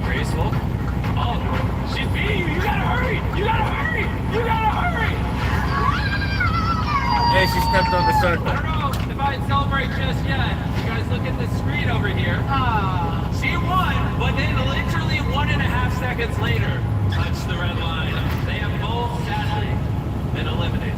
Graceful. Oh, she's beating you. You gotta hurry. You gotta hurry. You gotta hurry. Hey, she stepped on the circle. I don't know if I'd celebrate just yet. You guys look at the screen over here. She won, but then literally 1.5 seconds later, touched the red line. They have both sadly been eliminated.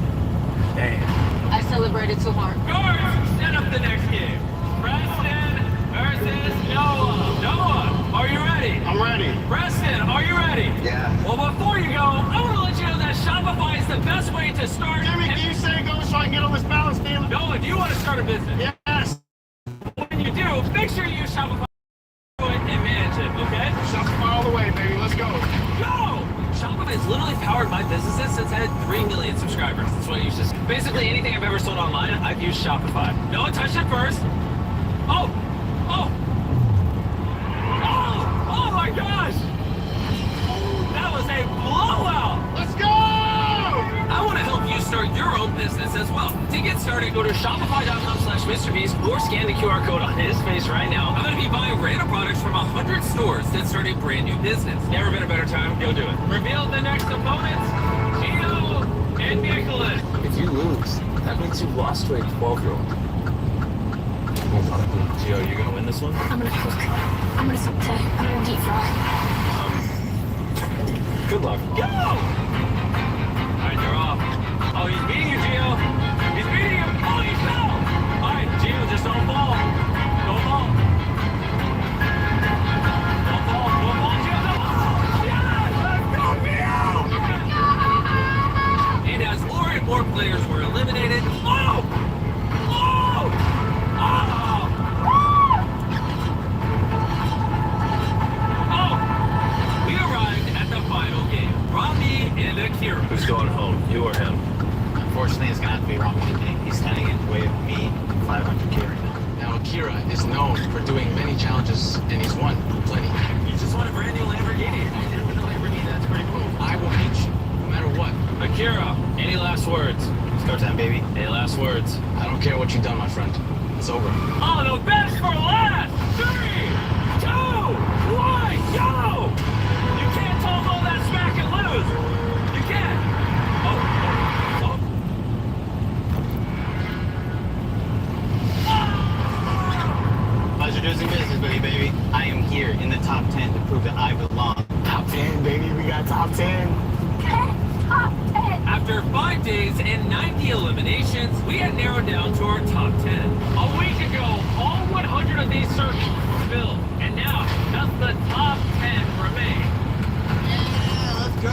Damn. I celebrated too hard. Guards, set up the next game. Preston versus Noah. Noah, are you ready? I'm ready. Preston, are you ready? Yeah. Well, before you go, I want to let you know that Shopify is the best way to start. Jimmy, can you say go so I can get on this balance beam? Noah, do you want to start a business? Yes. When you do, make sure you use Shopify and manage it, okay? let's go. Go! Shopify has literally powered my businesses since I had 3 million subscribers. That's what I use. Just basically anything I've ever sold online, I've used Shopify. No one touched it first. Oh! Oh! Oh! Oh my gosh! That was a blowout! Let's go! I want to help you start your own business as well. To get started, go to shopify.com/MrBeast or scan the QR code on his face right now. I'm going to be buying random products from 100 stores that start a brand new business. Never been a better time. Go do it. Reveal the next opponents. Gino and Nicholas. If you lose, that means you lost to a 12-year-old. Gio, you gonna win this one? I'm gonna cook. I'm gonna saute. I'm gonna deep fry. Good luck. Go! Alright, they're off. Oh, he's beating you, Gio. He's beating you. Oh, he fell. Alright, Gio, just don't fall. Don't fall. Don't fall. Don't fall, Gio. Don't fall. Yes! Let's go, Gio! And as more and more players were eliminated, oh! Oh! Oh! Oh! We arrived at the final game. Rami and Akira. Who's going home? You or him? Unfortunately, it's gonna have to be Rami today. He's standing in the way of me, 500K right now. Now, Akira is known for doing many challenges, and he's won plenty. You just won a brand new Lamborghini. I didn't win a Lamborghini. That's pretty cool. I will beat you, no matter what. Akira, any last words? Start time, baby. Any last words? I don't care what you've done, my friend. It's over. Oh, the best for last! 3, 2, 1, go! You can't talk all that smack and lose. You can't. Oh. Pleasure doing business with you, baby. I am here in the top 10 to prove that I belong. Top 10, baby. We got top 10. Top 10. After 5 days and 90 eliminations, we had narrowed down to our top 10. A week ago, all 100 of these circles were filled, and now just the top 10 remain. Yeah, let's go.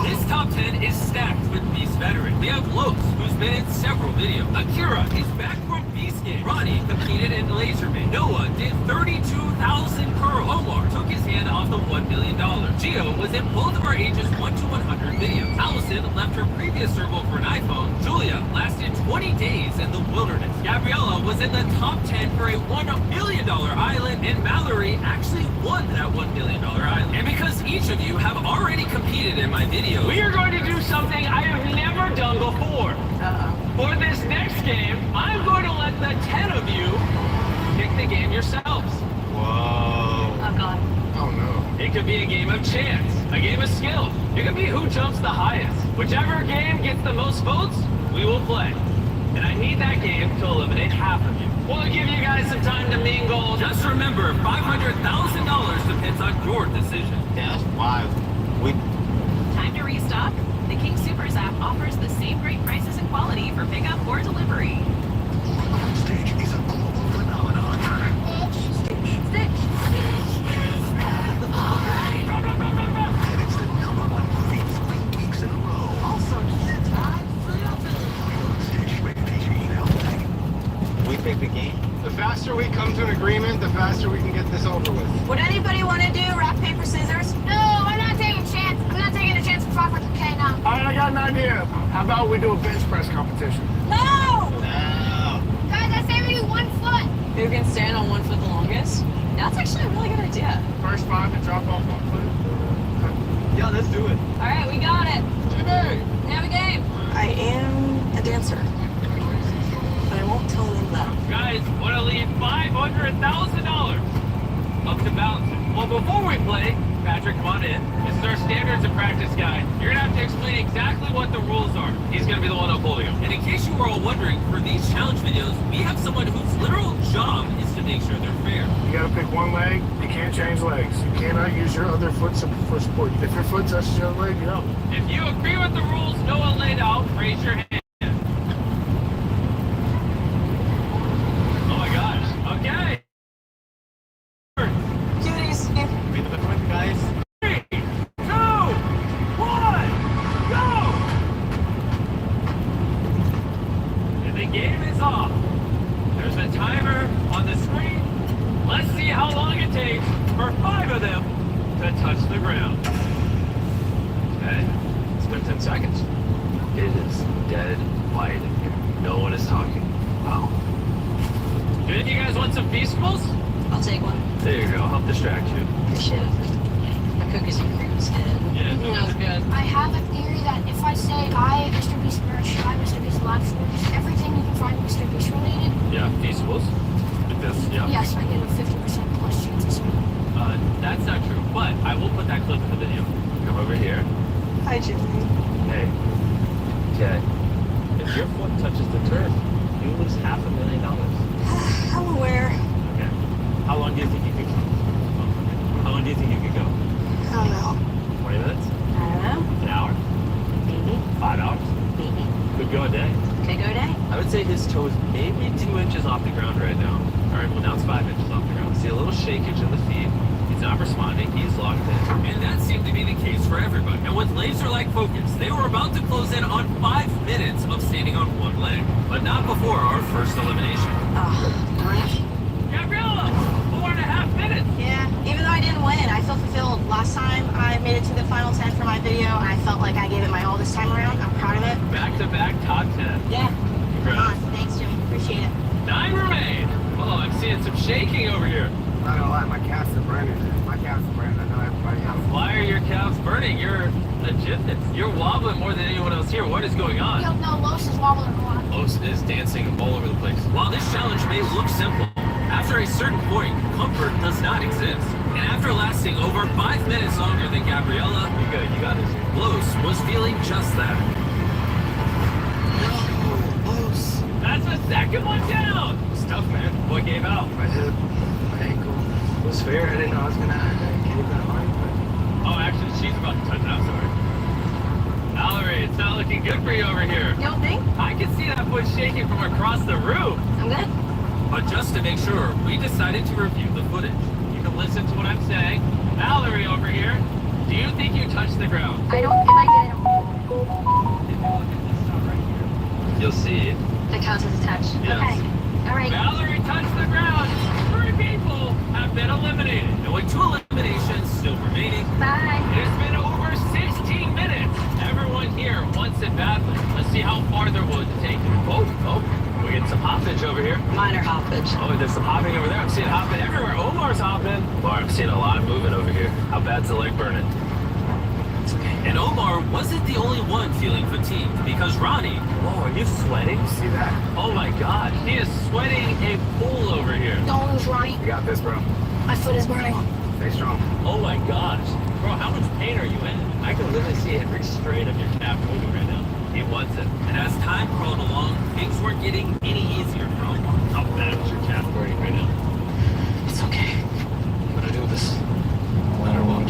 This top 10 is stacked with Beast veterans. We have Los, who's been in several videos. Akira is back from Beast Game. Ronnie competed in Laserman. Noah did 32,000 curls. Omar took his hand off the $1 million. Gio was in both of our ages 1 to 100 videos. Allison left her previous circle for an iPhone. Julia lasted 20 days in the wilderness. Gabriella was in the top 10 for a $1 million island, and Mallory actually won that $1 million island. And because each of you have already competed in my videos, we are going to do something I have never done before. For this next game, I'm going to let the 10 of you pick the game yourselves. Whoa. Oh, God. Oh, no. It could be a game of chance, a game of skill. It could be who jumps the highest. Whichever game gets the most votes, we will play. And I need that game to eliminate half of you. We'll give you guys some time to mingle. Just remember, $500,000 depends on your decision. Yeah, that's wild. Time to restock? The King Supers app offers the same great prices and quality for pickup or delivery. Stage is a global phenomenon. Stitch. And it's the #1 movie 3 weeks in a row. Also, Stage rated PG now. We pick the game. The faster we come to an agreement, the faster we can get this over with. Would anybody want to do rock, paper, scissors? No, I'm not taking a chance. I'm not taking a chance for 500K now. All right, I got an idea. How about we do a bench press competition? No! No. Guys, I say we do 1 foot. Who can stand on 1 foot the longest? That's actually a really good idea. First 5 to drop off 1 foot. Yeah, let's do it. All right, we got it. Jimmy! We have a game. I am a dancer, but I won't tell them that. Guys, want to leave $500,000 up to balance. Well, before we play, Patrick, come on in. This is our standards and practice guide. You're gonna have to explain exactly what the rules are. He's gonna be the one upholding them. And in case you were all wondering, for these challenge videos, we have someone whose literal job is to make sure they're fair. You gotta pick one leg. You can't change legs. You cannot use your other foot for support. If your foot touches your other leg, you're out. If you agree with the rules Noah laid out, raise your hand. Oh my gosh. Okay. Cuties. Be the quick, guys. 3, 2, 1, go! And the game is off. There's a timer on the screen. Let's see how long it takes for 5 of them to touch the ground. ground. Okay. It's been 10 seconds. It is dead quiet in here. No one is talking. Wow. Do any of you guys want some Feastables? I'll take one. There you go. I'll help distract you. Appreciate it. The cookies and cream is good. Yeah, That was good. I have a theory that if I say buy Mr. Beast merch, buy Mr. Beast live streams, everything you can find Mr. Beast related, Yeah, Feastables. Like this, yeah. yes, I get a 50% plus chance of spending. That's not true, but I will put that clip in the video. Come over here. Hi, Jimmy. Hey. Okay. If your foot touches the turf, you lose $500,000. I'm aware. Okay. How long do you think you could go? How long do you think you could go? I don't know. 20 minutes? I don't know. An hour? Maybe. 5 hours? Maybe. Could go a day. Could go a day. I would say his toes maybe 2 inches off the ground right now. All right, well now it's 5 inches off the ground. See a little shakeage in the feet. He's not responding. He's locked in. And that seemed to be the case for everybody. And with laser-like focus, they were about to close in on 5 minutes of standing on one leg. But not before our first elimination. Gabriella! 4.5 minutes! Yeah, even though I didn't win, I feel fulfilled. Last time I made it to the final 10 for my video, and I felt like I gave it my all this time around. I'm proud of it. Back-to-back top 10. Yeah. Congrats. Thanks, Jimmy. Appreciate it. 9 remain. Oh, I'm seeing some shaking over here. Not gonna lie, my calves are burning. My calves are burning. I know everybody else. Why are your calves burning? You're a gymnast. You're wobbling more than anyone else here. What is going on? Yo, no, Los is wobbling a lot. Los is dancing all over the place. While this challenge may look simple, after a certain point, comfort does not exist. And after lasting over 5 minutes longer than Gabriella, you good, you got this. Los was feeling just that. Los. That's the second one down. It's tough, man. What gave out? My hip, my ankle. It was fair. I didn't know I was gonna get that line, but... Oh, actually, she's about to touch it. I'm sorry. Valerie, it's not looking good for you over here. You don't think? I can see that foot shaking from across the room. I'm good. But just to make sure, we decided to review the footage. You can listen to what I'm saying. Valerie over here, do you think you touched the ground? I don't think I did. If you look at this stuff right here, you'll see. That counts as a touch. Yes. Okay. All right. Valerie touched the ground. 3 people have been eliminated. And with 2 eliminations still remaining, Bye. it's been over 16 minutes. Everyone here wants it badly. Let's see how far they're willing to take it. Oh, we get some hoppage over here. Minor hoppage. Oh, there's some hopping over there. I'm seeing hopping everywhere. Omar's hopping. Boy, I'm seeing a lot of movement over here. How bad's the leg burning? It's okay. And Omar wasn't the only one feeling fatigued because Ronnie... Whoa, are you sweating? See that? Oh my God. He is sweating a pool over here. Don't lose, Ronnie. You got this, bro. My foot is burning. Stay strong. Oh my gosh. Bro, how much pain are you in? I can literally see every strand of your calf moving right now. He wants it. And as time crawled along, things weren't getting any easier for Omar. How bad is your calf burning right now? It's okay. I'm gonna do this. No matter what.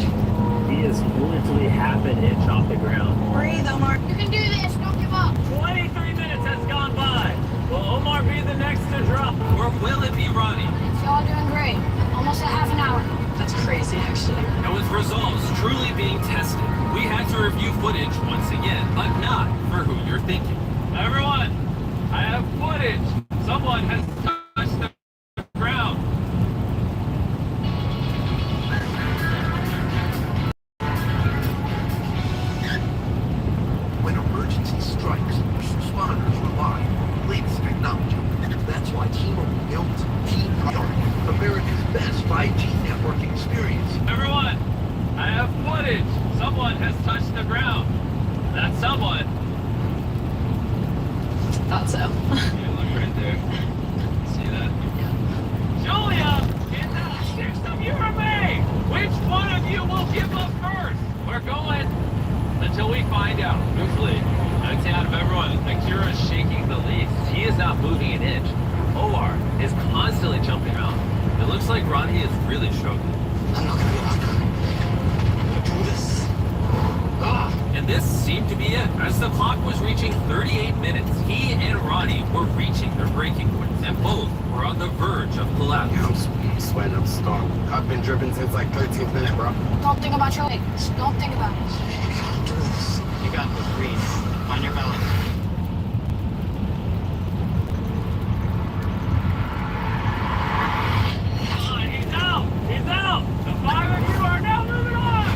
He is literally half an inch off the ground. Breathe, Omar. You can do this. Don't give up. 23 minutes has gone by. Will Omar be the next to drop? Or will it be Ronnie? Y'all doing great. Almost a half an hour. That's crazy, actually. And with results truly being tested, we had to review footage once again, but not for who you're thinking. Everyone, I have footage. Someone has touched the ground. When emergency strikes, first responders rely on the latest technology. That's why T-Mobile built T-Priority, America's best 5G networking experience. Everyone, I have footage. Someone has touched the ground. That someone. Thought so. You look right there. See that? Yeah. Julia, in the 6 of you remain. Which one of you will give up first? We're going until we find out. Truthfully, I'd say out of everyone, Akira is shaking the least. He is not moving an inch. OR is constantly jumping around. It looks like Ronnie is really struggling. I'm not gonna give up. I'm gonna do this. And this seemed to be it. As the clock was reaching 38 minutes, he and Ronnie were reaching their breaking points, and both were on the verge of collapse. Yeah, I'm sweating up a storm. I've been dripping since like 13th minute, bro. Don't think about your legs. Don't think about it. You gotta do this. You got this. Breathe. On your belly. Come on, he's out! He's out! The 5 of you are now moving on!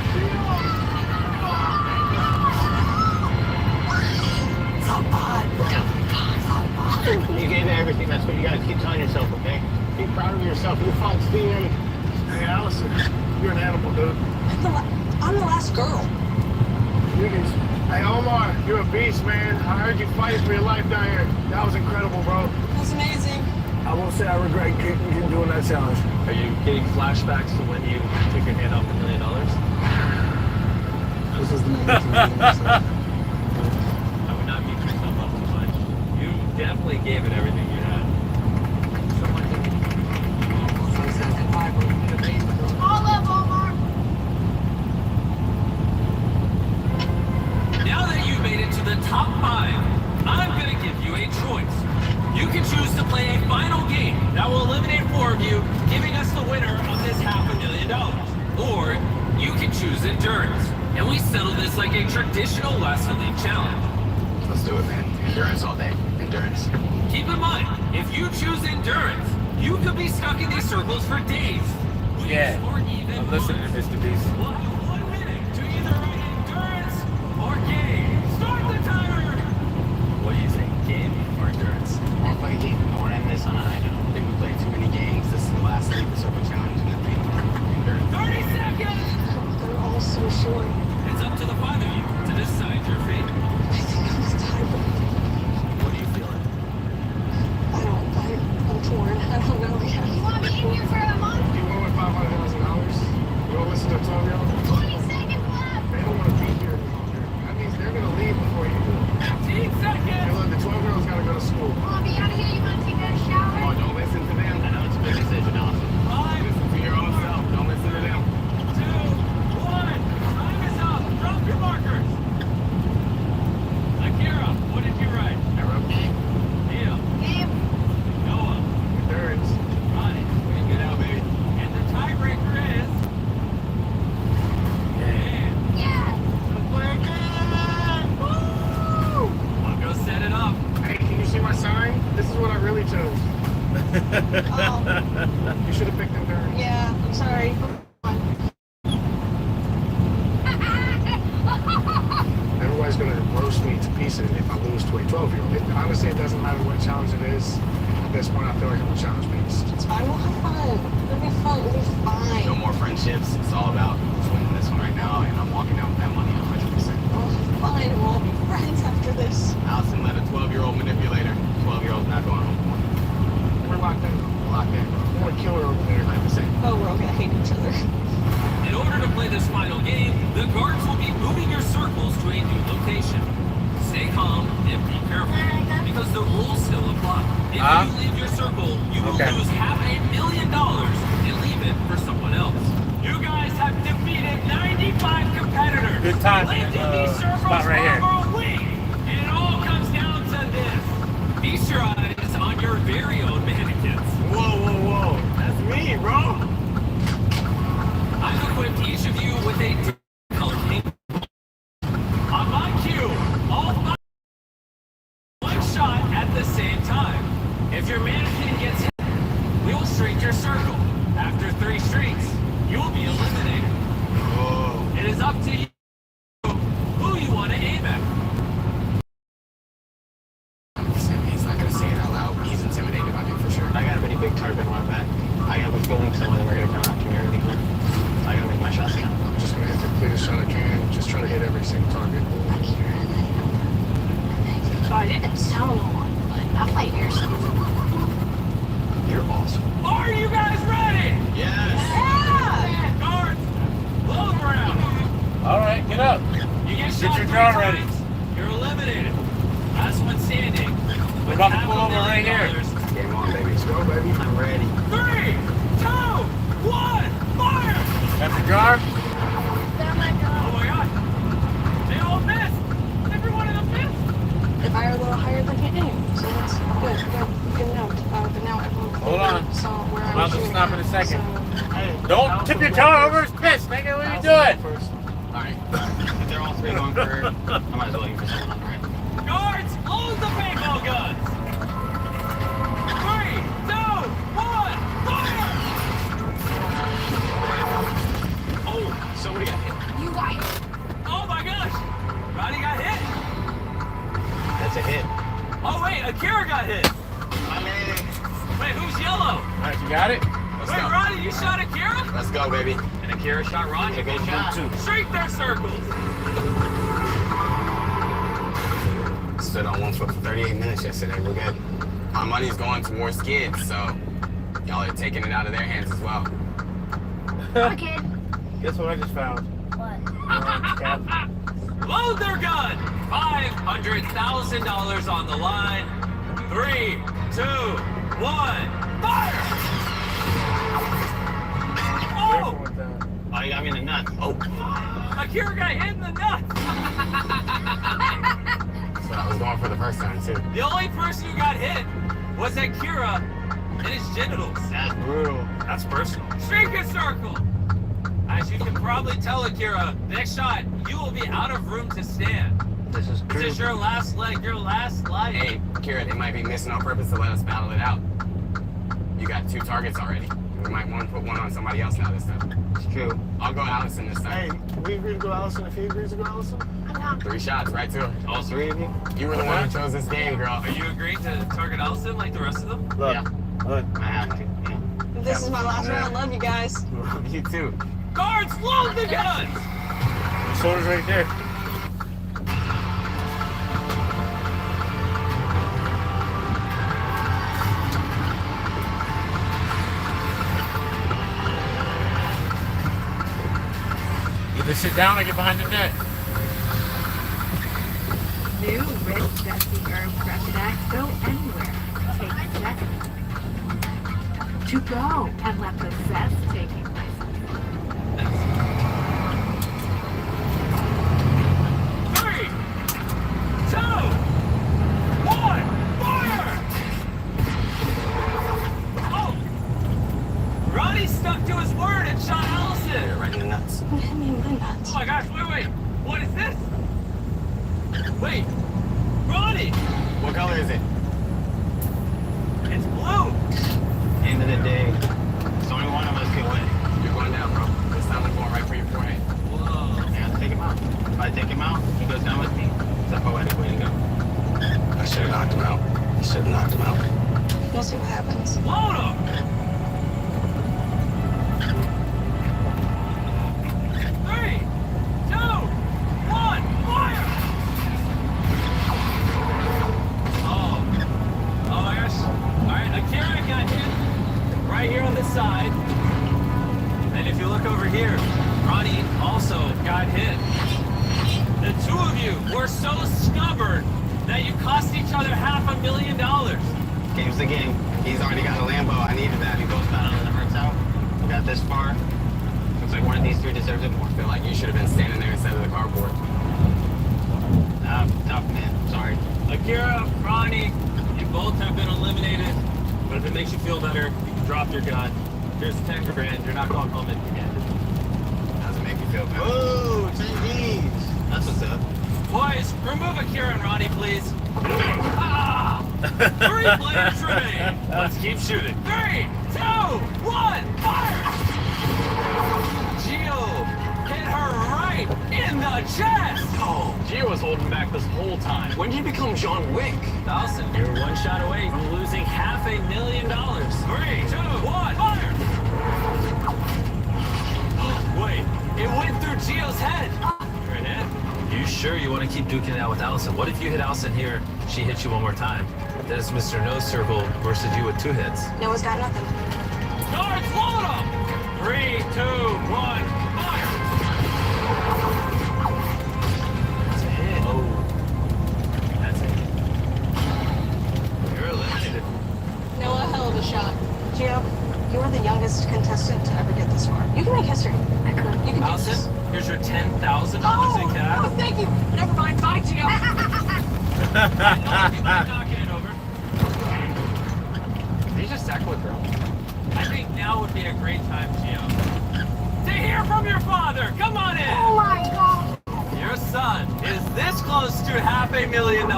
fast girl. Hey Omar, you're a beast, man. I heard you fighting for your life down here. That was incredible, bro. That was amazing. I won't say I regret doing that challenge. Are you getting flashbacks to when you took your hand off $1 million? This is the moment. I would not beat yourself up too much. You definitely gave it everything you had. All of Omar. Now that you've made it to the top 5, I'm gonna give you a choice. You can choose to play a final game that will eliminate 4 of you, giving us the winner of this $500,000. Or you can choose endurance, and we settle this like a traditional last league challenge. Let's do it, man. Endurance all day. Endurance. Keep in mind, if you choose endurance, you could be stuck in these circles for days. Yeah, I'm listening to Mr. Beast. We'll have 1 minute to either write endurance or game. Start the timer! What do you think? Game or endurance? I want to play a game. I want to end this on a high note. I think we played too many games. This is the last league, the circle challenge, and I think endurance. 30 seconds! They're all so short. It's up to the 5 of you to decide your fate. I think I was tired. What are you feeling? I'm torn. I don't know yet. You want to be in here for a month? You want to win $500,000? You want to listen to a 12-year-old? 20 seconds left. They don't want to be here any longer. That means they're going to leave before you do. 15 seconds! Hey, look, the 12-year-old's got to go to school. You want to be out of here? You want to take a shower? Come on, don't listen to them. I know it's a big decision, Austin. 5, Listen to your own self. Don't listen to them. 2, 1. Time is up. Drop your markers. Akira, what did you write? I wrote game. Neil. Game. Noah. Endurance. Ronnie. We can get out, baby. And the tiebreaker is... Dan. Yeah. Woo! I'll go set it up. Hey, can you see my sign? This is what I really chose. Oh, You should have picked endurance. yeah. I'm sorry. Everybody's going to roast me to pieces if I lose to a 12-year-old. Honestly, it doesn't matter what challenge it is. At this point, I feel like I'm a challenge beast. It's fine. We'll have fun. It'll be fun. It'll be fine. No more friendships. It's all about who's winning this one right now, and I'm walking out with that money 100%. We'll have fun. We'll be friends after this. Allison let a 12-year-old manipulate her. 12-year-old's not going home. We're locked in. We're locked in, bro. I'm going to kill her over there. 100%. Oh, we're all gonna hate each other. In order to play this final game, the guards will be moving your circles to a new location. Stay calm and be careful, because the rules still apply. If you leave your circle, you will lose $500,000 and leave it for someone else. You guys have defeated 95 competitors. Good time. Lived in these circles Spot right here. for over a week. And it all comes down to this. Feast your eyes on your very own mannequins. Whoa, whoa, whoa. That's me, bro. I've equipped each of you with a different color paint. On my cue, all 5 one shot at the same time. If your mannequin gets hit, we will shrink your circle. After 3 shrinks, you will be eliminated. It is up to you who you want to aim at. He's not going to say it out loud. He's intimidated by me for sure. I got a pretty big target on my back. I have a feeling some of them are going to come after me early. I got to make my shots count. I'm just going to hit the cleanest shot I can. Just try to hit every single target. So I didn't sound one, but I fight yours. You're awesome. Are you guys ready? Yes. Yeah! Guards, blow them around. All right, get up. You get Get shot your 3 jar ready. times, you're eliminated. Last one standing. We're about to pull over right here. Game on, baby. Let's go, baby. I'm ready. 3, 2, 1, fire! Got the jar? Oh my god. They all missed. Every one of them missed. If I are a little higher than you aim, so that's good. Good note. But now everyone Hold on. So where I'm I about was to shooting stop at, in a second. so- Don't tip your jar over his piss, nigga. What are you doing? Alright. If they're all 3 going for her, I might as well aim for someone, right? Guards, load the paintball guns. 3, 2, 1, fire! Oh, somebody got hit. You got it. Oh my gosh! Roddy got hit. That's a hit. Oh wait, Akira got hit. I made it. Wait, who's yellow? All right, you got it? Wait, go. Ronnie, you shot Akira? Let's go, baby. And Akira shot Ronnie. Good shot. Straight their circles. Stood on 1 foot for 38 minutes yesterday. We're good. My money's going towards kids, so y'all are taking it out of their hands as well. What, kid? Guess what I just found? What? Load their gun. $500,000 on the line. 3, 2, 1, fire! Oh! Oh, you got me in the nuts. Oh. Akira got hit in the nuts. So I was going for the first time, too. The only person who got hit was Akira in his genitals. That's brutal. That's personal. Shrink a circle. As you can probably tell, Akira, next shot, you will be out of room to stand. This is true. This is your last leg, your last life. Hey, Akira, they might be missing on purpose to let us battle it out. You got 2 targets already. We might want to put one on somebody else now this time. It's true. I'll go Allison this time. Hey, we agreed to go Allison if he agrees to go Allison? 3 shots, right to her. All 3 of you? You were the one who chose this game, girl. Are you agreeing to target Allison like the rest of them? Look, Yeah. look. I have to. Yeah. This is my last one. I love you guys. You too. Guards, load the guns! The soda's right there. Either sit down or get behind the net. New Red Zesty Herb Fresh Eggs go anywhere. Take zest to go and let the zest take you places. 3, 2, 1, fire! Oh! Ronnie stuck to his word and shot Allison. Right in the nuts. Don't hit me in my nuts. Oh my gosh, wait. What is this? Wait. Ronnie! What color is it? It's blue. End of the day, it's only one of us can win. You're going down, bro. This time I'm going right for your forehead. Whoa. I have to take him out. If I take him out, he goes down with me. It's a poetic way to go. I should have knocked him out. I should have knocked him out. We'll see what happens. Load him! 3, 2, 1, fire! Oh my gosh. Alright, Akira got hit right here on this side. And if you look over here, Ronnie also got hit. The 2 of you were so stubborn that you cost each other $500,000. Game's the game. He's already got a Lambo. I needed that. He goes down on the hurts out. We got this far. Looks like one of these 3 deserves it more. I feel like you should have been standing there instead of the carport. Tough man. Sorry. Akira, Ronnie, you both have been eliminated. But if it makes you feel better, you can drop your gun. Here's 10 grand. You're not going home empty-handed. Doesn't make me feel better. Oh, TVs. That's what's up. Boys, remove Akira and Ronnie, please. Ah! 3 players remain. Let's keep shooting. 3, 2, 1, fire! Gio hit her right in the chest. Oh, Gio was holding back this whole time. When did you become John Wick? Dawson, you're 1 shot away from losing $500,000. 3, 2, 1, fire! Wait, it went through Gio's head. You're in it. You sure you want to keep duking it out with Allison? What if you hit Allison here, she hits you one more time? Then it's Mr. No Circle versus you with 2 hits. Noah's got nothing. Guards, load them! 3, 2, 1, fire! That's a hit. Oh, that's it. You're eliminated. Noah, hell of a shot. Gio, you are the youngest contestant to ever get this far. You can make history. I could. You can do this. Allison, here's your $10,000 in cash. Oh, thank you. Never mind. Bye, Gio. Knocking it over. Did you just tackle a girl? I think now would be a great time, Gio. To hear from your father! Come on in! Oh my god! Your son is this close to $500,000.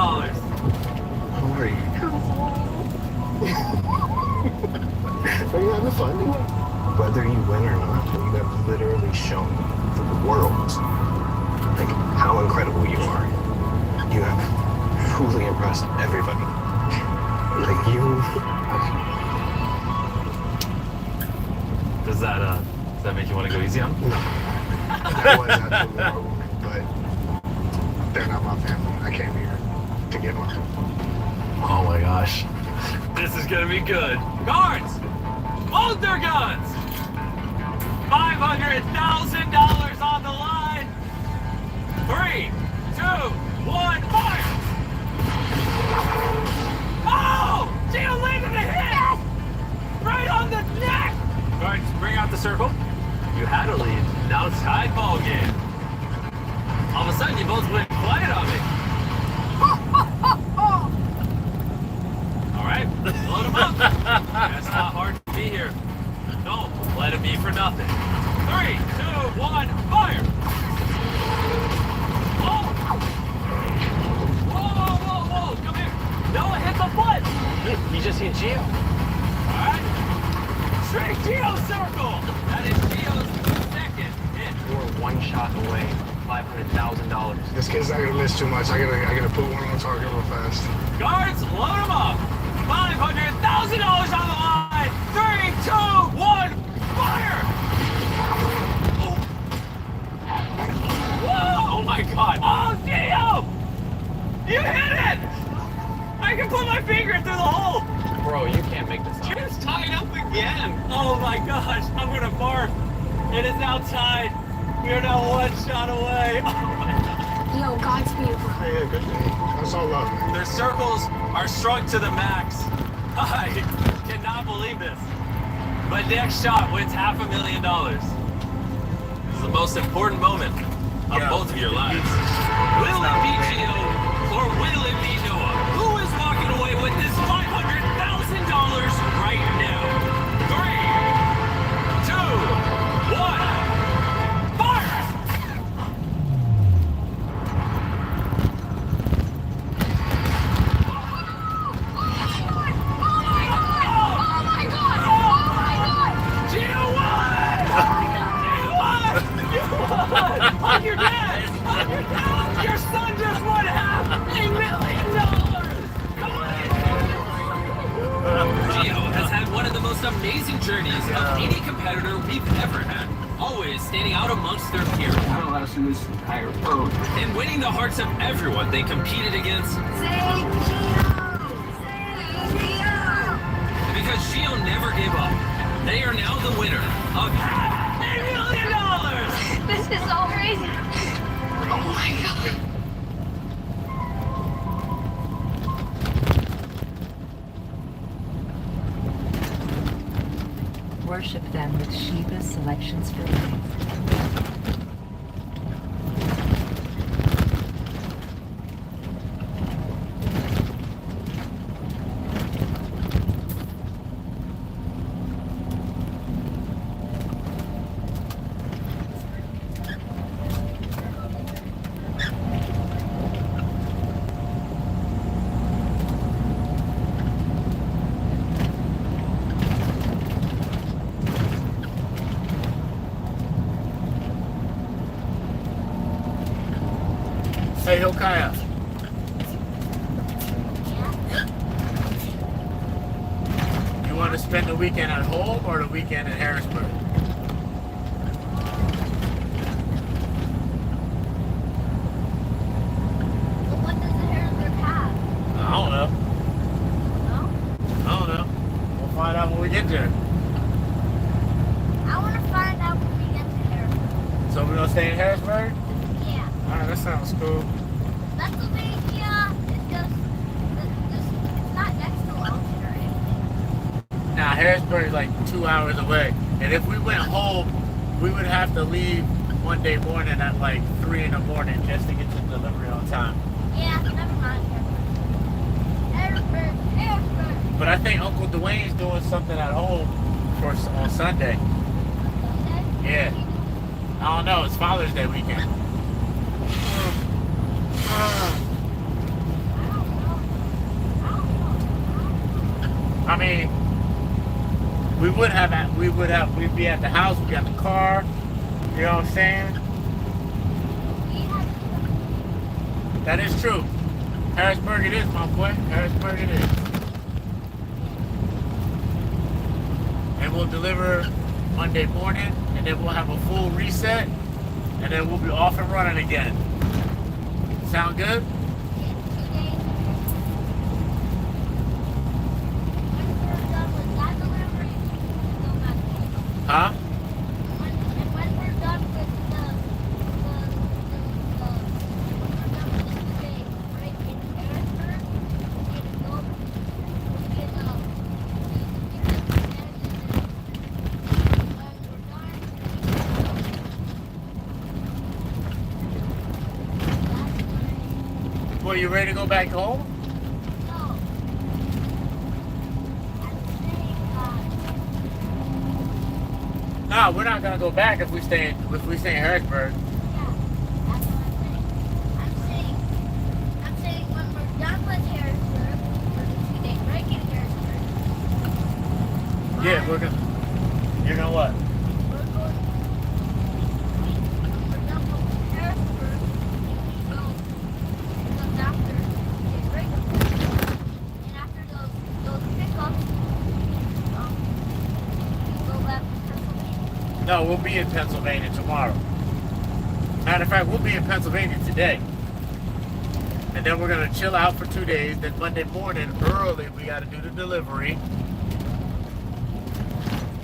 How are you? Are you having fun? Whether you win or not, you have literally shown the world like how incredible you are. You have truly impressed everybody. Like you. Does that make you want to go easy on them? No. That was absolutely horrible. But they're not my family. I came here to get one. Oh my gosh. This is gonna be good. Guards! Hold their guns! $500,000 on the line! 3, 2, 1, fire! Oh! Gio landed a hit! Right on the neck! Guards, bring out the circle. You had a lead. Now it's tied ball game. All of a sudden, you both went quiet on me. All right, load them up. It's not hard to be here. Don't let it be for nothing. 3, 2, 1, fire! Oh! Whoa, whoa, whoa, come here. Noah hit the foot. You just hit Gio. All right. Straight Gio circle. That is Gio's second hit. We're one shot away. $500,000. This kid's not gonna miss too much. I gotta put one on target real fast. Guards, load them up. $500,000 on the line. 3, 2, 1, fire! Whoa! Oh my God! Oh, Gio! You hit it! I can put my finger through the hole. Bro, you can't make this up. It's tied up again. Oh my gosh! I'm gonna barf. It is now tied. We are now one shot away. Oh my God. Yo, Godspeed, bro. Hey, yeah, good thing. That's all love, man. Their circles are strung to the max. I cannot believe this. My next shot wins $500,000. This is the most important moment of both of your lives. Will it be Gio or will it be Noah? Who is walking away with this $500,000 right now? 3, 2, 1. On your dad! On your dad! Your son just won $500,000! Come on! Gio has had one of the most amazing journeys of any competitor we've ever had. Always standing out amongst their peers. And winning the hearts of everyone they competed against. Because Gio never gave up. They are now the winner of $500,000! This is so crazy. Oh my God. Worship them with Shiva selections for life. Hey, Hilkiah. You want to spend the weekend at home or the weekend in Harrisburg? But what does the Harrisburg have? I don't know. No? I don't know. We'll find out when we get there. I want to find out when we get to Harrisburg. So we're going to stay in Harrisburg? Yeah. Alright, that sounds cool. Pennsylvania is just, it's not next to the ocean or anything. Now, Harrisburg is like 2 hours away. And if we went home, we would have to leave Monday morning at like 3 in the morning just to get to delivery on time. Yeah, never mind. Harrisburg. But I think Uncle Dwayne's doing something at home on Sunday. Yeah. I don't know. It's Father's Day weekend. I mean, we'd be at the house, we got the car, you know what I'm saying? That is true. Harrisburg it is, my boy. Harrisburg it is. And we'll deliver Monday morning, and then we'll have a full reset, and then we'll be off and running again. Sound good? Huh? Well, you ready to go back home? No, we're not gonna go back if we stay in Harrisburg. I'm saying when we're done with Harrisburg, we're going to stay right in Harrisburg. Yeah, we're gonna. You're gonna what? No, we'll be in Pennsylvania tomorrow. Matter of fact, we'll be in Pennsylvania today. And then we're gonna chill out for 2 days. Then Monday morning, early, we gotta do the delivery.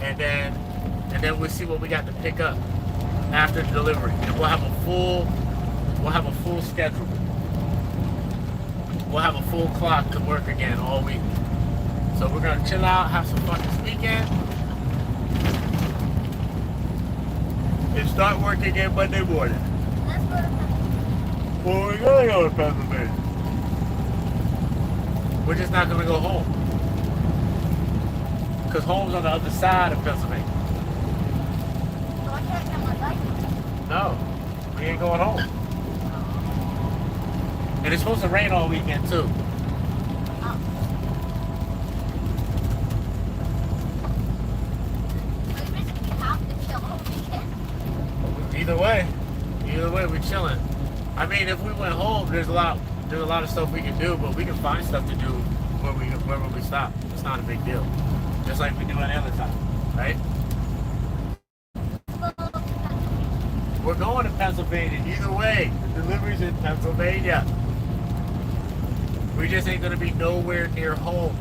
And then we'll see what we got to pick up after the delivery. And we'll have a full schedule. We'll have a full clock to work again all week. So we're gonna chill out, have some fun this weekend. And start work again Monday morning. Let's go to Pennsylvania. Well, we're gonna go to Pennsylvania. We're just not gonna go home. Because home's on the other side of Pennsylvania. So I can't get my license. No, we ain't going home. And it's supposed to rain all weekend too. Either way, we're chilling. I mean, if we went home, there's a lot of stuff we can do, but we can find stuff to do wherever we stop. It's not a big deal. Just like we do any other time, right? We're going to Pennsylvania. Either way, the delivery's in Pennsylvania. We just ain't gonna be nowhere near home.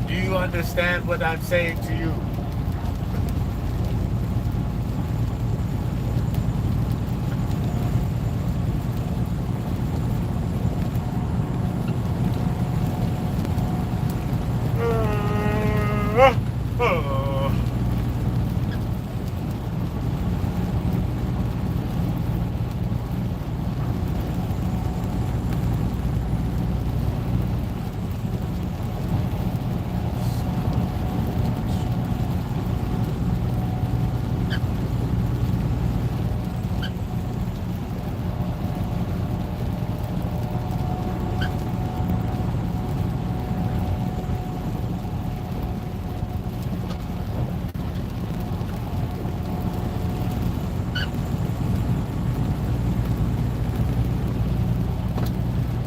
Do you understand what I'm saying to you?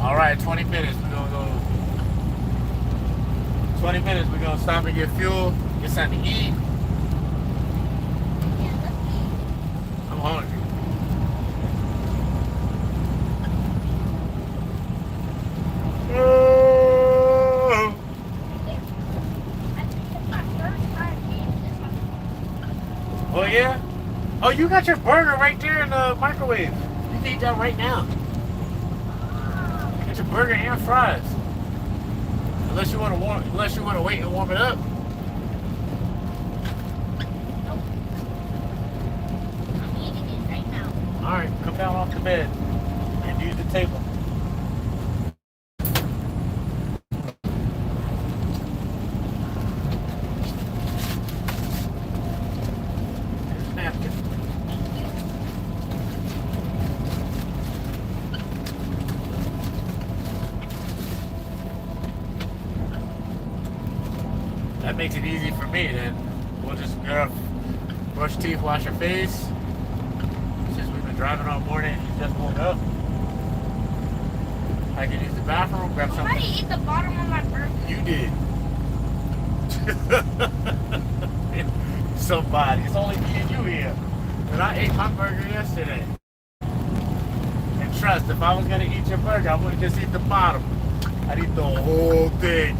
All right, 20 minutes. We're gonna go. 20 minutes. We're gonna stop and get fuel, get something to eat. I'm hungry. Oh yeah? Oh, you got your burger right there in the microwave. You can eat that right now. Get your burger and fries. Unless you want to wait and warm it up. I'm eating it right now. All right, come down off the bed and use the table. That makes it easy for me then. We'll just get up, brush teeth, wash our face. Since we've been driving all morning, you just woke up. I can use the bathroom, grab something. Somebody ate the bottom of my burger. You did. Somebody. It's only me and you here. And I ate my burger yesterday. And trust, if I was gonna eat your burger, I wouldn't just eat the bottom. I'd eat the whole thing.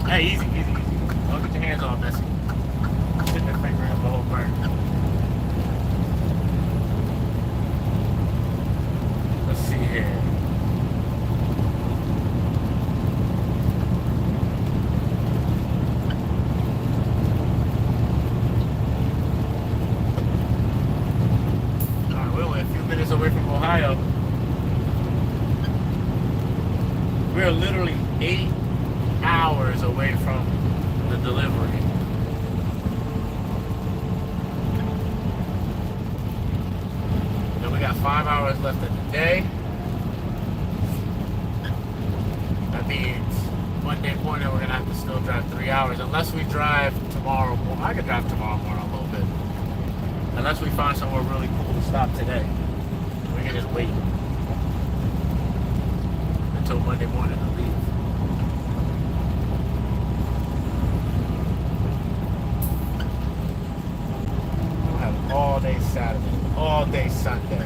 Hey, easy, easy, easy. Don't get your hands all messy. Sit that finger in the whole burger. Let's see here. Alright, we're only a few minutes away from Ohio. We're literally 8 hours away from the delivery. And we got 5 hours left in the day. That means Monday morning we're gonna have to still drive 3 hours unless we drive tomorrow. Well, I could drive tomorrow morning a little bit. Unless we find somewhere really cool to stop today. We can just wait until Monday morning to leave. We'll have all day Saturday, all day Sunday.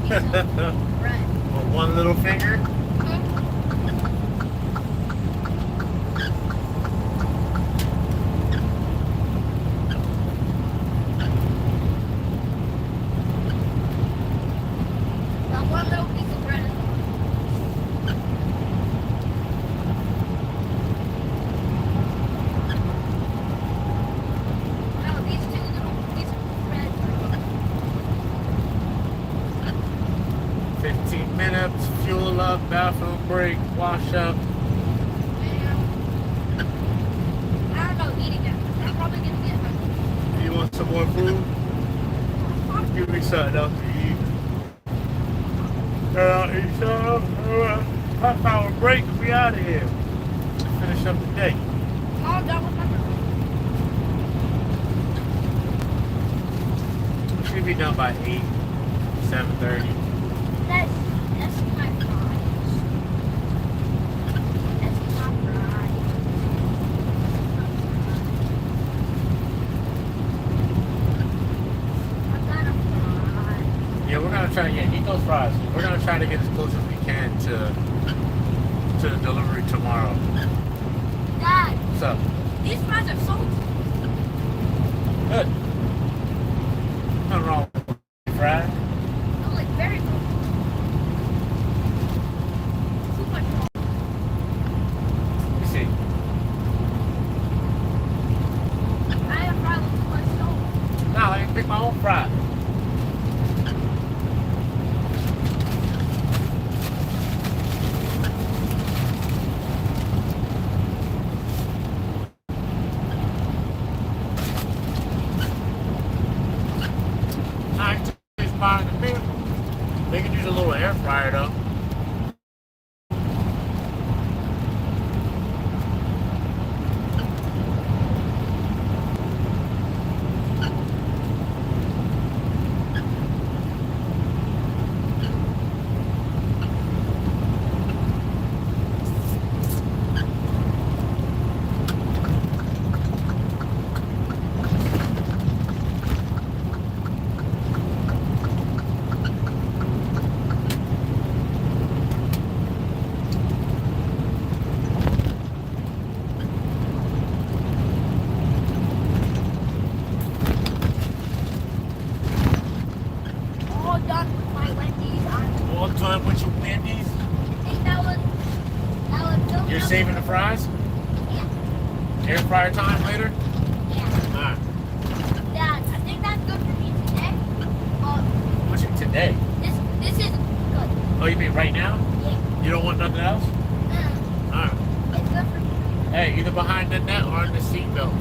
With one little finger? That one little piece of bread. No, these two little pieces of bread. 15 minutes, fuel up, bathroom break, wash up. I don't know, eating it. I'm probably gonna get hungry. You want some more food? Give me something else to eat. Eat some. Half-hour break, we out of here. Finish up the day. I'm done with my burger. Should be done by 8, 7:30. That's my fries. That's my fries. I got a fry. Yeah, we're gonna try. Yeah, eat those fries. We're gonna try to get as close as we can to the delivery tomorrow. Dad, What's up? these fries are salty. Good. Nothing wrong with fries. They're like very good. Super salty. Let me see. I have fries with too much salt. Now let me pick my own fries. Nice, tastes fine to me. They could use a little air fryer though. All done with my Wendy's. All done with your Wendy's. I think that was good. You're saving the fries? Yeah. Air fryer time later? Yeah. Alright. Dad, I think that's good for me today. What's it today? This Oh, you mean right now? Yeah. You don't want nothing else? Alright. It's good for me. Hey, either behind the net or in the seatbelt.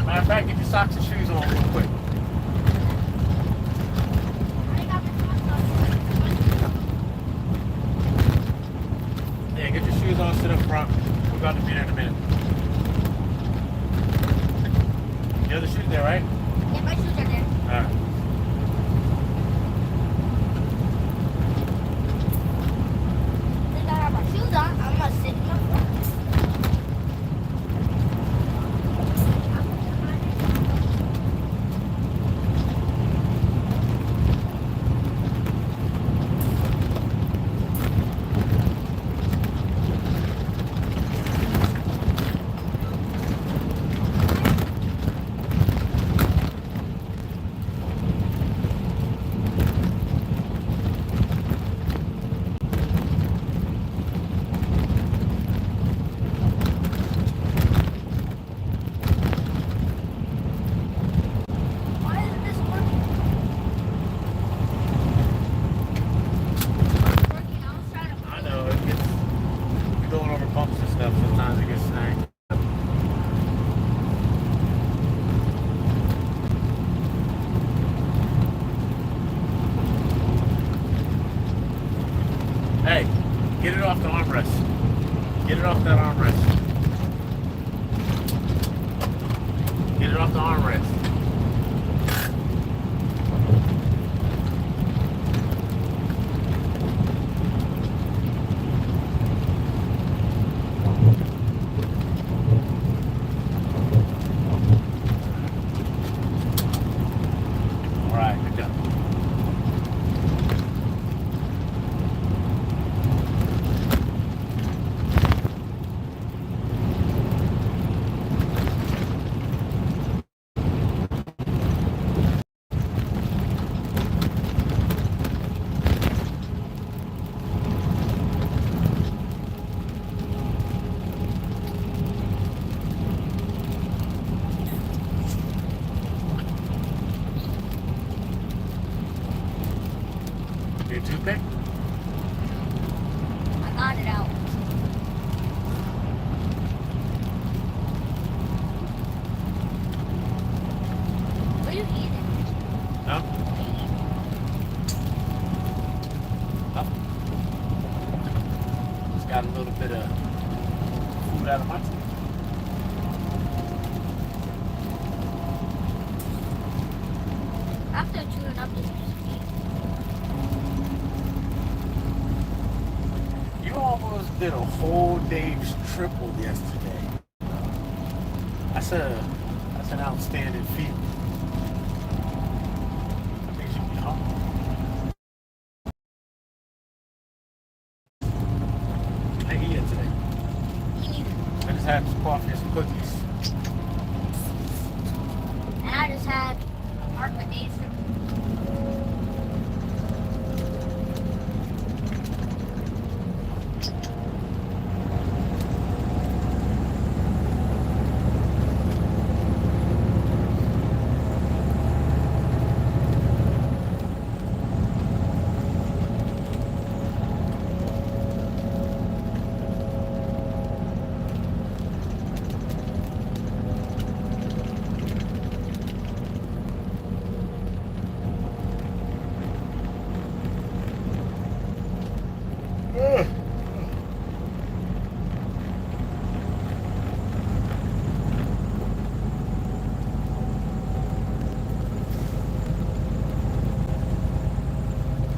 Matter of fact, get your socks and shoes on real quick. Yeah, get your shoes on, sit up front. We're about to be there in a minute. The other shoes there, right? Yeah, my shoes are there. Alright. Since I have my shoes on, I'm gonna sit in the front. Hey, get it off the armrest. Get it off that armrest. Get it off the armrest. All right, good job. got a little bit of food out of my teeth. After chewing up this piece of meat. You almost did a whole day's triple yesterday. That's an outstanding feat. I think you should be humble. I ain't eating today. I just had some coffee and some cookies. And I just had apartment days.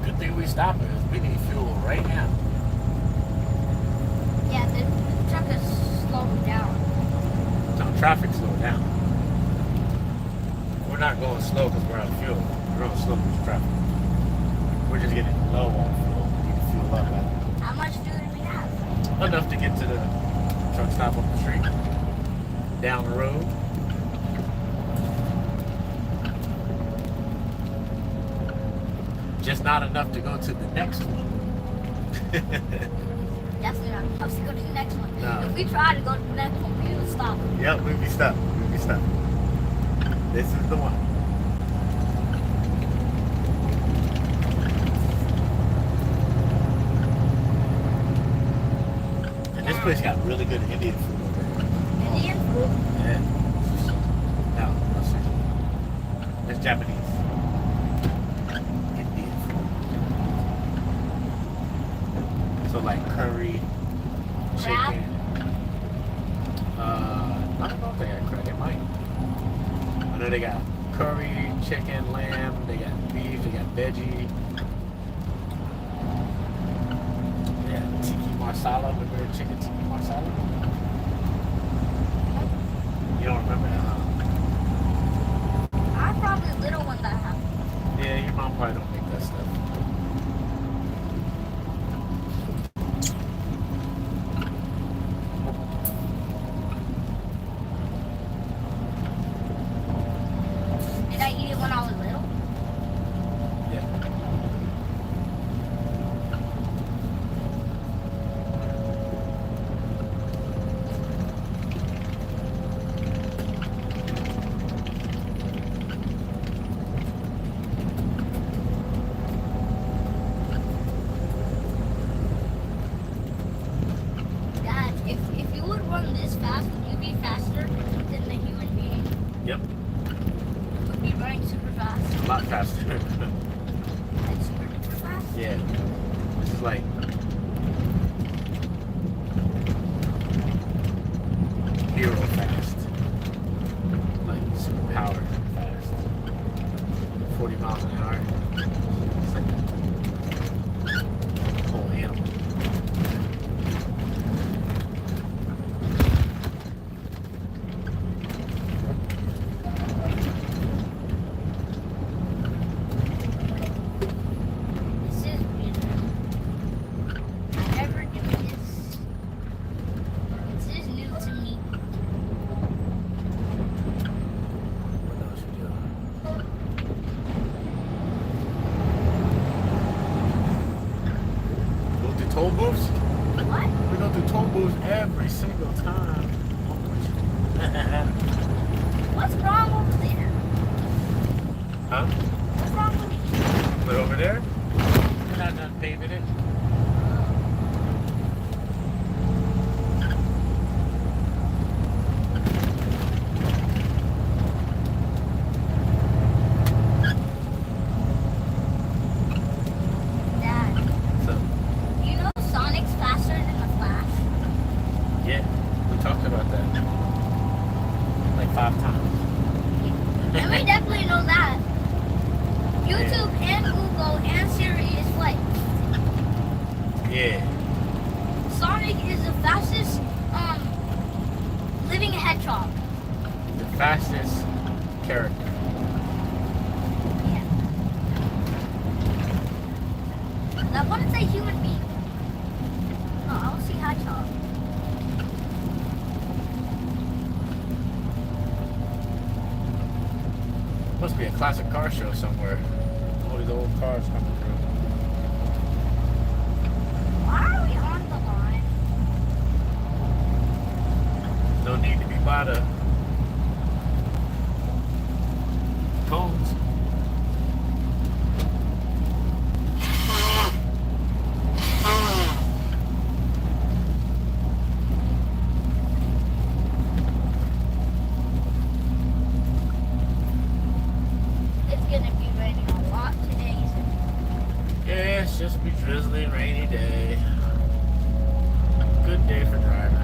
Good thing we stopped is we need fuel right now. Yeah, the truck is slowing down. So traffic slowed down. We're not going slow because we're out of fuel. We're going slow because of traffic. We're just getting low on fuel. We need to fuel up. How much do we have? Enough to get to the truck stop up the street. Down the road. Just not enough to go to the next one. Definitely not supposed to go to the next one. No. If we try to go to the next one, we will stop. Yep, we'll be stuck. We'll be stuck. This is the one. And this place got really good Indian food over here. Indian food? Yeah. No, sushi. It's Japanese. Indian food. So like curry, Crab? chicken. I don't know if they got crab. They might. I know they got curry, chicken, lamb. They got beef. They got veggie. Yeah, tiki marsala. Remember chicken tiki marsala? You don't remember that, huh? I'm probably the little one that have. Yeah, your mom probably don't make that stuff. Did I eat it when I was little? Yeah. Dad, if you would run this fast, would you be faster than the human being? Yep. Would be running super fast. A lot faster. Like super fast? Yeah. This is like hero fast. Like super powered fast. 40 miles an hour. It's like a whole animal. This is weird. I never do this. This is new to me. What else you doing? Go through toll booths? What? We go through toll booths every single time. What's wrong over there? Huh? What's wrong with it? But over there, you're not done paving it. Dad, So, you know Sonic's faster than the Flash? Yeah. Sonic is the fastest living hedgehog. The fastest character. Yeah. I want to say human being. No, I want to see hedgehog. Must be a classic car show somewhere. All these old cars coming through. Why are we on the line? No need to be by the cones. It's gonna be raining a lot today, isn't it? Yeah, it's just a drizzly, rainy day. Good day for driving.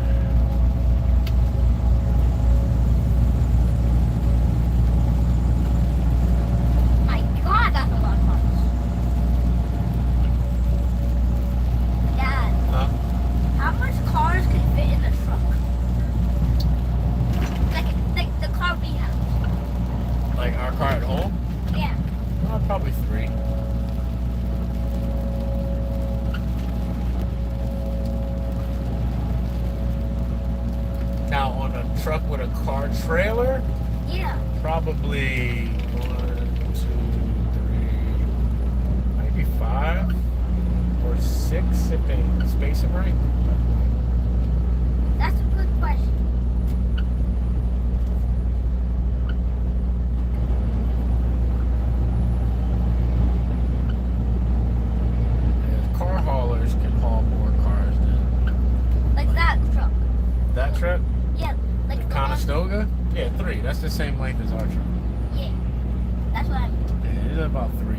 My God, that's a lot of cars. Dad, Huh? how much cars can fit in the truck? Like the car we have. Like our car at home? Yeah. Probably 3. Now on a truck with a car trailer, Yeah. probably 1, 2, 3, maybe 5 or 6 if they space them right. That's a good question. Car haulers can haul more cars than Like that truck. that truck. Yeah. Like the one. Conestoga? Yeah, 3. That's the same length as our truck. Yeah. That's what I mean. Yeah, it's about 3.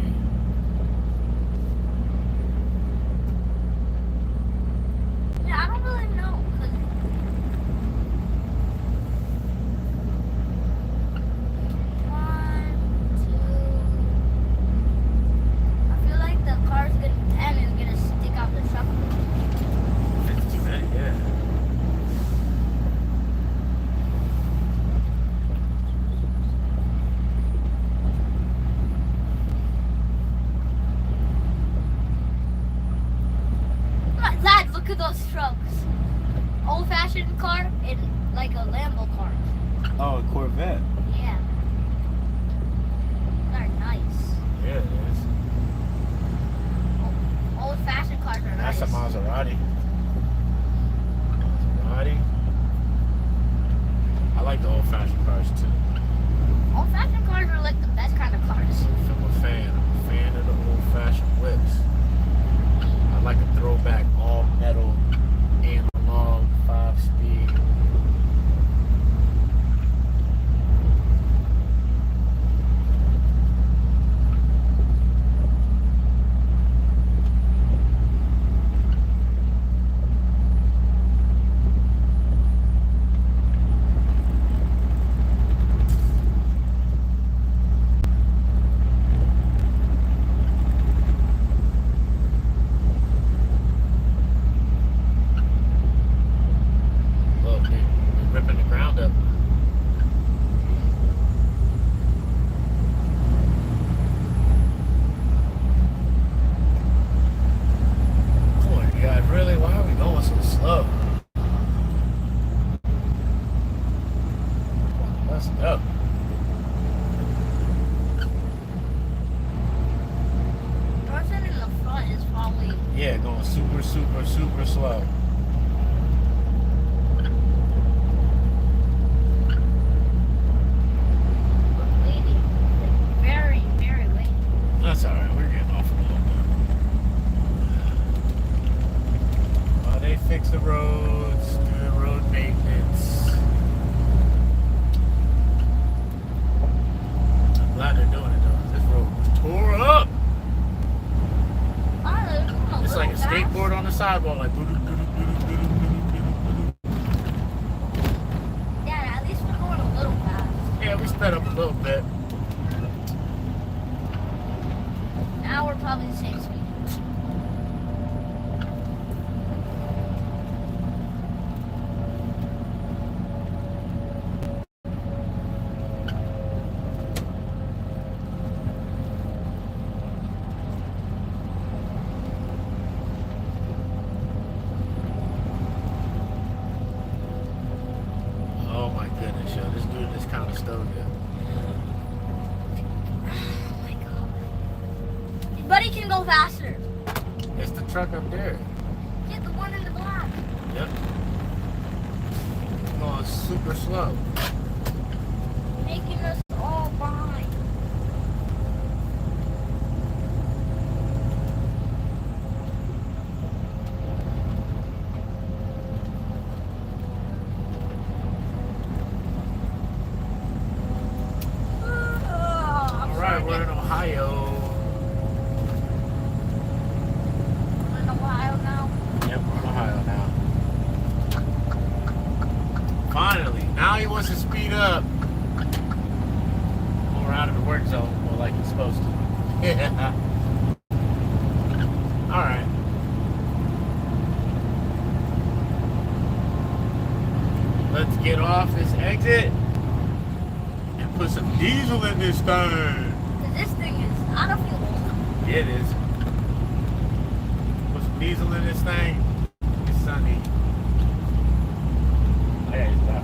Yeah, I don't really know. 'Cause one, two. I feel like the car's gonna 10 is gonna stick out the truck. 50 minutes, yeah. Dad, look at those trucks. Old-fashioned car and like a Lambo car. Oh, a Corvette. Yeah. They're nice. Yeah, it is. Old-fashioned cars are That's nice. a Maserati. Maserati. I like the old-fashioned cars too. Old-fashioned cars are like the best kind of cars. I'm a fan. I'm a fan of the old-fashioned whips. I like a throwback all-metal analog 5-speed. Look, they're ripping the ground up. Oh my God, really? Why are we going so slow? Let's go. The person in the front is probably Yeah, going super, super, super slow. waiting. Like very, very waiting. That's alright, we're getting off a little bit. While they fix the roads, do road maintenance. I'm glad they're doing it though. This road was tore up. It's like a skateboard on the sidewalk, like Yeah, at least we're going a little fast. yeah, we sped up a little bit. Now we're probably the same speed. told you. Oh my god. Buddy can go faster. It's the truck up there. Get the one in the black. Yep. Going super slow. Making us all behind. Alright, we're in Ohio. We're in Ohio now. Yep, we're in Ohio now. Finally, now he wants to speed up. We're out of the work zone, more like it's supposed to. Yeah. Alright. Let's get off this exit and put some diesel in this thing. This thing is out of fuel. Yeah, it is. Put some diesel in this thing. It's sunny. There you go.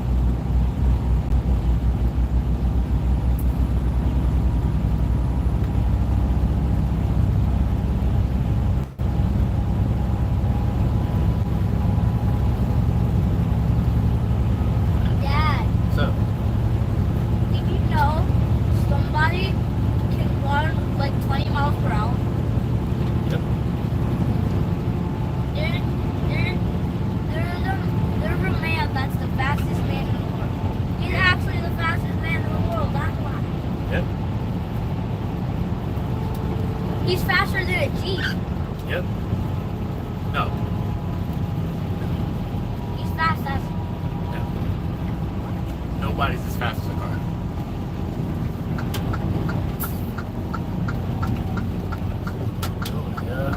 Dad, So, did you know somebody can run like 20 miles per hour? yep. There's a man that's the fastest man in the world. He's actually the fastest man in the world, that's why. Yep. He's faster than a Jeep. Yep. No. He's fast as... Nobody's as fast as a car. Oh, yeah.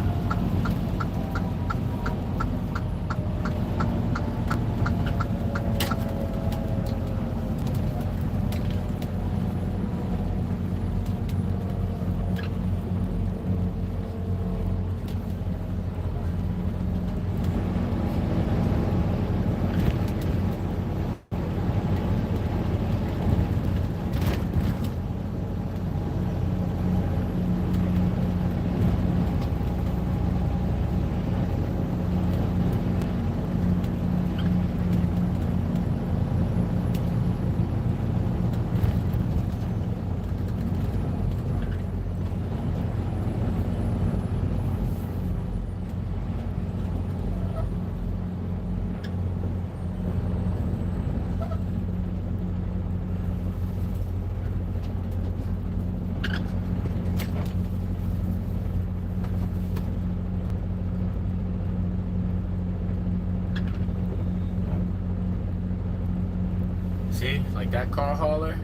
See, like that car hauler?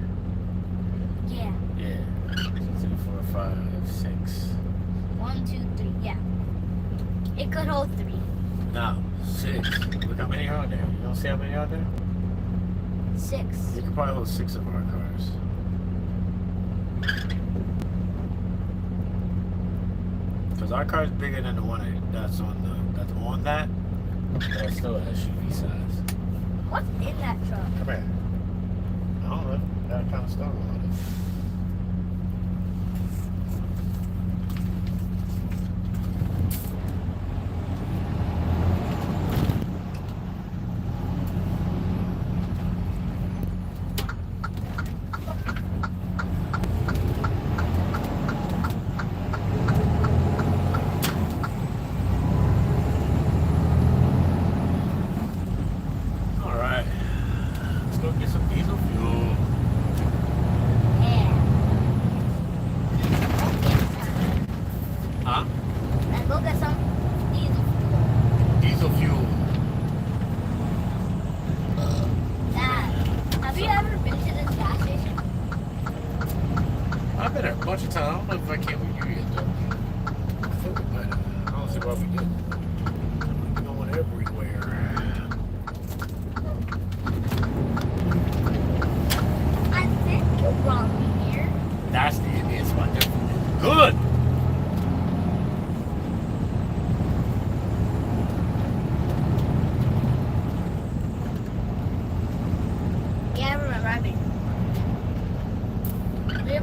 Yeah. Yeah. 2, 3, 4, 5, 6. 1, 2, 3, yeah. It could hold 3. No, 6. Look how many are on there. You don't see how many are there? 6. You can probably hold 6 of our cars. Because our car's bigger than the one that's on that. But it's still an SUV size. What's in that truck? Come here. I don't know. That kind of stuff on it. All right. Let's go get some diesel fuel. Yeah.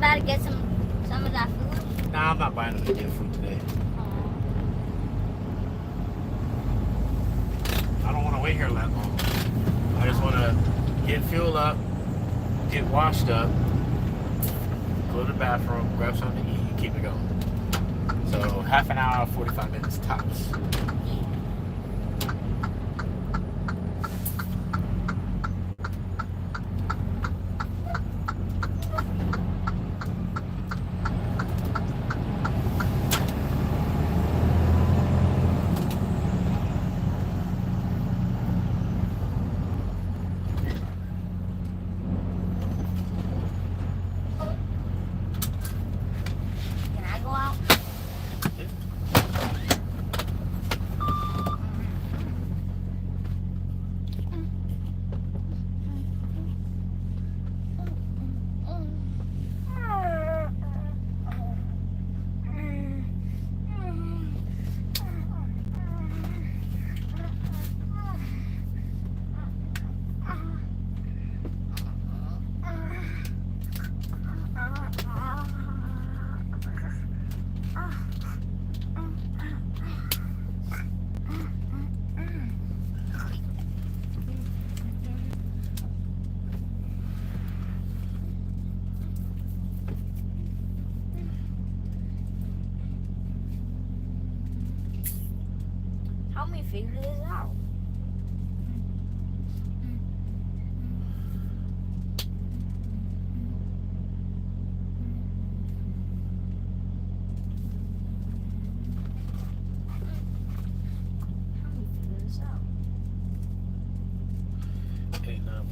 about to get some of that food? Nah, I'm not buying them to get food today. I don't want to wait here that long. I just want to get fuel up, get washed up, go to the bathroom, grab something to eat, and keep it going. So half an hour, 45 minutes tops. Can I go out? Help me figure this out. Help me figure this out. Okay, now.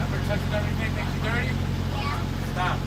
Ever touching everything makes you dirty? Yeah. Stop.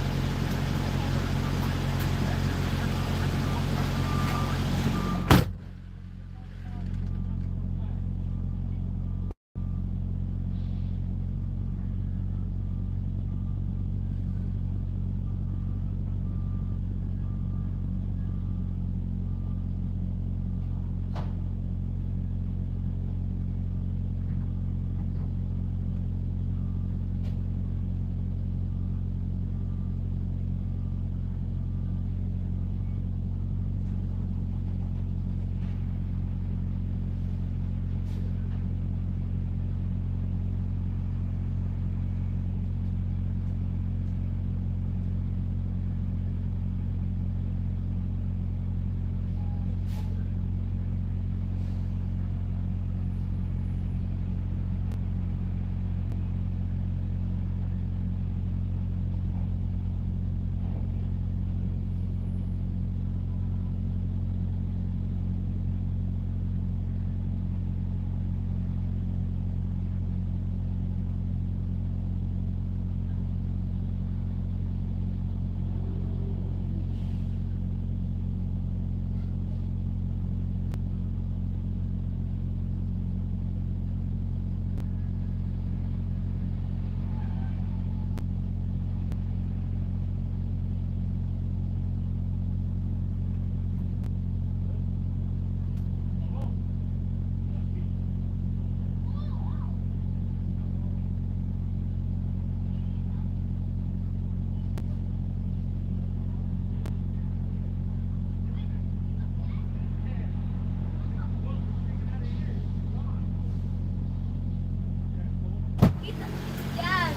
Dad,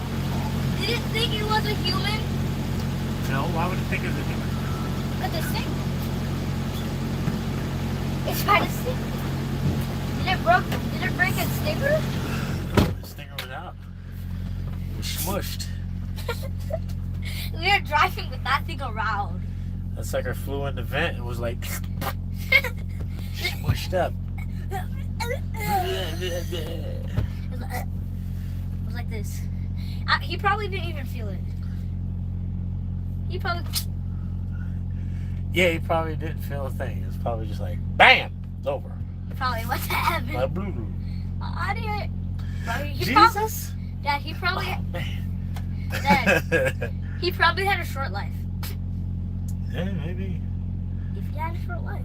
did it think it was a human? No, why would it think it was a human? But the sink. It's trying to sink. Did it break its sticker? The stinger was out. It was smushed. We were driving with that thing around. That sucker flew in the vent and was like smushed up. was like this. He probably didn't even feel it. He probably. Yeah, he probably didn't feel a thing. It was probably just like, bam, it's over. Probably what happened. Like blue blue. I didn't. Jesus? Dad, he probably. Oh, man. Dad, he probably had a short life. Yeah, maybe. If he had a short life.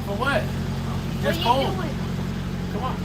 For what? Just What are you cold. doing? Come on.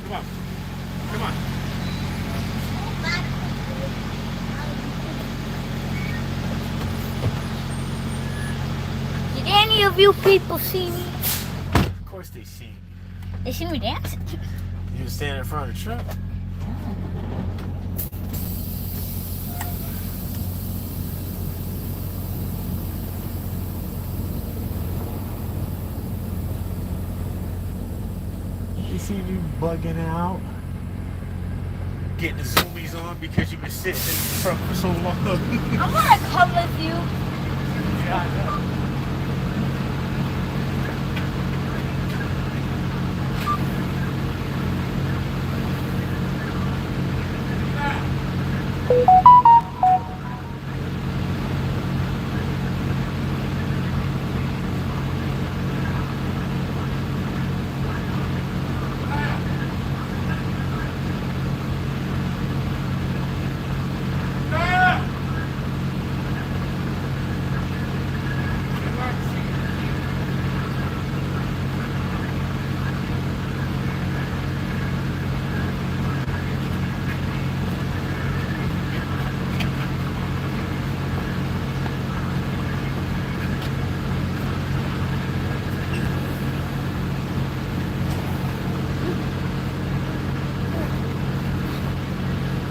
Come on. Come on. Did any of you people see me? Of course they see me. They see me dancing. You was standing in front of the truck. They see you bugging out. Getting the zoomies on because you've been sitting in the truck for so long. I want to come with you. Yeah, I know.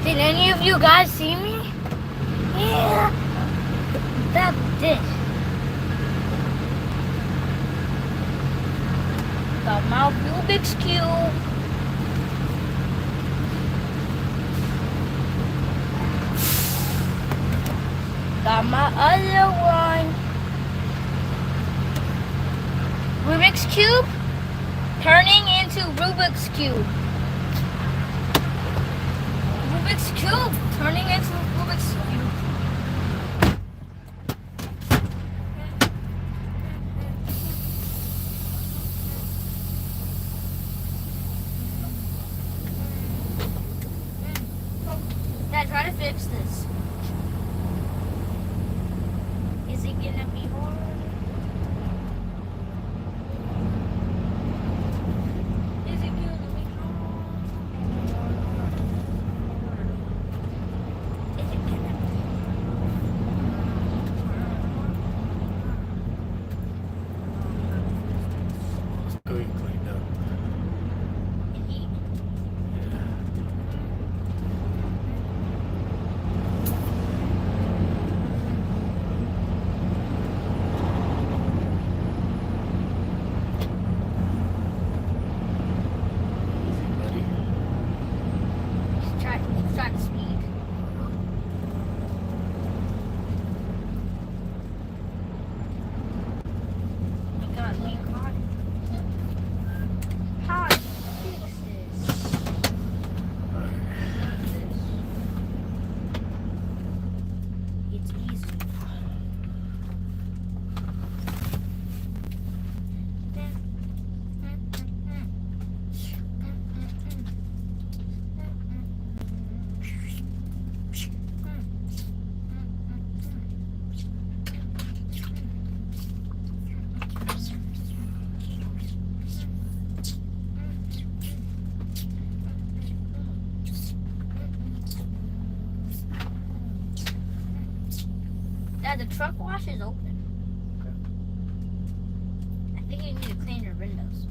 Did any of you guys see me? Yeah. That this. Got my Rubik's Cube. Got my other one. Rubik's Cube turning into Rubik's Cube. Rubik's Cube turning into Rubik's Cube. try to fix this. Is it gonna be hard? Is it gonna be hard? Is it gonna be Let's go get cleaned up. Try to speed. We got it. How do you fix this? It's easy. Dad, the truck wash is open. I think you need to clean your windows.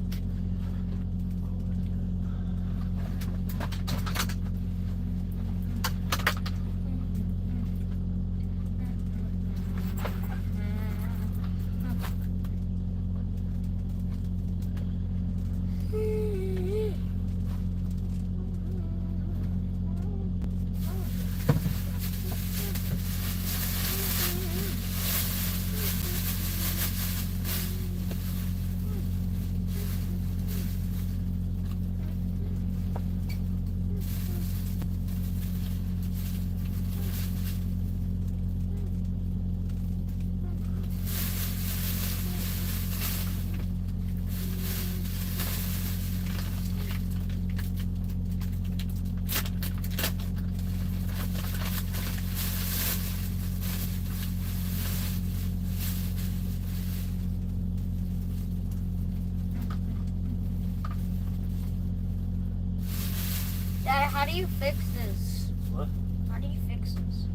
Dad, how do you fix this? What? How do you fix this?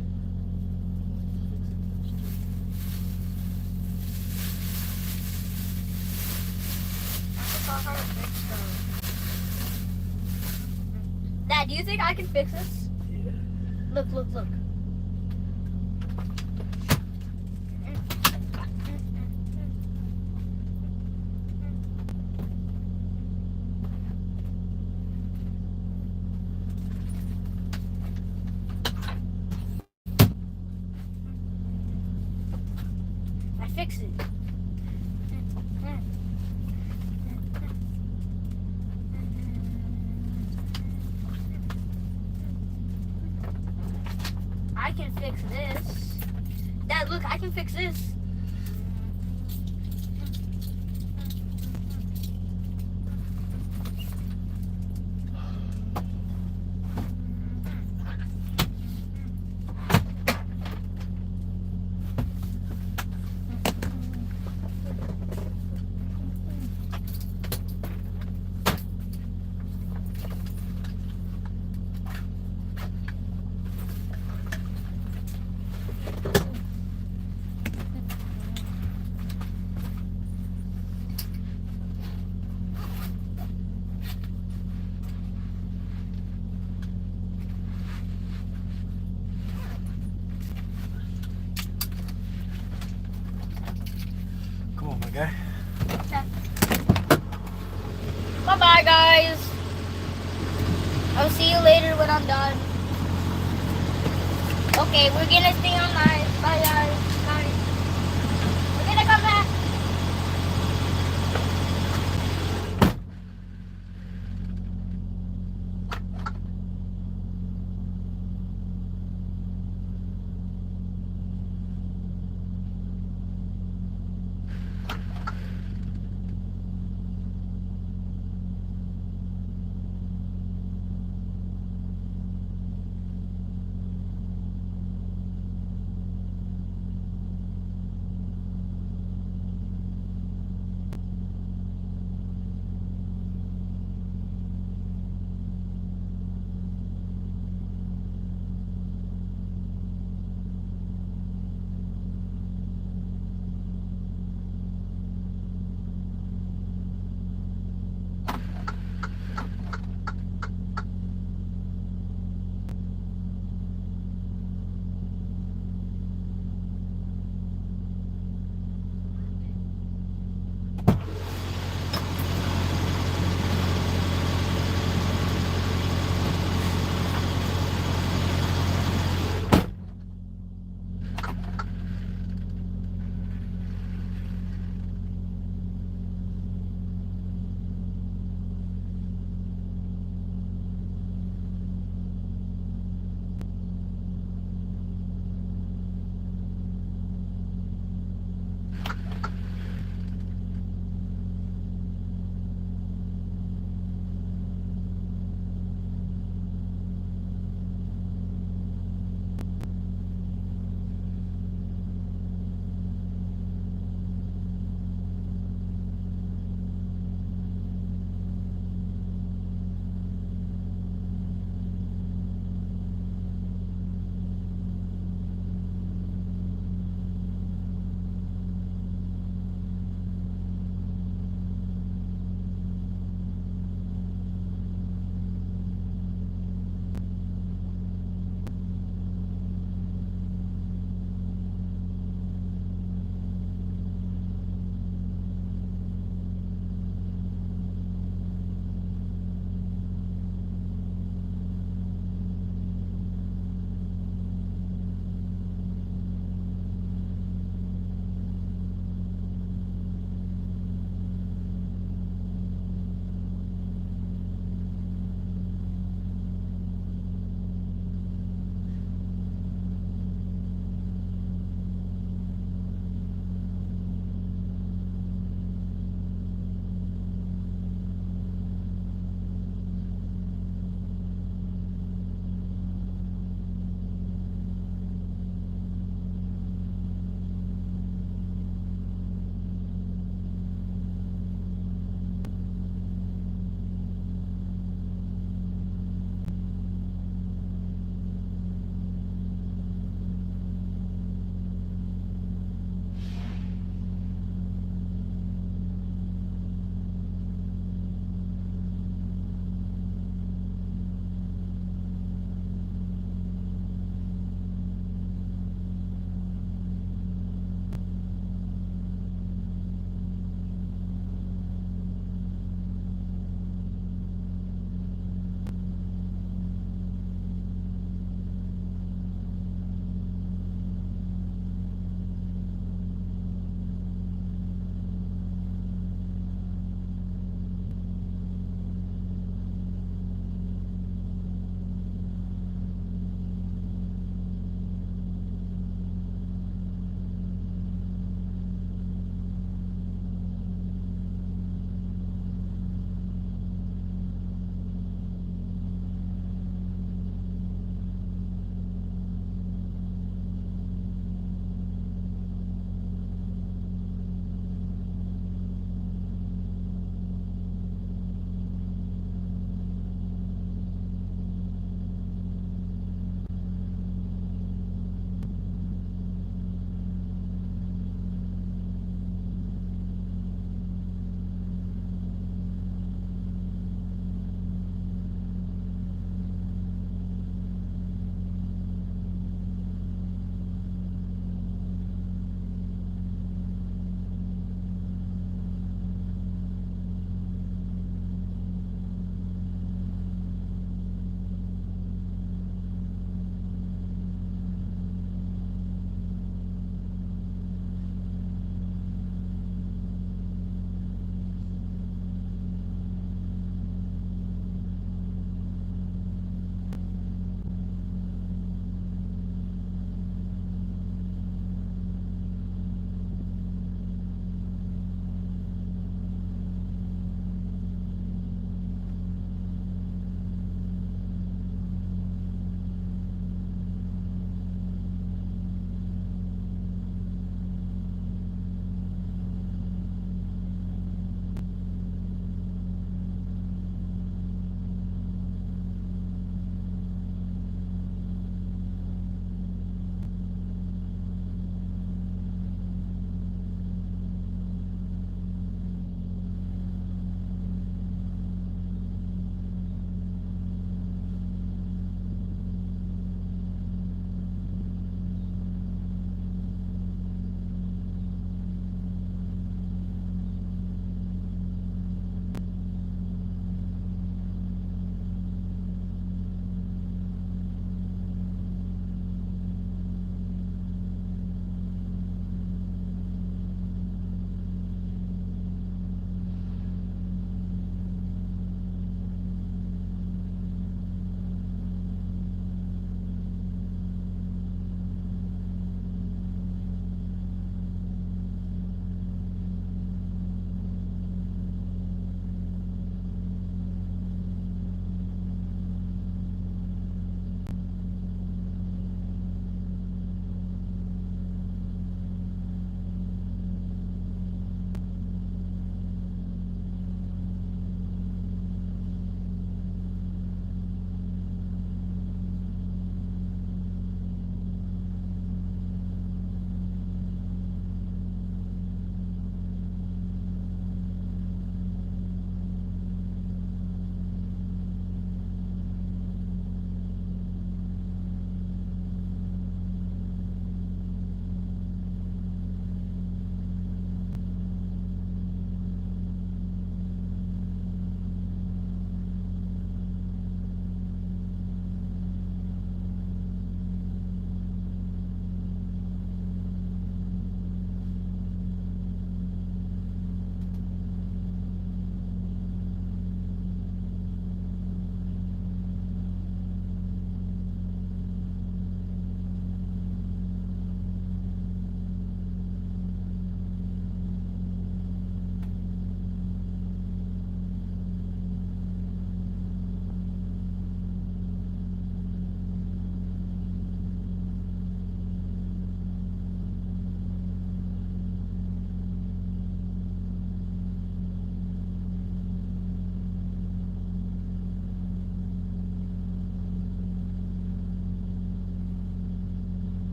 I forgot how to fix them. Dad, do you think I can fix this? Yeah. Look, look, look. Fix it. I can fix this. Dad, look, I can fix this. Come on, my guy. Bye-bye, guys. I'll see you later when I'm done. Okay, we're gonna stay online. Bye, guys. Bye. We're gonna come back.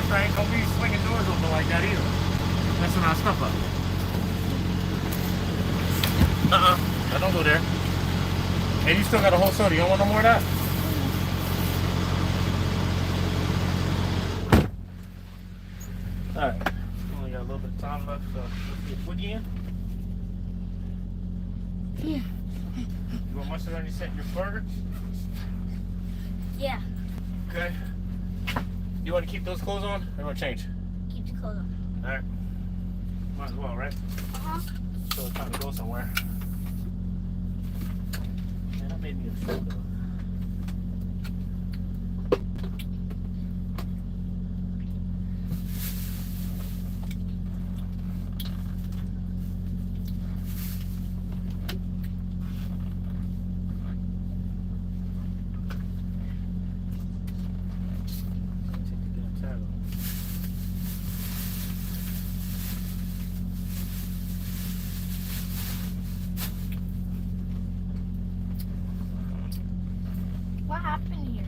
right. Don't be swinging doors open like that either. Messing our stuff up. Now don't go there. And you still got a whole soda. You don't want no more of that? Alright. Only got a little bit of time left. So let's get Woogie in. Yeah. You want mustard on your burger? Yeah. Okay. You want to keep those clothes on or you want to change? Keep the clothes on. Alright. Might as well, right? Uh-huh. So it's time to go somewhere. Man, that made me a fool though. What happened here?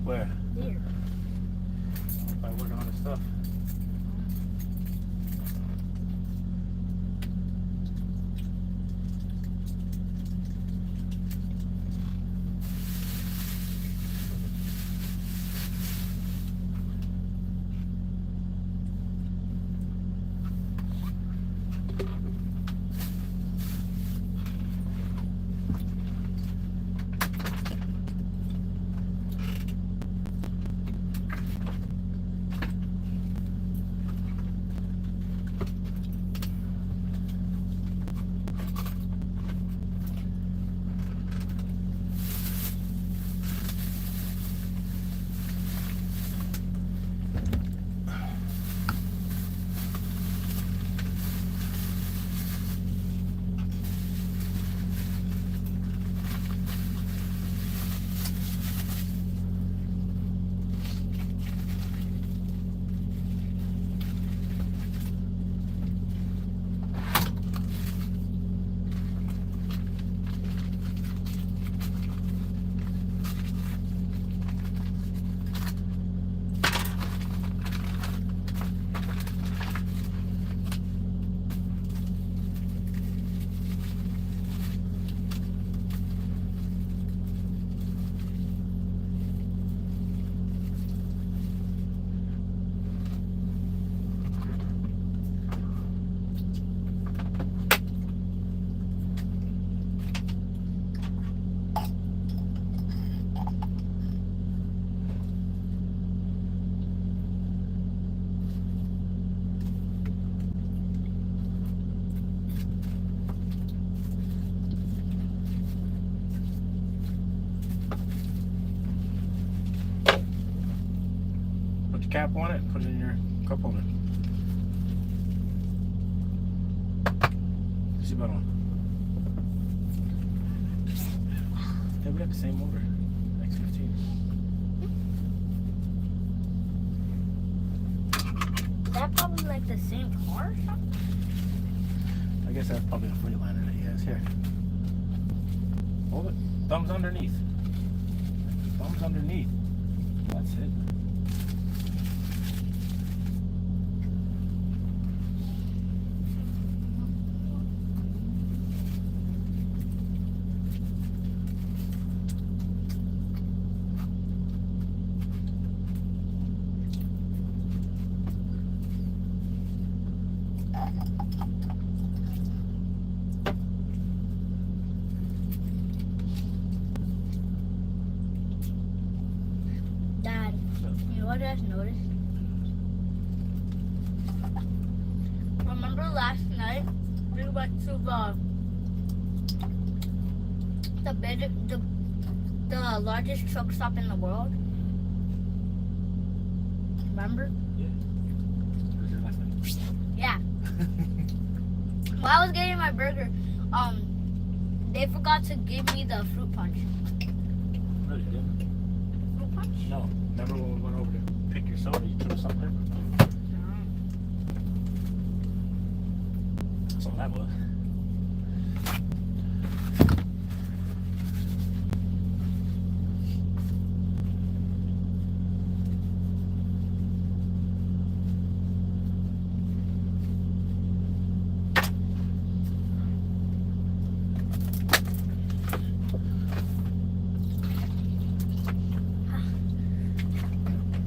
Where? Here. By working on this stuff. Cap on it and put it in your cup holder. Seatbelt on. Yeah, we got the same motor. X15. Is that probably like the same car or something? I guess that's probably a Freeliner that he has here. Hold it. Thumbs underneath. Thumbs underneath. That's it. Dad, you know what I just noticed? Remember last night we went to the largest truck stop in the world? Remember? Yeah. While I was getting my burger, they forgot to give me the fruit punch. No, you didn't. Fruit punch? No. Remember when we went over to pick your soda, you took us something? That's all that was.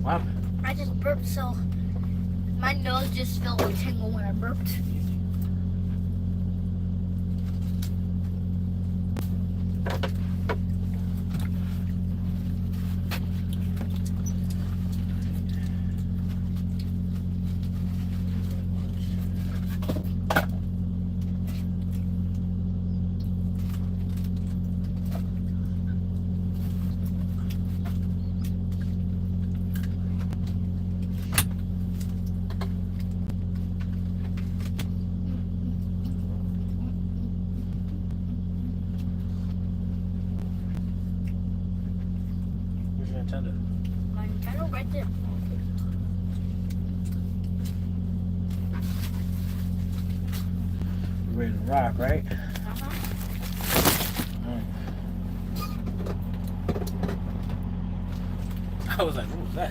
What? I just burped, so my nose just felt a tingle when I burped. Where's your Nintendo? My Nintendo right there. We're ready to rock, right? I was like, what was that?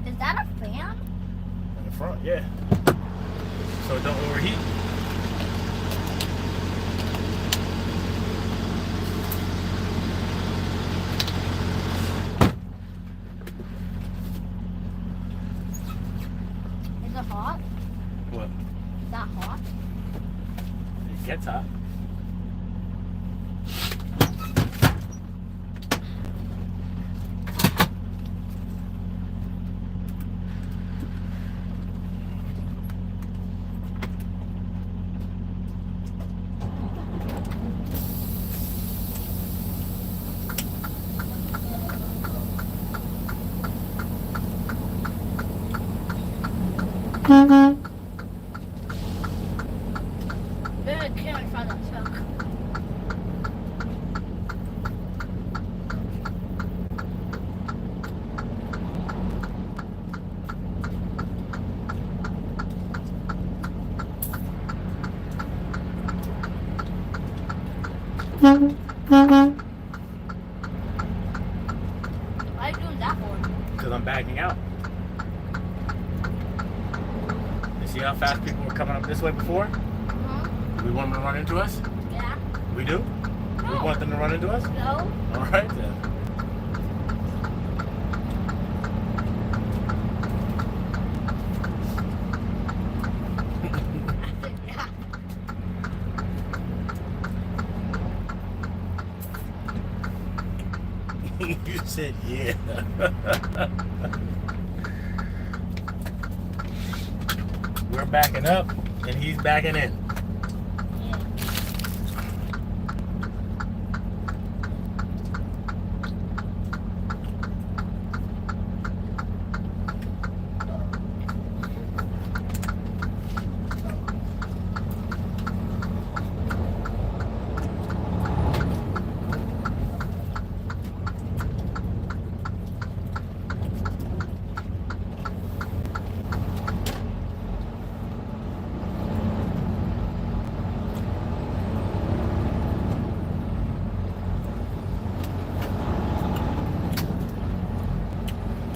Is that a fan? In the front, yeah. So it don't overheat. Is it hot? What? Is that hot? It gets hot. Maybe I can't find that truck. Why are you doing that for? Because I'm backing out. You see how fast people were coming up this way before? We want them to run into us? Yeah. We do? We want them to run into us? No. All right then. You said yeah. We're backing up and he's backing in.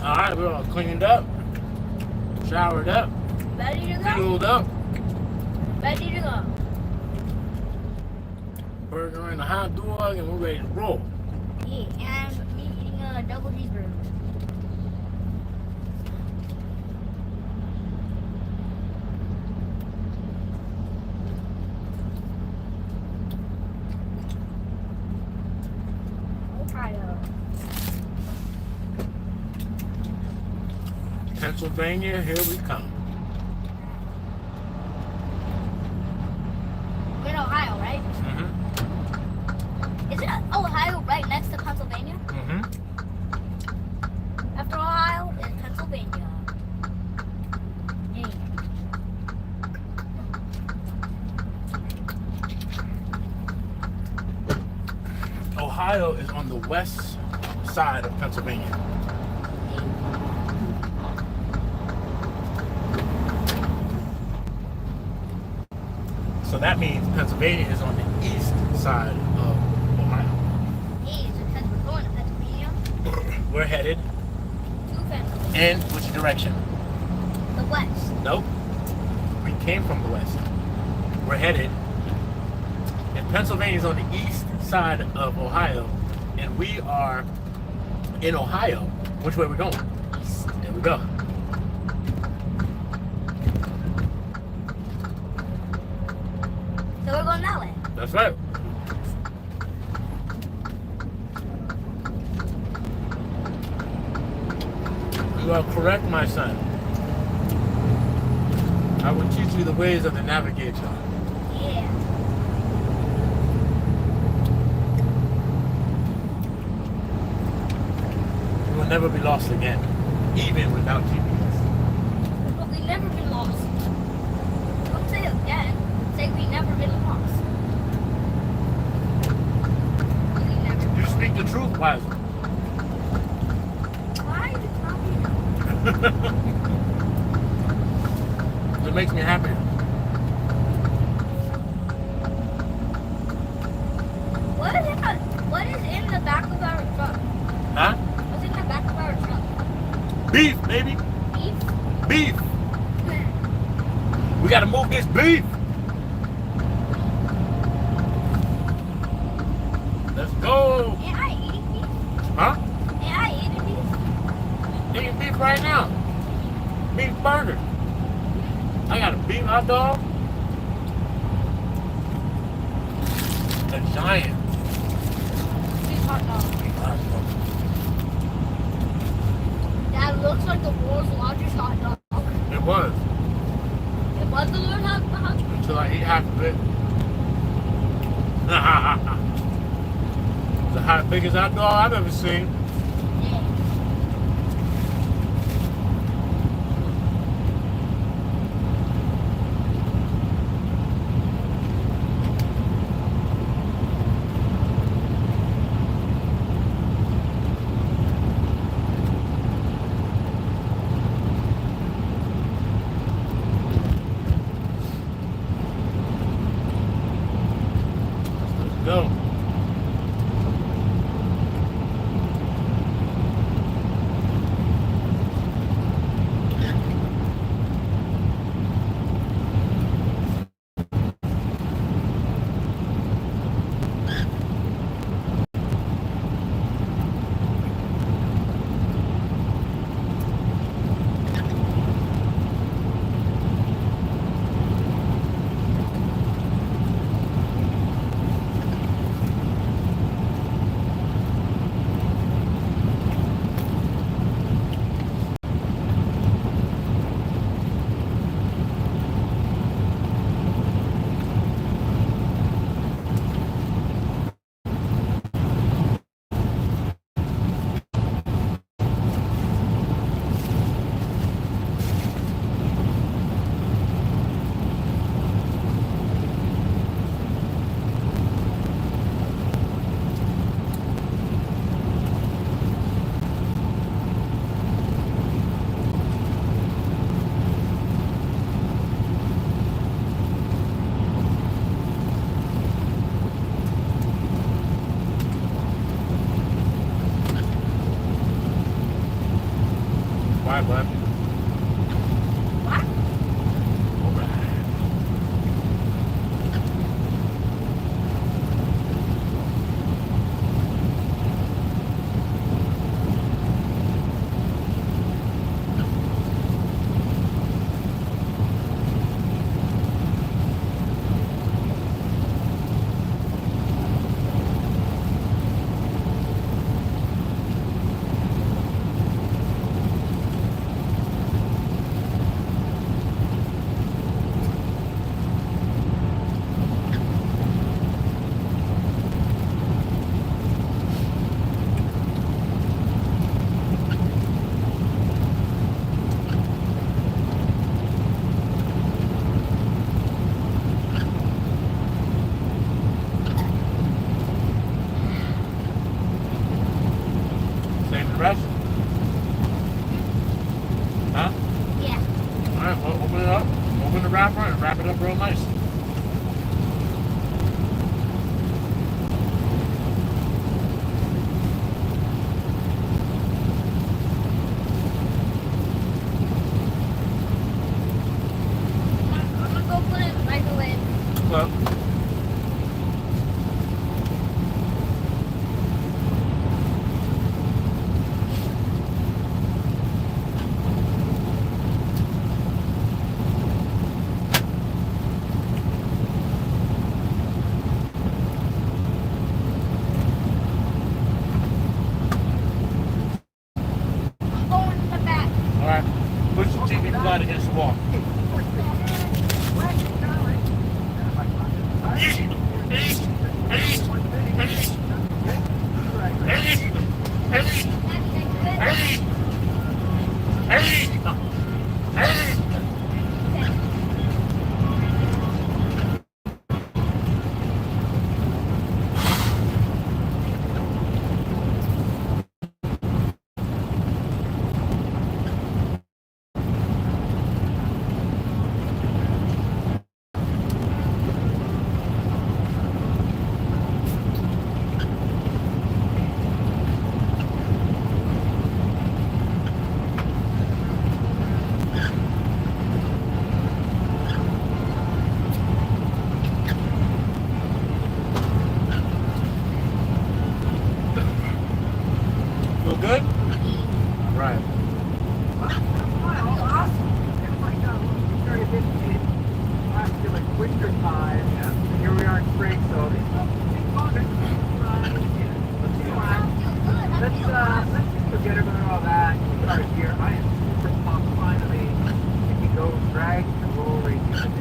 Alright, we're all cleaned up, showered up, Ready to go? fueled up, Ready to go. burger and a hot dog, and we're ready to roll. Yeah, and me eating a double cheeseburger. Ohio. Pennsylvania, here we come. We're in Ohio, right? Mm-hmm. Isn't Ohio right next to Pennsylvania? Mm-hmm. After Ohio is Pennsylvania. Yeah. Ohio is on the west side of Pennsylvania. So that means Pennsylvania is on the east side of Ohio. Hey, so since we're going to Pennsylvania, We're headed to Pennsylvania. in which direction? The west. Nope. We came from the west. We're headed. And Pennsylvania is on the east side of Ohio, and we are in Ohio. Which way are we going? There we go. So we're going that way. That's right. You are correct, my son. I will teach you the ways of the navigator. Yeah. You will never be lost again, even without GPS. But we've never been lost. Don't say again. Say we've never been lost. We've never. You speak the truth, Wiser. Why are you talking? It makes me happy. What is in the back of our truck? Huh? What's in the back of our truck? Beef, baby. Beef? Beef. We gotta move this beef. Let's go. Am I eating beef? Huh? Am I eating beef? Eating beef right now. Beef burger. I got a beef hot dog. A giant. Beef hot dog. Beef hot dog. That looks like the world's largest hot dog. It was. It was the world's hot dog? Until I ate half of it. The biggest hot dog I've ever seen. Go. Why, bud? What? Save the rest? Huh? Yeah. Alright, well, open it up. Open the wrapper and wrap it up real nice. I'm gonna go put it in the microwave. Well, side against the wall. Feel good? Right. Winter time, and here we are in spring, so it's fun. Let's just forget about all that. Start here. I am super pumped. Finally, we can go drag and roll racing.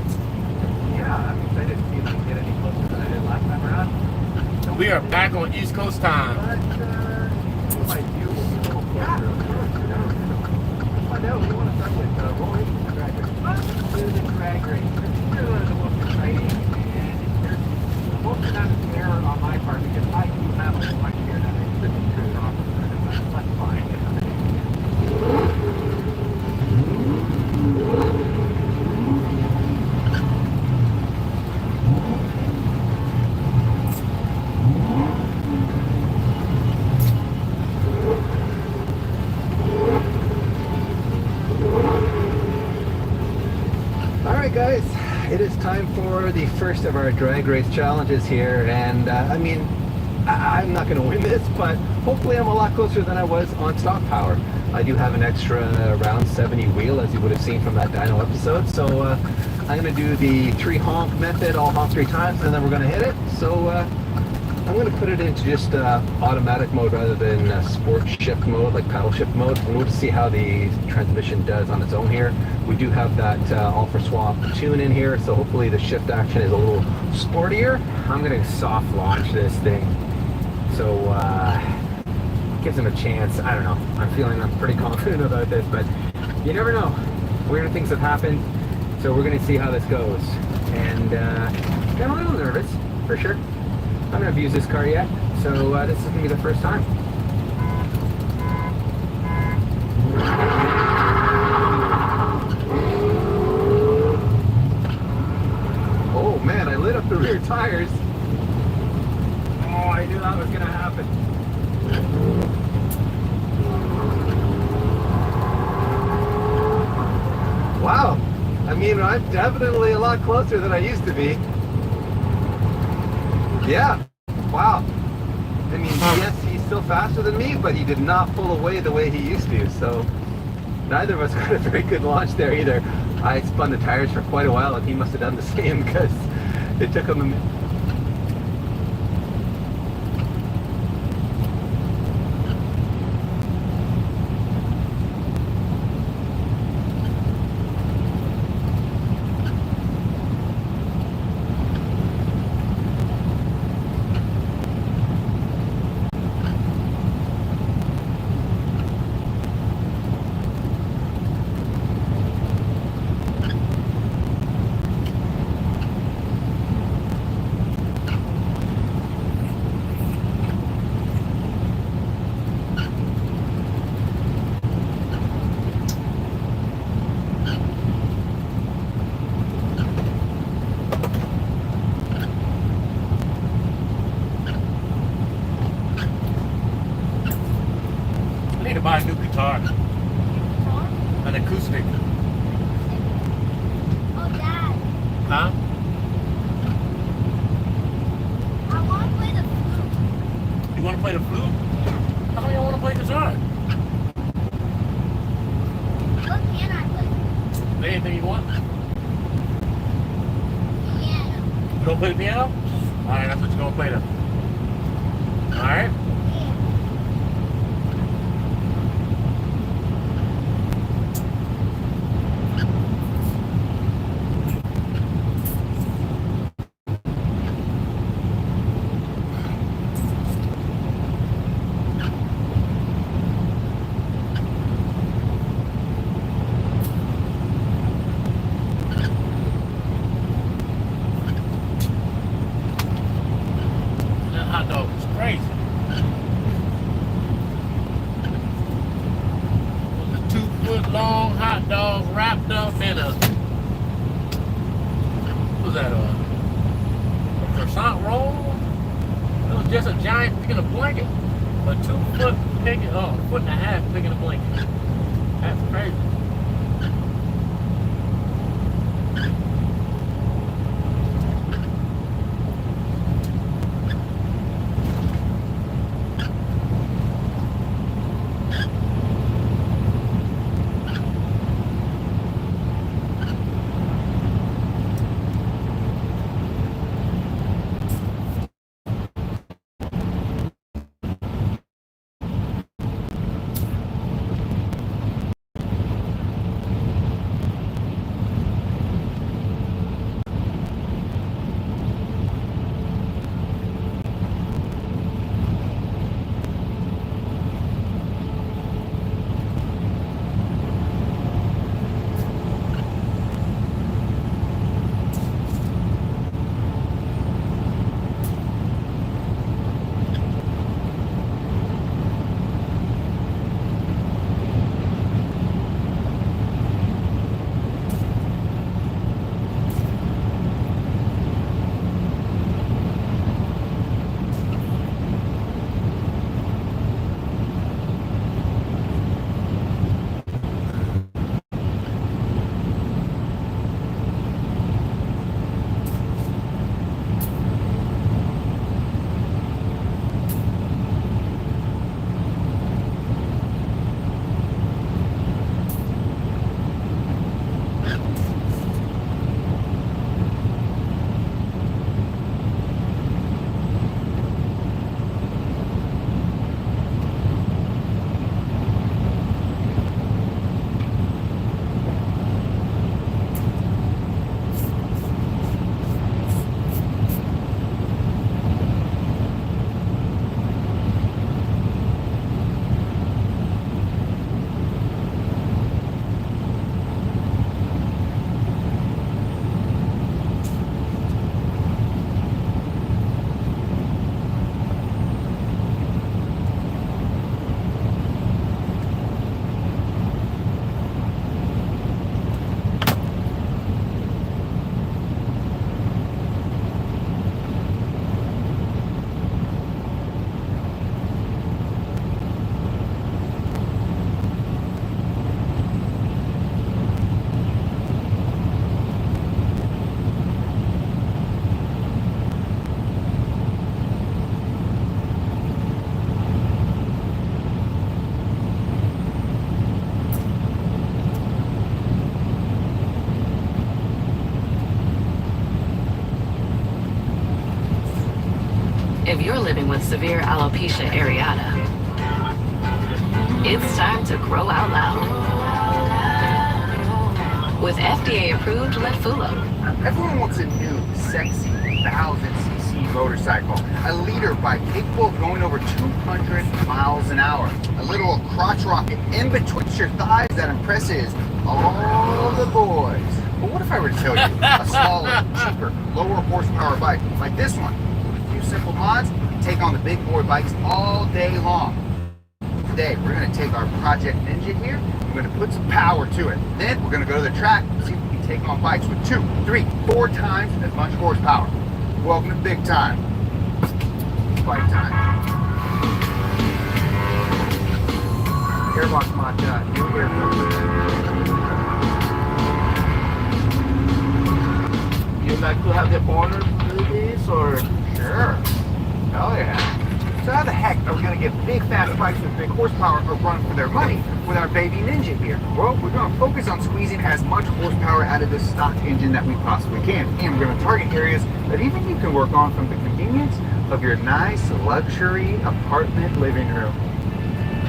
Yeah, I'm excited to see if I can get any closer than I did last time around. We are back on East Coast time. My view will be a little closer. I know we want to start with roll racing and drag race. This is a drag race. This is the most exciting, and there's most of that is error on my part because I do have a little much here that I shouldn't turn off. That's fine. Alright guys, it is time for the first of our drag race challenges here, and I mean, I'm not going to win this, but hopefully I'm a lot closer than I was on stock power. I do have an extra round 70 wheel, as you would have seen from that dyno episode, so I'm going to do the 3 honk method. I'll honk 3 times and then we're going to hit it. So I'm going to put it into just automatic mode rather than sport shift mode, like paddle shift mode. And we'll just see how the transmission does on its own here. We do have that all for swap tune in here, so hopefully the shift action is a little sportier. I'm going to soft launch this thing, so gives them a chance. I don't know. I'm pretty confident about this, but you never know. Weird things have happened, so we're going to see how this goes. And I'm a little nervous, for sure. I haven't used this car yet, so this is going to be the first time. Oh man, I lit up the rear tires. Oh, I knew that was going to happen. Wow. I mean, I'm definitely a lot closer than I used to be. Yeah. Wow. I mean, yes, he's still faster than me, but he did not pull away the way he used to, so neither of us got a very good launch there either. I spun the tires for quite a while, and he must have done the same because it took him a minute. Buy a new guitar. An acoustic. Oh, Dad. Huh? I want to play the flute. You want to play the flute? How come you don't want to play guitar? What can I play? Play anything you want. Piano. You don't play the piano? Alright, that's what you're going to play then. Alright? long hot dog wrapped up in a, what was that, a croissant roll? It was just a giant pig in a blanket. A 2-foot pig, a foot and a half pig in a blanket. That's crazy. If you're living with severe alopecia areata, it's time to grow out loud. With FDA-approved Letfulo. Everyone wants a new, sexy 1,000cc motorcycle. A leader bike capable of going over 200 miles an hour. A little crotch rocket in between your thighs that impresses all the boys. But what if I were to tell you a smaller, cheaper, lower horsepower bike like this one? Simple mods, take on the big boy bikes all day long. Today, we're going to take our Project Ninja here, we're going to put some power to it. Then we're going to go to the track and see if we can take on bikes with 2, 3, 4 times as much horsepower. Welcome to big time. Bike time. Airbox mod done. New air filter. You'd like to have the honor to do this, or? Sure. Hell yeah. So how the heck are we going to get big fast bikes with big horsepower or run for their money with our baby Ninja here? Well, we're going to focus on squeezing as much horsepower out of this stock engine that we possibly can. And we're going to target areas that even you can work on from the convenience of your nice luxury apartment living room.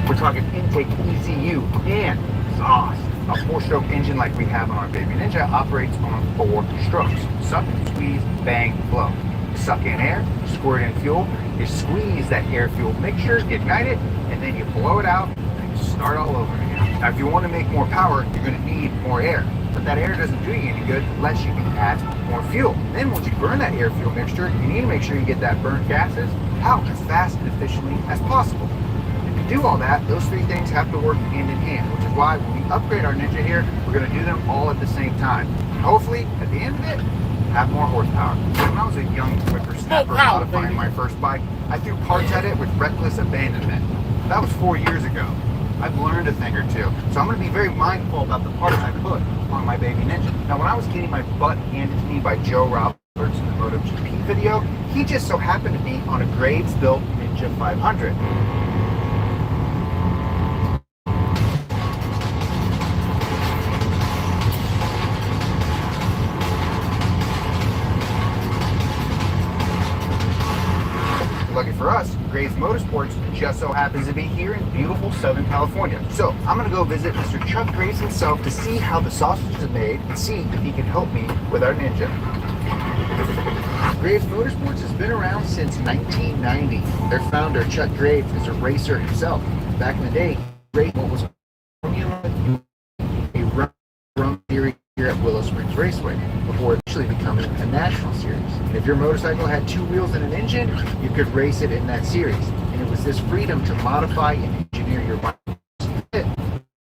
We're talking intake, ECU, and exhaust. A 4-stroke engine like we have on our baby Ninja operates on 4 strokes. Suck, squeeze, bang, blow. Suck in air, squirt in fuel, you squeeze that air-fuel mixture, ignite it, and then you blow it out and you start all over again. Now if you want to make more power, you're going to need more air. But that air doesn't do you any good unless you can add more fuel. Then once you burn that air-fuel mixture, you need to make sure you get that burnt gases out as fast and efficiently as possible. To do all that, those 3 things have to work hand in hand, which is why when we upgrade our Ninja here, we're going to do them all at the same time. Hopefully, at the end of it, have more horsepower. When I was a young whippersnapper modifying my first bike, I threw parts at it with reckless abandonment. That was 4 years ago. I've learned a thing or two, so I'm going to be very mindful about the parts I put on my baby Ninja. Now, when I was getting my butt handed to me by Joe Roberts in the MotoGP video, he just so happened to be on a Graves-built Ninja 500. Lucky for us, Graves Motorsports just so happens to be here in beautiful Southern California. So I'm gonna go visit Mr. Chuck Graves himself to see how the sausage is made and see if he can help me with our Ninja. Graves Motorsports has been around since 1990. Their founder, Chuck Graves, is a racer himself. Back in the day, he raced what was a run series here at Willow Springs Raceway before eventually becoming a national series. And if your motorcycle had 2 wheels and an engine, you could race it in that series. And it was this freedom to modify and engineer your bike that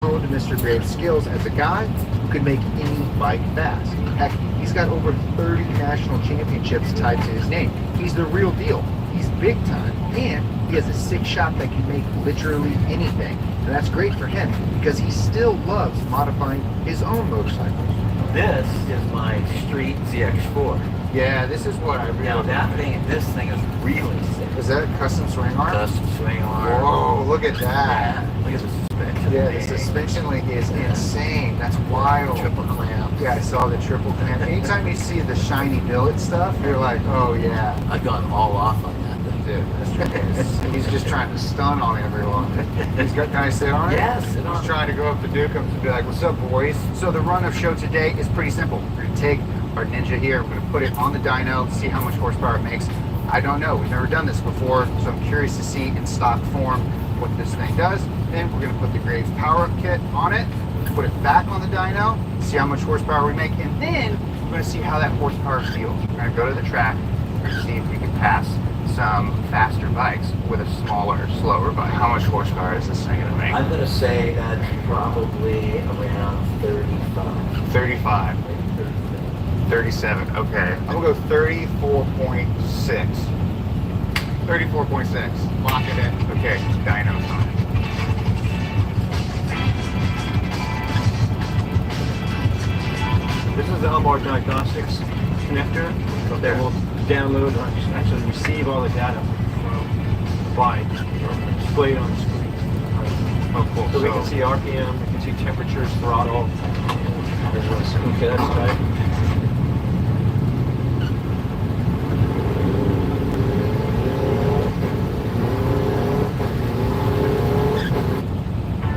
honed Mr. Graves' skills as a guy who could make any bike fast. Heck, he's got over 30 national championships tied to his name. He's the real deal. He's big time. And he has a sick shop that can make literally anything. And that's great for him because he still loves modifying his own motorcycles. This is my Street ZX4. Yeah, this is what I really Now this thing is really sick. Is that a custom swing arm? Custom swing arm. Whoa, look at that. Yeah, look at the suspension. Yeah, the suspension link is insane. That's wild. Triple clamp. Yeah, I saw the triple clamp. Anytime you see the shiny billet stuff, you're like, oh yeah. I've gone all off on that thing. Dude, he's just trying to stun on everyone. Can I sit on it? Yes, sit on it. He's trying to go up to Duke'em and be like, what's up, boys? So the run of show today is pretty simple. We're going to take our Ninja here, we're going to put it on the dyno, see how much horsepower it makes. I don't know, we've never done this before, so I'm curious to see in stock form what this thing does. Then we're going to put the Graves power-up kit on it, put it back on the dyno, see how much horsepower we make, and then we're going to see how that horsepower feels. We're going to go to the track, we're going to see if we can pass some faster bikes with a smaller, slower bike. How much horsepower is this thing going to make? I'm going to say that's probably around 35. 35. 37, okay. I'm going to go 34.6. 34.6. Lock it in. Okay, dyno's on. This is the Elmar Diagnostics connector that will download or actually receive all the data from the bike, displayed on the screen. Oh, cool. So we can see RPM, we can see temperatures, throttle. Okay, that's tight.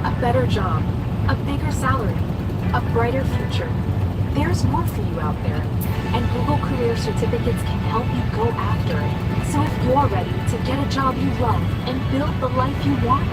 A better job, a bigger salary, a brighter future. There's more for you out there, and Google Career Certificates can help you go after it. So if you're ready to get a job you love and build the life you want,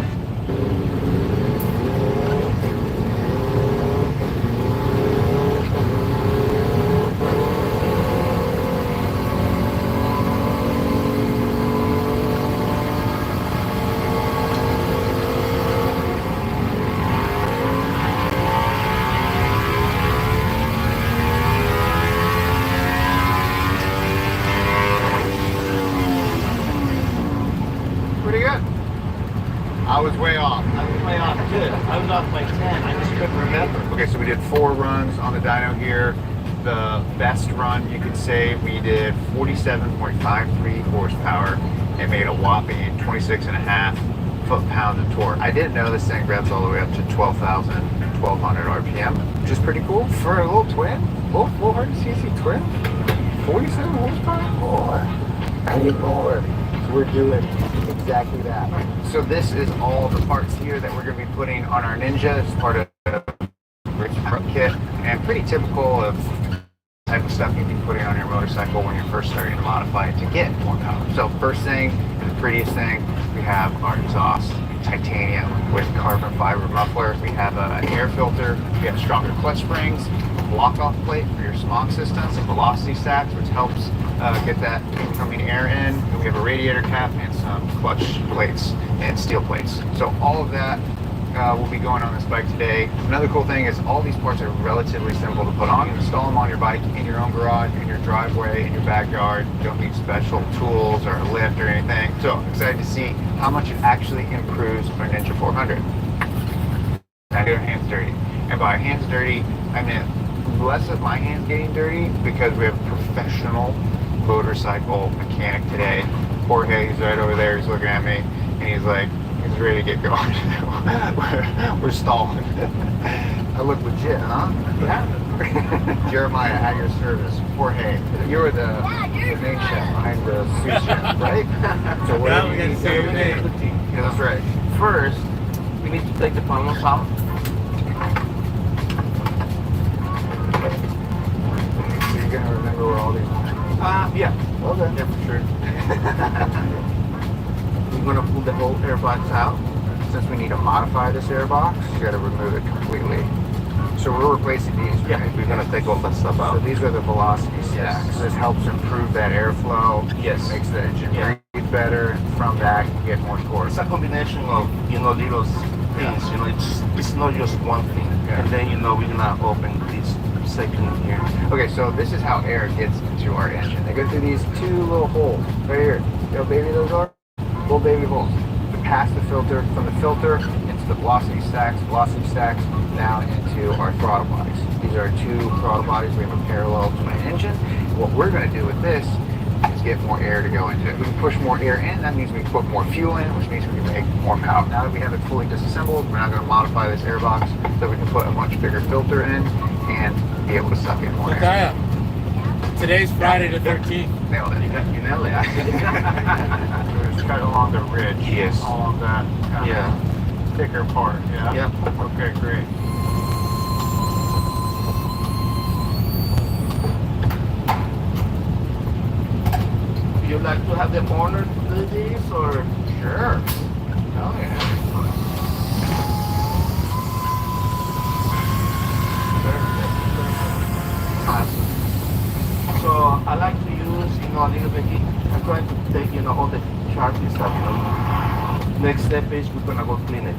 I was way off. I was way off too. I was off by 10. I just couldn't remember. Okay, so we did 4 runs on the dyno here. The best run, you could say, we did 47.53 horsepower and made a whopping 26.5 foot-pounds of torque. I didn't know this thing revs all the way up to 12,200 RPM, which is pretty cool for a little twin. Little hard to CC twin. 47 horsepower? More. I need more. So we're doing exactly that. So this is all the parts here that we're going to be putting on our Ninja as part of the kit, and pretty typical of type of stuff you'd be putting on your motorcycle when you're first starting to modify it to get more power. So first thing, and the prettiest thing, we have our exhaust, titanium with carbon fiber muffler. We have an air filter. We have stronger clutch springs, a block-off plate for your smog system, some velocity stacks, which helps get that incoming air in. And we have a radiator cap and some clutch plates and steel plates. So all of that will be going on this bike today. Another cool thing is all these parts are relatively simple to put on. You install them on your bike in your own garage, in your driveway, in your backyard. You don't need special tools or a lift or anything. So I'm excited to see how much it actually improves our Ninja 400. Now get our hands dirty. And by hands dirty, I mean less of my hands getting dirty because we have a professional motorcycle mechanic today. Jorge, he's right over there, he's looking at me, and he's like, he's ready to get going. we're stalling. I look legit, huh? Yeah. Jeremiah, at your service. Jorge, you were the main chef behind the sous chef, right? So what do we need to do? Yeah, that's right. First, we need to take the funnels out. So you're gonna remember where all these are? Yeah. Okay. Yeah, for sure. We're gonna pull the whole airbox out. Since we need to modify this airbox, you gotta remove it completely. So we're replacing these, right? Yeah, we're gonna take all that stuff out. So these are the velocity stacks. This helps improve that airflow. Yes. Makes the engine breathe better. From that, you get more torque. It's a combination of, little things, it's not just one thing. Yeah. And then, we're gonna open this section here. Okay, so this is how air gets into our engine. They go through these two little holes right here. You know how baby those are? Little baby holes. To pass the filter, from the filter into the velocity stacks down into our throttle bodies. These are two throttle bodies. We have a parallel to my engine. What we're going to do with this is get more air to go into it. We can push more air in, that means we put more fuel in, which means we can make more power. Now that we have it fully disassembled, we're now going to modify this airbox so we can put a much bigger filter in and be able to suck in more air. Today's Friday the 13th. Nailed it. You nailed it. Just cut along the ridge. Yes. Along that thicker part. Yeah? Yep. Okay, great. You like to have the owner do this, or? Sure. Oh yeah. So I like to use, a little bit heat. I'm going to take, all the sharpie stuff, Next step is we're gonna go clean it.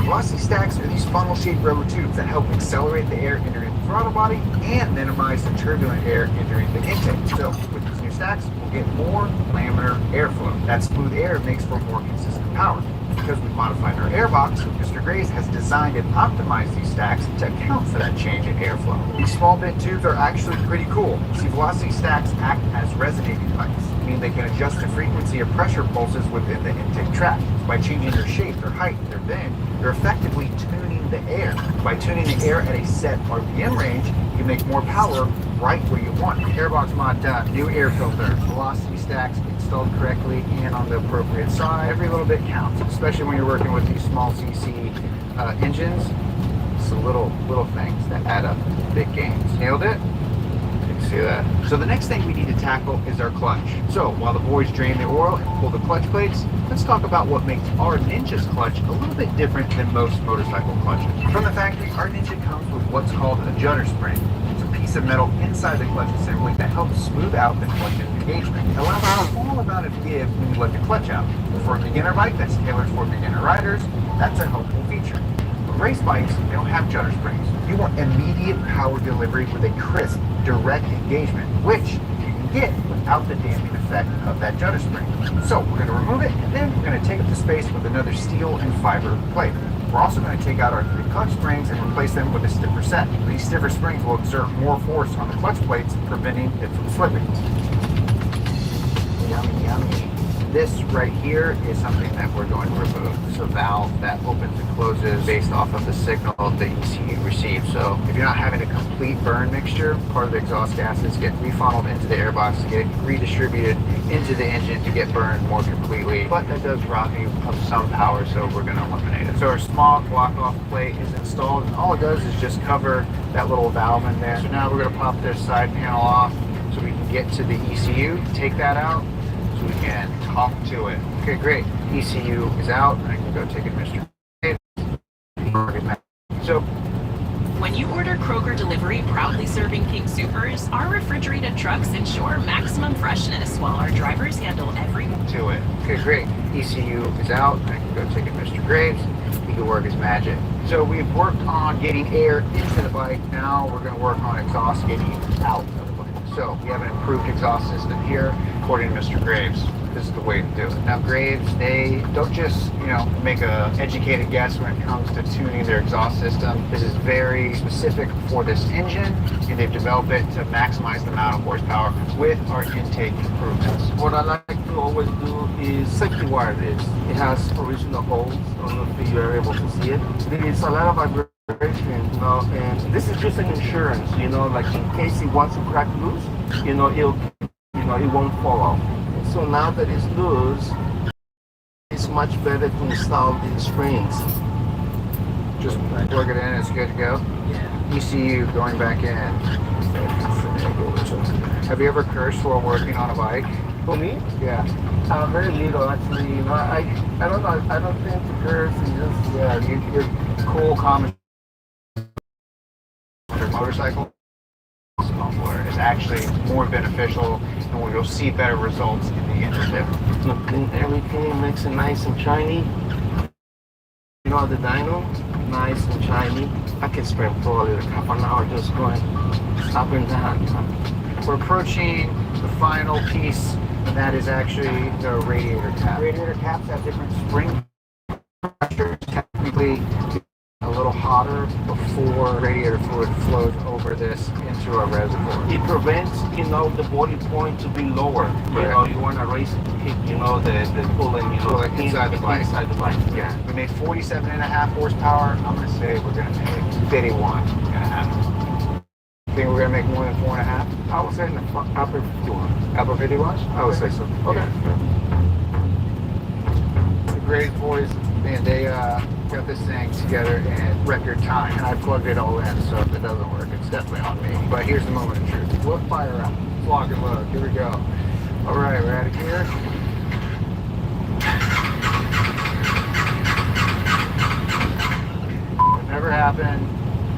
Velocity stacks are these funnel-shaped rubber tubes that help accelerate the air entering the throttle body and minimize the turbulent air entering the intake. So with these new stacks, we'll get more laminar airflow. That smooth air makes for more consistent power. Because we've modified our airbox, Mr. Grace has designed and optimized these stacks to account for that change in airflow. These small bit tubes are actually pretty cool. See, velocity stacks act as resonating pipes, meaning they can adjust the frequency of pressure pulses within the intake tract. By changing their shape, their height, their bend, you're effectively tuning the air. By tuning the air at a set RPM range, you can make more power right where you want. Airbox mod done. New air filter, velocity stacks installed correctly and on the appropriate side. Every little bit counts, especially when you're working with these small CC engines. It's the little things that add up to big gains. Nailed it? You can see that. So the next thing we need to tackle is our clutch. So while the boys drain the oil and pull the clutch plates, let's talk about what makes our Ninja's clutch a little bit different than most motorcycle clutches. From the factory, our Ninja comes with what's called a judder spring. It's a piece of metal inside the clutch assembly that helps smooth out the clutch's engagement. It allows a small amount of give when you let the clutch out. For a beginner bike that's tailored for beginner riders, that's a helpful feature. With race bikes, they don't have judder springs. You want immediate power delivery with a crisp, direct engagement, which you can get without the damping effect of that judder spring. So we're going to remove it, and then we're going to take up the space with another steel and fiber plate. We're also going to take out our 3 clutch springs and replace them with a stiffer set. These stiffer springs will exert more force on the clutch plates, preventing it from slipping. Yummy, yummy. This right here is something that we're going to remove. It's a valve that opens and closes based off of the signal the ECU receives. So if you're not having a complete burn mixture, part of the exhaust gases get refunneled into the airbox to get redistributed into the engine to get burned more completely. But that does rob you of some power, so we're going to eliminate it. So our small block-off plate is installed, and all it does is just cover that little valve in there. So now we're going to pop this side panel off so we can get to the ECU, take that out, so we can talk to it. Okay, great. ECU is out, and I can go take it, Mr. So When When you order Kroger Delivery proudly serving King Supers, our refrigerated trucks ensure maximum freshness while our drivers handle every... To it. Okay, great. ECU is out. I can go take it Mr. Graves. He can work his magic. So we've worked on getting air into the bike. Now we're going to work on exhaust getting out of the bike. So we have an improved exhaust system here, according to Mr. Graves. This is the way to do it. Now Graves, they don't just, make a educated guess when it comes to tuning their exhaust system. This is very specific for this engine, and they've developed it to maximize the amount of horsepower with our intake improvements. What I like to always do is safety wire this. It has original holes. I don't know if you are able to see it. There is a lot of vibration, and this is just an insurance, like in case it wants to crack loose, it won't fall off. So now that it's loose, it's much better to install the springs. Just plug it in, it's good to go? Yeah. ECU going back in. Have you ever cursed while working on a bike? For me? Yeah. Very little, actually. I don't know. I don't think the curse is just, you're cool, calm. Motorcycle snowboard is actually more beneficial, and you'll see better results in the engine dip. Look, everything makes it nice and shiny. The dyno, nice and shiny. I can spend probably half an hour just going up and down. We're approaching the final piece, and that is actually the radiator cap. Radiator caps have different spring pressures, technically a little hotter before radiator fluid flows over this into a reservoir. It prevents, the boiling point to be lower. You want to raise it to hit, the pulling, inside the bike. Inside the bike. Yeah. We made 47.5 horsepower. I'm going to say we're going to make 51.5. Think we're going to make more than 4.5? I would say in the upper 51. Upper 51? I would say so. Okay. The Graves boys, man, they got this thing together in record time, and I plugged it all in, so if it doesn't work, it's definitely on me. But here's the moment of truth. We'll fire up. Lock and load. Here we go. All right, we're out of here. It never happened.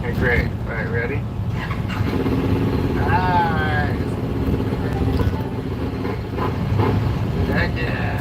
Okay, great. All right, ready? Nice. Heck yeah.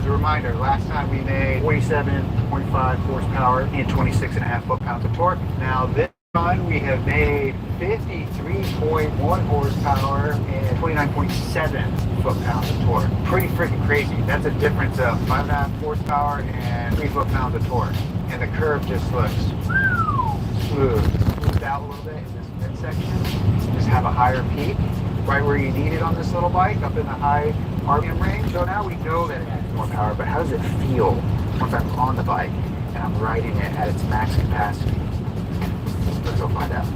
Reminder, last time we made 47.5 horsepower and 26.5 foot-pounds of torque. Now this time we have made 53.1 horsepower and 29.7 foot-pounds of torque. Pretty freaking crazy. That's a difference of 5.5 horsepower and 3 foot-pounds of torque. And the curve just looks smooth. Smoothed out a little bit in this midsection. Just have a higher peak right where you need it on this little bike, up in the high RPM range. So now we know that it has more power, but how does it feel once I'm on the bike and I'm riding it at its max capacity? Let's go find out.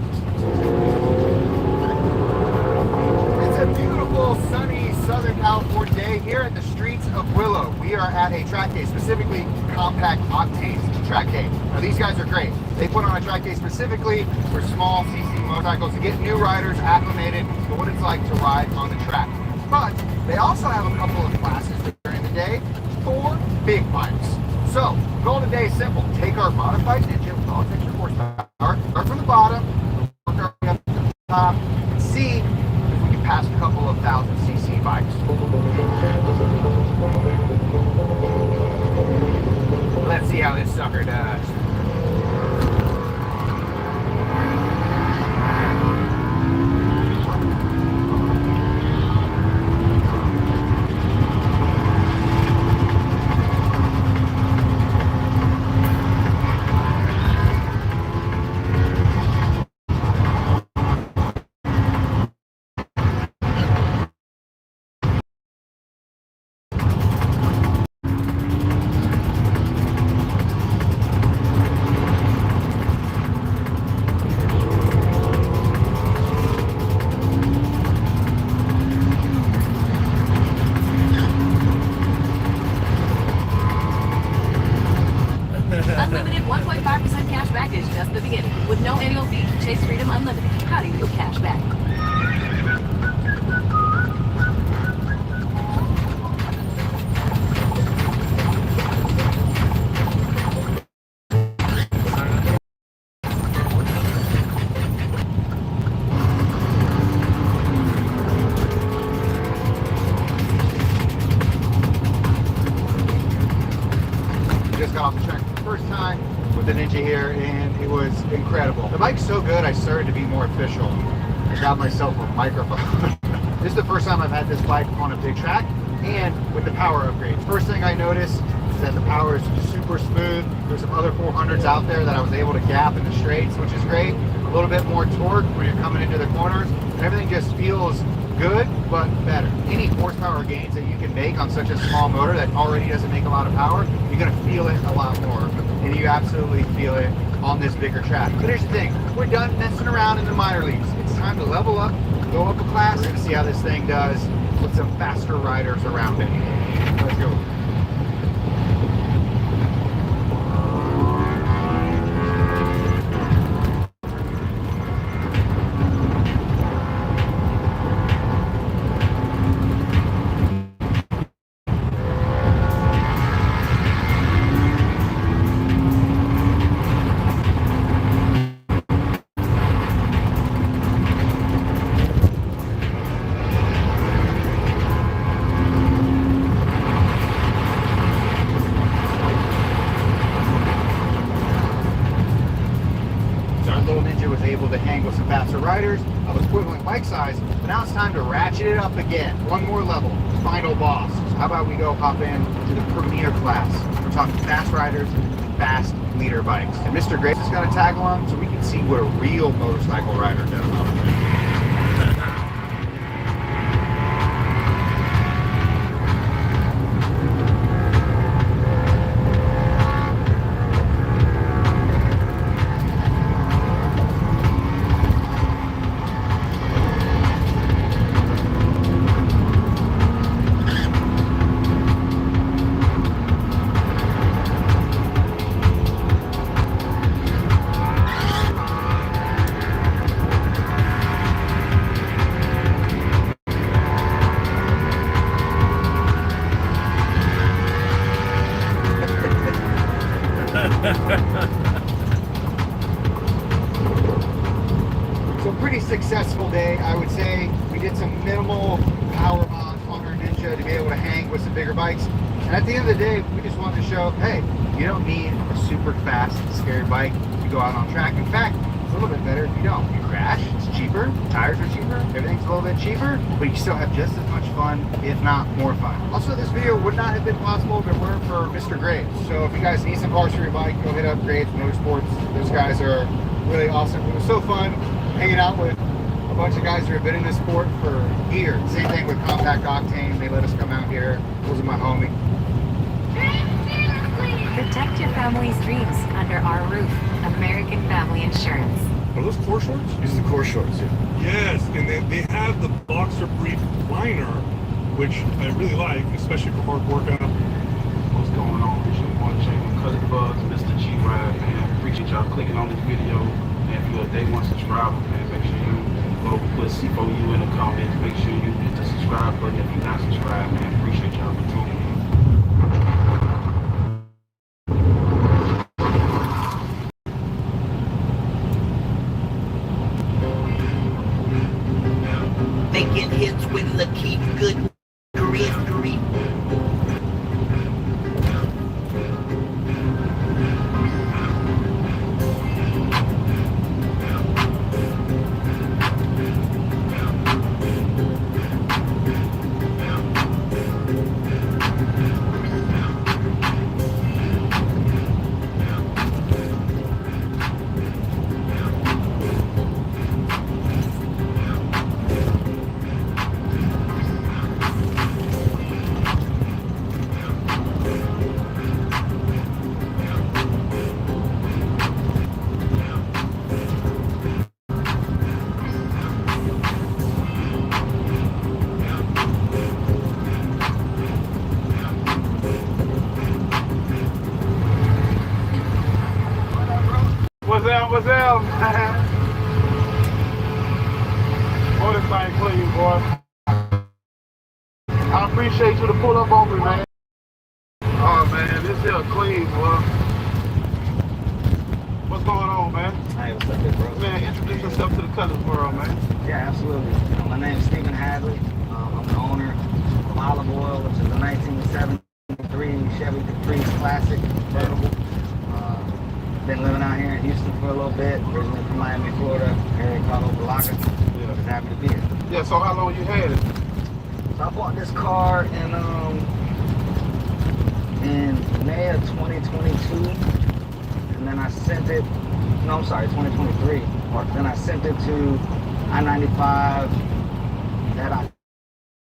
It's a beautiful, sunny Southern California day here at the streets of Willow. We are at a track day, specifically Compact Octane's track day. Now these guys are great. They put on a track day specifically for small CC motorcycles to get new riders acclimated to what it's like to ride on the track. But they also have a couple of classes during the day for big bikes. So, the goal today is simple. Take our modified engine with all its extra horsepower, start from the bottom, work our way up to the top, and see if we can pass a couple of 1,000cc bikes. Let's see how this sucker does. Space Freedom Unlimited. How do you cash back? Just got off the track for the first time with the Ninja here, and it was incredible. The bike's so good, I started to be more official. I got myself a microphone. This is the first time I've had this bike on a big track, and with the power upgrades. First thing I noticed is that the power is super smooth. There's some other 400s out there that I was able to gap in the straights, which is great. A little bit more torque when you're coming into the corners, and everything just feels good, but better. Any horsepower gains that you can make on such a small motor that already doesn't make a lot of power, you're gonna feel it a lot more, and you absolutely feel it on this bigger track. But here's the thing, we're done messing around in the minor leagues. It's time to level up, go up a class, and see how this thing does with some faster riders around it. Let's go. To hang with some faster riders of equivalent bike size, but now it's time to ratchet it up again. One more level, final boss. So how about we go hop in to the premier class? We're talking fast riders, fast leader bikes. And Mr. Grace has got a tag along so we can see what a real motorcycle rider does. So pretty successful day, I would say. We did some minimal power mods on our Ninja to be able to hang with some bigger bikes. And at the end of the day, we just wanted to show, hey, you don't need a super fast, scary bike to go out on track. In fact, it's a little bit better if you don't. You crash, it's cheaper, tires are cheaper, everything's a little bit cheaper, but you still have just as much fun, if not more fun. Also, this video would not have been possible if it weren't for Mr. Graves. So if you guys need some parts for your bike, go hit up Graves Motorsports. Those guys are really awesome. It was so fun hanging out with a bunch of guys who have been in this sport for years. Same thing with Compact Octane. They let us come out here. Those are my homie. Protect your family's dreams under our roof. American Family Insurance. Are those core shorts? These are the core shorts, yeah. Yes, and they have the boxer brief liner, which I really like, especially for hard workout. What's going on? It's your boy Jay, Cousin Buzz, Mr. G Ride, man. Appreciate y'all clicking on this video. And if you're a day one subscriber, man, make sure you go put C4U in the comments. Make sure you hit the subscribe button if you're not subscribed, man. Appreciate y'all for tuning in. Making hits with Lakeith Good Greenery. appreciate you to pull up on me, man. Oh man, this here clean, boy. What's going on, man? Hey, what's up, big bro? Man, introduce yourself to the colors world, man. Yeah, absolutely. My name is Stephen Hadley. I'm the owner of Olive Oil, which is a 1973 Chevy Caprice Classic convertible. Been living out here in Houston for a little bit, originally from Miami, Florida, area called Opa-locka. Yeah. Just happy to be here. Yeah, so how long you had it? So I bought this car in May of 2022, and then I sent it, 2023. Then I sent it to I-95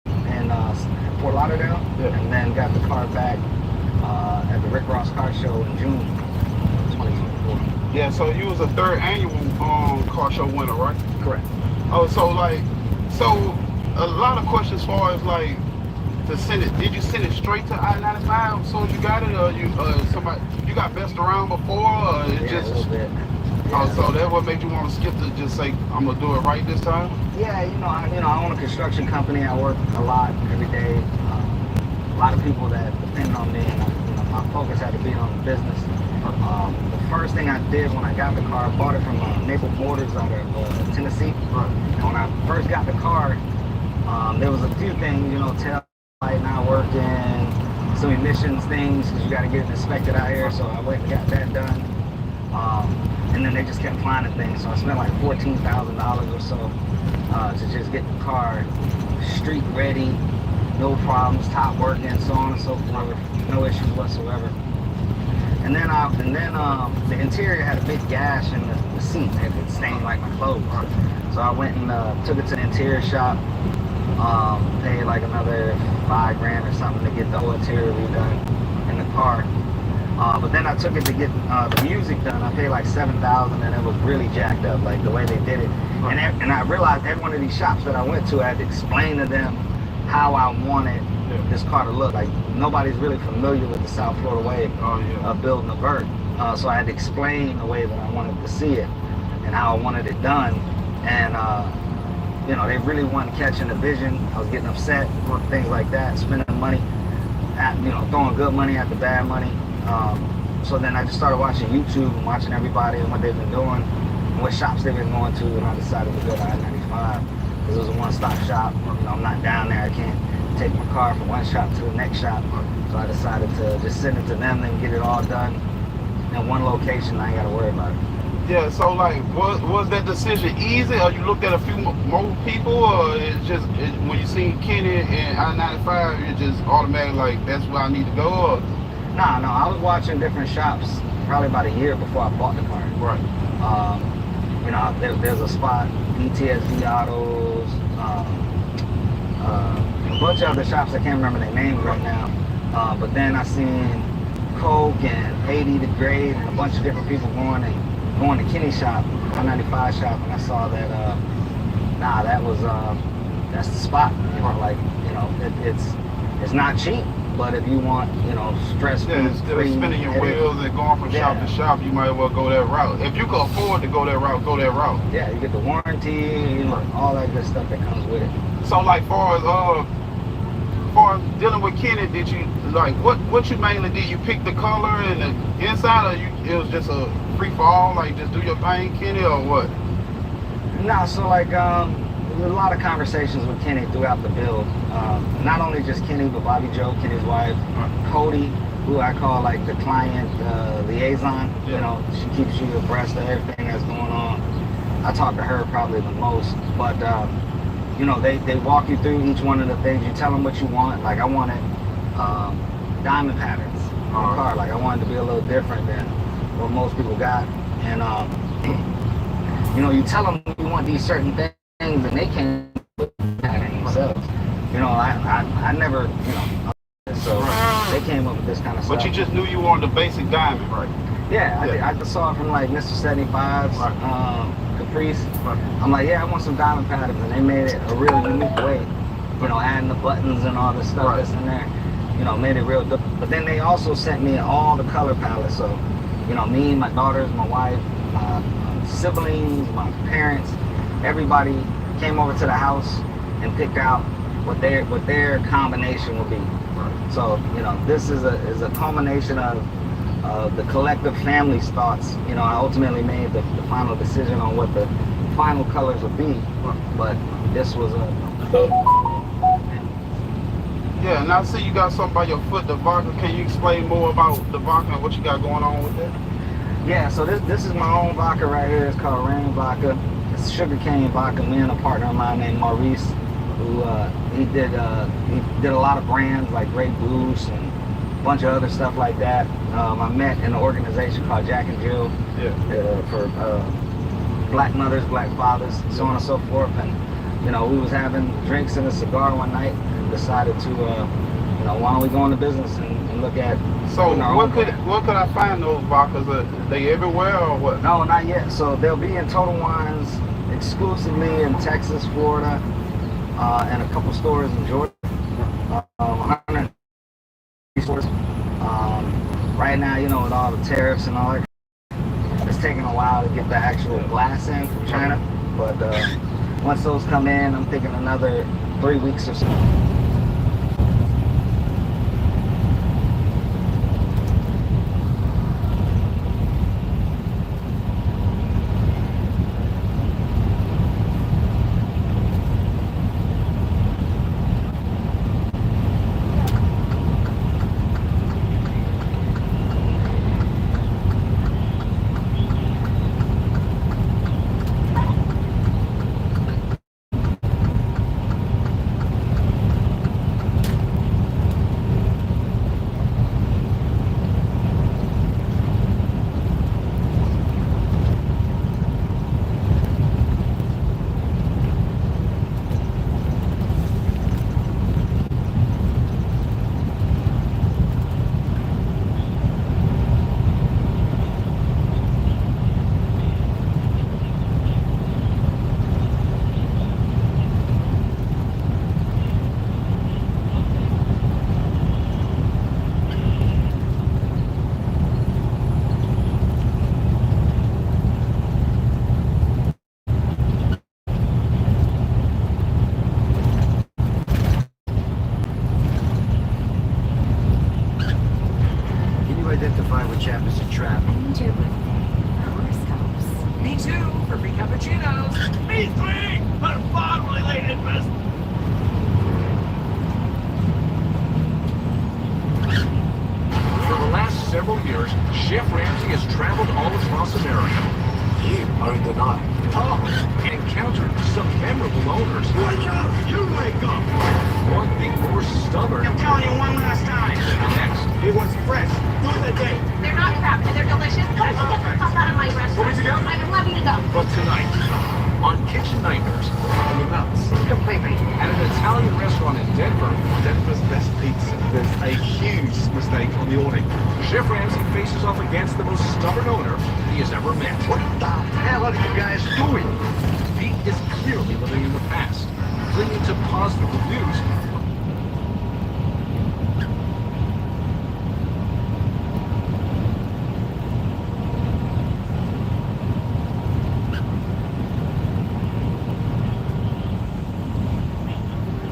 in Fort Lauderdale, and then got the car back at the Rick Ross Car Show in June 2024. Yeah, so you was a third annual car show winner, right? Correct. Oh, so a lot of questions as far as like to send it. Did you send it straight to I-95 as soon as you got it, or you you got best around before, or it just? A little bit. Oh, so that what made you want to skip to just say I'm gonna do it right this time? Yeah, I own a construction company. I work a lot every day. A lot of people that depend on me, and my focus had to be on the business. The first thing I did when I got the car, I bought it from Maple Motors out of Tennessee. Right. And when I first got the car, there was a few things, tail light not working, some emissions things, because you got to get it inspected out here. So I went and got that done. And then they just kept finding things. So I spent like $14,000 or so to just get the car street ready, no problems, top working, so on and so forth, no issues whatsoever. And then the interior had a big gash in the seat. It stained like my clothes. So I went and took it to the interior shop, paid like another $5,000 or something to get the whole interior redone in the car. But then I took it to get the music done. I paid like $7,000, and it was really jacked up, like the way they did it. And I realized every one of these shops that I went to, I had to explain to them how I wanted this car to look. Like nobody's really familiar with the South Florida way of building a vert. So I had to explain the way that I wanted to see it and how I wanted it done. And they really weren't catching the vision. I was getting upset, things like that, spending money, throwing good money after bad money. So then I just started watching YouTube and watching everybody and what they've been doing and what shops they've been going to, and I decided to go to I-95 because it was a one-stop shop. I'm not down there. I can't take my car from one shop to the next shop. So I decided to just send it to them and get it all done in one location. I ain't got to worry about it. Yeah, so like, was that decision easy, or you looked at a few more people, or when you seen Kenny and I-95, it just automatically like, that's where I need to go, or? No, I was watching different shops probably about a year before I bought the car. Right. There's a spot, ETSD Autos, a bunch of other shops, I can't remember their names right now. But then I seen Coke and 80 to Grade and a bunch of different people going to Kenny's shop, I-95 shop, and I saw that, that's the spot. It's not cheap. But if you want, stress-free, instead of spinning your wheels and going from shop to shop, you might as well go that route. If you can afford to go that route, go that route. Yeah, you get the warranty, all that good stuff that comes with it. So, like, far as dealing with Kenny, did you what you mainly did? You pick the color and the inside, or it was just a free for all, like just do your thing, Kenny, or what? No, so like a lot of conversations with Kenny throughout the build. Not only just Kenny, but Bobby Joe, Kenny's wife, Cody, who I call like the client liaison. She keeps you abreast of everything that's going on. I talk to her probably the most, but they walk you through each one of the things. You tell them what you want. Like I wanted diamond patterns on the car. Like I wanted to be a little different than what most people got. And you tell them you want these certain things, and they can't pattern themselves. I never, so they came up with this kind of stuff. But you just knew you wanted the basic diamond, right? Yeah, I just saw it from like Mr. 75's Caprice. I'm like, yeah, I want some diamond patterns, and they made it a real unique way. Adding the buttons and all the stuff that's in there. Made it real. But then they also sent me all the color palettes. So, me, my daughters, my wife, my siblings, my parents, everybody came over to the house and picked out what their combination will be. So, you know, this is a culmination of the collective family's thoughts. You know, I ultimately made the final decision on what the final colors would be, but this was Yeah, and I see you got something by your foot, the vodka. Can you explain more about the vodka and what you got going on with it? Yeah, so this is my own vodka right here. It's called Rain Vodka. It's sugarcane vodka. Me and a partner of mine named Maurice, who he did a lot of brands like Grey Goose and a bunch of other stuff like that. I met in an organization called Jack and Jill for Black mothers, Black fathers, so on and so forth. And you know, we was having drinks and a cigar one night and decided to, you know, why don't we go into business and look at. So what could I find those vodkas? Are they everywhere or what? No, not yet. So they'll be in Total Wines exclusively in Texas, Florida, and a couple stores in Georgia. 100 stores. Right now, you know, with all the tariffs and all that, it's taking a while to get the actual glass in from China. But once those come in, I'm thinking another 3 weeks or so. Me too, for free cappuccinos. Me three, for farm-related business. For the last several years, Chef Ramsay has traveled all across America. You are in denial. Oh, and encountered some memorable owners. Wake up! You wake up! One being more stubborn. I'm telling you one last time. Next, it was fresh. Do the day. They're not crap, and they're delicious. But I should get the fuck out of my restaurant. I would love you to go. But tonight, on Kitchen Nightmares, on the nuts. Completely. At an Italian restaurant in Denver. Denver's best pizza. There's a huge mistake on the awning. Chef Ramsay faces off against the most stubborn owner he has ever met. What the hell are you guys doing? Pete is clearly living in the past, clinging to positive reviews.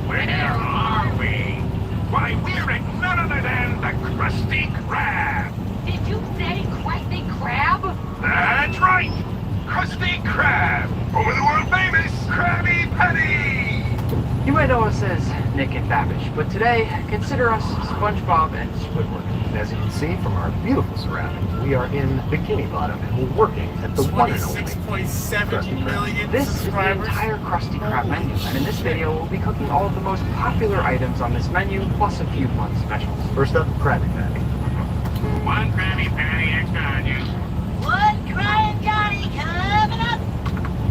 Where are we? Why, we're at none other than the Krusty Krab. Did you say Krusty Krab? That's right. Krusty Krab. Over the world famous Krabby Patty. You might know us as Nick and Babish, but today, consider us SpongeBob and Squidward. As you can see from our beautiful surroundings, we are in Bikini Bottom and we're working at the one and only 26.7 million This is the subscribers. entire Krusty Krab menu, and in this video, we'll be cooking all of the most popular items on this menu, plus a few fun specials. First up, Krabby Patty. One Krabby Patty, extra onions. One Crying Johnny coming up.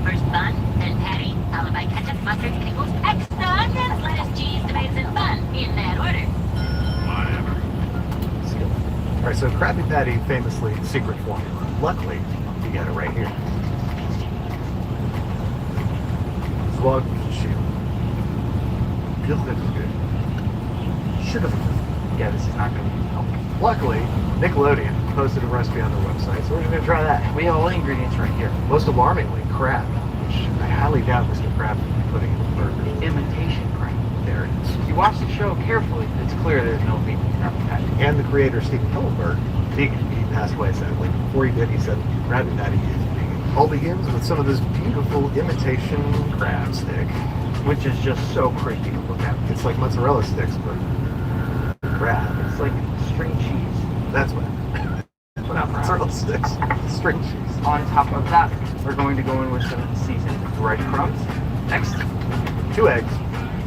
First bun, then patty, followed by ketchup, mustard, pickles, extra onions, lettuce, cheese, tomatoes, and bun, in that order. Whatever. All right, so Krabby Patty, famously secret formula. Luckily, you got it right here. Vlog shield. Feels good. Should have. Yeah, this is not going to be helpful. Luckily, Nickelodeon posted a recipe on their website, so we're just gonna try that. We have all the ingredients right here. Most alarmingly, crab, which I highly doubt Mr. Krab will be putting in the burger. Imitation crab. there. If you watch the show carefully, it's clear there's no vegan Krabby Patty. And the creator, Stephen Hillenburg, vegan. He passed away sadly. Before he did, he said Krabby Patty is vegan. All begins with some of this beautiful imitation crab stick, which is just so creepy to look at. It's like mozzarella sticks, but crab. It's like string cheese. That's what. Not mozzarella sticks. String cheese. On top of that, we're going to go in with some seasoned breadcrumbs. Next, 2 eggs.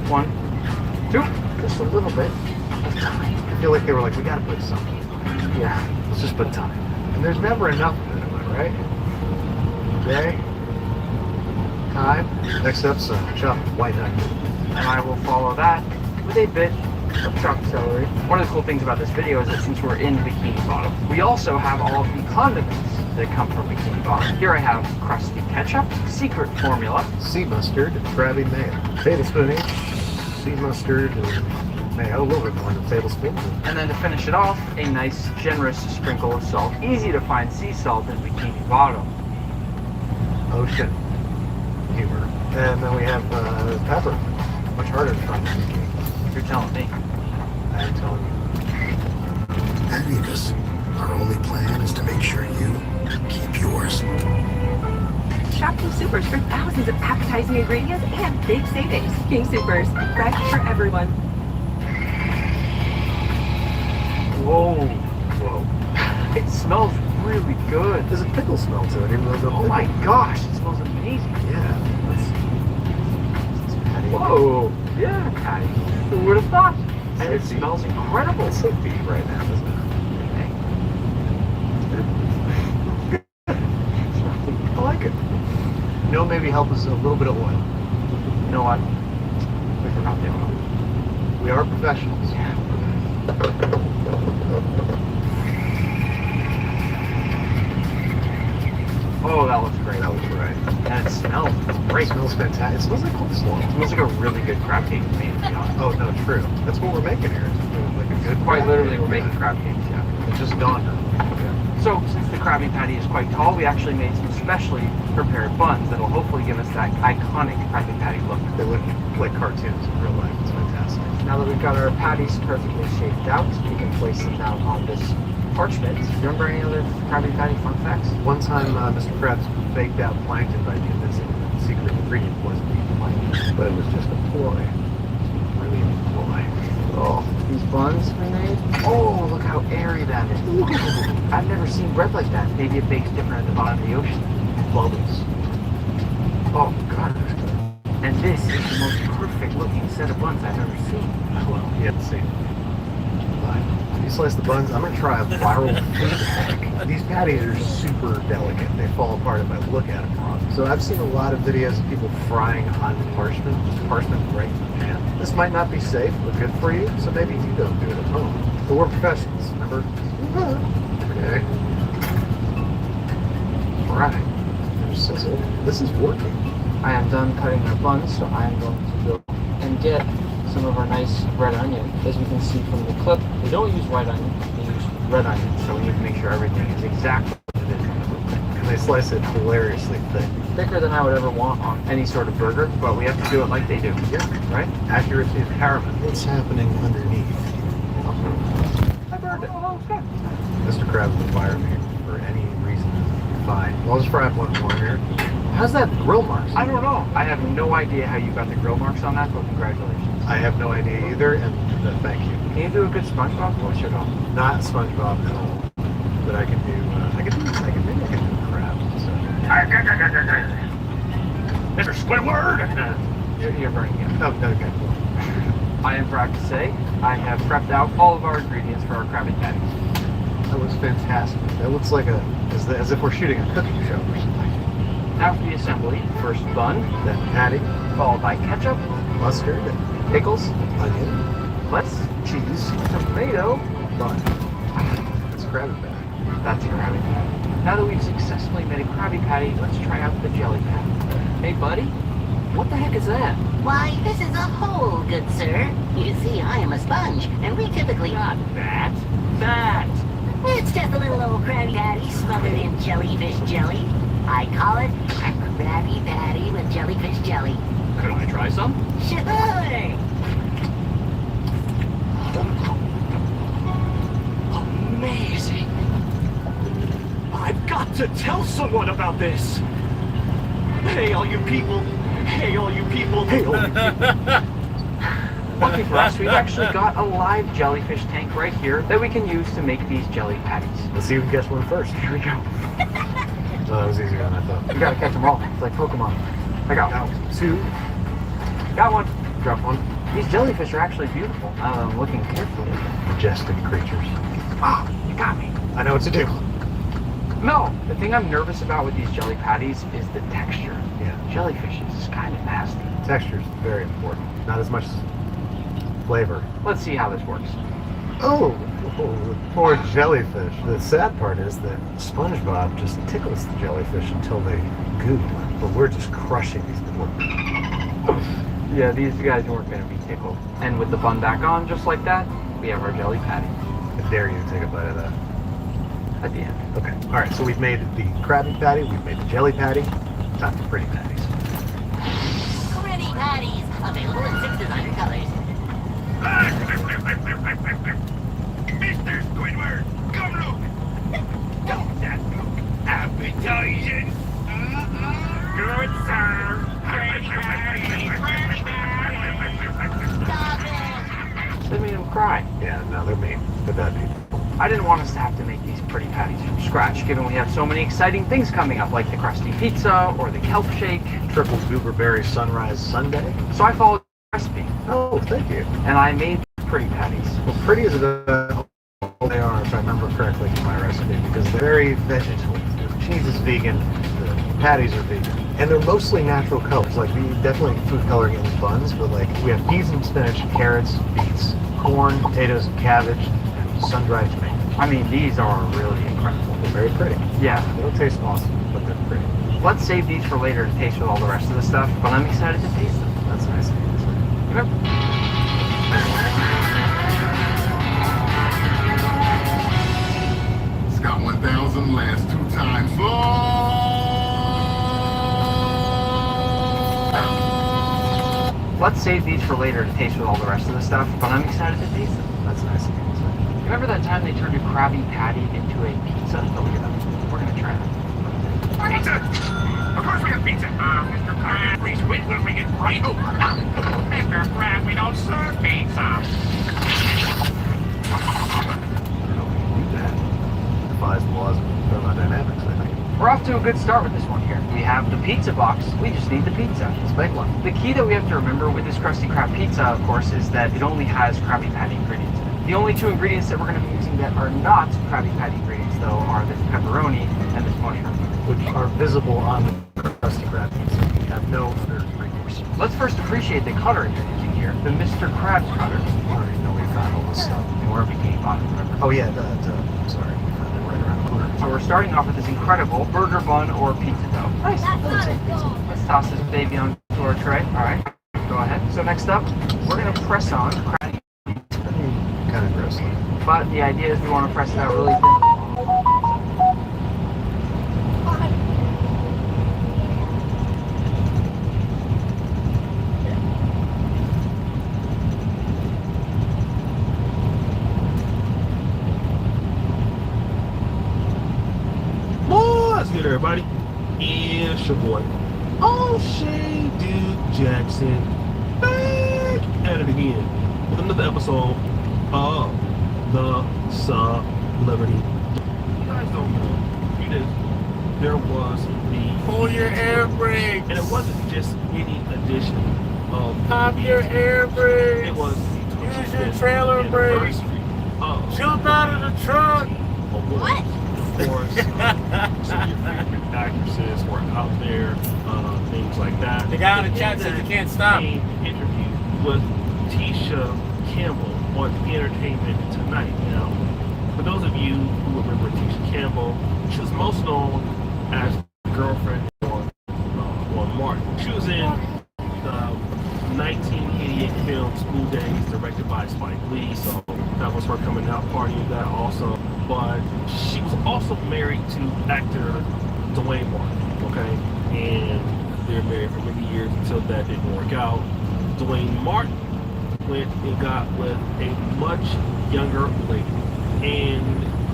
1, 2. Just a little bit of time. I feel like they were like, we gotta put something. Yeah. Let's just put time. And there's never enough of it, am I right? Okay. Time. Next up, some chopped white onion. And I will follow that with a bit of chopped celery. One of the cool things about this video is that since we're in Bikini Bottom, we also have all of the condiments that come from Bikini Bottom. Here I have crusty ketchup, secret formula, sea mustard, and Krabby mayo. Tablespoon each. Sea mustard and mayo, a little bit more than a tablespoon. And then to finish it off, a nice generous sprinkle of salt. Easy to find sea salt in Bikini Bottom. Ocean humor. And then we have pepper. Much harder to find in bikini. You're telling me. I'm telling you. Vegas, our only plan is to make sure you keep yours. Shop King Supers for thousands of appetizing ingredients and big savings. King Supers, fresh for everyone. Whoa. Whoa. It smells really good. There's a pickle smell to it, even though the oh my gosh, it smells amazing. Yeah. That's patty. Whoa. Yeah, patty. Who would have thought? And it deep. smells incredible. It's so deep right now, isn't it? I like it. You know, maybe help us a little bit of oil. You know what? We forgot the oil. We are professionals. Yeah. Oh, that looks great. That looks right. And it smells great. It smells fantastic. It smells like coleslaw. It smells like a really good crab cake to me, to be honest. Oh, no, true. That's what we're making here. Like a good Quite crab literally, cake. we're making crab cakes, yeah. It's just gone now. So, since the Krabby Patty is quite tall, we actually made some specially prepared buns that will hopefully give us that iconic Krabby Patty look. They look like cartoons in real life. It's fantastic. Now that we've got our patties perfectly shaped out, we can place them down on this parchment. Do you remember any other Krabby Patty fun facts? One time, Mr. Krabs baked out plankton by convincing that the secret ingredient wasn't being plankton, but it was just a ploy. Really a ploy. Oh, These buns we made? Oh, look how airy that is. I've never seen bread like that. Maybe it bakes different at the bottom of the ocean. bubbles. Oh, God. And this is the most perfect looking set of buns I've ever seen. Well, you haven't seen it. You slice the buns. I'm gonna try a viral food hack. These patties are super delicate. They fall apart if I look at them wrong. So I've seen a lot of videos of people frying on parchment right in the pan. This might not be safe or good for you, so maybe you don't do it at home. But we're professionals, remember? Okay. All right. There's sizzle. This is working. I am done cutting our buns, so I am going to go and get some of our nice red onion. As you can see from the clip, we don't use white onion, we use red onion, so we need to make sure everything is exactly what it is. And they slice it hilariously thick. Thicker than I would ever want on any sort of burger, but we have to do it like they do. Yeah. Right? Accuracy is paramount. What's happening underneath? I burned it. Oh, it's good. Mr. Krabs will fire me for any reason. Fine. I'll just fry up one more here. How's that grill marks? I don't know. I have no idea how you got the grill marks on that, but congratulations. I have no idea either, and thank you. Can you do a good SpongeBob voice or no? Not SpongeBob at all, but I can do. Maybe I can do crab. So. Mr. Squidward! You're burning it. Oh, okay. I am proud to say I have prepped out all of our ingredients for our Krabby Patties. That looks fantastic. That looks like as if we're shooting a cooking show or something. Now for the assembly. First bun, then patty, followed by ketchup, mustard, pickles, onion, lettuce, cheese, tomato, bun. That's a Krabby Patty. That's a Krabby Patty. Now that we've successfully made a Krabby Patty, let's try out the jelly patty. Hey buddy, what the heck is that? Why, this is a hole, good sir. You see, I am a sponge, and we typically Not that. That. It's just a little old Krabby Patty smothered in jellyfish jelly. I call it a Krabby Patty with jellyfish jelly. Could I try some? Sure! Amazing. I've got to tell someone about this. Hey, all you people. Hey, all you people. Hey, all you people. Lucky for us, we've actually got a live jellyfish tank right here that we can use to make these jelly patties. Let's see who can guess one first. Here we go. Oh, that was easier than I thought. You gotta catch them all. It's like Pokemon. I got one. 2. Got one. Drop 1. These jellyfish are actually beautiful. I'm looking carefully. Majestic creatures. Wow, you got me. I know what to do. No, the thing I'm nervous about with these jelly patties is the texture. Yeah. Jellyfish is kind of nasty. Texture is very important. Not as much flavor. Let's see how this works. Oh, poor jellyfish. The sad part is that SpongeBob just tickles the jellyfish until they goo. But we're just crushing these poor. Yeah, these guys weren't going to be tickled. And with the bun back on, just like that, we have our jelly patty. I dare you to take a bite of that. At the end. Okay. All right, so we've made the Krabby Patty, we've made the Jelly Patty. Time for Pretty Patties. Pretty patties, available in 6 designer colors. Mr. Squidward, come look! Don't that look appetizing? Good, sir. Fresh patty, fresh patty. Stop it! They made them cry. Yeah, no, they're mean. They're bad people. I didn't want us to have to make these pretty patties from scratch, given we have so many exciting things coming up, like the crusty pizza or the kelp shake. Triple gooberberry sunrise sundae. So I followed the recipe. Oh, thank you. And I made pretty patties. Well, pretty as they are, if I remember correctly from my recipe, because they're very vegetable. The cheese is vegan, the patties are vegan, and they're mostly natural colors. Like, we definitely food coloring in the buns, but like we have peas and spinach, carrots, beets, corn, potatoes, and cabbage, and sun-dried tomatoes. I mean, these are really incredible. They're very pretty. Yeah. They don't taste awesome, but they're pretty. Let's save these for later to taste with all the rest of the stuff, but I'm excited to taste them. That's nice. Scott 1000 last 2 times. Let's save these for later to taste with all the rest of the stuff, but I'm excited to taste them. That's nice. Remember that time they turned a Krabby Patty into a pizza? Oh, look at that. We're gonna try that. Pizza! Of course we have pizza. Mr. Krabs, please wait when we get right over. Mr. Krabs, we don't serve pizza. I don't know if you can do that. Defies the laws of thermodynamics, I think. We're off to a good start with this one here. We have the pizza box. We just need the pizza. Let's make one. The key that we have to remember with this Krusty Krab pizza, of course, is that it only has Krabby Patty ingredients in it. The only 2 ingredients that we're going to be using that are not Krabby Patty ingredients, though, are this pepperoni and this mushroom, which are visible on the Krusty Krab pizza. We have no other ingredients. Let's first appreciate the cutter you're using here, the Mr. Krabs cutter. I already know we found all this stuff. And we're a bikini bottom, remember? Oh yeah, sorry, we found it right around the corner. So we're starting off with this incredible burger bun or pizza dough. Nice. Let's toss this baby onto our tray. All right, go ahead. So next up, we're going to press on Krabby. Kind of gross. But the idea is we want to press it out really thin. What's good, everybody? It's your boy, O'Shea Duke Jackson, back at it again with another episode of the Celebrity. You guys don't know, there was the Pull your air brakes. and it wasn't just any edition of Pop your air brakes. It was Use your trailer brakes. Jump out of the truck. What? Of course, some of your favorite actresses were out there, things like that. The guy in the chat says you can't stop. Interview with Tisha Campbell on Entertainment Tonight. Now, for those of you who remember Tisha Campbell, she was most known as the girlfriend on Martin. She was in the 1988 film School Days, directed by Spike Lee, so that was her coming out party of that also. But she was also married to actor Dwayne Martin, okay? And they're married for many years until that didn't work out. Dwayne Martin went and got with a much younger lady. And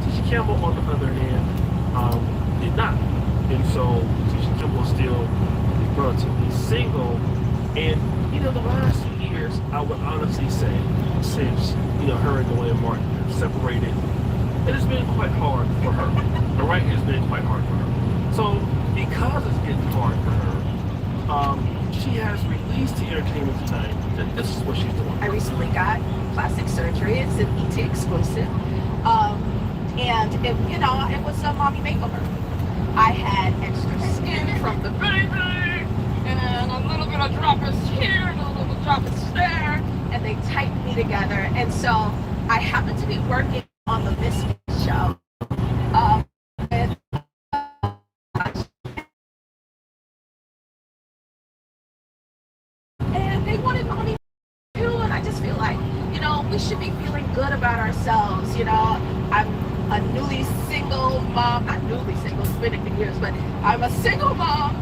Tisha Campbell, on the other hand, did not. And so Tisha Campbell is still relatively single. And, the last few years, I would honestly say, since, her and Dwayne Martin have separated, it has been quite hard for her. All right, it's been quite hard for her. So, because it's getting hard for her, she has released to Entertainment Tonight that this is what she's doing. I recently got plastic surgery. It's an ET exclusive. And it was a mommy makeover. I had extra skin from the baby, and a little bit of droppers here, and a little bit of droppers there, and they tightened me together. And so I happened to be working on the Misfits show. And they wanted mommy too, and I just feel like, we should be feeling good about ourselves. I'm a newly single mom, not newly single, it's been a years, but I'm a single mom,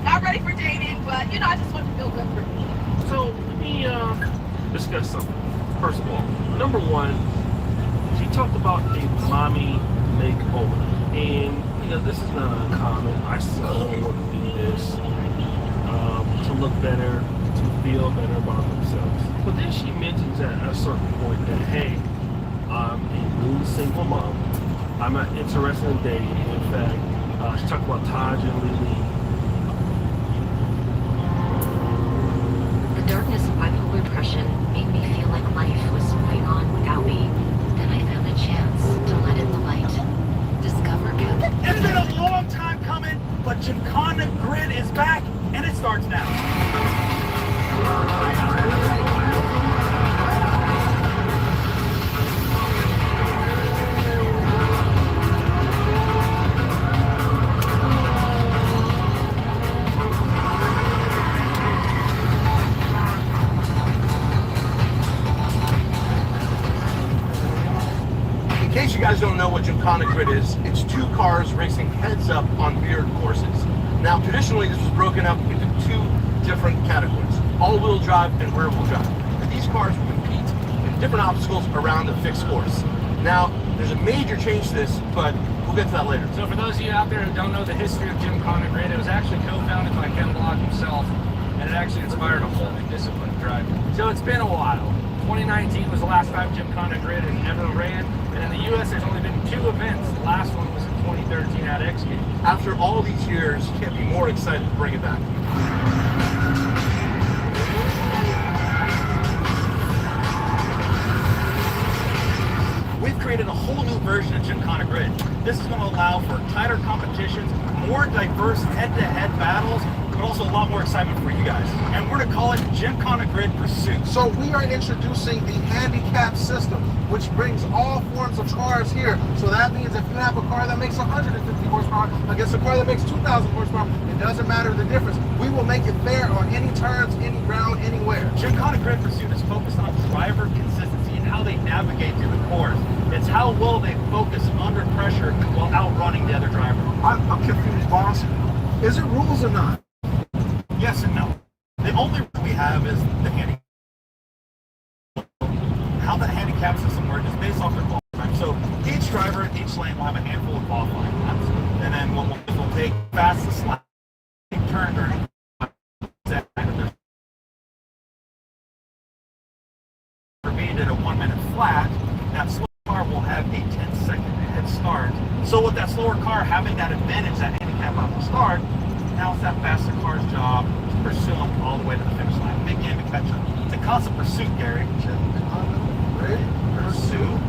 not ready for dating, but I just want to feel good for me. So let me discuss something. First of all, number one, she talked about a mommy makeover, and this is not uncommon. I saw women do this to look better, to feel better about themselves. But then she mentions at a certain point that, hey, I'm a new single mom. I'm not interested in dating. In fact, she talked about Taj and Lily. The darkness of bipolar depression made me feel like life was moving on without me. Then I found a chance to let in the light. Discover Camphill. It's been a long time coming, but Gymkhana Grid is back, and it starts now. In case you guys don't know what Gymkhana Grid is, it's two cars racing heads up on mirrored courses. Now, traditionally, this was broken up into two different categories, all-wheel drive and rear-wheel drive. And these cars will compete in different obstacles around a fixed course. Now, there's a major change to this, but we'll get to that later. So for those of you out there who don't know the history of Gymkhana Grid, it was actually co-founded by Ken Block himself, and it actually inspired a whole new discipline of driving. So it's been a while. 2019 was the last time Gymkhana Grid had ever ran, and in the US there's only been 2 events. The last one was in 2013 at X Games. After all these years, can't be more excited to bring it back. We've created a whole new version of Gymkhana Grid. This is going to allow for tighter competitions, more diverse head-to-head battles, but also a lot more excitement for you guys. And we're going to call it Gymkhana Grid Pursuit. So we are introducing the handicap system, which brings all forms of cars here. So that means if you have a car that makes 150 horsepower against a car that makes 2,000 horsepower, it doesn't matter the difference. We will make it fair on any turns, any ground, anywhere. Gymkhana Grid Pursuit is focused on driver consistency and how they navigate through the course. It's how well they focus under pressure while outrunning the other driver. I'm confused, boss. Is it rules or not? Yes and no. The only rule we have is the handicap. How the handicap system works is based off their qualifying. So each driver in each lane will have a handful of qualifying laps. And then we'll take fastest lap, turn during being at a 1 minute flat, that slow car will have a 10-second head start. So with that slower car having that advantage, that handicap off the start, now it's that faster car's job to pursue them all the way to the finish line. Big game to catch up. It's a constant pursuit, Gary. Pursuit.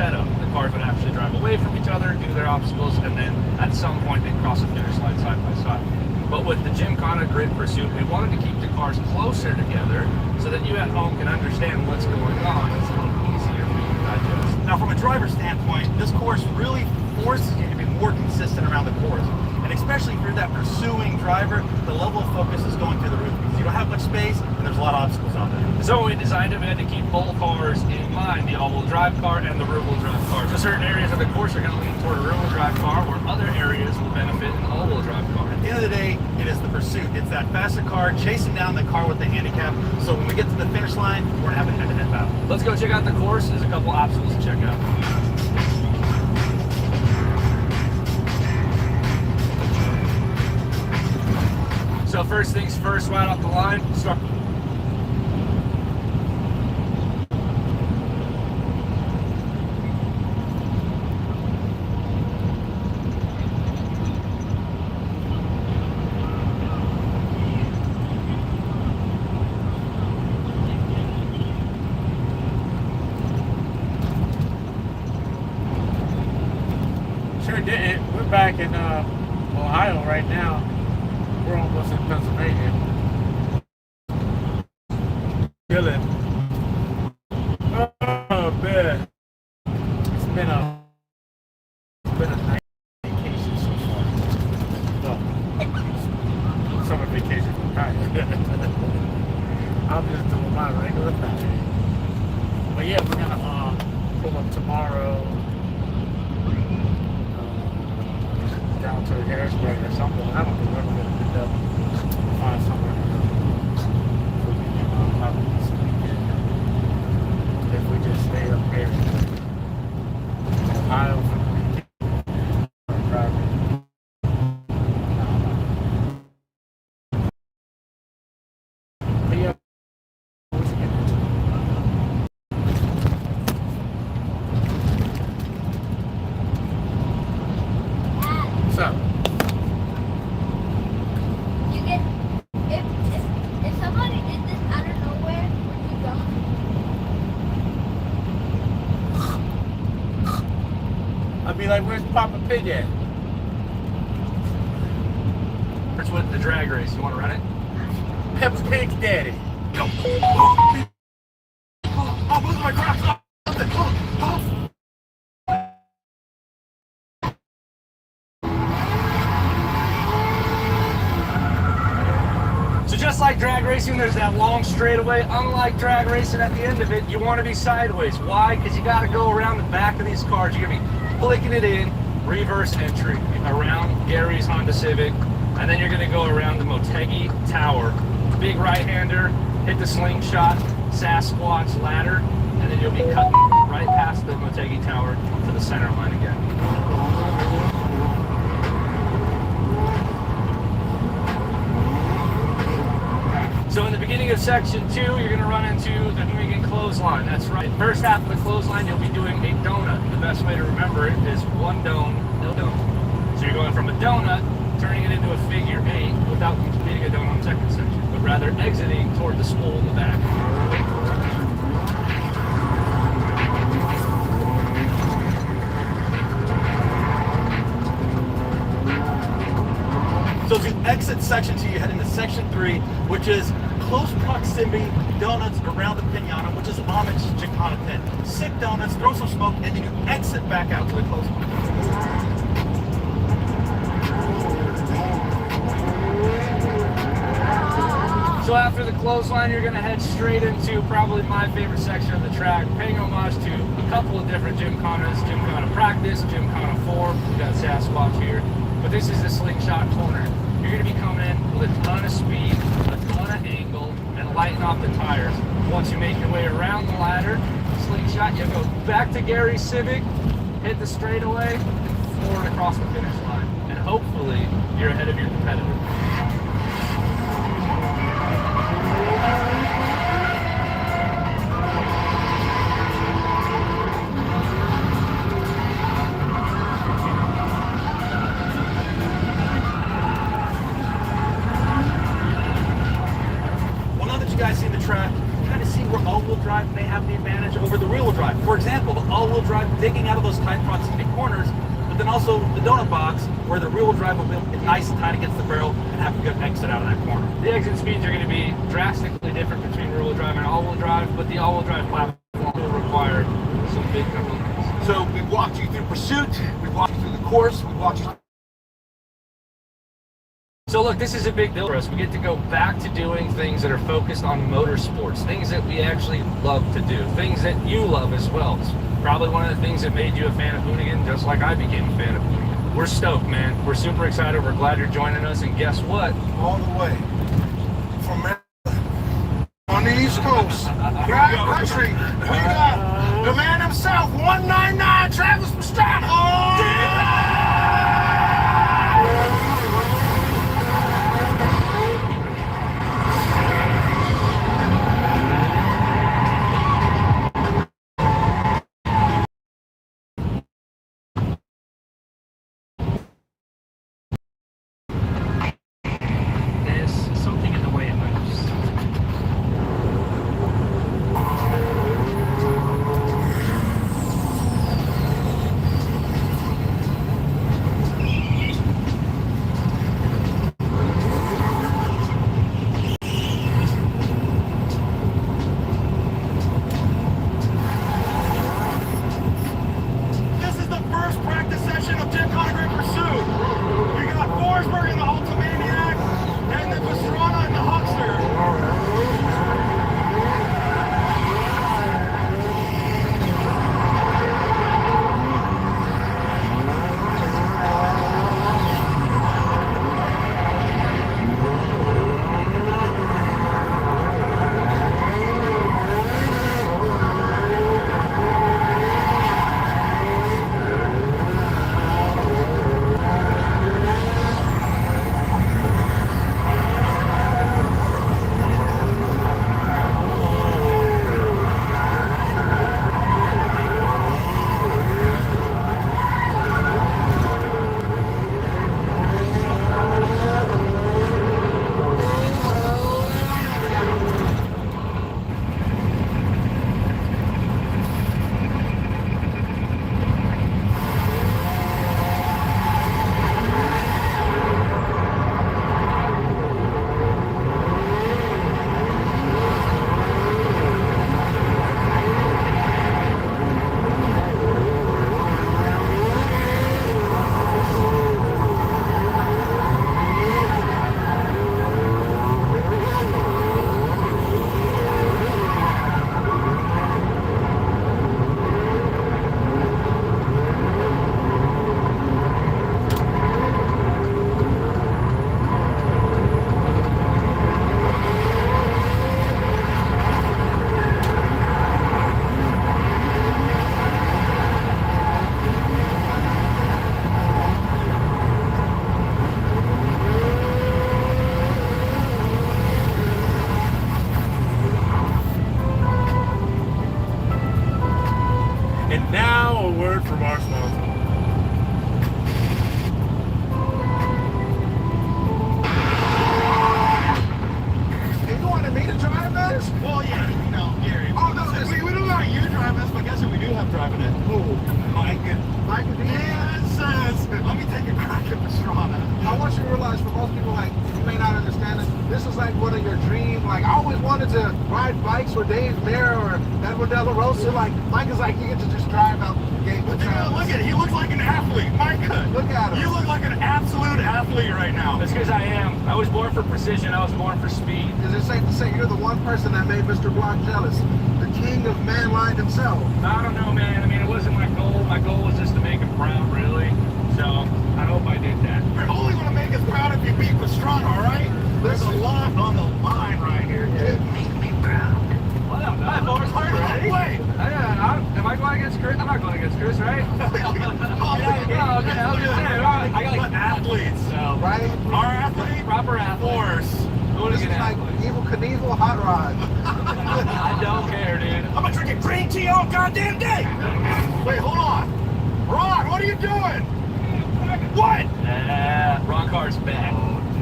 setup. The cars would actually drive away from each other, do their obstacles, and then at some point they'd cross the finish line side by side. But with the Gymkhana Grid Pursuit, we wanted to keep the cars closer together so that you at home can understand what's going on. It's a little easier for you to digest. Now, from a driver's standpoint, this course really forces you to be more consistent around the course. And especially if you're that pursuing driver, the level of focus is going through the roof because you don't have much space and there's a lot of obstacles out there. So we designed it, we had to keep both cars in mind, the all-wheel drive car and the rear-wheel drive car. So certain areas of the course are going to lean toward a rear-wheel drive car, where other areas will benefit an all-wheel drive car. At the end of the day, it is the pursuit. It's that faster car chasing down the car with the handicap. So when we get to the finish line, we're going to have a head-to-head battle. Let's go check out the course. There's a couple obstacles to check out. So first things first, right off the line, start. Sure didn't. We're back in Ohio right now. We're almost in Pennsylvania. Chilling. Oh man. It's been a nice vacation so far. Well, summer vacation from Kyle. I'm just doing my regular thing. But yeah, we're gonna pull up tomorrow. Down to Harrisburg or something. I don't think we're ever going to pick up, find somewhere we can have this weekend. If we just stay up here in Ohio for the weekend, driving. But yeah, we should get into it. What's up? You get if somebody did this out of nowhere, would you go? I'd be like, where's Papa Pig at? That's what the drag race. You want to run it? Peppa Pig's daddy. Go. Oh, look at my crap! Something! So just like drag racing, there's that long straightaway. Unlike drag racing, at the end of it, you want to be sideways. Why? Because you got to go around the back of these cars. You're going to be flicking it in, reverse entry, around Gary's Honda Civic, and then you're going to go around the Motegi Tower. Big right-hander, hit the slingshot, Sasquatch ladder, and then you'll be cutting right past the Motegi Tower to the center line again. So in the beginning of section 2, you're going to run into the New England clothesline. That's right. First half of the clothesline, you'll be doing a donut. The best way to remember it is one dome, no dome. So you're going from a donut, turning it into a figure 8 without completing a donut on the second section, but rather exiting toward the spool in the back. So as you exit section 2, you head into section 3, which is close proximity donuts around the pinata, which is homage to Gymkhana pin. Sick donuts, throw some smoke, and then you exit back out to the close one. So after the clothesline, you're going to head straight into probably my favorite section of the track, paying homage to a couple of different Gymkhanas, Gymkhana Practice, Gymkhana 4, we've got Sasquatch here, but this is the slingshot corner. You're going to be coming in with a ton of speed, a ton of angle, and lighting off the tires. Once you make your way around the ladder, slingshot, you'll go back to Gary's Civic, hit the straightaway, forward across the finish line, and hopefully you're ahead of your competitor. Well, now that you guys see the track, kind of see where all-wheel drive may have the advantage over the rear-wheel drive. For example, the all-wheel drive digging out of those tight proximity corners, but then also the donut box where the rear-wheel drive will be nice and tight against the barrel and have a good exit out of that corner. The exit speeds are going to be drastically different between rear-wheel drive and all-wheel drive, but the all-wheel drive platform will require some big components. So we walked you through pursuit, we walked you through the course, we walked you. So look, this is a big deal for us. We get to go back to doing things that are focused on motorsports, things that we actually love to do, things that you love as well. It's probably one of the things that made you a fan of Hoonigan, just like I became a fan of Hoonigan. We're stoked, man. We're super excited. We're glad you're joining us, and guess what? All the way from Maryland on the East Coast, right country, we got the man himself, 199 Travis Pastrana.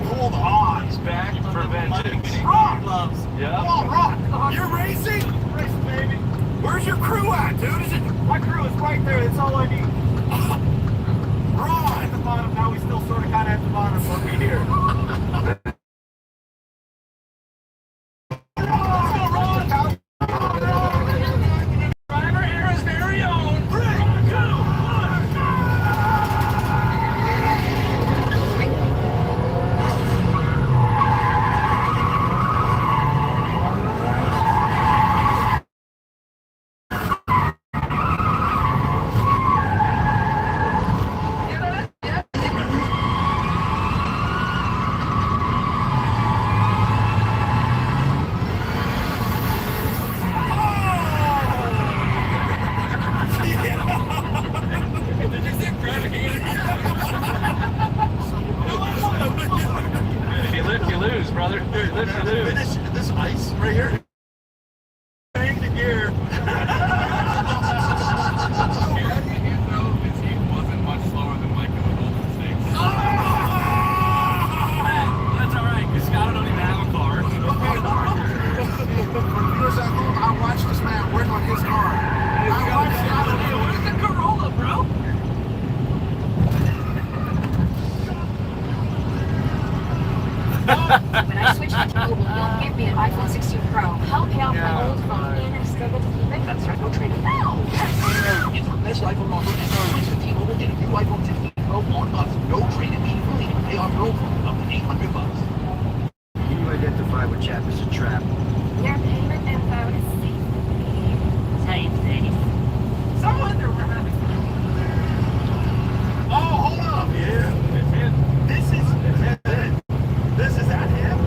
Hold on. He's back for vengeance. Rock loves. Yeah. Come on, Rock. You're racing? Racing, baby. Where's your crew at, dude? Is it? My crew is right there. That's all I need. Ron. At the bottom. Now we still sort of kind of at the bottom, but we here. Driver era's very own. If you lift, you lose, brother. If you lift, you lose. Finish this ice right here. Hang the gear. That's all right, because Scott don't even have a car. For viewers at home, I watched this man work on his car. Where's the Corolla, bro? When I switched to mobile, you'll give me an iPhone 16 Pro. I'll pay off my old phone and I still get to keep it. That's right, no trading. No! It's the best iPhone offer ever. It's the T-Mobile and a new iPhone 16 Pro on us. No trade-in immediately. Pay off your old phone up to $800. You identify what chap is a trap. Your payment info is safe. Tight safe. Someone they're running. Oh, hold up. Yeah. This is at him.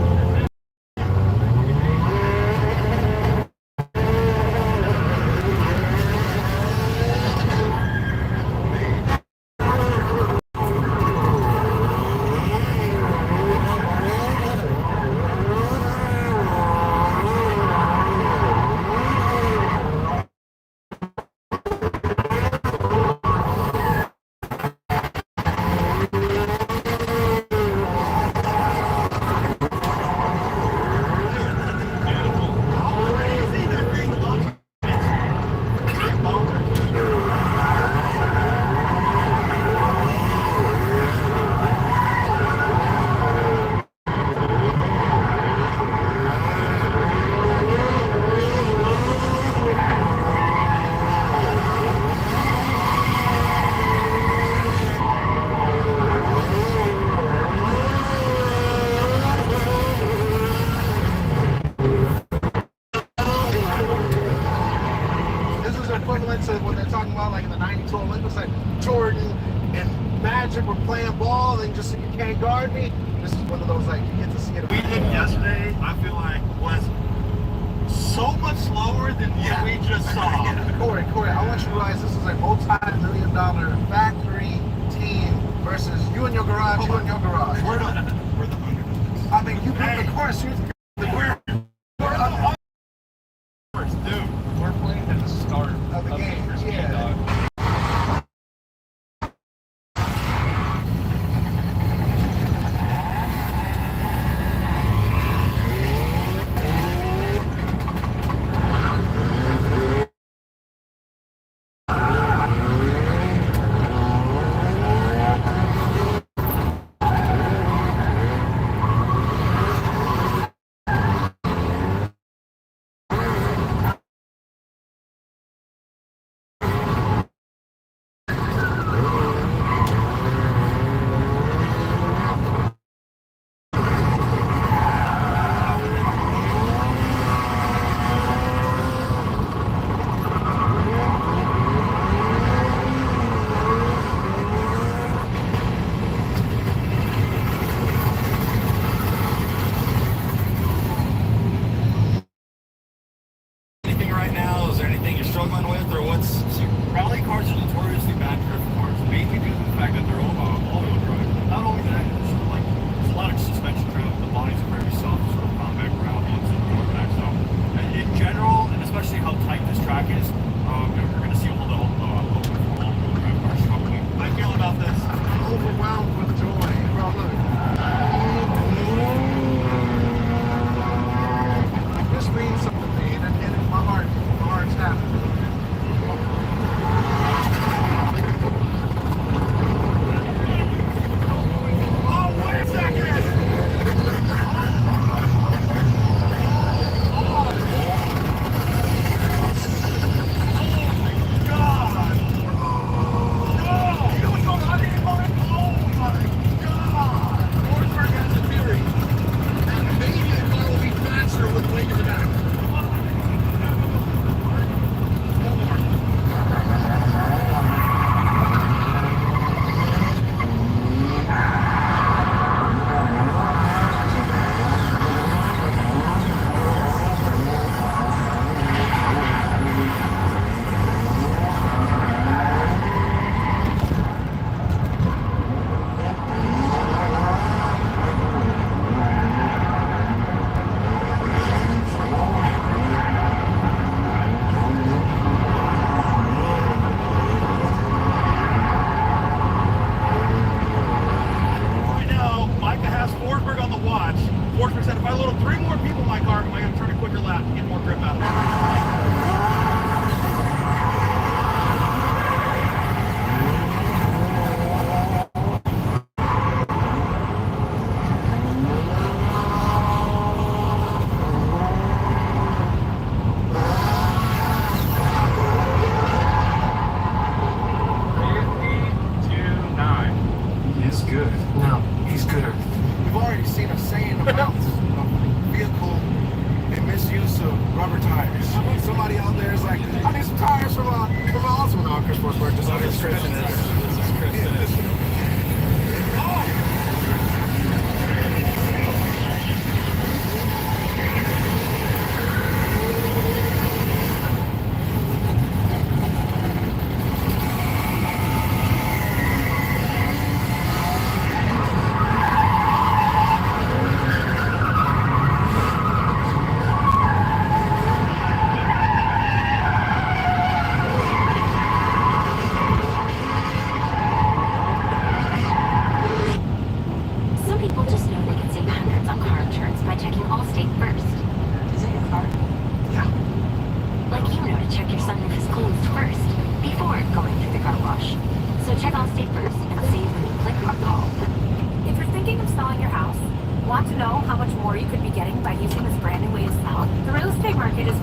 equivalent to what they're talking about, like in the '92 Olympics, like Jordan and Magic were playing ball, and just you can't guard me. This is one of those like you get to see it. We did yesterday. I feel like was so much slower than what we just saw. Corey, I want you to realize this is a multi-million-dollar factory team versus you and your garage, you and your garage. We're the underdogs. I mean, you pick the course. We're playing at the start of the game. Yeah. people in my car, am I going to turn a quicker lap and get more grip out of it? He's good. No, he's gooder. We've already seen a saying about vehicle and misuse of rubber tires. Somebody out there is like, I need some tires from awesome Chris Sportswear. Just like this is Chris finish. Some people just know they can save hundreds on car insurance by checking Allstate first. Is it your car? Yeah. Like you know to check your sunroof is closed first, before going through the car wash. So check Allstate first and save when you click or call. If you're thinking of selling your house, want to know how much more you could be getting by using this brand new way to sell? The real estate market is...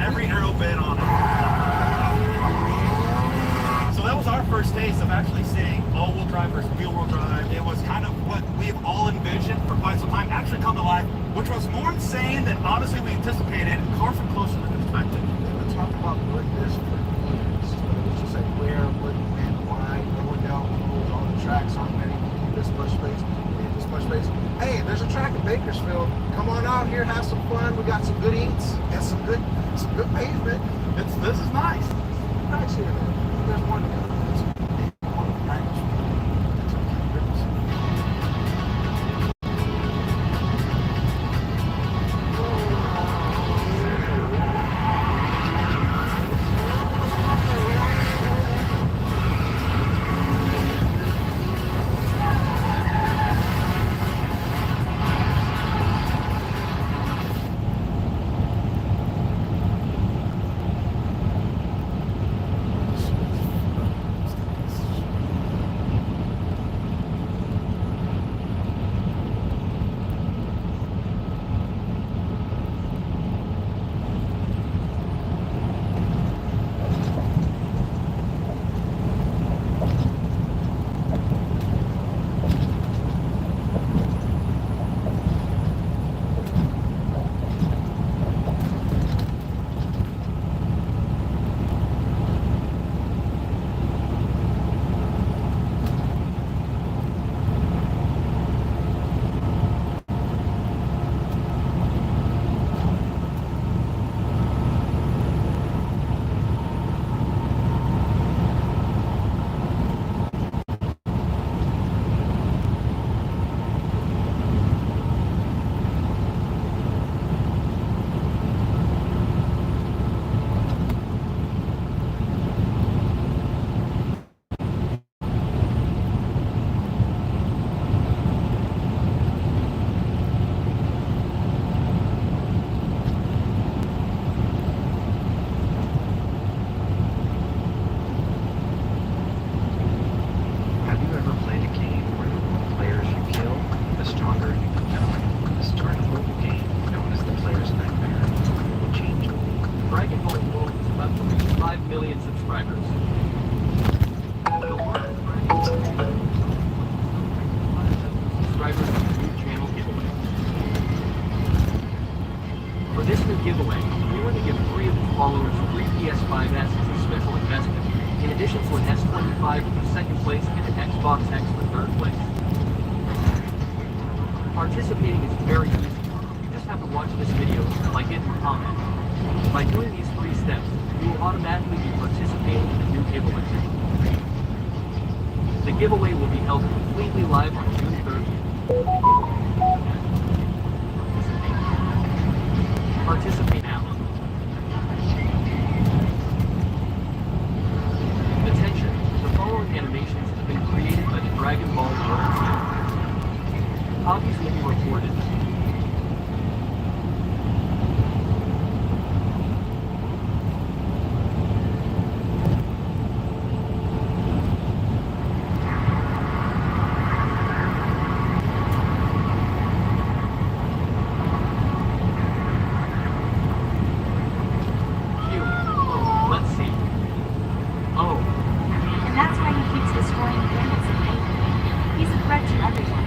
every arrow bit on it. So that was our first taste of actually seeing all-wheel drive versus wheel-wheel drive. It was kind of what we've all envisioned for quite some time actually come to life, which was more insane than honestly we anticipated, far from closer than expected. We talked about what this for years. It's just like where, what, and why, going down rules, all the tracks aren't many, this much space, this much space. Hey, there's a track in Bakersfield. Come on out here, have some fun. We got some good eats and some good pavement. This is nice. Nice here. There's more to go. Live for second place and Xbox X for third place. Participating is very easy. You just have to watch this video, like it, and comment. By doing these 3 steps, you will automatically be participating in the new giveaway. The giveaway will be held completely live on June 30th. Participate now. Attention, the following animations have been created by the Dragon Ball World team. Copies will be recorded. And that's why he keeps destroying planets and paper. He's a threat to everyone.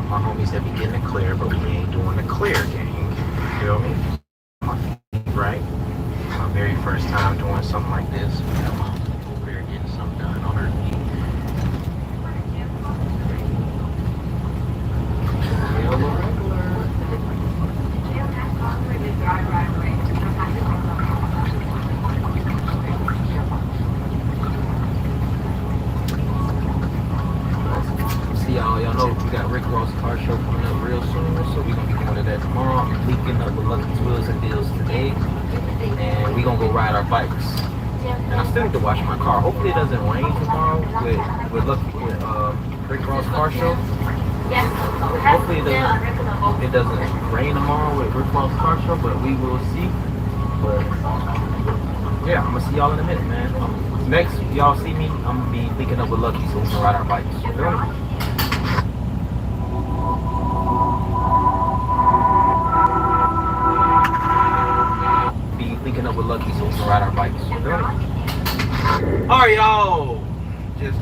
My homies that be getting it clear, but we ain't doing the clear gang. You feel me? Right? My very first time doing something like this. Come on, over there getting something done on her feet. Y'all know we got Rick Ross car show coming up real soon, so we're gonna be doing that tomorrow. I'm linking up with Lucky Twills and Deals today, and we're gonna go ride our bikes. And I still need to wash my car. Hopefully it doesn't rain tomorrow with Rick Ross car show. Hopefully it doesn't rain tomorrow with Rick Ross car show, but we will see. But yeah, I'm gonna see y'all in a minute, man. Next, y'all see me, I'm gonna be linking up with Lucky so we can ride our bikes. Linking up with Lucky so we can ride our bikes. Alright, y'all. Just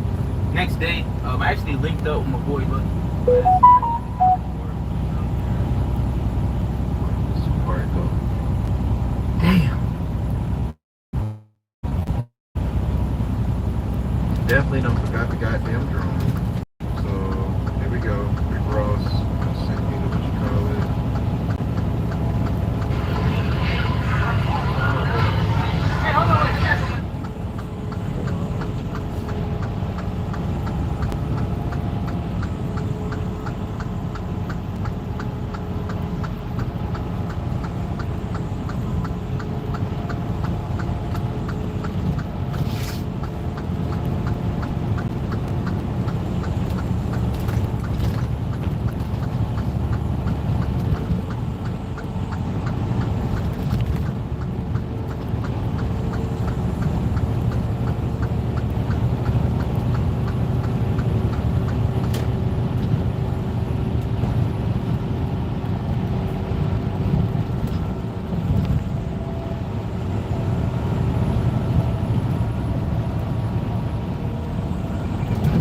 next day, I actually linked up with my boy Lucky. Damn. Definitely don't forgot the goddamn drone. So here we go. Rick Ross sent me what you call it.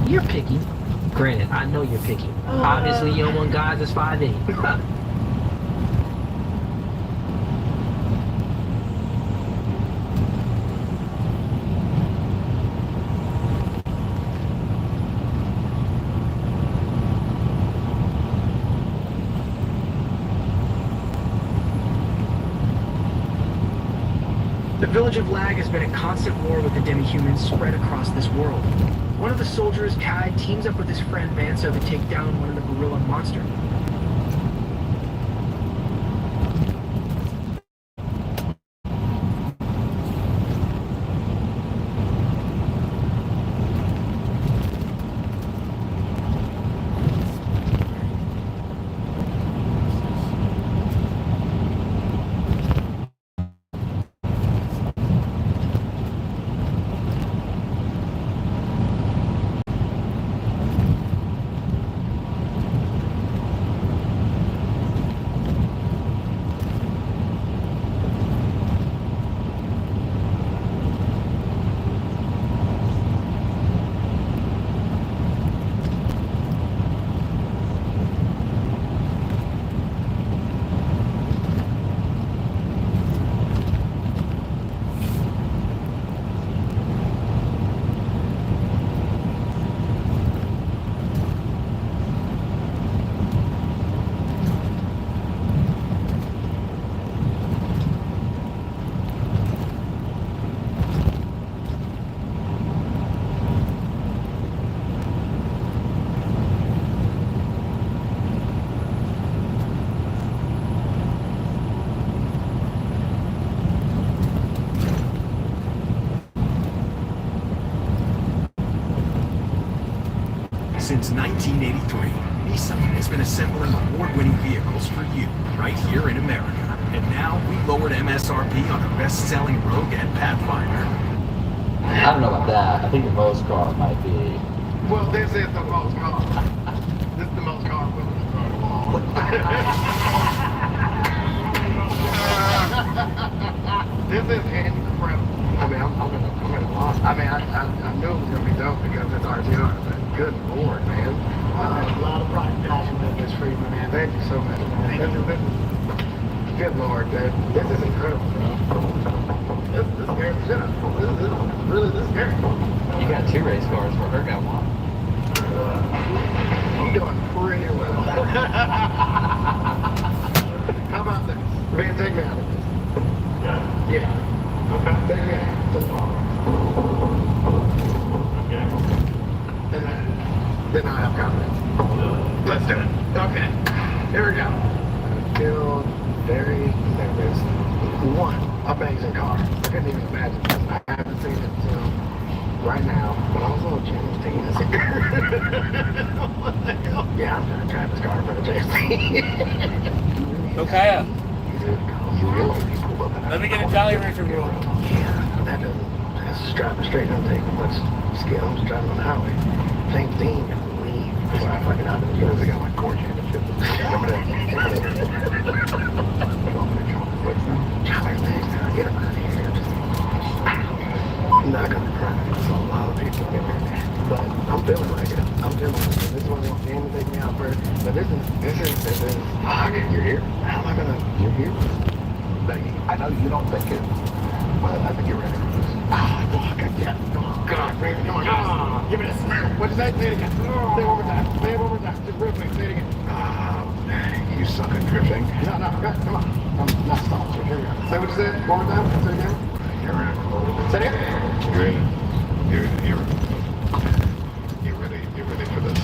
You're picky. Granted, I know you're picky. Obviously, you don't want guys that's 5'8". The village of Lag has been at constant war with the demi-humans spread across this world. One of the soldiers, Kai, teams up with his friend Manso to take down one of the gorilla monsters. Since 1983, Nissan has been assembling award-winning vehicles for you, right here in America. And now we lowered MSRP on our best-selling Rogue and Pathfinder. I don't know about that. I think the most car might be. Well, this is the most car. This is the most car I'm willing to throw the ball. This is incredible. I mean, I'm gonna lost. I mean, I knew it was gonna be dope because it's RTR, but good lord, man. A lot of pride and passion with this Freeman, man. Thank you so much, man. Good lord, dude. This is incredible, bro. This scares the shit out of me. This is really scary. You got 2 race cars for her got 1. I'm doing pretty well. How about this? Man, take me out of this. Yeah. Okay. Take me out. That's all. Okay. Then I have confidence. Let's do it. Okay. Here we go. I feel very nervous. One, amazing car. I couldn't even imagine this. I haven't seen it until right now. But also James Dean is what the hell? Yeah, I'm gonna drive this car in front of James Dean. Okay. Let me get a Jolly Rancher roll. Yeah, that's just driving straight. Don't take much skill. I'm just driving on the highway. James Dean can leave. That's why I fucking out of the years ago, like core championship. Get him out of here. I'm not gonna cry. It's a lot of people in there. But I'm feeling like it. I'm feeling like it. This is why they want to take me out first. But this is. Fuck, you're here. How am I gonna? You're here. I know you don't think it, but I think you're ready for this. Ah, fuck, yeah. Oh, God, baby, come on. Ah, give me this. What did I say it again? Say it one more time. Say it one more time. Just real quick, say it again. You suck at drifting. No, come on. I'm not stopping. So here we go. Say what you said. One more time. Say it again. You're in. Say it again. You're ready for this.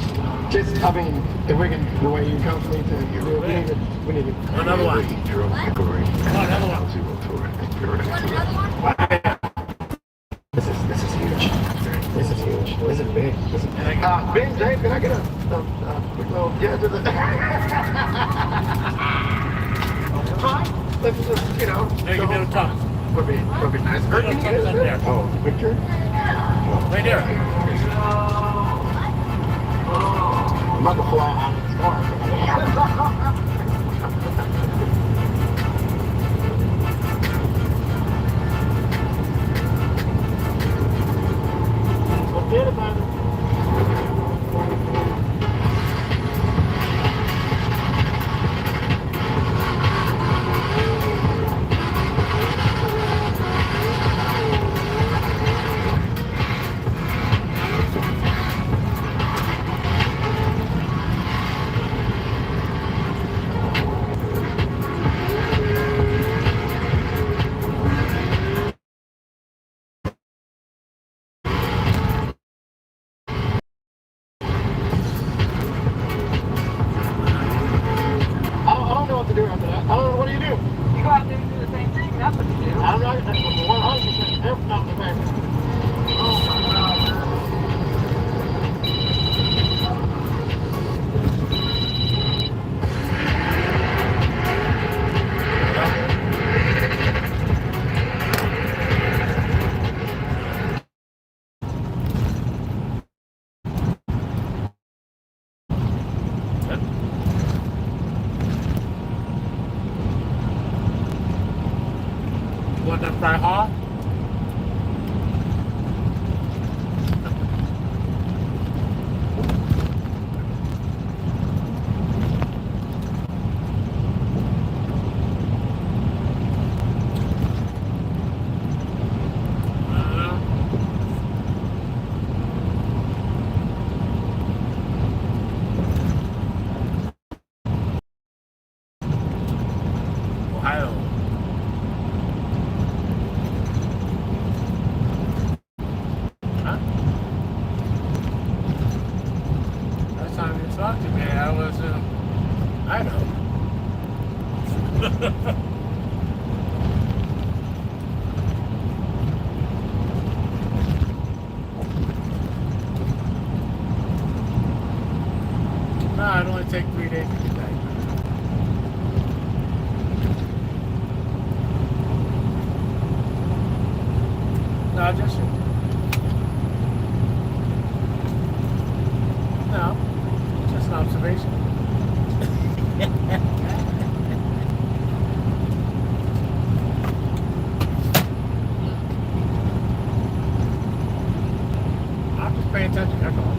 Just, I mean, if we can, the way you come to me to, we need to. Another one. Another one. This is huge. This is huge. This is big. Ben, James, can I get a quick little, yeah, to the. Fine. Let's just, you know. There you go, top. Would be nice. Oh, Victor? Right there. I'm about to fly out of the car. Forget about it. Oh, what do you do? You go out there and do the same thing. That's what you do. I'm not 100% definitely, man. Oh my God. Want them fry hard? Ohio. Huh? Last time you talked to me, I was in Idaho. No, it only take 3 days to get back. No, just no, just an observation. I'm just paying attention. That's all.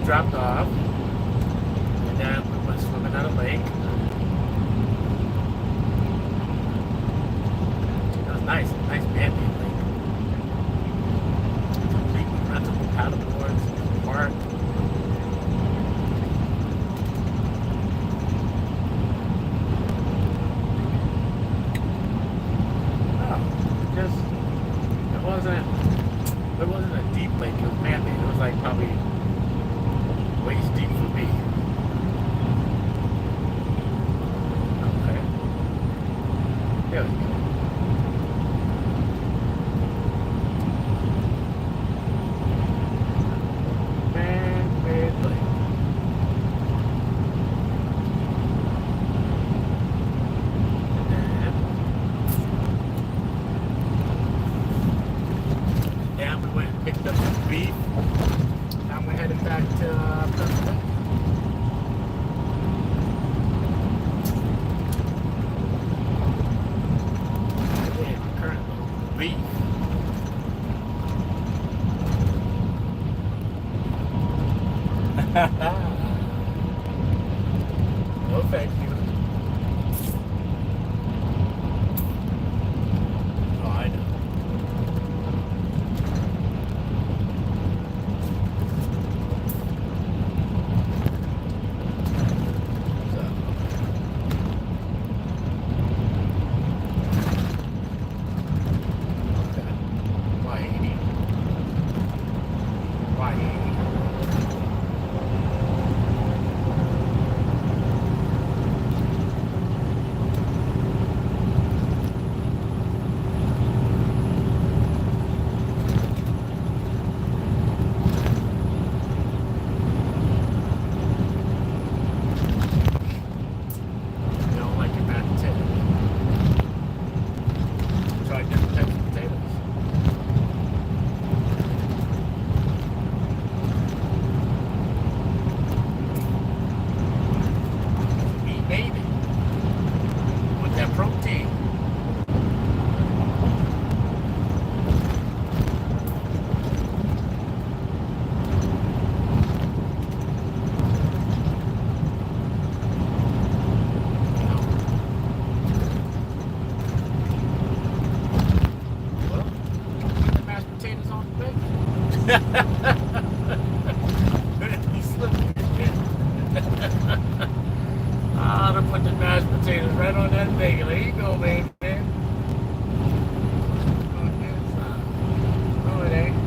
Dropped off, and then we went swimming at a lake. It was nice man-made lake. Completely rentable paddleboards, park. Oh, just it wasn't a deep lake. It was man-made. It was like probably waist deep for me. Okay. There we go. Man-made lake. And we went and picked up some beef. Now we're headed back to Pennsylvania. Yeah, currently beef. No thank you. Oh, I know. right on that bagel. There you go, baby. No, it ain't.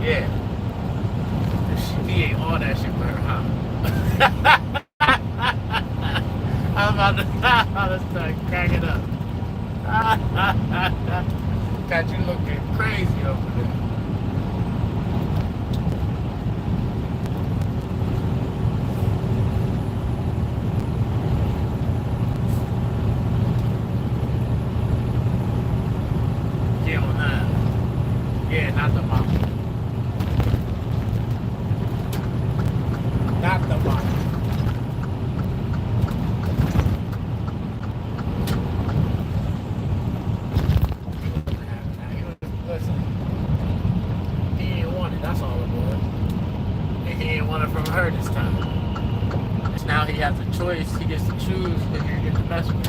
Yeah. He ate all that shit for her, huh? I'm about to start cracking up. Got you looking crazy over there. Yeah, on that. Yeah, not the mom. Not the mom. Listen, he ain't want it, that's all it was. And he ain't want it from her this time. And now he has a choice, he gets to choose who he gets to mess with.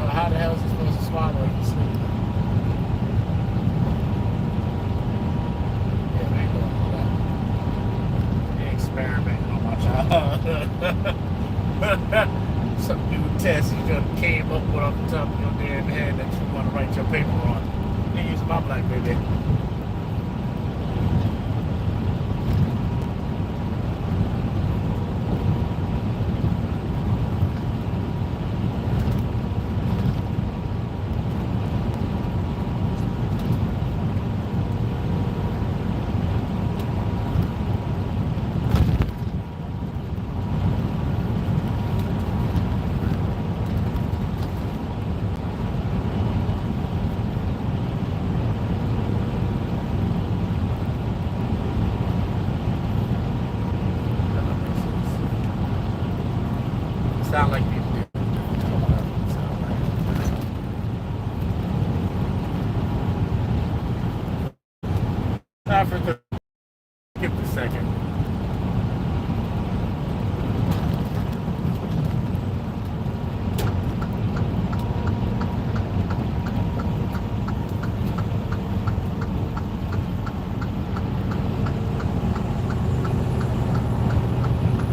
How the hell is he supposed to swallow if he's sleeping? Yeah, they ain't going to do that. They experimenting on my child. Some new test you just came up with off the top of your damn head that you want to write your paper on. They use my black baby. Sound like people do. Africa, skip a second.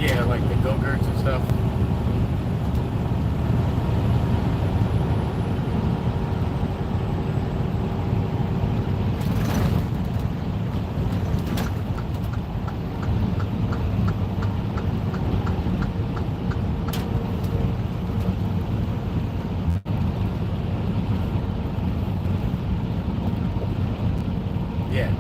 Yeah, like the go-gurts and stuff. Yeah.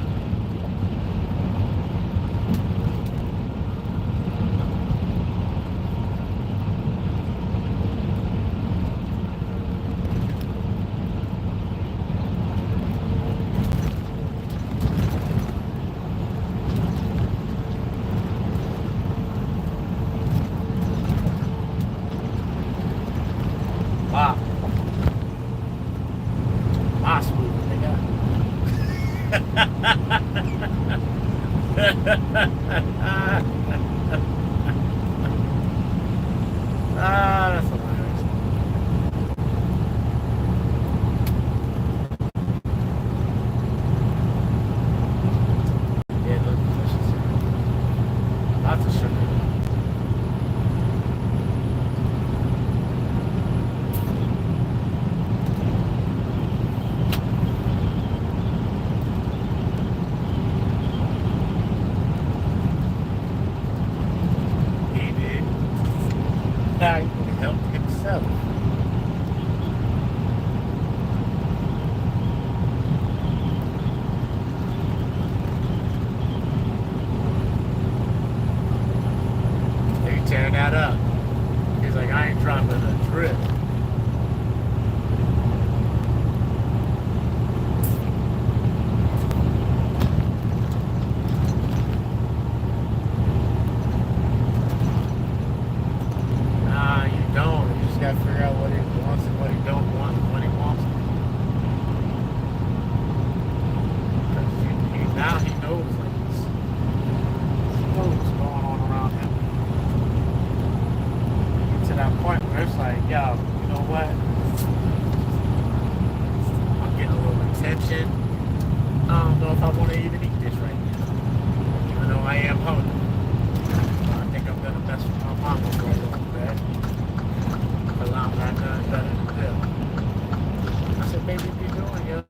Wow. My smooth, nigga. That's hilarious. Yeah, look delicious. Lots don't know if I want to even eat this right now. Even though I am hungry. I think I'm gonna mess with my mama for a little bit. Because I'm not done better than this. I said, baby, what you doing, yo?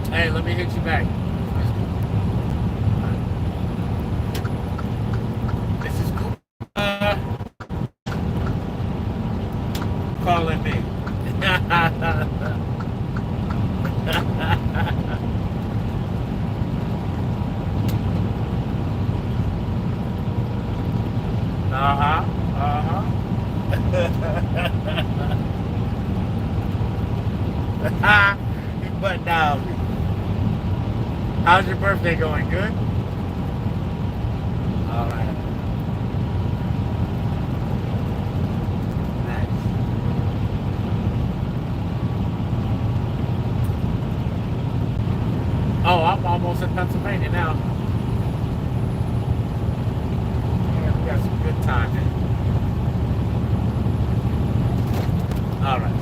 Hey, let me hit you back. This is cool. Calling me. But now, how's your birthday going? Good? All right. Nice. Oh, I'm almost in Pennsylvania now. Yeah, we got some good time in. All right.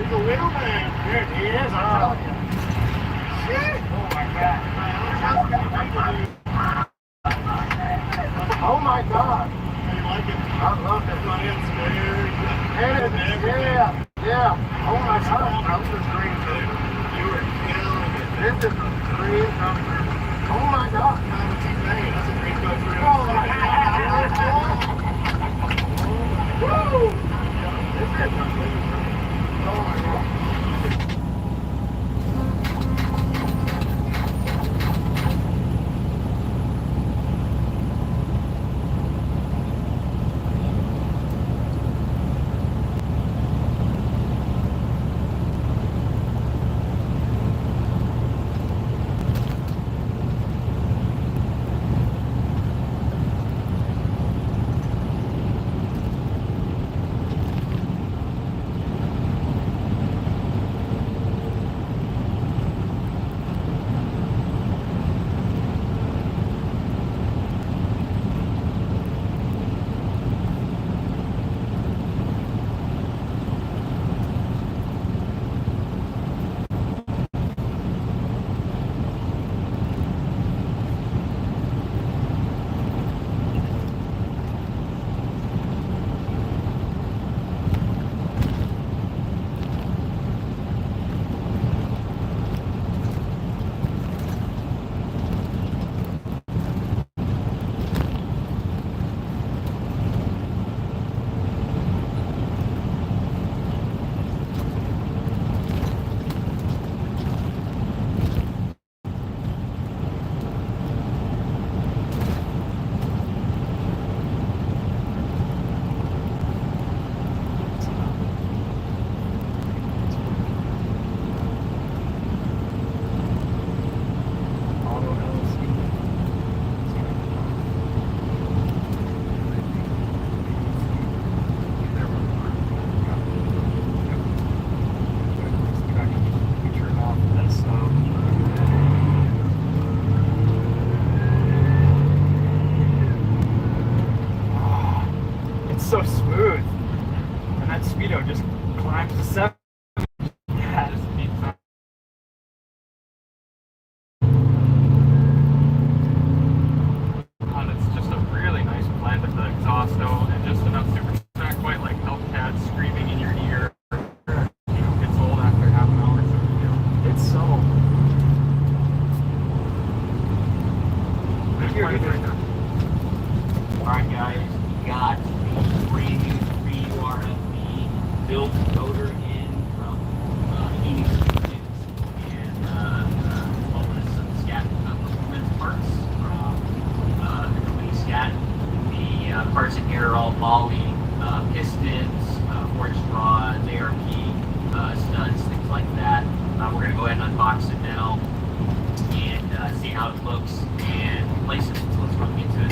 the wheelman. There he is, I'm telling you. Shit. Oh my god. Oh my god. You like it? I love it. It's very good. Yeah, yeah. Oh my god. That was a dream, dude. You were killing it. This is a dream come true. Oh my god. That's a dream come true. Oh my god. Woo! This is amazing. Oh my god. So smooth. And that speedo just climbs to 7. Yeah, just beats up. And it's just a really nice blend of the exhaust though, and just enough super. It's not quite like Hellcat screaming in your ear. You know, gets old after half an hour, so you know, it's so. Alright guys, got brand new 3 built motor in from Phoenix and all this Scat performance parts from the company Scat. The parts in here are all Bali, pistons, forged rods, ARP, studs, things like that. We're going to go ahead and unbox it now and see how it looks and place it. So let's run into it.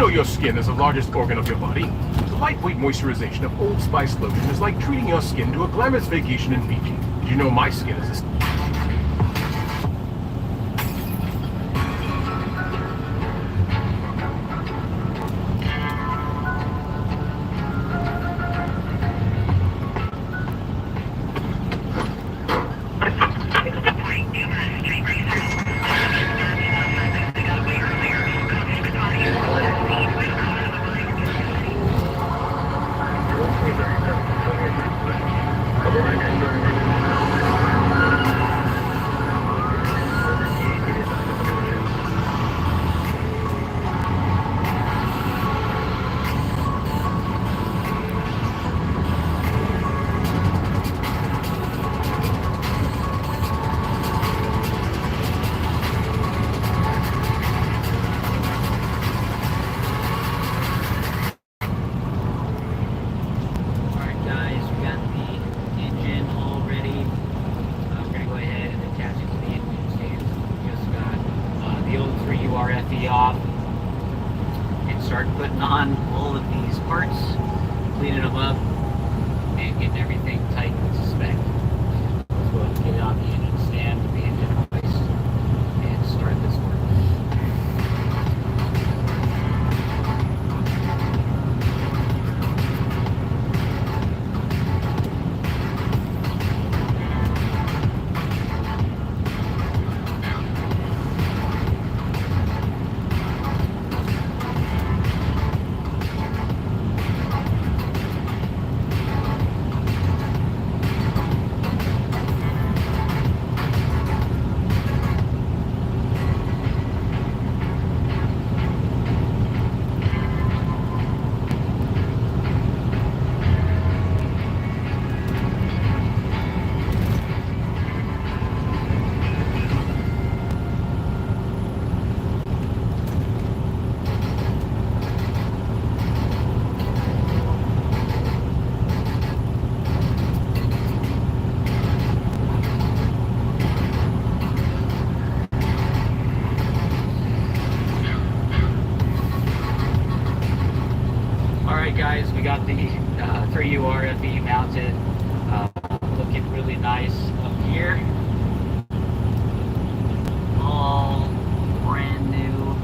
know your skin is the largest organ of your body? The lightweight moisturization of Old Spice lotion is like treating your skin to a glamorous vacation in Fiji. Did you know my skin is this? RFE off and start putting on all of these parts, cleaning them up, and getting everything tight and suspect. Let's go ahead and get it on the engine stand with the engine hoist and start this work. Guys, we got the 3U RFE mounted, looking really nice up here. All brand new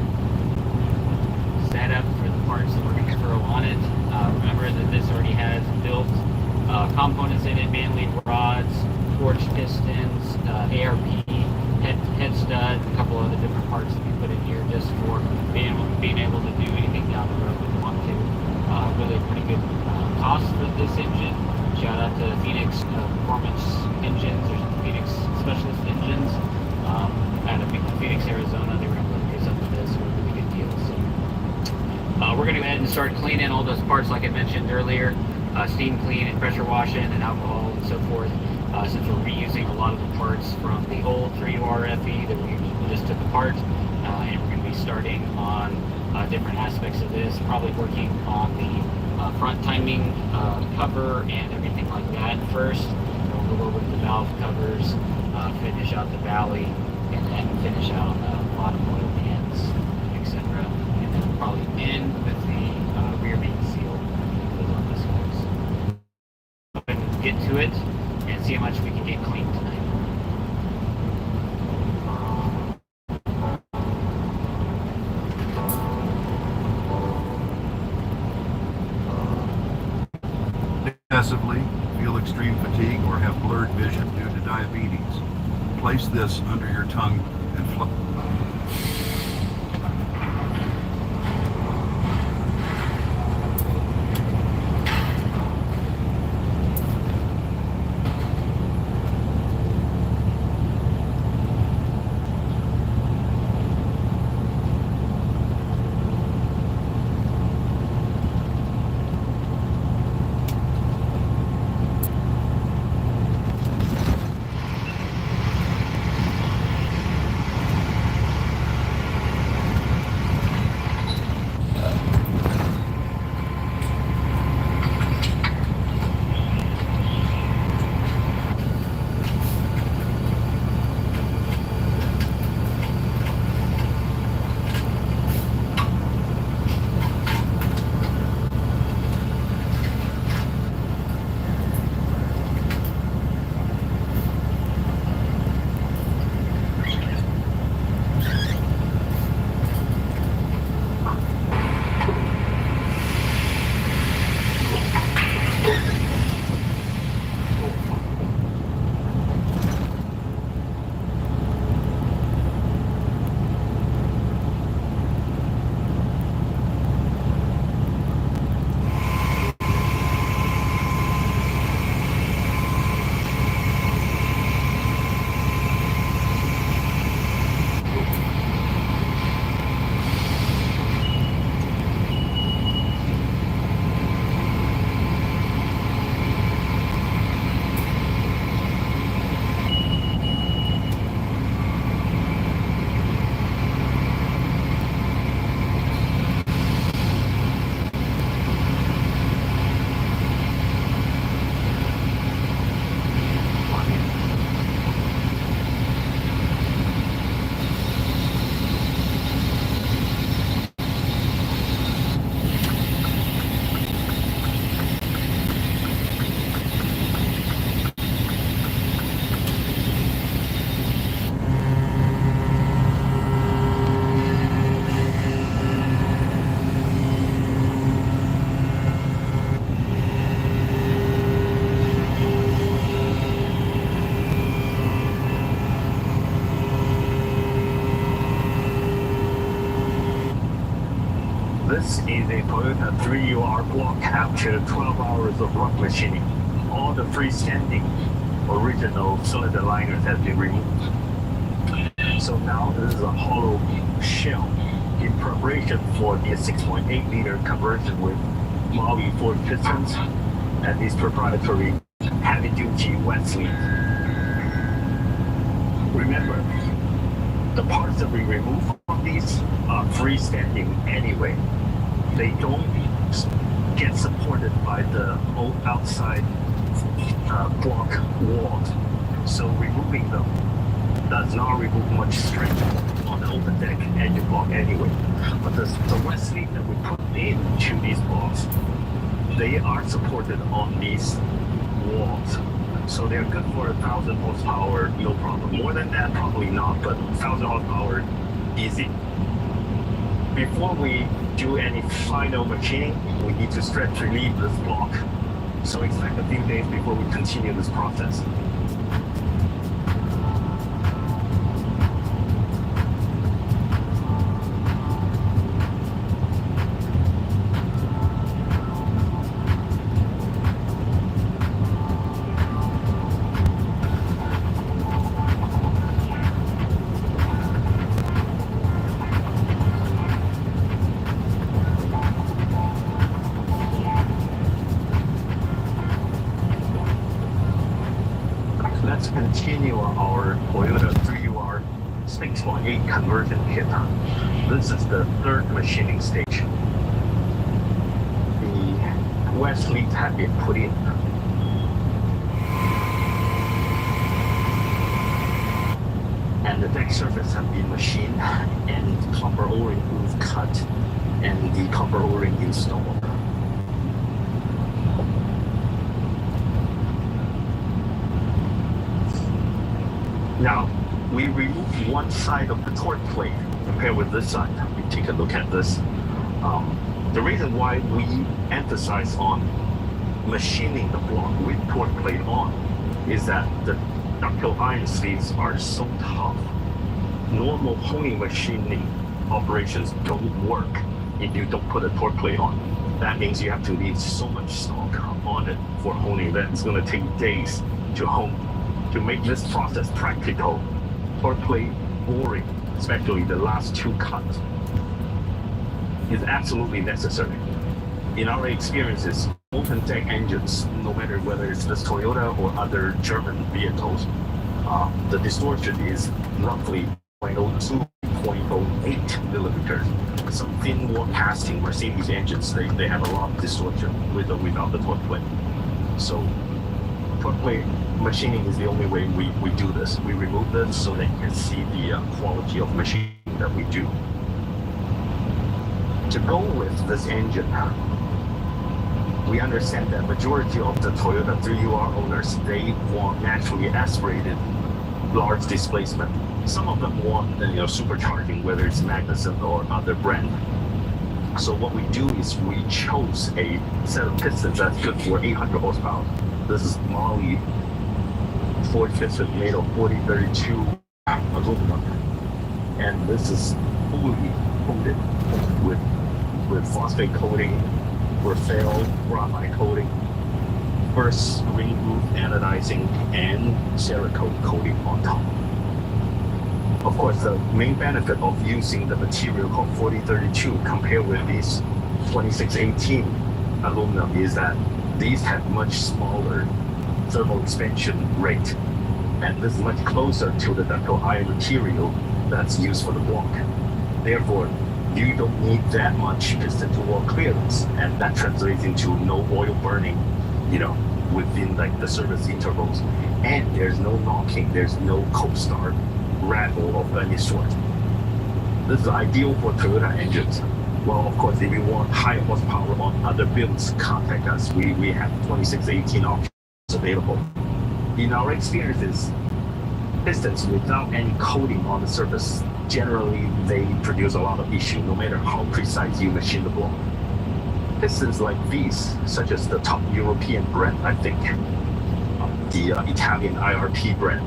setup for the parts that we're going to throw on it. Remember that this already has built components in it, man lead rods, forged pistons, ARP, head stud, a couple other different parts that we put in here just for being able to do anything down the road if we want to. Really pretty good cost for this engine. Shout out to Phoenix Performance Engines or Phoenix Specialist Engines out of Phoenix, Arizona. They were able to do something like this. A really good deal. So we're going to go ahead and start cleaning all those parts like I mentioned earlier. Steam clean and pressure washing and alcohol and so forth. Since we're reusing a lot of the parts from the old 3U RFE that we just took apart. And we're going to be starting on different aspects of this, probably working on the front timing cover and everything like that first. We'll go over to the valve covers, finish out the valley, and then finish out bottom oil pans, etc. And then we'll probably end with the rear main seal on this one. Go ahead and get to it and see how much we can get cleaned tonight. Excessively, feel extreme fatigue, or have blurred vision due to diabetes. Place this under your tongue and flow. This is a Toyota 3UR block capture 12 hours of rock machining. All the freestanding original cylinder liners have been removed. So now this is a hollow shell in preparation for the 6.8 liter conversion with Maui Ford pistons and these proprietary heavy-duty wet sleeves. Remember, the parts that we remove from these are freestanding anyway. They don't get supported by the outside block walls. So removing them does not remove much strength on the open deck engine block anyway. But the wet sleeve that we put into these blocks, they are supported on these walls. So they're good for 1,000 horsepower, no problem. More than that, probably not, but 1,000 horsepower, easy. Before we do any final machining, we need to stretch relieve this block. So expect a few days before we continue this process. Let's continue our Toyota 3UR 6.8 conversion kit. This is the third machining stage. The wet sleeves have been put in. And the deck surface have been machined and copper O-ring groove cut and the copper O-ring installed. Now, we remove one side of the torque plate compared with this side. We take a look at this. The reason why we emphasize on machining the block with torque plate on is that the ductile iron sleeves are so tough. Normal honing machining operations don't work if you don't put a torque plate on. That means you have to leave so much stock on it for honing that it's going to take days to hone. To make this process practical, torque plate boring, especially the last two cuts, is absolutely necessary. In our experiences, open deck engines, no matter whether it's this Toyota or other German vehicles, the distortion is roughly 0.02, 0.08 millimeters. Some thin wall casting Mercedes engines, they have a lot of distortion with or without the torque plate. So torque plate machining is the only way we do this. We remove this so that you can see the quality of machining that we do. To go with this engine, we understand that majority of the Toyota 3UR owners, they want naturally aspirated large displacement. Some of them want supercharging, whether it's Magnuson or other brand. So what we do is we chose a set of pistons that's good for 800 horsepower. This is Maui Ford piston made of 4032 aluminum, and this is fully coated with phosphate coating, Raphael graphite coating, first ring groove anodizing, and Cerakote coating on top. Of course, the main benefit of using the material called 4032 compared with these 2618 aluminum is that these have much smaller thermal expansion rate, and this is much closer to the ductile iron material that's used for the block. Therefore, you don't need that much piston to wall clearance, and that translates into no oil burning, within the service intervals. And there's no knocking, there's no cold start, rattle of any sort. This is ideal for Toyota engines. Well, of course, if you want high horsepower on other builds, contact us. We have 2618 options available. In our experiences, pistons without any coating on the surface, generally they produce a lot of issue, no matter how precise you machine the block. Pistons like these, such as the top European brand, I think, the Italian IRP brand,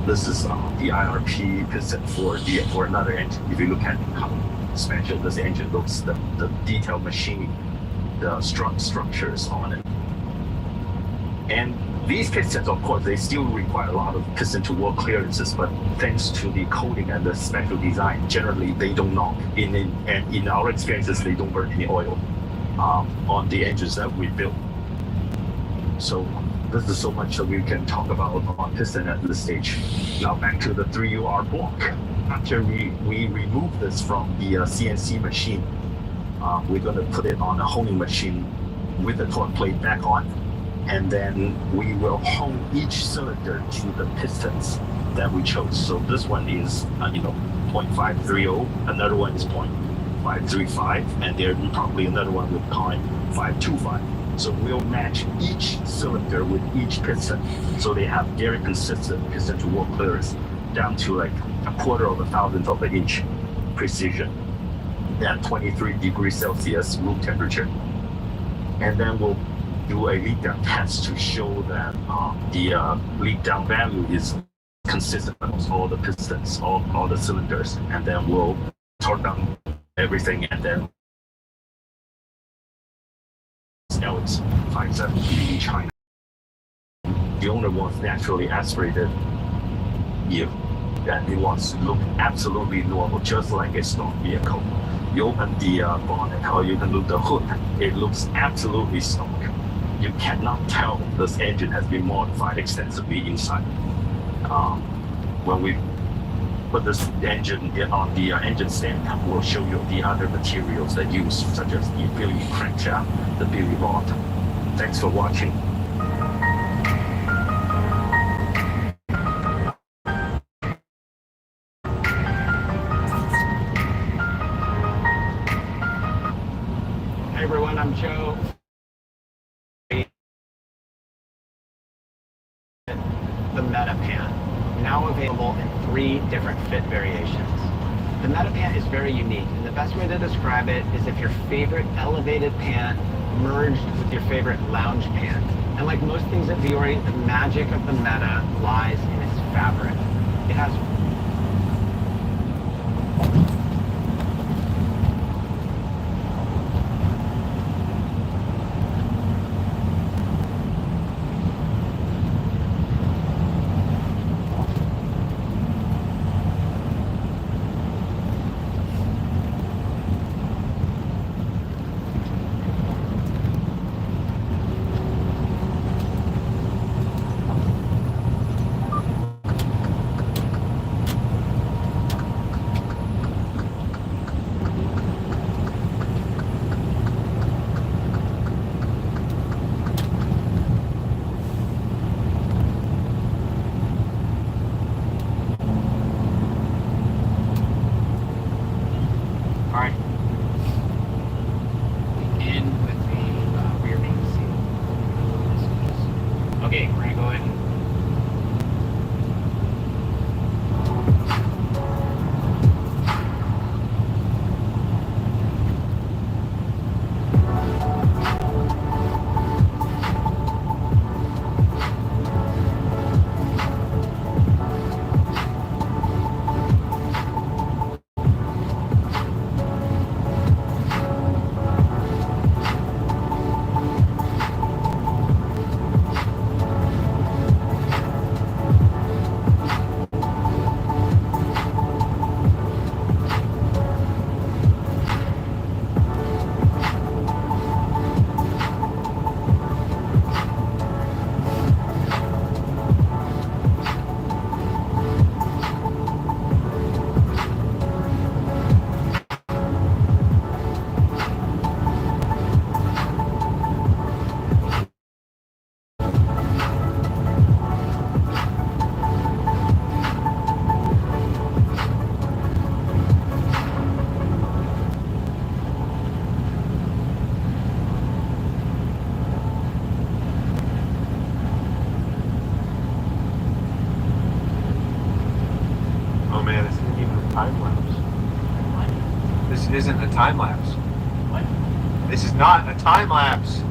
This is the IRP piston for another engine. If you look at how special this engine looks, the detailed machining, the structures on it. And these pistons, of course, they still require a lot of piston to wall clearances, but thanks to the coating and the special design, generally they don't knock. In our experiences, they don't burn any oil on the engines that we built. So this is so much that we can talk about on piston at this stage. Now back to the 3UR block. After we remove this from the CNC machine, we're going to put it on a honing machine with the torque plate back on. And then we will hone each cylinder to the pistons that we chose. So this one is, 0.530, another one is 0.535, and there's probably another one with 0.525. So we'll match each cylinder with each piston, so they have very consistent piston to wall clearance down to like a quarter of a thousandth of an inch precision at 23 degrees Celsius room temperature. And then we'll do a leak down test to show that the leak down value is consistent across all the pistons, all the cylinders, and then we'll torque down everything, and then now it's 570 in China. The owner wants naturally aspirated yield, and it wants to look absolutely normal, just like a stock vehicle. You open the bonnet or you can look the hood, it looks absolutely stock. You cannot tell this engine has been modified extensively inside. When we put this engine on the engine stand, we'll show you the other materials that use, such as the Billy crankshaft, the Billy rod. Thanks for watching. Hey everyone, I'm Joe. The Metapan, now available in 3 different fit variations. The Metapan is very unique, and the best way to describe it is if your favorite elevated pant merged with your favorite lounge pant. And like most things at Vuori, the magic of the Meta lies in its fabric. It has okay, we're gonna go ahead and This isn't a time lapse. What? This is not a time lapse.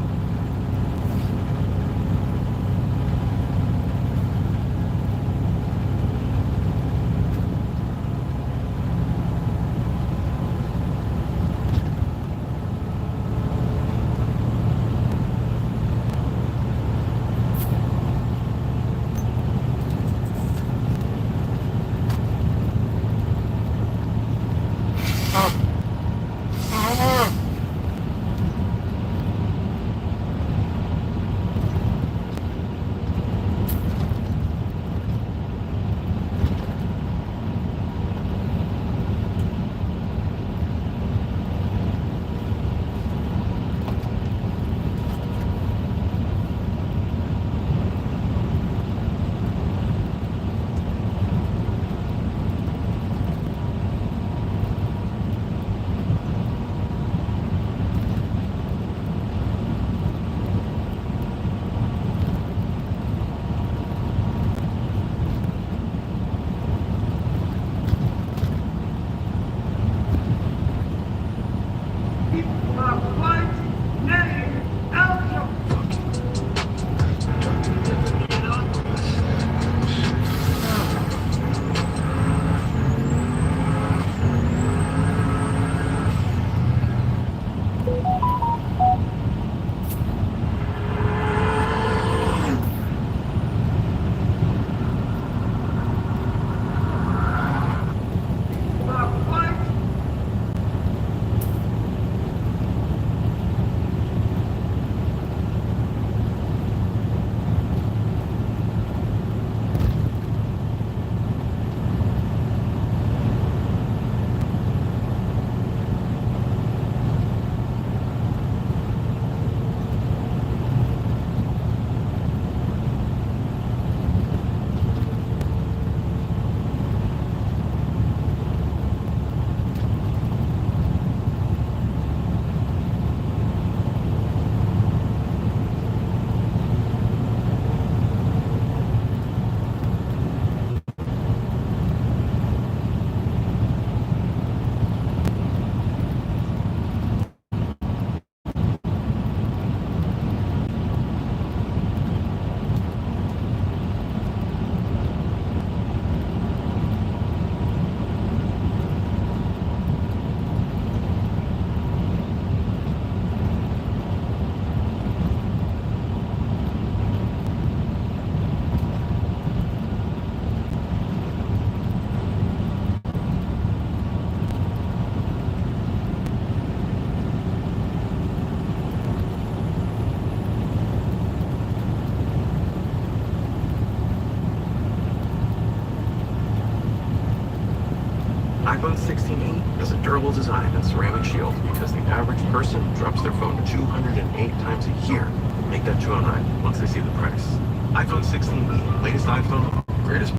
iPhone 16e has a durable design and ceramic shield because the average person drops their phone 208 times a year. Make that 209 once they see the price. iPhone 16e, latest iPhone, greatest.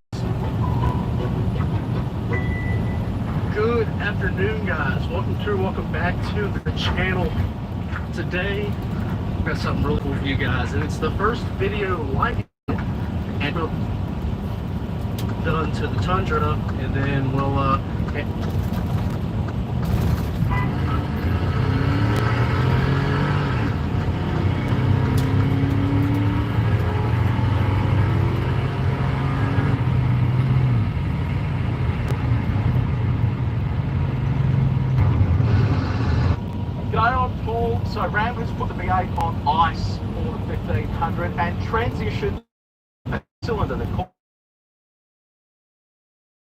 Good afternoon, guys. Welcome back to the channel. Today, we've got something really cool for you guys, and it's the first video like it, and we'll done to the Tundra, and then we'll G'day, I'm Paul. So Ramblers put the V8 on ice for the 1500 and transitioned a cylinder that comes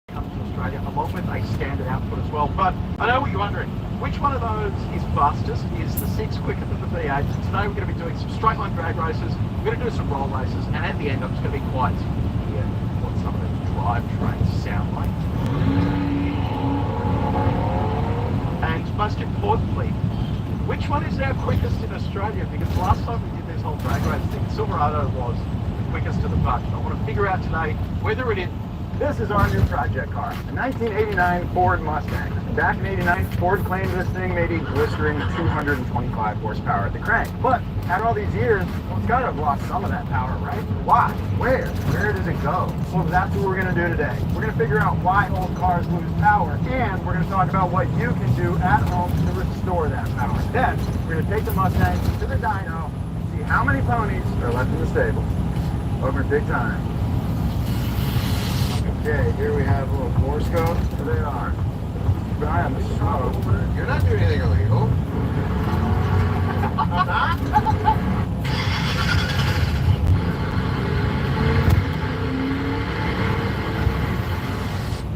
to Australia along with a standard output as well. But I know what you're wondering, which one of those is fastest? Is the 6 quicker than the V8? So today we're going to be doing some straight line drag races, we're going to do some roll races, and at the end I'm just going to be quiet to hear what some of the drivetrains sound like. And most importantly, which one is now quickest in Australia? Because last time we did this whole drag race thing, Silverado was the quickest of the bunch. I want to figure out today whether it is. This is our new project car, a 1989 Ford Mustang. Back in '89, Ford claimed this thing made a blistering 225 horsepower at the crank. But after all these years, well, it's got to have lost some of that power, right? Why? Where? Where does it go? Well, that's what we're going to do today. We're going to figure out why old cars lose power, and we're going to talk about what you can do at home to restore that power. Then, we're going to take the Mustang to the dyno, see how many ponies are left in the stable. Over in big time. Okay, here we have a little Morse code. Here they are. Keep an eye on the smoke. You're not doing anything illegal. I'm not.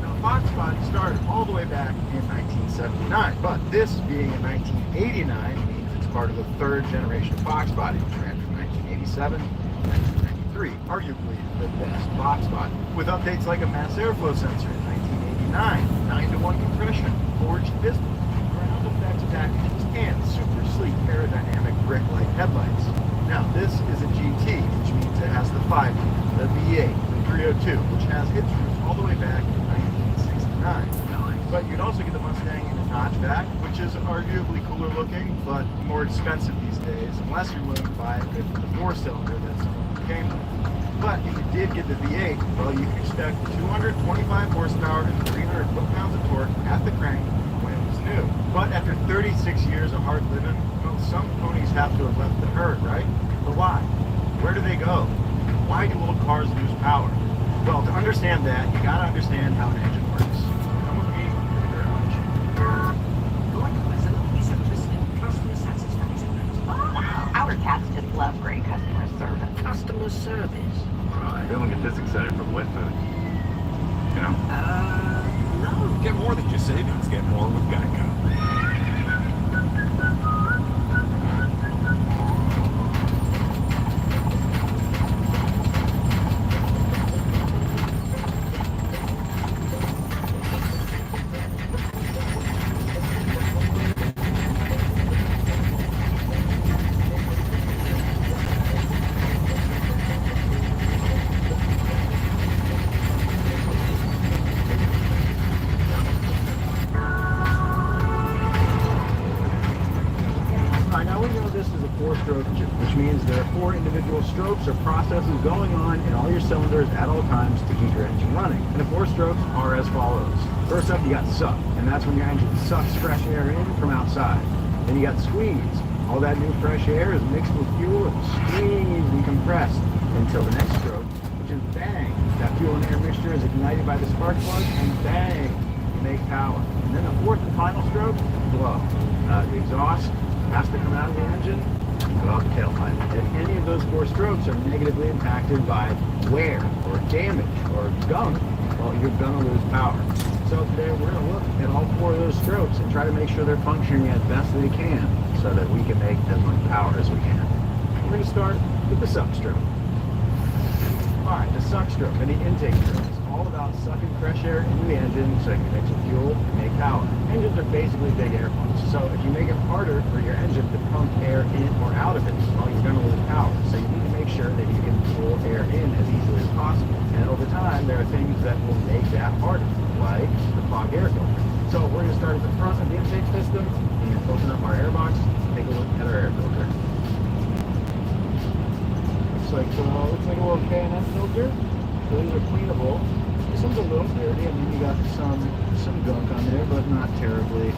Now, Fox Body started all the way back in 1979. But this being in 1989 means it's part of the third generation of box body, which ran from 1987 to 1993, arguably the best box body. With updates like a mass airflow sensor in 1989, 9-to-1 compression, forged pistons, ground effects packages, and super sleek aerodynamic brick-like headlights. Now, this is a GT, which means it has the 5, the V8, the 302, which has its roots all the way back in 1969. But you'd also get the Mustang in its notchback, which is arguably cooler looking, but more expensive these days, unless you're willing to buy it with the 4-cylinder that some of them came with. But if you did get the V8, well, you could expect 225 horsepower and 300 foot-pounds of torque at the crank when it was new. But after 36 years of hard living, well, some ponies have to have left the herd, right? But why? Where do they go? Why do old cars lose power? Well, to understand that, you gotta understand how an engine works. Come with me to the garage. Wow, our cats just love great customer service. Customer service? Right. They don't get this excited for wet food. You know? No. Get more than just savings. Get more with Geico. Which means there are 4 individual strokes or processes going on in all your cylinders at all times to keep your engine running. And the 4 strokes are as follows. First up, you got suck, and that's when your engine sucks fresh air in from outside. Then you got squeeze. All that new fresh air is mixed with fuel and squeezed and compressed until the next stroke, which is bang. That fuel and air mixture is ignited by the spark plug, and bang, you make power. And then the 4th and final stroke, blow. The exhaust has to come out of the engine, go out the tailpipe. If any of those 4 strokes are negatively impacted by wear or damage or gunk, well, you're going to lose power. So today we're going to look at all 4 of those strokes and try to make sure they're functioning as best they can so that we can make as much power as we can. We're going to start with the suck stroke. Alright, the suck stroke and the intake stroke is all about sucking fresh air into the engine so you can mix with fuel and make power. Engines are basically big air pumps, so if you make it harder for your engine to pump air in or out of it, well, you're going to lose power. So you need to make sure that you can pull air in as easily as possible. And over time, there are things that will make that harder, like the clogged air filter. So we're going to start at the front of the intake system and open up our air box and take a look at our air filter. Looks like a little K&S filter. Those are cleanable. This one's a little dirty. I mean, you got some gunk on there, but not terribly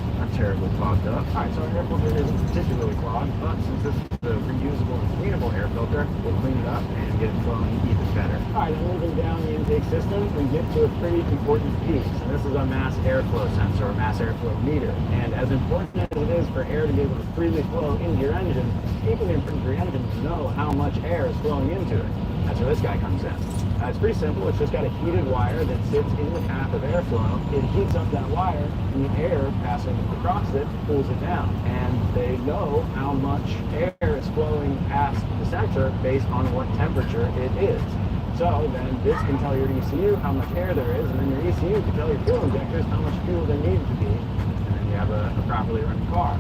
clogged up. Alright, so our air filter isn't particularly clogged, but since this is a reusable and cleanable air filter, we'll clean it up and get it flowing even better. Alright, then moving down the intake system, we get to a pretty important piece, and this is our mass airflow sensor, or mass airflow meter. And as important as it is for air to be able to freely flow into your engine, equally important for your engine to know how much air is flowing into it. That's where this guy comes in. It's pretty simple. It's just got a heated wire that sits in the path of airflow. It heats up that wire, and the air passing across it pulls it down. And they know how much air is flowing past the sensor based on what temperature it is. So then this can tell your ECU how much air there is, and then your ECU can tell your fuel injectors how much fuel there needs to be, and then you have a properly running car.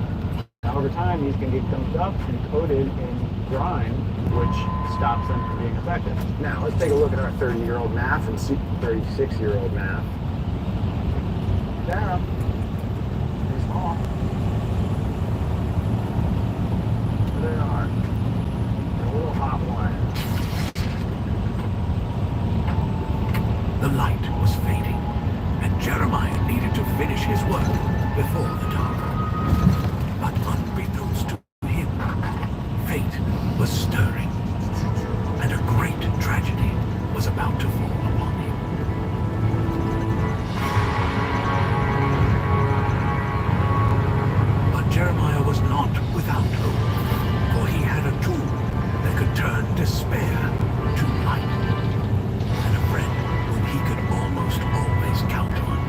Now, over time, these can get dumped up and coated in grime, which stops them from being effective. Now, let's take a look at our 30-year-old MAF and 36-year-old MAF. Down. Pretty small. There they are. They're a little hot wire. The light was fading, and Jeremiah needed to finish his work before the dark. But unbeknownst to him, fate was stirring, and a great tragedy was about to fall upon him. But Jeremiah was not without hope, for he had a tool that could turn despair to light, and a friend whom he could almost always count on.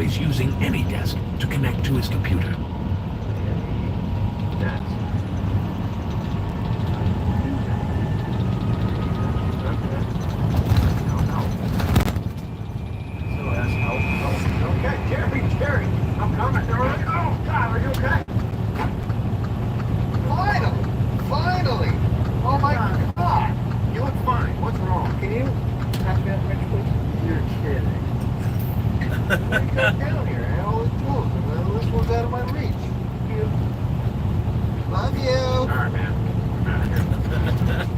is using AnyDesk to connect to his computer. Jerry, I'm coming. Oh, God, are you okay? Finally! Oh my God! You look fine. What's wrong? Can you pass me that wrench, please? You're kidding. What you got down here? And all these tools. Well, this one's out of my reach. Love you. All right, man.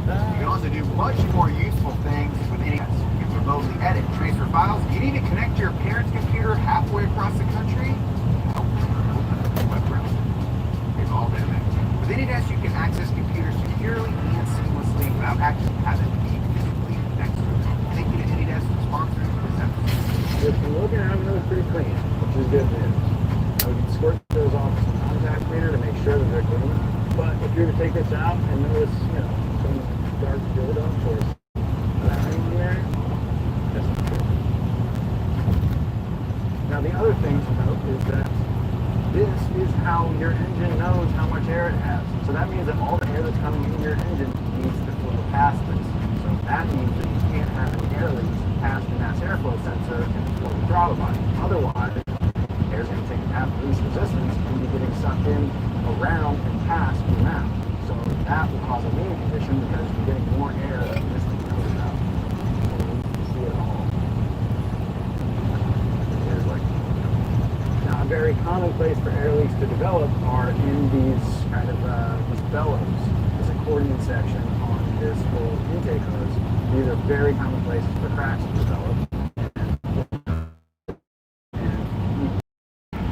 You can also do much more useful things with AnyDesk. You can remotely edit, transfer files. You need to connect to your parents' computer halfway across the country. Web browser. It's all down there. With AnyDesk, you can access computers securely and seamlessly without actually having to be physically next to it. Thank you to AnyDesk for sponsoring this episode. If you're looking at them, they're pretty clean, which is good news. We can squirt those off with some contact cleaner to make sure that they're clean. But if you were to take this out and notice, some dark buildup or anything in there, that's not good. Now the other thing to note is that this is how your engine knows how much air it has. So that means that all the air that's coming in your engine needs to flow past this. So that means that you can't have any air leaks past the mass airflow sensor and flow the throttle body. Otherwise, air is going to take a path of least resistance and be getting sucked in, around, and past your map. So that will cause a lean condition because you're getting more air than this thing knows about. You see it all. Now, a very common place for air leaks to develop are in these kind of these bellows, this accordion section on this whole intake hose. These are very common places for cracks to develop.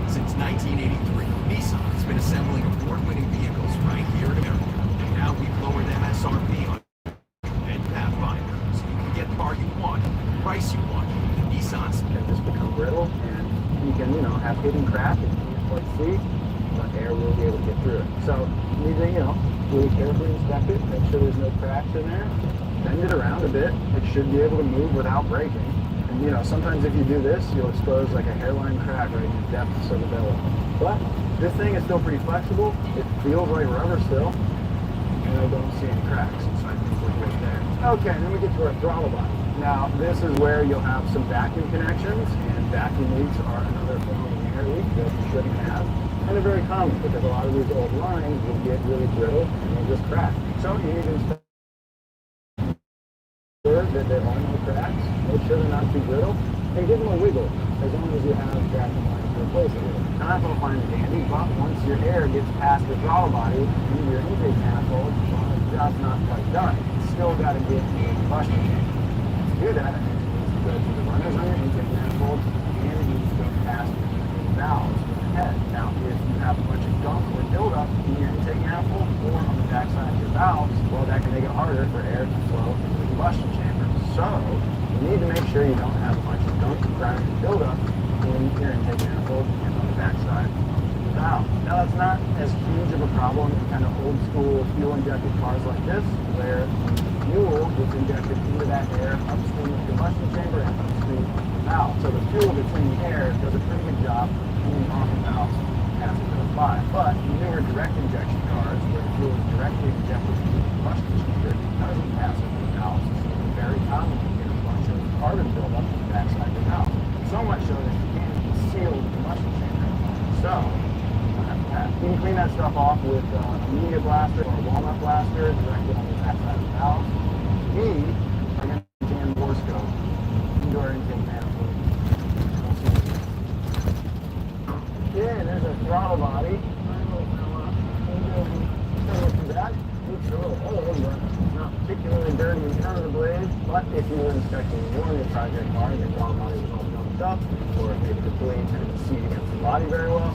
Since 1983, Nissan has been assembling award-winning vehicles right here in America. And now we've lowered MSRP on and Pathfinder, so you can get the car you want, the price you want. Nissan's can just become brittle, and you can, have hidden crack that you can't quite see, but air will be able to get through it. So you need to, really carefully inspect it, make sure there's no cracks in there, bend it around a bit. It should be able to move without breaking. And sometimes if you do this, you'll expose like a hairline crack right in the depths of the bellow. But this thing is still pretty flexible. It feels like rubber still, and I don't see any cracks. So I think we're good there. Okay, then we get to our throttle body. Now, this is where you'll have some vacuum connections, and vacuum leaks are another form of air leak that you shouldn't have. And they're very common because a lot of these old lines will get really brittle and they'll just crack. So you need to inspect that there are no cracks, make sure they're not too brittle, and give them a wiggle as long as you have vacuum lines to replace it with. Not going to find it dandy, but once your air gets past the throttle body into your intake manifold, the job's not quite done. It's still got to get to the combustion chamber. To do that, it needs to go to the runners on your intake manifold, and it needs to go past the valves in the head. Now, if you have a bunch of gunk or buildup in your intake manifold or on the backside of your valves, well, that can make it harder for air to flow into the combustion chamber. So, you need to make sure you don't have a bunch of gunk, grind, and buildup in your intake manifold and on the backside of the valve. Now, that's not as huge of a problem in kind of old school fuel-injected cars like this, where the fuel gets injected into that air upstream of the combustion chamber and upstream of the valve. So the fuel that's in the air does a pretty good job cleaning off the valves as it goes by. But newer direct injection cars, where the fuel is directly injected into the combustion chamber, it doesn't pass over the valves. So it's very common to get a bunch of carbon buildup on the backside of the valve. So much so that you can't even seal the combustion chamber. So, you can clean that stuff off with a media blaster or a walnut blaster directly on the backside of the valve. We are going to jam Morse code into our intake manifold. Yeah, there's a throttle body. That. It's a little old, but it's not particularly dirty in front of the blade. But if you were inspecting a warranty project car and your throttle body was all dumped up, or if maybe the blade didn't seat against the body very well,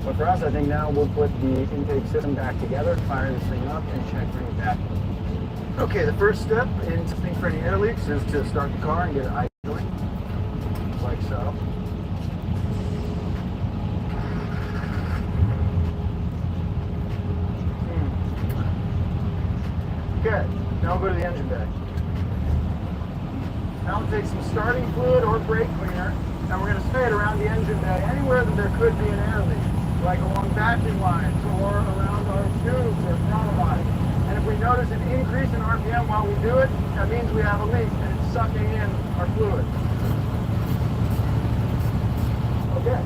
but for us, I think now we'll put the intake system back together, fire this thing up, and check for any vacuum. Okay, the first step in testing for any air leaks is to start the car and get it idling, like so. Okay, now we'll go to the engine bay. Now we'll take some starting fluid or brake cleaner And we're going to spray it around the engine bay anywhere that there could be an air leak, like along vacuum lines or around our tubes or throttle body. And if we notice an increase in RPM while we do it, that means we have a leak and it's sucking in our fluid. Okay.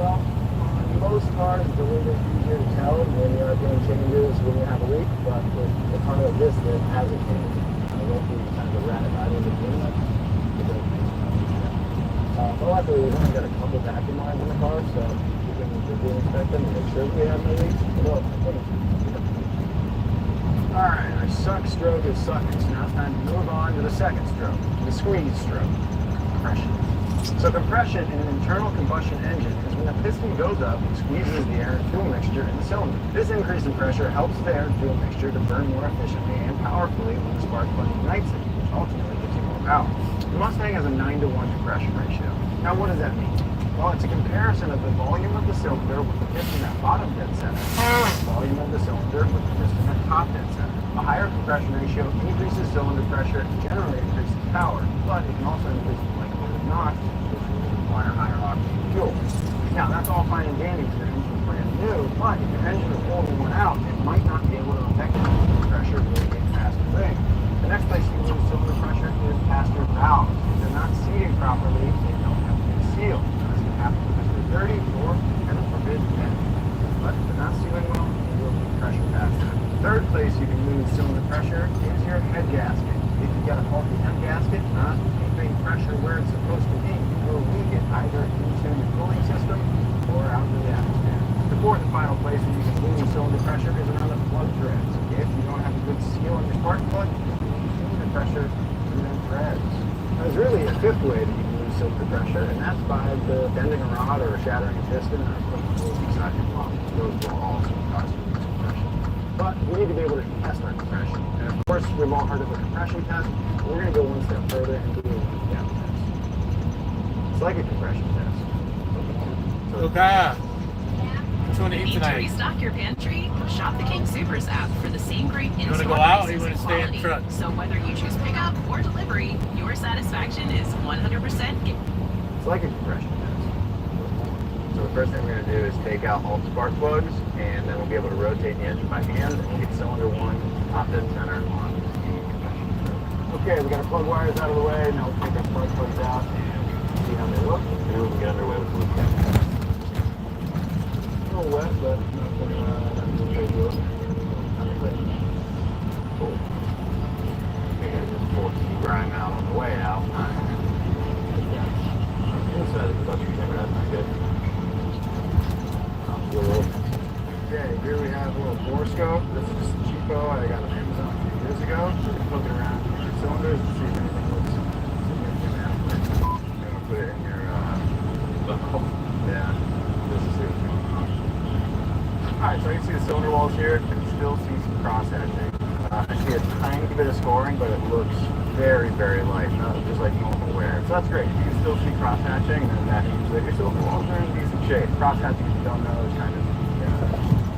Well, on most cars, it's a little bit easier to tell when the RPM changes when you have a leak, but with a car like this that hasn't changed, I went through kind of a radical between them. But luckily, we've only got a couple vacuum lines in the car, so we can inspect them and make sure we have no leaks. Alright, our suck stroke is sucking, so now it's time to move on to the second stroke, the squeeze stroke, compression. So compression in an internal combustion engine is when the piston goes up and squeezes the air and fuel mixture in the cylinder. This increase in pressure helps the air and fuel mixture to burn more efficiently and powerfully when the spark plug ignites it, which ultimately gives you more power. The Mustang has a 9-to-1 compression ratio. Now what does that mean? Well, it's a comparison of the volume of the cylinder with the piston at bottom dead center, and the volume of the cylinder with the piston at top dead center. A higher compression ratio increases cylinder pressure and generally increases power, but it can also increase the likelihood of knots, which will require higher octane fuel. Now, that's all fine and dandy if your engine is brand new, but if your engine is old and worn out, it might not be able to affect the pressure really get past the ring. The next place you lose cylinder pressure is past your valves. If they're not seating properly, they don't have to be sealed. This can happen because they're dirty or, heaven forbid, bent. But if they're not sealing well, you will lose pressure past them. Third place you can lose cylinder pressure is your head gasket. If you've got a faulty head gasket, not keeping pressure where it's supposed to be, you will leak it either into your cooling system or out into the atmosphere. The fourth and final place where you can lose cylinder pressure is around the plug threads. If you don't have a good seal on your spark plug, you will lose cylinder pressure through them threads. There's really a fifth way that you can lose cylinder pressure, and that's by the bending a rod or shattering a piston or putting holes inside your pump. Those will also cause you to lose compression. But we need to be able to test our compression. And of course, we've all heard of a compression test. We're going to go one step further and do a leak down test. It's like a compression test. Okay. What you want to eat Need to tonight? restock your pantry? Shop the King Supers app for the same great You want to in-store go out or prices you want and to stay in quality. the truck? So whether you choose pickup or delivery, your satisfaction is 100% It's like a compression test. So the first thing we're going to do is take out all the spark plugs, and then we'll be able to rotate the engine by hand and get cylinder 1 top dead center on the compression stroke. Okay, we got our plug wires out of the way. Now we'll take our spark plugs out and see how they look, and then we can get underway with the leak down test. A little wet, but nothing crazy. Cool. Maybe I just pull the grime out on the way out. Inside the production chamber, that's not good. Okay, here we have a little bore scope. This is just cheapo. I got on Amazon a few years ago. So we can poke it around in your cylinders and see if anything looks significant out. I'm going to put it in your buckle. Yeah, just to see what's going on. Alright, so you can see the cylinder walls here. I can still see some cross hatching. I see a tiny bit of scoring, but it looks very, very light, just like normal wear. So that's great. You can still see cross hatching, and that means that your cylinder walls are in decent shape. Cross hatching, if you don't know, is kind of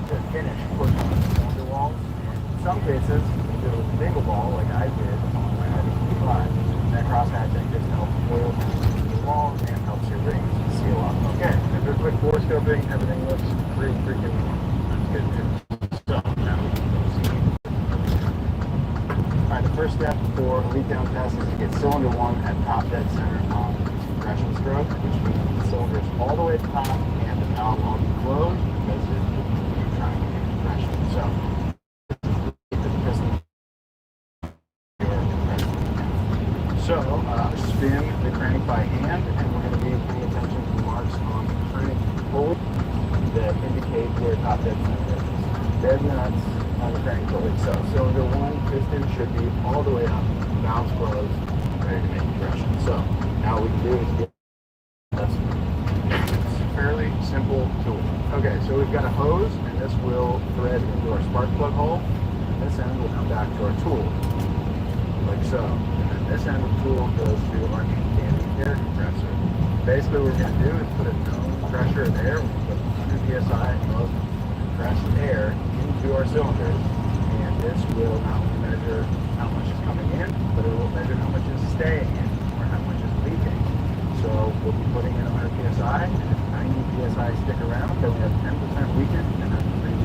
the finish put on the cylinder walls. In some cases, you do a single ball, like I did on my ID5. That cross hatching just helps oil the walls and helps your rings seal up. Okay, after a quick bore scoping, everything looks pretty freaking normal. That's good news. So now we can proceed. Alright, the first step for a leak down test is to get cylinder 1 at top dead center on the compression stroke, which means the cylinder is all the way at the top and the valve will be closed because you're trying to get compression. So, spin the crank by hand, and we're going to be paying attention to marks on the crank pulley that indicate where top dead center is. Dead nuts on the crank pulley. So cylinder 1 piston should be all the way up, valves closed, ready to make compression. So now what we can do is get this. It's a fairly simple tool. Okay, so we've got a hose, and this will thread into our spark plug hole, and this end will come back to our tool, like so. This end of the tool goes to our handy air compressor. Basically what we're going to do is put a known pressure of air, we put 100 psi of compressed air into our cylinders, and this will not only measure how much is coming in, but it will measure how much is staying in, or how much is leaking. So we'll be putting in 100 psi, and if 90 psi stick around, then we have 10% leakage, and that's pretty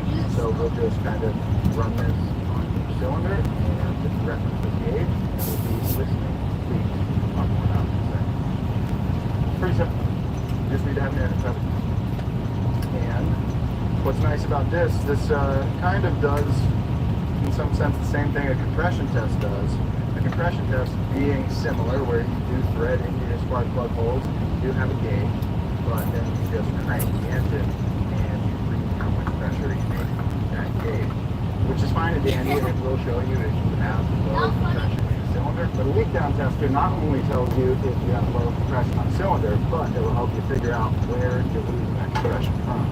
good. So we'll just kind of run this on each cylinder, and just reference the gauge, and we'll be listening to leaks. Talk more about it in a second. It's pretty simple. You just need to have an air compressor. And what's nice about this kind of does, in some sense, the same thing a compression test does. A compression test being similar, where you do thread into your spark plug holes, you do have a gauge, but then you just crank the engine and you read how much pressure you make from that gauge, which is fine and dandy, and it will show you if you have low compression in the cylinder. But a leak down tester not only tells you if you have low compression on the cylinder, but it will help you figure out where you're losing that compression from.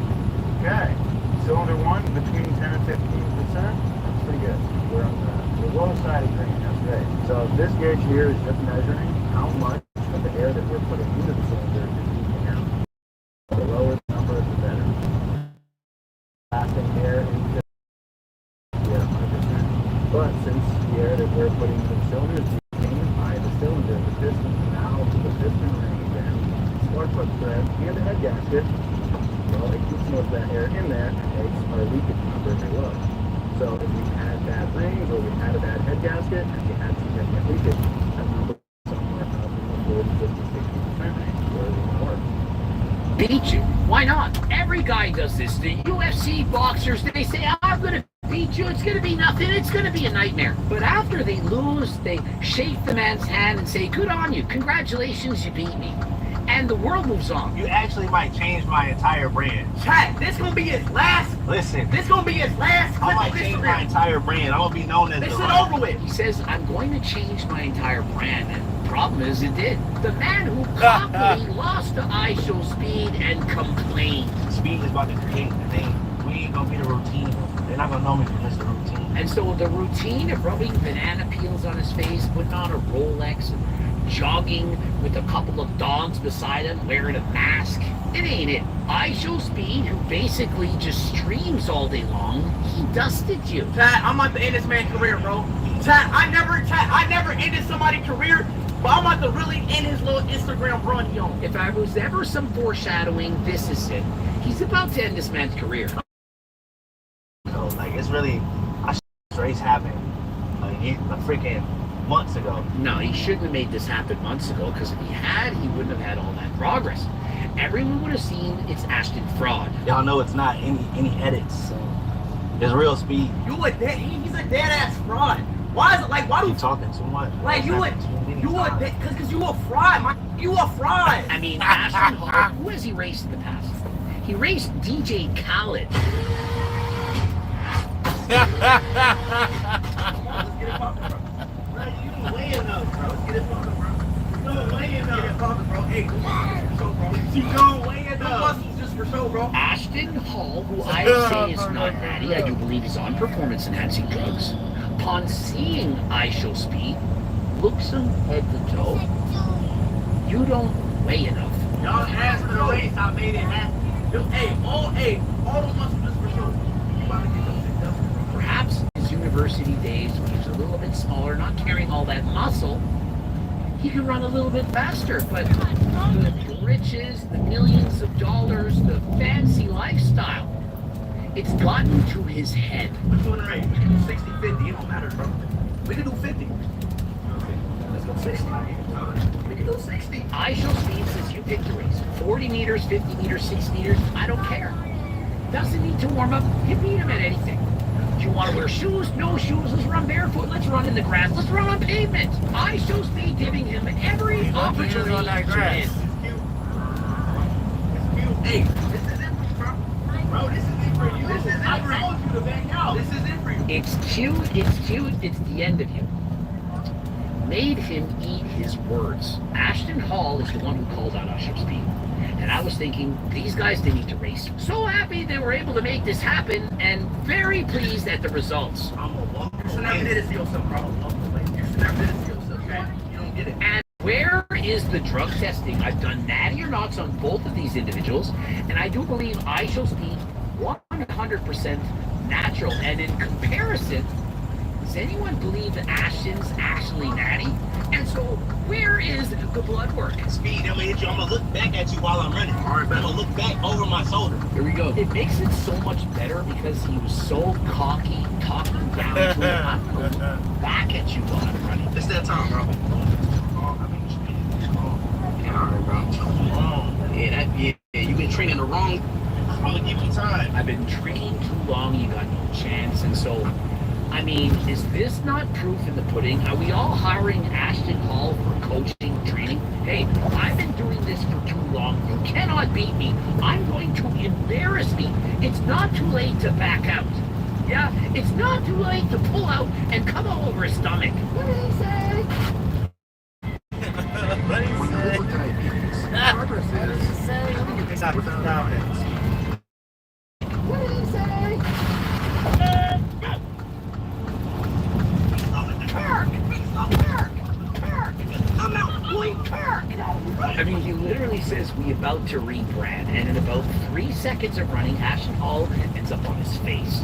Okay, cylinder 1 between 10 and 15%. That's pretty good. We're on the low side of green. That's great. So this gauge here is just measuring how much of the air that we're putting into the cylinder is leaking out. The lower the number, the better. Passing air into we get 100%. But since the air that we're putting into the cylinder is being by the cylinder, the piston, now the piston rings and spark plug thread and the head gasket, well, it keeps most of that air in there and makes our leakage number very low. So if we had bad rings or we had a bad head gasket and we had significant leakage, that number is somewhere up in the 40, 50, 60% range where we want to work. Beat you. Why not? Every guy does this. The UFC boxers, they say, I'm going to beat you. It's going to be nothing. It's going to be a nightmare. But after they lose, they shake the man's hand and say, good on you. Congratulations, you beat me. And the world moves on. You actually might change my entire brand. Chat, this gonna be his last. Listen. This gonna be his last. I might change my entire brand. I'm gonna be known as this the is over with. He says, I'm going to change my entire brand. And the problem is it did. The man who promptly lost to ISO speed and complained. Speed is about to create the thing. We ain't gonna be the routine. They're not gonna know me for just the routine. And so the routine of rubbing banana peels on his face, putting on a Rolex, jogging with a couple of dogs beside him, wearing a mask. It ain't it. ISO Speed, who basically just streams all day long, he dusted you. Chat, I'm about to end this man's career, bro. Chat, I never ended somebody's career, but I'm about to really end his little Instagram run, yo. If I was ever some foreshadowing, this is it. He's about to end this man's career. So, like, it's really, this race happened a freaking months ago. No, he shouldn't have made this happen months ago, because if he had, he wouldn't have had all that progress. Everyone would have seen it's Ashton fraud. Y'all know it's not any edits. It's real speed. He's a dead ass fraud. Why is it like, why do you talking too much? Like you a fraud, you a fraud. I mean, Ashton Hall, who has he raced in the past? He raced DJ Khaled. Way enough, bro. Let's get it pumping, bro. You're going way enough. Get it pumping, bro. Hey, come on. Just for show, bro. You're going way enough. No muscles just for show, bro. Ashton Hall, who I say is not natty, I do believe he's on performance-enhancing drugs, upon seeing ISO Speed, looks him head to toe. You don't weigh enough. Y'all asked for the race, I made it happen. All those muscles just for show. You about to get those things done. Perhaps his university days when he was a little bit smaller, not carrying all that muscle, he could run a little bit faster, but the riches, the millions of dollars, the fancy lifestyle, it's gotten to his head. We're doing it right. We can do 60, 50, it don't matter, bro. We can do 50. Let's go 60. We can do 60. ISO Speed says you pick the race. 40 meters, 50 meters, 6 meters, I don't care. Doesn't need to warm up, you beat him at anything. Do you want to wear shoes? No shoes. Let's run barefoot. Let's run in the grass. Let's run on pavement. ISO Speed giving him every opportunity on that grass. to win. It's cute. Hey, this is it for you, bro. Bro, this is it for you. This is it for you. I told you to back out. This is it for you. It's cute. It's the end of him. Made him eat his words. Ashton Hall is the one who called out ISO Speed. And I was thinking, these guys, they need to race. So happy they were able to make this happen, and very pleased at the results. You should never did this to yourself, bro. You should never did this to yourself, okay? You don't get it. And where is the drug testing? I've done natty or nots on both of these individuals, and I do believe ISO Speed 100% natural. And in comparison, Does anyone believe that Ashton's actually natty? And so, where is the blood work? Speed, I'm gonna hit you. I'm gonna look back at you while I'm running. All right, I'm gonna look back over my shoulder. Here we go. It makes it so much better because he was so cocky, talking down to him. I'm gonna look back at you while I'm running. It's that time, bro. Yeah, all right, bro. Yeah, you've been training the wrong. I'm gonna give you time. I've been training too long, you got no chance. And so, I mean, is this not proof in the pudding? Are we all hiring Ashton Hall for coaching, training? Hey, I've been doing this for too long. You cannot beat me. I'm going to embarrass me. It's not too late to back out. Yeah, it's not too late to pull out and come all over his stomach. What did he say? What did he say? What did he say? What did he say? I mean, he literally says we about to rebrand, and in about 3 seconds of running, Ashton Hall ends up on his face.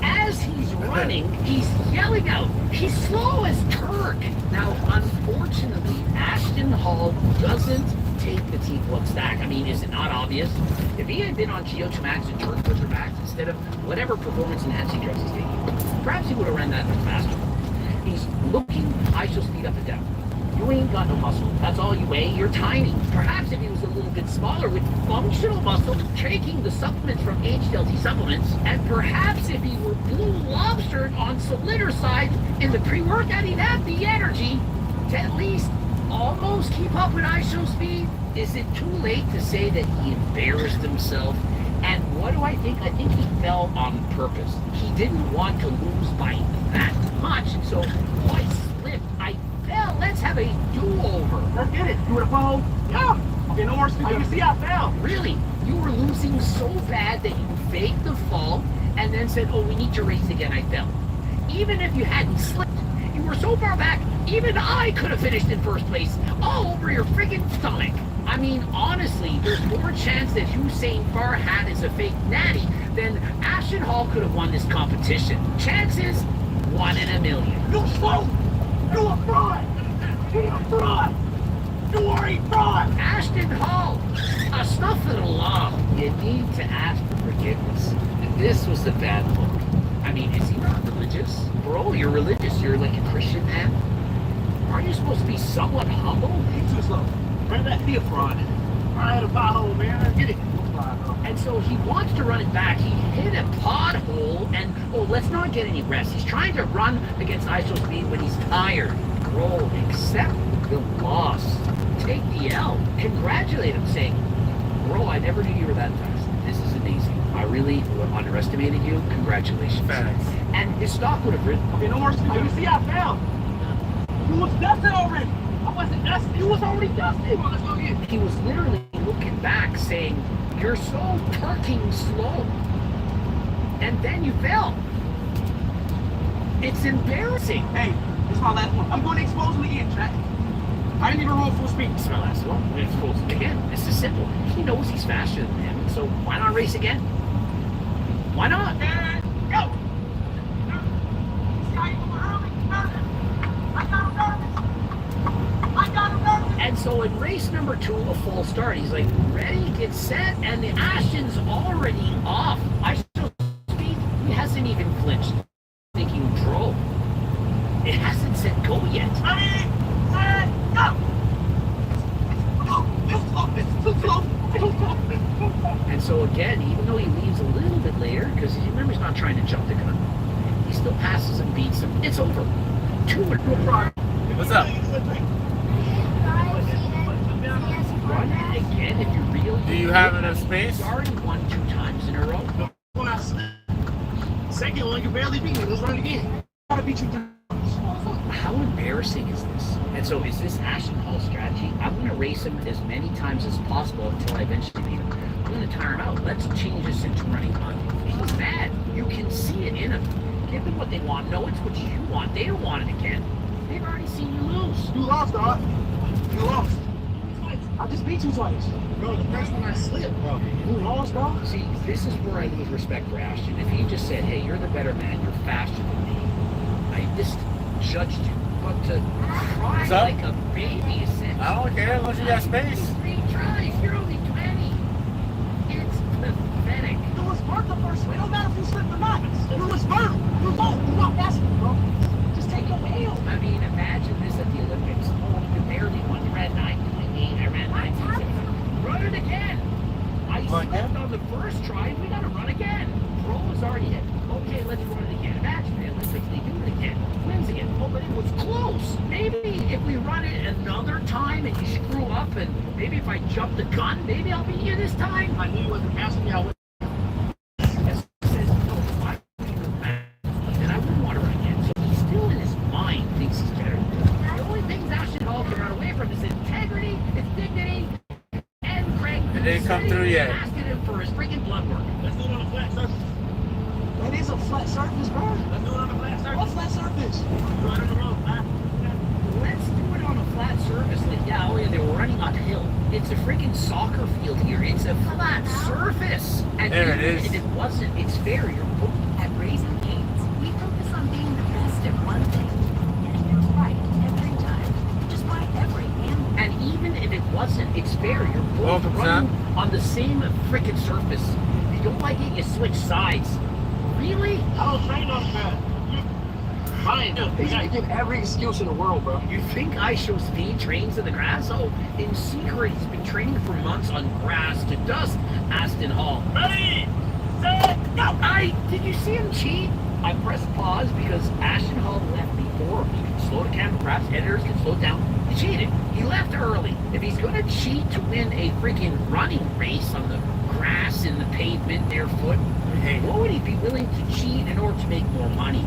As he's running, he's yelling out, he's slow as Turk. Now, unfortunately, Ashton Hall doesn't take the T-Plug stack. I mean, is it not obvious? If he had been on CO2 Max and Turk Butcher Max instead of whatever performance enhancing drugs he's taking, perhaps he would have ran that much faster. He's looking ISO speed up and down. You ain't got no muscle. That's all you weigh. You're tiny. Perhaps if he was a little bit smaller with functional muscle, taking the supplements from HDLT supplements, and perhaps if he were blue lobstered on solidarcide in the pre-workout, he'd have the energy to at least almost keep up with ISO speed. Is it too late to say that he embarrassed himself? And what do I think? I think he fell on purpose. He didn't want to lose by that much, and so I slipped. I fell. Let's have a do-over. Let's get it. You wanna follow? Yeah. Okay, no more speed. You see, I fell. Really? You were losing so bad that you faked the fall and then said, oh, we need to race again. I fell. Even if you hadn't slipped, you were so far back, even I could have finished in first place, all over your friggin' stomach. I mean, honestly, there's more chance that Hussein Farhat is a fake natty than Ashton Hall could have won this competition. Chances, 1 in a million. You slow! You a fraud! You a fraud! You are a fraud! Ashton Hall, astaghfirullah. You need to ask for forgiveness. This was a bad look. I mean, is he not religious? Bro, you're religious. You're like a Christian man. Aren't you supposed to be somewhat humble? He's too slow. Run that be a fraud. I had a pothole, man. Get it. And so he wants to run it back. He hit a pothole, and oh, let's not get any rest. He's trying to run against ISO speed when he's tired. Bro, accept the loss. Take the L. Congratulate him, saying, bro, I never knew you were that fast. This is amazing. I really underestimated you. Congratulations. Thanks. And his stock would have risen. Okay, no more speed. You see, I fell. You was dusted already. I wasn't dusted. You was already dusted. Come on, let's go get it. He was literally looking back saying, you're so turking slow. And then you fell. It's embarrassing. Hey, this is my last one. I'm going to expose him again, Jack. I didn't even roll full speed. It's my last one. We're going to expose him again. This is simple. He knows he's faster than him, so why not race again? Why not? And go! And so in race number 2, a full start, he's like, ready, get set, and the Ashton's already off. ISO speed, he hasn't even flinched. Thinking, bro, it hasn't said go yet. Ready, set, go! It's too slow. And so again, even though he leaves a little bit later, because you remember he's not trying to jump the gun, he still passes and beats him. It's over. 2 in a row. What's up? Run it again if you really. Do you have enough space? Already won 2 times in a row. Second one, you barely beat me. Let's run it again. I gotta beat you 3 times. How embarrassing is this? And so is this Ashton Hall's strategy? I'm going to race him as many times as possible until I eventually beat him. I'm going to tire him out. Let's change this into running on. He's mad. You can see it in him. Give them what they want. No, it's what you want. They don't want it again. They've already seen you lose. You lost, dog. You lost. I just beat you twice. Bro, the first one I slipped, bro. You lost, bro. See, this is where I lose respect for Ashton. If he just said, hey, you're the better man, you're faster than me, I just judged you. But to cry like a baby is it? I don't care unless you got space. 3 tries, you're only 20. It's pathetic. It was worth the first one. It don't matter if you slipped or not. It was worth. You won't pass it, bro. Just take your wheel. I mean, imagine this at the Olympics. Oh, you barely won. You ran 9.8. I ran 9.6. Run it again. I slipped on the first try. We got to run again. Pro is already hit. Okay, let's run it again. Imagine the Olympics. They do it again. Wins again. Oh, but it was close. Maybe if we run it another time and you screw up, and maybe if I jump the gun, maybe I'll beat you this time. I knew you wasn't passing me. I would. And I wouldn't want to run again. So he still in his mind thinks he's better. The only things Ashton Hall can run away from is integrity, his dignity, and Craig. It didn't come through yet. Asking him for his freaking blood work. Let's do it on a flat surface. That is a flat surface, bro. Let's do it on a flat surface. What flat surface? Right on the road, man. Let's do it on a flat surface. Like, yeah, oh yeah, they were running uphill. It's a freaking soccer field here. It's a flat surface. And there it is. If it wasn't, it's fair. You're At Raising Cane's, we focus on being the best at one thing. Getting it right every time. Just by every animal. And even if it wasn't, it's fair. You're both Welcome, running son. on the same freaking surface. If you don't like it, you switch sides. Really? I don't train on that. Fine. He's gonna give every excuse in the world, bro. You think I show speed trains in the grass? Oh, in secret, he's been training for months on grass to dust. Aston Hall. Ready, set, go! Did you see him cheat? I pressed pause because Ashton Hall left before. He can slow the camera, perhaps editors can slow it down. He cheated. He left early. If he's gonna cheat to win a freaking running race on the grass in the pavement barefoot, hey, what would he be willing to cheat in order to make more money?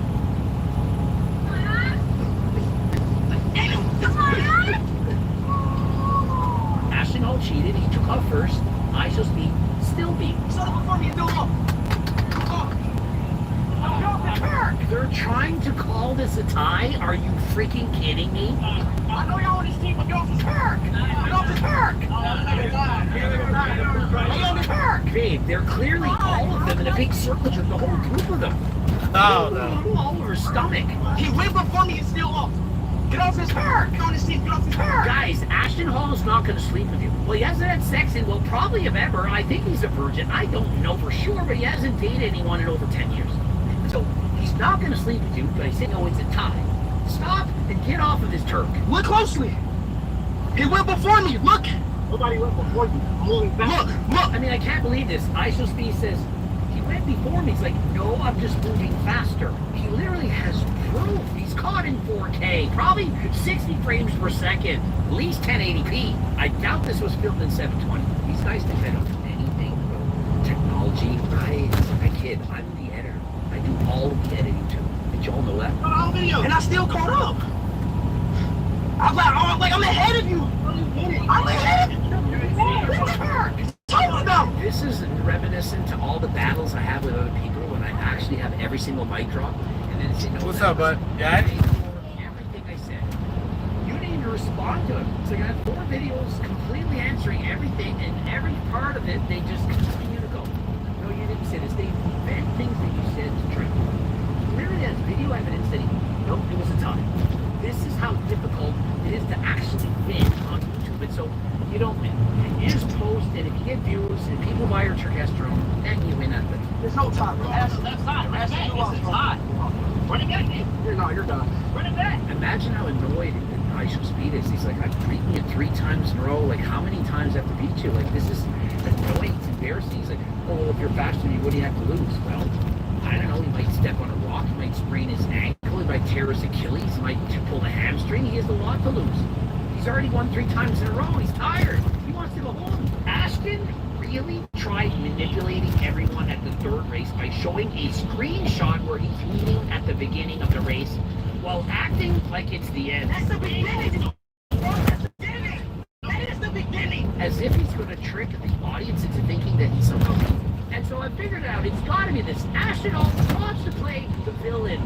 Ashton Hall cheated. He took off first. I shall speed. Still beat. Shut up before you do it. They're trying to call this a tie? Are you freaking kidding me? I know y'all on this team, but get off the track. Get off the track. Get on the track. Babe, they're clearly all of them in a big circle, the whole group of them. No. All over his stomach. He went before me and still off. Get off his track. Get on this team. Get off the track. Guys, Ashton Hall is not going to sleep with you. Well, he hasn't had sex in, well, probably if ever. I think he's a virgin. I don't know for sure, but he hasn't dated anyone in over 10 years. So he's not going to sleep with you, but I say, no, it's a tie. Stop and get off of this Turk. Look closely. He went before me. Look. Nobody went before you. I'm moving back. Look. I mean, I can't believe this. ISO Speed says, he went before me. He's like, no, I'm just moving faster. He literally has proof. He's caught in 4K, probably 60 frames per second, at least 1080p. I doubt this was filmed in 720. These guys depend on anything about technology. I kid. I'm the editor. I do all of the editing too. Did y'all know that? All video. And I still caught up. I'm like, I'm ahead of you. I'm ahead of you. This is reminiscent to all the battles I have with other people when I actually have every single mic drop. And then it's, what's up, bud? Yeah. Everything I said. You didn't even respond to it. So I got 4 videos completely answering everything, and every part of it, they just continue to go. No, you didn't say this. They invent things that you said to try. Literally has video evidence that nope, it was a tie. This is how difficult it is to actually win on YouTube. And so you don't win. You just post, and if you get views and people buy your Turkesterone, then you win at the. There's no tie, bro. That's tie. That's a tie. Run it back, dude. You're done. Run it back. Imagine how annoyed ISO Speed is. He's like, I've beaten you 3 times in a row. Like, how many times I have to beat you? Like, this is annoying. It's embarrassing. He's like, oh, if you're faster than me, what do you have to lose? Well, I don't know. He might step on a rock. He might sprain his ankle. He might tear his Achilles. He might pull a hamstring. He has a lot to lose. He's already won 3 times in a row. He's tired. He wants to go home. Ashton really tried manipulating everyone at the 3rd race by showing a screenshot where he's leading at the beginning of the race while acting like it's the end. That's the beginning. That's the beginning. That is the beginning. As if he's going to trick the audience into thinking that he's somehow beat. And so I figured it out. It's got to be this. Ashton Hall wants to play the villain.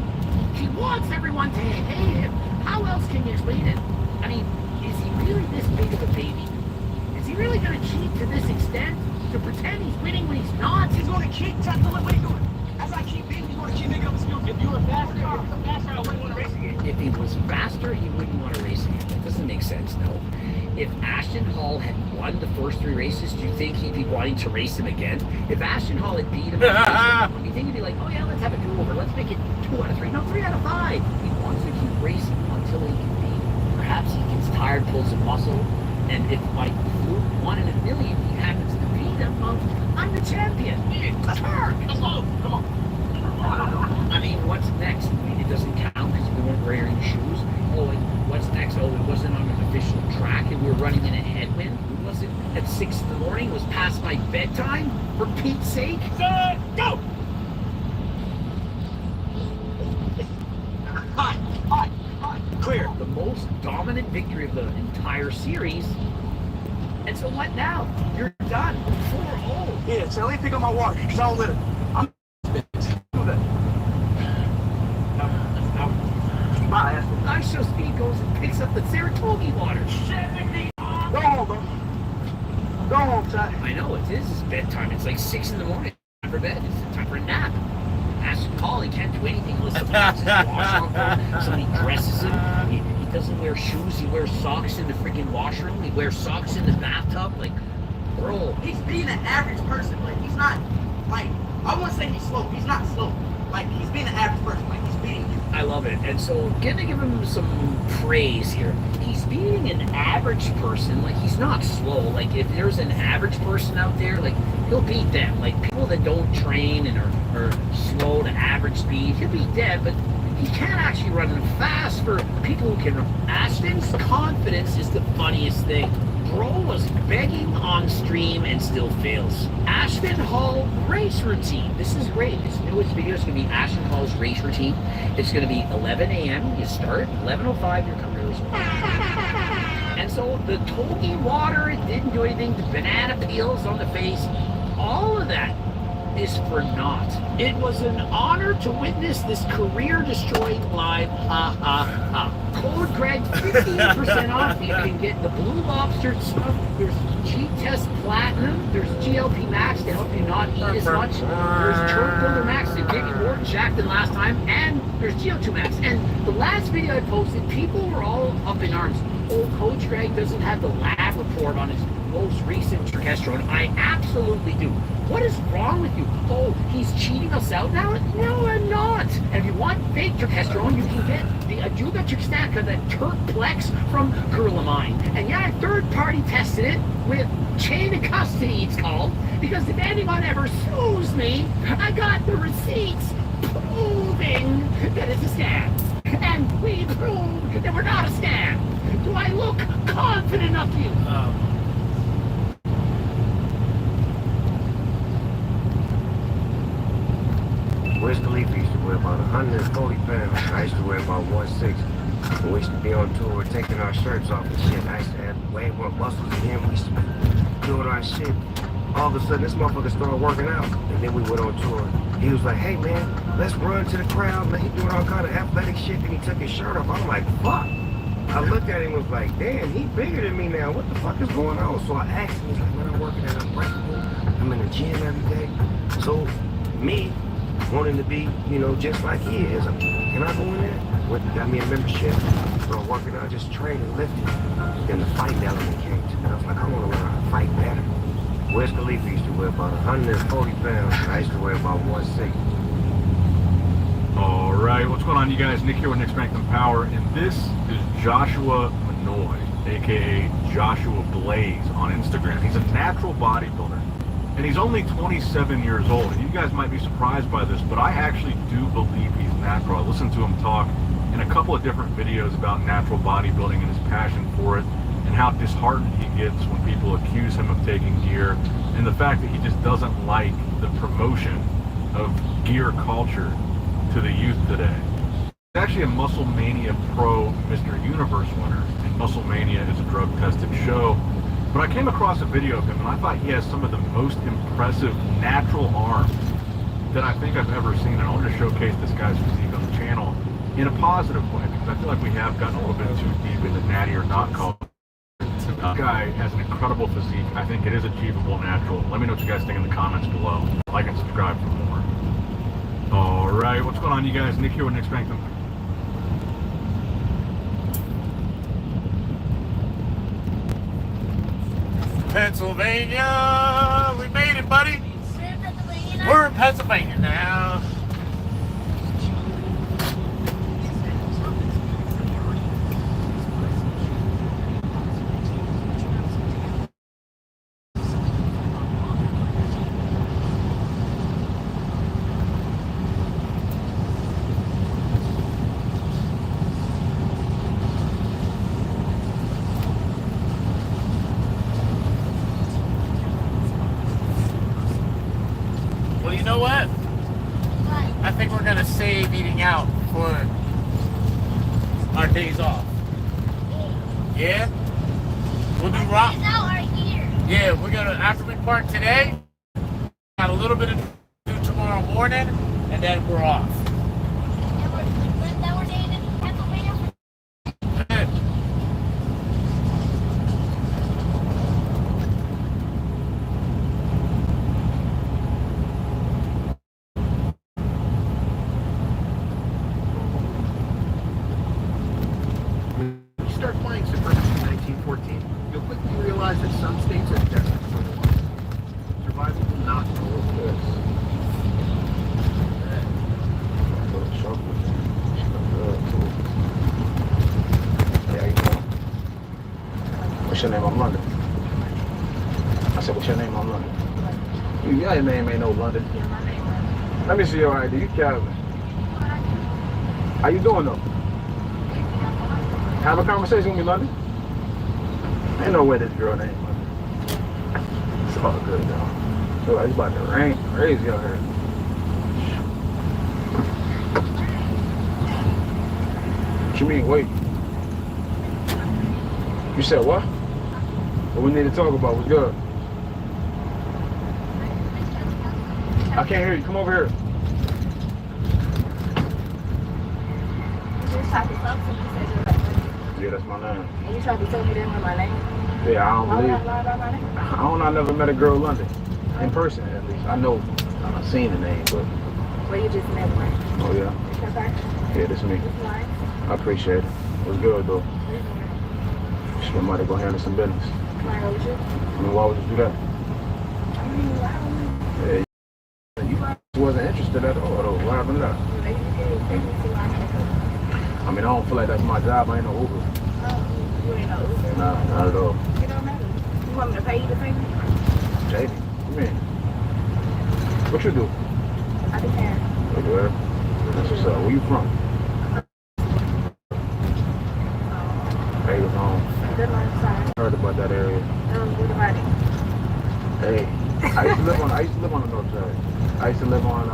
He wants everyone to hate him. How else can you explain it? I mean, is he really this big of a baby? Is he keep tapping, what are you doing? As I keep beating, he's going to keep making up excuses. If you were faster, I wouldn't want to race again. If he was faster, he wouldn't want to race again. That doesn't make sense, no. If Ashton Hall had won the first 3 races, do you think he'd be wanting to race him again? If Ashton Hall had beat him, do you think he'd be like, oh yeah, let's have a do-over. Let's make it 2 out of 3. No, 3 out of 5. He wants to keep racing until he can beat. Perhaps he gets tired, pulls a muscle, and if by fluke 1 in a million he happens to beat him, well, I'm the champion. Let's work. Let's go. Come on. I mean, what's next? I mean, it doesn't count because we weren't wearing shoes. Oh, and what's next? Oh, it wasn't on an official track and we were running in a headwind. It wasn't at 6 in the morning. It was past my bedtime, for Pete's sake. Good, go! Hi. Clear. The most dominant victory of the entire series. And so what now? You're done. 4-0. Yeah, so let me pick up my water. Because I don't let it. I'm Nice show speed goes and picks up the Saratoga water. Go home, bro. Go home, Chad. I know, it is his bedtime. It's like 6 in the morning. Time for bed. It's time for a nap. Ashton Hall, he can't do anything unless somebody puts his wash on for him. Somebody dresses him. He doesn't wear shoes. He wears socks in the freaking washroom. He wears socks in the bathtub. Like, bro. He's being an average person. Like, he's not, like, I wouldn't say he's slow. He's not slow. Like, he's being an average person. Like, he's beating you. I love it. And so, gonna give him some praise here. He's being an average person. Like, he's not slow. Like, if there's an average person out there, like, he'll beat them. Like, people that don't train and are slow to average speed, he'll beat them. But he can't actually run fast for people who can run. Ashton's confidence is the funniest thing. Bro was begging on stream and still fails. Ashton Hall race routine. This is great. This newest video is going to be Ashton Hall's race routine. It's going to be 11 a.m. You start, 11:05 you're coming to the spot. And so the Togi water, it didn't do anything. The banana peels on the face, all of that is for naught. It was an honor to witness this career-destroying live. Ha ha ha. Code Greg 15% off. You can get the Blue Lobster stuff. There's G-Test Platinum. There's GLP Max to help you not eat as much. There's Turf Builder Max to give you more jack than last time. And there's GO2 Max. And the last video I posted, people were all up in arms. Oh, Coach Greg doesn't have the lab report on his most recent Terkestrone. I absolutely do. What is wrong with you? Oh, he's cheating us out now? No, I'm not. And if you want fake Terkestrone, you can get the Ajuga Tristaca, the Turkplex from Girl of Mine. And yeah, I third-party tested it with chain of custody, it's called, because if anyone ever sues me, I got the receipts proving that it's a scam. And we proved that we're not a scam. Do I look confident enough to you? Wiz Khalifa used to weigh about 140 pounds. I used to weigh about 160. We used to be on tour taking our shirts off and shit. I used to have way more muscles than him. We used to be doing our shit. All of a sudden, this motherfucker started working out. And then we went on tour. He was like, hey man, let's run to the crowd. Man, he doing all kind of athletic shit. Then he took his shirt off. I'm like, fuck. I looked at him and was like, damn, he bigger than me now. What the fuck is going on? So I asked him, he's like, man, I'm working at Unbreakable. I'm in the gym every day. So me, wanting to be, you know, just like he is. Can I go in there? Got me a membership. Started working out, just training, lifting. Then the fighting element came to me. I was like, I want to learn how to fight better. Wiz Khalifa used to weigh about 140 pounds. I used to weigh about 160. All right, what's going on, you guys? Nick here with Nick's Strength and Power, and this is Joshua Manoy, aka Joshua Blaze on Instagram. He's a natural bodybuilder. And he's only 27 years old. And you guys might be surprised by this, but I actually do believe he's natural. I listened to him talk in a couple of different videos about natural bodybuilding and his passion for it, and how disheartened he gets when people accuse him of taking gear, and the fact that he just doesn't like the promotion of gear culture to the youth today. He's actually a Muscle Mania Pro Mr. Universe winner, and Muscle Mania is a drug-tested show. But I came across a video of him, and I thought he has some of the most impressive natural arms that I think I've ever seen. And I wanted to showcase this guy's physique on the channel in a positive way, because I feel like we have gotten a little bit too deep into natty or not culture. Guy has an incredible physique. I think it is achievable natural. Let me know what you guys think in the comments below. Like and subscribe for more. All right, what's going on, you guys? Nick here with Nick Spankman. Pennsylvania, we made it, buddy. We're in Pennsylvania now. Well, you know what? I think we're gonna save eating out for our days off. Yeah? We'll do rock. Yeah, we're gonna, after we park today, got a little bit to do tomorrow morning, and then we're off. Start playing supremacy in 1914, you'll quickly realize that some states are desperate for war. Survival will not go with this. Yeah, you know. What's your name? I'm London. I said, what's your name? I'm London. Your name ain't no London. Let me see your ID. You Calvin. How you doing though? Have a conversation with me, London. Ain't no way this girl named London. It's all good, though. So it's about to rain crazy out here. What you mean, wait? You said what? What we need to talk about? What's good? I can't hear you. Come over here. Yeah, that's my name. And you tried to tell me that was my name? Yeah, I don't believe Why would I lie about my name? I never met a girl in London. In person, at least. I know I've seen the name, but... Well, you just met one. Oh, yeah? Okay. Yeah, this me. It's nice. I appreciate it. It was good, though. She might have go handle some business. Can I go with you? I mean, why would you do that? I mean, why Yeah, you wasn't interested at all, though. What happened to that? I mean, I don't feel like that's my job. I ain't no Uber. You ain't no Uber? Nah, not at all. It don't matter. You want me to pay you to pay me? JD, what you mean? What you do? I do hair. What you do? That's what's up. Where you from? Hey, what's home? Good luck, sorry. Heard about that area. What about it? Hey, I used to live on the north side. I used to live on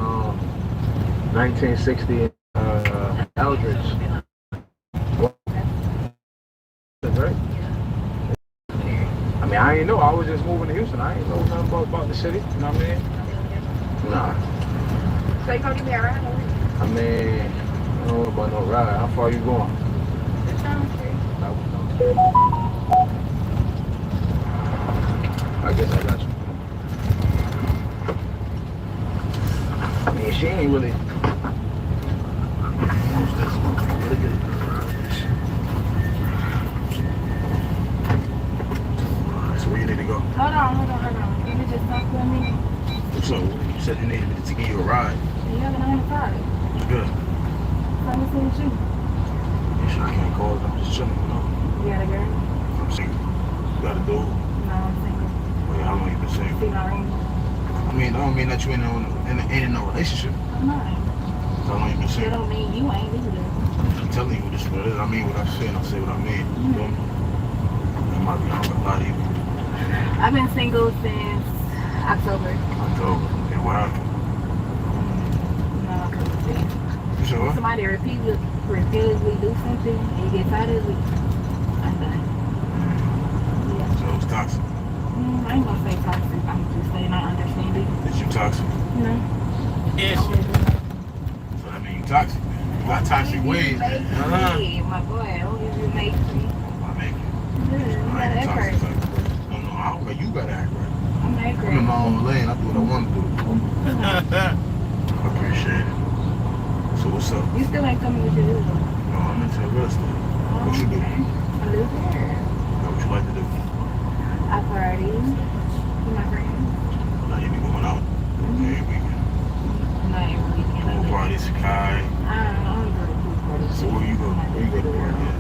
1960 Eldridge. Right? I mean, I ain't know. I was just moving to Houston. I ain't know nothing about the city. You know what I mean? Nah. So you gonna give me a ride? I mean, I don't know about no ride. How far you going? It's down the street. I guess I got you. I mean, she ain't really. So where you need to go? Hold on. You can just talk to me. So you said you needed me to give you a ride. You have a 9 to 5. It's good. Let me see what you. You sure I can't call it? I'm just chilling, you know. You got a girl? I'm single. You got a dude? No, I'm single. Wait, how long you been single? See my ring? I mean, I don't mean that you ain't in no relationship. I'm not. How long you been That single? don't mean you ain't either. I'm telling you what this what it is. I mean what I say and I say what I mean. You feel me? I might be wrong a lot of you. I've been single since October. October. Okay, what happened? No, I couldn't see. You said what? Somebody repeatedly do something and you get tired of it. I'm done. Yeah. So it was toxic. I ain't gonna say toxic. I'm just saying I understand it. Is you toxic? No. Yes. So that means you toxic, man. You got toxic ways. My boy, only you make me. I make it. Yeah, I ain't toxic. own lane. I do what I want to do. I appreciate it. So what's up? You still ain't coming with your dude. No, I'm into real estate. What you do? I live there. What you like to do? I party with my friends. Now you be going out every weekend. Not every weekend. Pool parties, Kai. I don't go to pool parties. So where you go? Where you go to work at?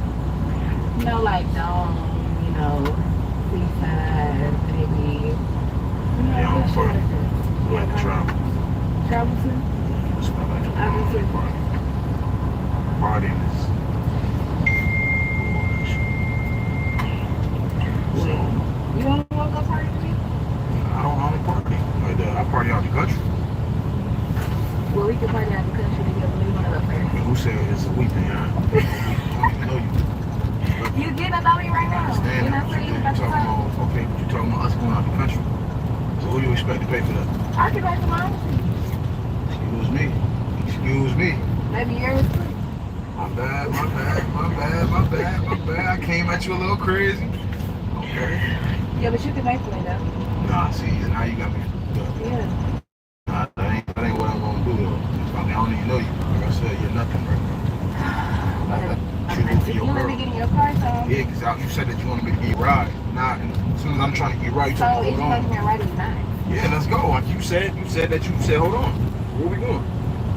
You know, like Dome, you know, Seaside, maybe. You know, Yeah, I'm shit for like it. that. You like to travel? Travel too? That's what I like to do. I do too. Partying is cool on that shit. So, You don't want to go party with me? I don't party. Like that. I party out the country. Well, we can party out the country together. We want to go first. Who said it's a weekend? I don't even know you. You getting to know me right now. Understand You're that. not saying You about talking yourself. about, okay, but you talking about us going out the country. So who do you expect to pay for that? I can pay for mine. Excuse me. Excuse me. Maybe yours too. My bad, my bad, my bad, my bad, my bad. I came at you a little crazy. Okay. Yeah, but you can make for me though. Nah, see, now you got me. Yeah. Nah, that ain't what I'm gonna do though. I mean, I don't even know you. Like I said, you're nothing right now. You do for your You let me girl. get in your car, so. Yeah, because you said that you wanted me to get you a ride. Nah, and as soon as I'm trying to get right, you So told me if hold you on. make me a ride, it's not. Yeah, let's go. Like you said hold on. Where we going?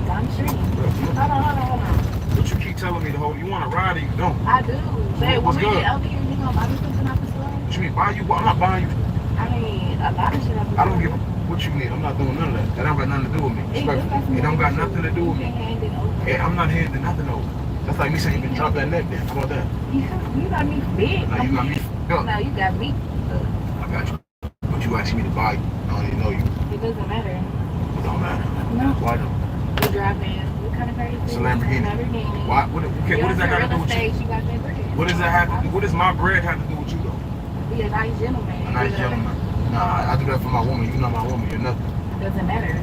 Down the street. Hold on. But you keep telling me to hold. You want to ride or you don't? I do. But What's when we good? get over here, you gonna buy me something off the store? What you mean buy you? I'm not buying you. I mean, a lot of shit off the store. I don't give a what you need. I'm not doing none of that. That don't got nothing to do with me. It don't got nothing to do with me. Yeah, I'm not handing nothing over. That's like me saying you can drop that neck there. How about that? You got me big. Now you got me up. No, you got me. I got you. But you asking me to buy you. I don't even know you. It doesn't matter. It don't matter. No. Why don't? You drive in. What kind of crazy? It's a Lamborghini. Why? What does that got to do with you? You got that bread. What does that have to do? What does my bread have to do with you though? Be a nice gentleman. A nice gentleman. Nah, I do that for my woman. You're not my woman. You're nothing. Doesn't matter.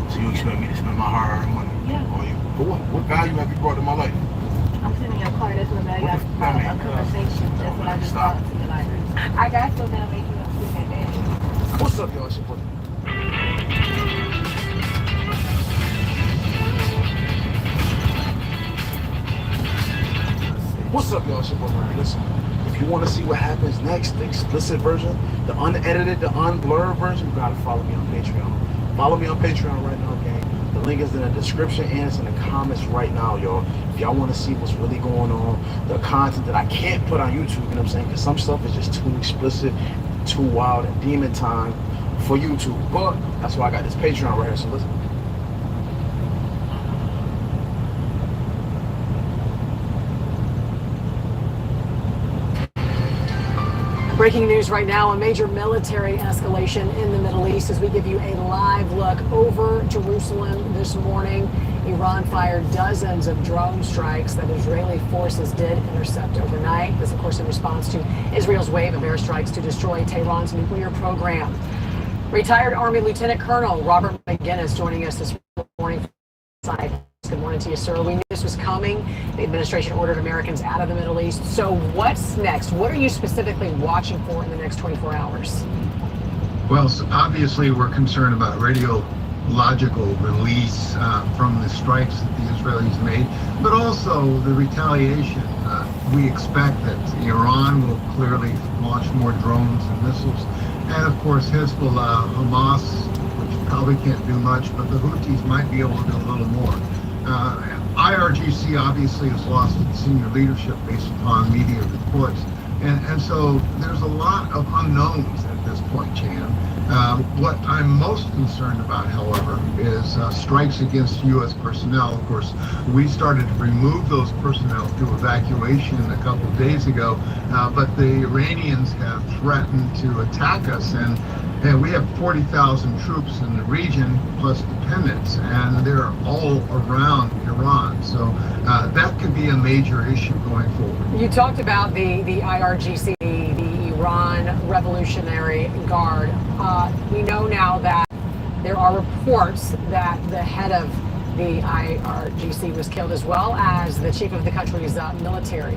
So you expect me to spend my hard-earned money? Yeah. On you? For what? What value have you brought to my life? I'm sitting in your car. That's what I got. A conversation. That's what I just Stop. talked to you like. I got so that'll make you upset that day. What's up, y'all? It's your boy. What's up, y'all? It's your boy, Ryan. Listen, if you want to see what happens next, the explicit version, the unedited, the unblurred version, you gotta follow me on Patreon. Follow me on Patreon right now, gang. The link is in the description and it's in the comments right now, y'all. If y'all want to see what's really going on, the content that I can't put on YouTube, you know what I'm saying? Because some stuff is just too explicit, too wild, and demon time for YouTube. But that's why I got this Patreon right here, so listen. Breaking news right now, a major military escalation in the Middle East as we give you a live look over Jerusalem this morning. Iran fired dozens of drone strikes that Israeli forces did intercept overnight. This, of course, in response to Israel's wave of airstrikes to destroy Tehran's nuclear program. Retired Army Lieutenant Colonel Robert McGinnis joining us this morning. Good morning to you, sir. We knew this was coming. The administration ordered Americans out of the Middle East. So what's next? What are you specifically watching for in the next 24 hours? Well, so obviously we're concerned about radiological release from the strikes that the Israelis made, but also the retaliation. We expect that Iran will clearly launch more drones and missiles. And of course, Hezbollah, Hamas, which probably can't do much, but the Houthis might be able to do a little more. IRGC obviously has lost its senior leadership based upon media reports. And so there's a lot of unknowns at this point, Chan. What I'm most concerned about, however, is strikes against U.S. personnel. Of course, we started to remove those personnel through evacuation a couple of days ago, but the Iranians have threatened to attack us. And we have 40,000 troops in the region, plus dependents, and they're all around Iran. So that could be a major issue going forward. You talked about the IRGC, the Iran Revolutionary Guard. We know now that there are reports that the head of the IRGC was killed, as well as the chief of the country's military.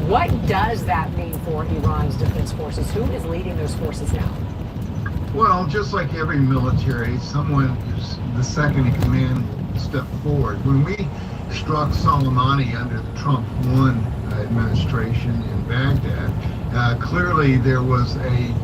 What does that mean for Iran's defense forces? Who is leading those forces now? Well, just like every military, someone is the second in command will step forward. When we struck Soleimani under the Trump 1 administration in Baghdad, clearly there was an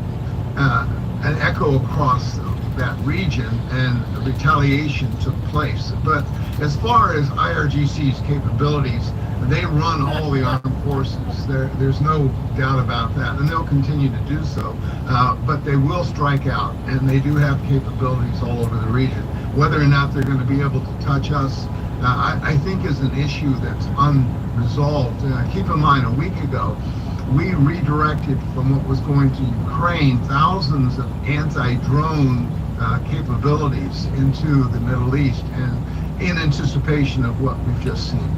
echo across that region and retaliation took place. But as far as IRGC's capabilities, they run all the armed forces. There's no doubt about that, and they'll continue to do so. But they will strike out, and they do have capabilities all over the region. Whether or not they're going to be able to touch us, I think is an issue that's unresolved. Keep in mind, a week ago, we redirected from what was going to Ukraine thousands of anti-drone capabilities into the Middle East, and in anticipation of what we've just seen.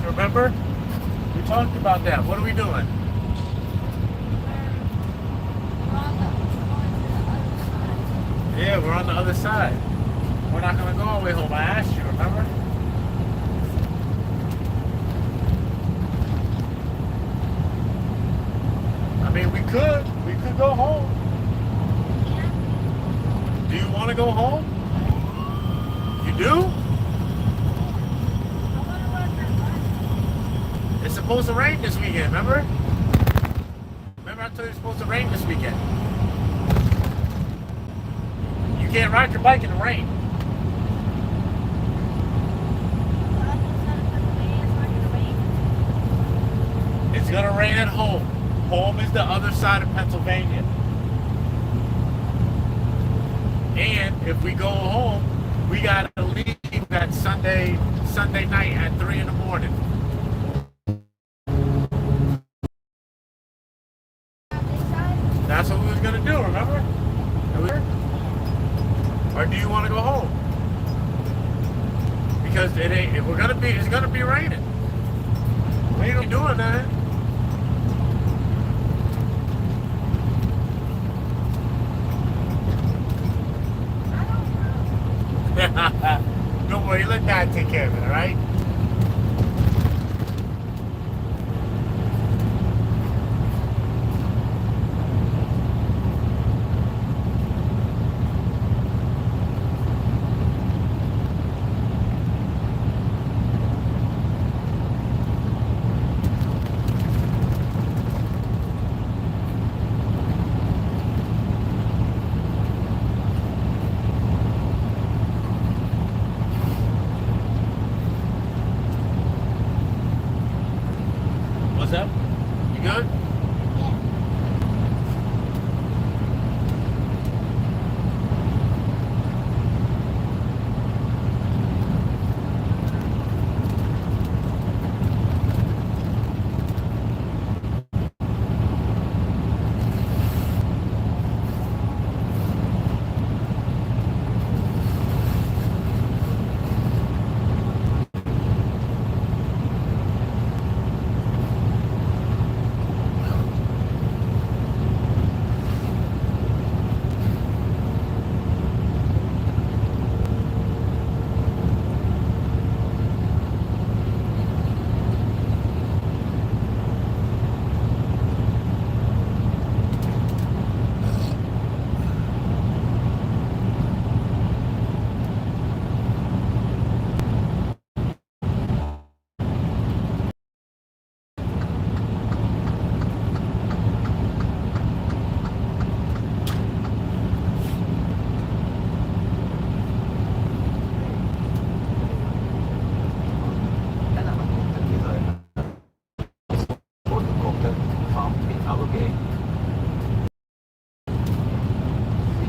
Remember? We talked about that. What are we doing? Yeah, we're on the other side. We're not going to go all the way home. I asked you, remember? I mean, we could go home. Do you want to go home? You do? It's supposed to rain this weekend, remember? Remember I told you it's supposed to rain this weekend? You can't ride your bike in the rain. It's gonna rain at home. Home is the other side of Pennsylvania. And if we go home, we gotta leave that Sunday night at 3 in the morning. That's what we was gonna do, remember? Or do you want to go home? Because it's gonna be raining. We ain't gonna be doing that. Don't worry, let Dad take care of it, alright? good?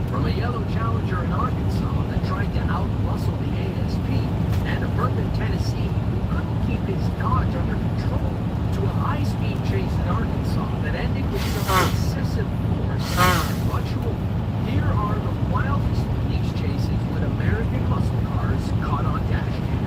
From a yellow Challenger in Arkansas that tried to out-muscle the ASP, and a Bourbon, Tennessee who couldn't keep his Dodge under control, to a high-speed chase in Arkansas that ended with some excessive force and much more. Here are the wildest police chases with American muscle cars caught on dash cam.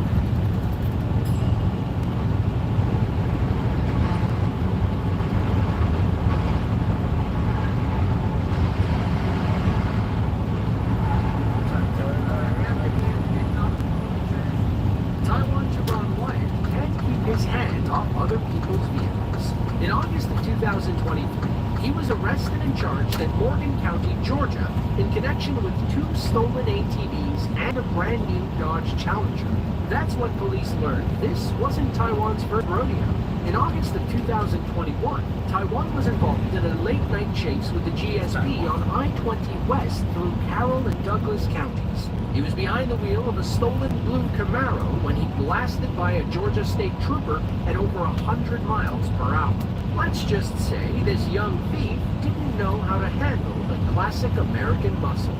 His hand off other people's vehicles. In August of 2023, he was arrested and charged at Morgan County, Georgia, in connection with 2 stolen ATVs and a brand new Dodge Challenger. That's what police learned. This wasn't Taiwan's first rodeo. In August of 2021, Taiwan was involved in a late-night chase with the GSP on I-20 West through Carroll and Douglas counties. He was behind the wheel of a stolen blue Camaro when he blasted by a Georgia state trooper at over 100 miles per hour. Let's just say this young thief didn't know how to handle the classic American muscle.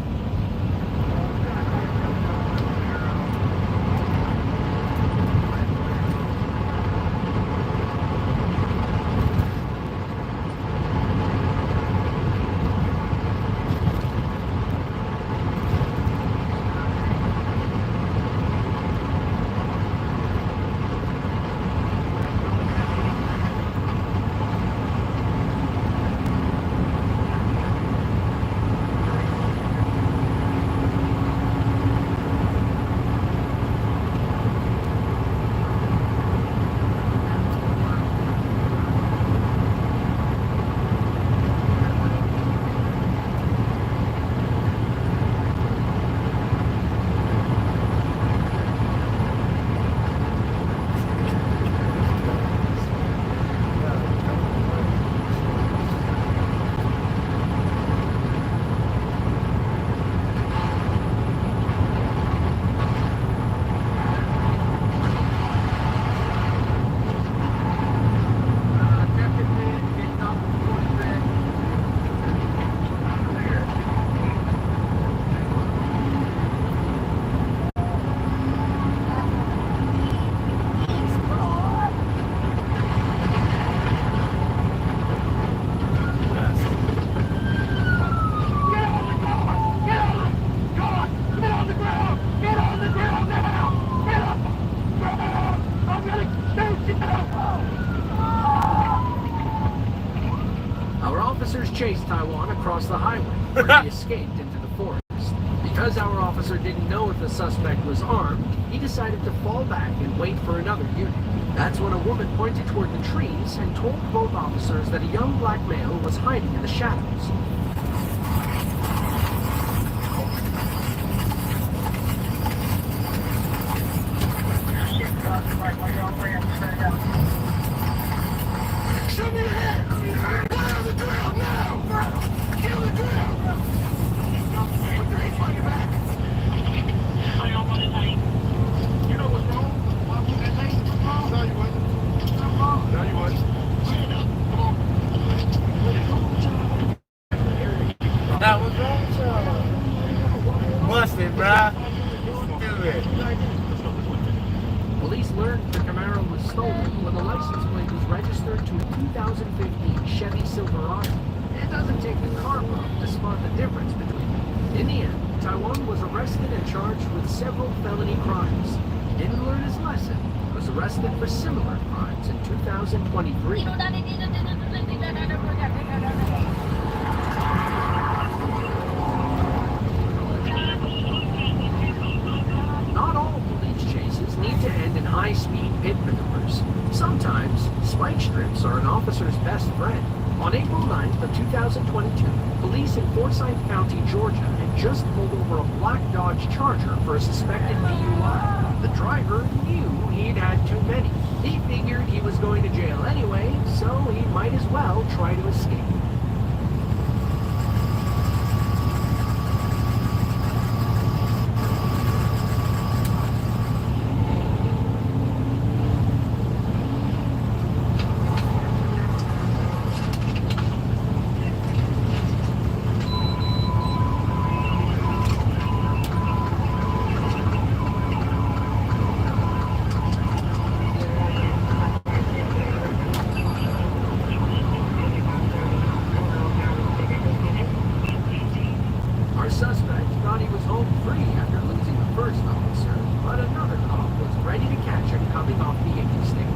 Chased Taiwan across the highway, where he escaped into the forest. Because our officer didn't know if the suspect was armed, he decided to fall back and wait for another unit. That's when a woman pointed toward the trees and told both officers that a young black male was hiding in the shadows. Show me your hand! Lie on the ground now! Kill the ground! Put your hands on your back! You know what's wrong? Why would that thing? No, you wouldn't. No, you wouldn't. Stand up. Come on. 2015 Chevy Silverado. It doesn't take the car probe to spot the difference between them. In the end, Taiwan was arrested and charged with several felony crimes. He didn't learn his lesson, was arrested for similar crimes in 2023. Not all police chases need to end in high-speed pit maneuvers. Sometimes, spike strips are an officer's best friend. On April 9th of 2022, police in Forsyth County, Georgia, had just pulled over a black Dodge Charger for a suspected DUI. The driver knew he'd had too many. He figured he was going to jail anyway, so he might as well try to escape. Our suspect thought he was home free after losing the first officer, but another cop was ready to catch him coming off the interstate.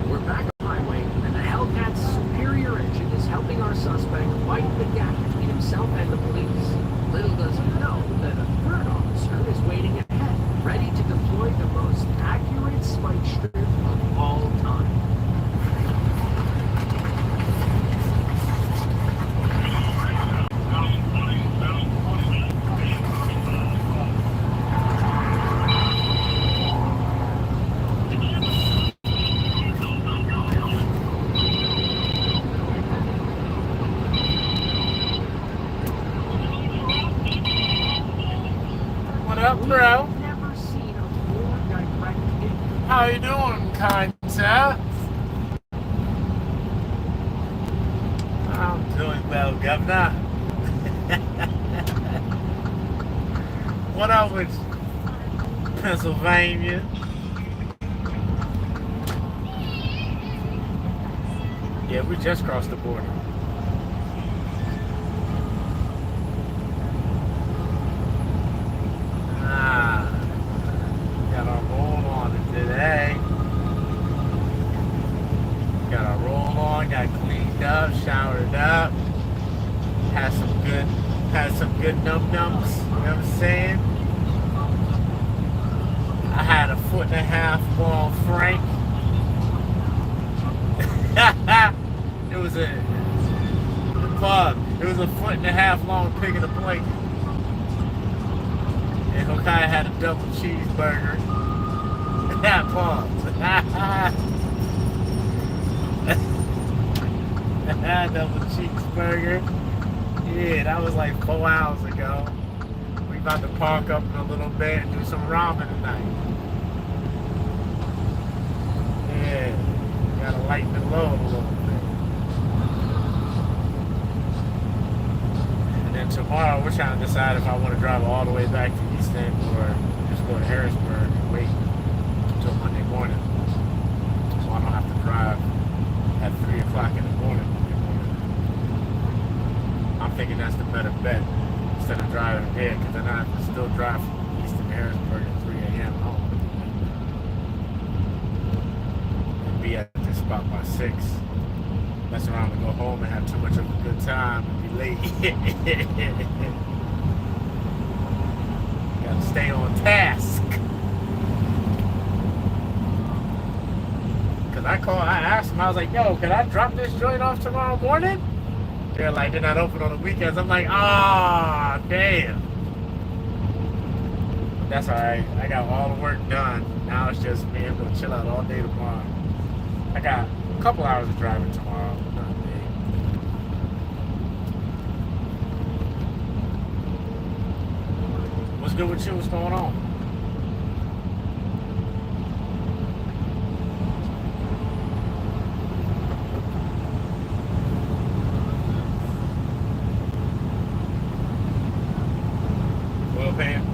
We're back on the highway, and the Hellcat's superior engine is helping our suspect fight the gap between himself and the police. Little does he know that a third officer is waiting ahead, ready to deploy the most accurate spike strip of all time. What up, bro? Never seen a more direct hit. How you doing, kind sir? I'm doing well, Governor. What up with Pennsylvania? Yeah, we just crossed the border. Got our roll on it today. Got our roll on, got cleaned up, showered up, had some good num-nums, you know what I'm saying? I had a 1.5 long Frank. It was a pub. It was a 1.5 long pig in a plate. And Hokai had a double cheeseburger. Pause. Double cheeseburger. Yeah, that was like 4 hours ago. We about to park up in a little bit and do some ramen tonight. Yeah, gotta lighten the load a little bit. And then tomorrow we're trying to decide if I want to drive all the way back to East End or just go to Harrisburg and wait until Monday morning. So I don't have to drive at 3 o'clock in the morning. I'm thinking that's the better bet. instead of driving there, because then I have to still drive from Eastern Harrisburg at 3 a.m. home. And be at this spot by 6. Mess around and go home and have too much of a good time and be late. Gotta stay on task. Cause I asked them, I was like, yo, can I drop this joint off tomorrow morning? They're like, they're not open on the weekends. I'm like, ah, damn. But that's alright. I got all the work done. Now it's just me. I'm gonna chill out all day tomorrow. I got a couple hours of driving tomorrow. Not big. What's good with you? What's going on? Well, Pam.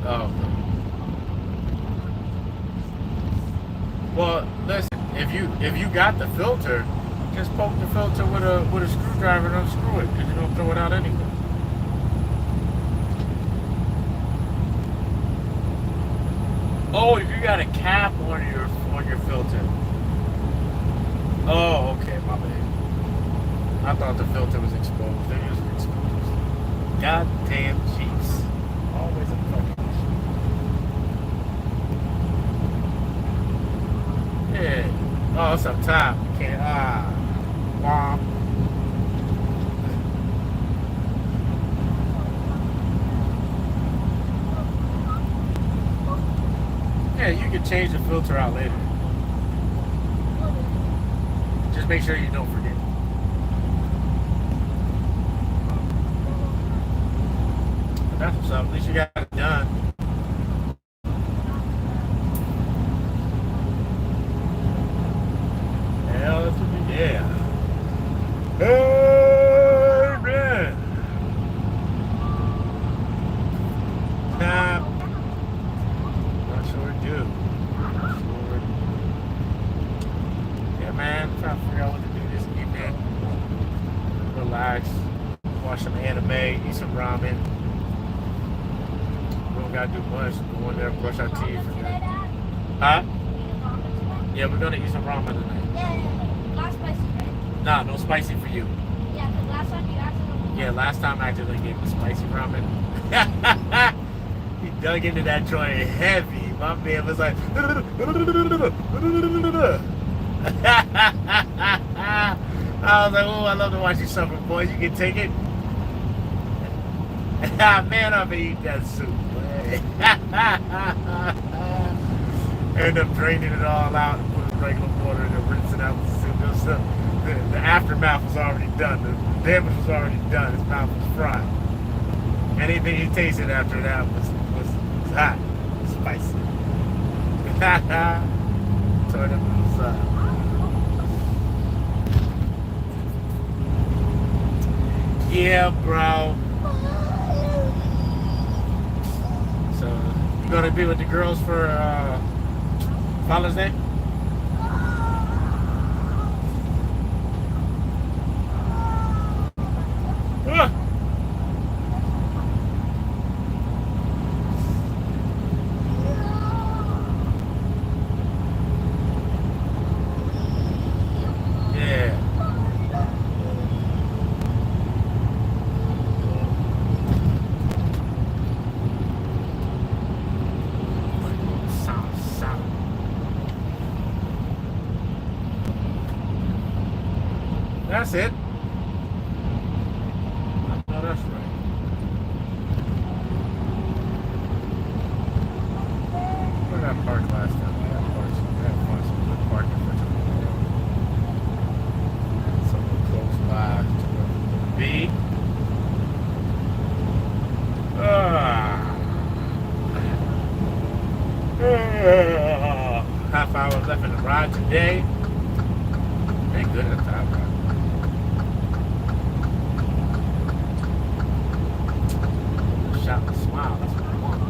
Oh. Well, listen. If you got the filter, just poke the filter with a screwdriver and unscrew it, because you're gonna throw it out anyway. Oh, you got a cap on your filter. Oh, okay, my bad. I thought the filter was exposed. It is exposed. Goddamn Chiefs. Always a fucking issue. Yeah. Oh, it's up top. You can't. Womp. Yeah, you can change the filter out later. Just make sure you don't forget. But that's what's up. At least you got it done. Hell, that's what we yeah. Amen. Yeah, man, trying to figure out what to do this evening. Relax, watch some anime, eat some ramen. We don't gotta do much. Go in there, brush our teeth. Huh? Yeah, we're gonna eat some ramen tonight. Not spicy, right? Nah, no spicy for you. Yeah, because last time you accidentally... Yeah, last time I actually gave me spicy ramen. He dug into that joint heavy. My man was like, I was like, oh, I love to watch you suffer, boy. You can take it. Man, I'm gonna eat that soup. End up draining it all out and put regular water in and rinsing out the soup. The aftermath was already done. The damage was already done. His mouth was fried. Anything he tasted after that was hot, spicy. Tore them to the side. Yeah, bro. So, you gonna be with the girls for Father's Day? That's it. No, that's right. Where did I park last time? I had some good parking for tomorrow. Somewhere close by to where we be. Half hour left in the ride today. Ain't good at that ride. Shout and smile, that's what I want.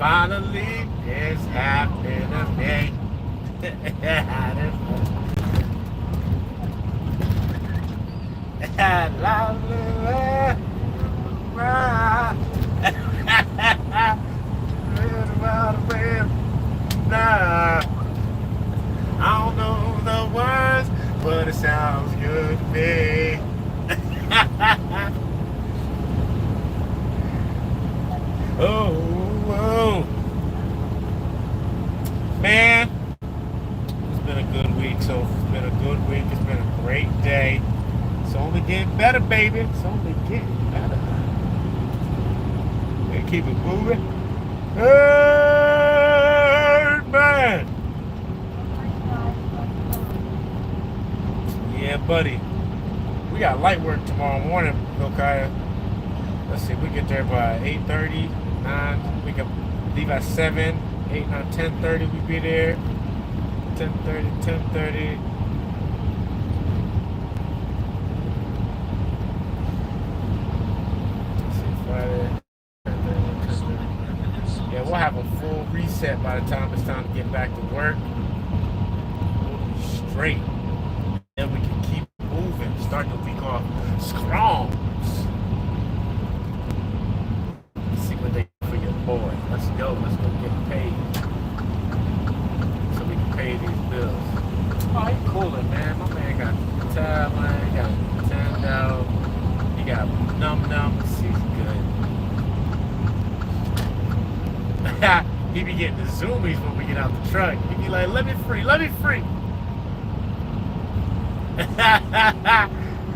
Finally, it's happening to me. Nah, I don't know the words, but it sounds good to me. Oh, man, it's been a good week. So it's been a good week. It's been a great day. It's only getting better, baby. It's only getting better. And keep it moving. Hey, man. Yeah, buddy. We got light work tomorrow morning, Hilkiah. Let's see, we get there by 8:30, 9. We can leave at 7, 8, 9, 10:30. We be there. 10:30, 10:30. Let's see, Friday. Yeah, we'll have a full reset by the time it's time to get back to work. We'll be straight. Then we can keep moving. Start the week off strong. See what they do for your boy. Let's go. Let's go get paid. So we can pay these bills. Oh, he coolin', man. My man got tab line, he got Nintendo, he got num-nums. He's good. He be getting the zoomies when we get out the truck. He be like, let me free, let me free. He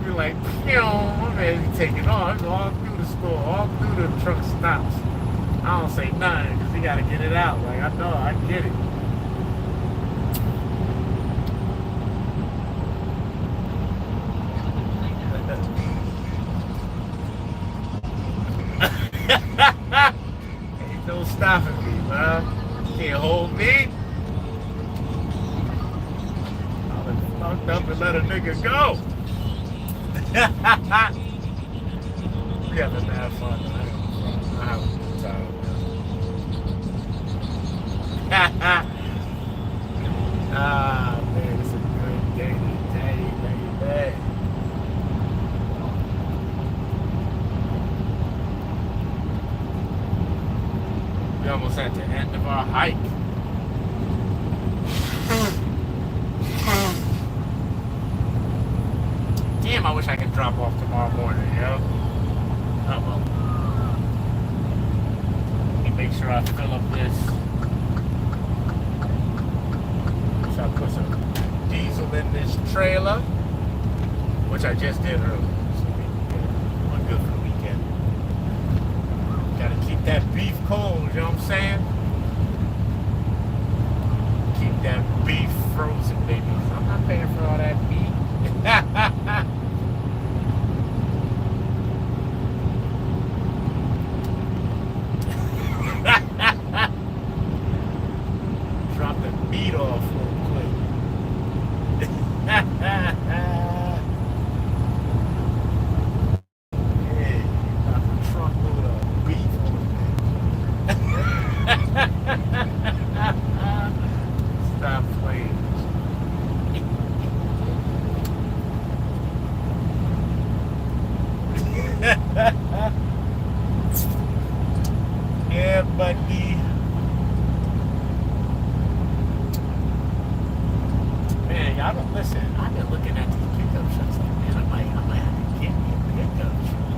be like, pew, my man be taking off all through the store, all through the truck stops. I don't say nothing because he got to get it out. Like, I know, I get it. Ain't no stopping me, man. Can't hold me. I been fucked up and let a nigga go. We haven't had fun tonight. I have a good time. Ah, man, it's a good day today, baby. We almost at the end of our hike. Damn, I wish I could drop off tomorrow morning, yo. Oh well. Let me make sure I fill up this. So I put some diesel in this trailer, which I just did earlier. So I'm good for the weekend. Gotta keep that beef cold, you know what I'm saying? Keep that beef frozen, baby. I'm not paying for all that beef. Drop the meat off real quick. Yeah, drop a truckload of beef on it. Stop playing. Yeah, buddy. Man, y'all don't listen. I've been looking at these pickup trucks like, man, I might have to get me a pickup truck.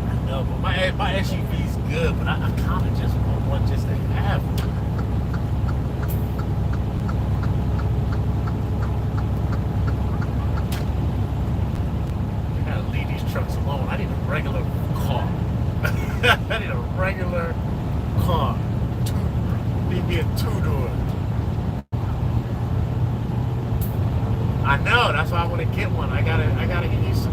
I know, but my SUV's good, but I kind of just want one just to have one. Trucks alone. I need a regular car. I need a regular car. Need me a two-door. I know. That's why I want to get one. I gotta get used to.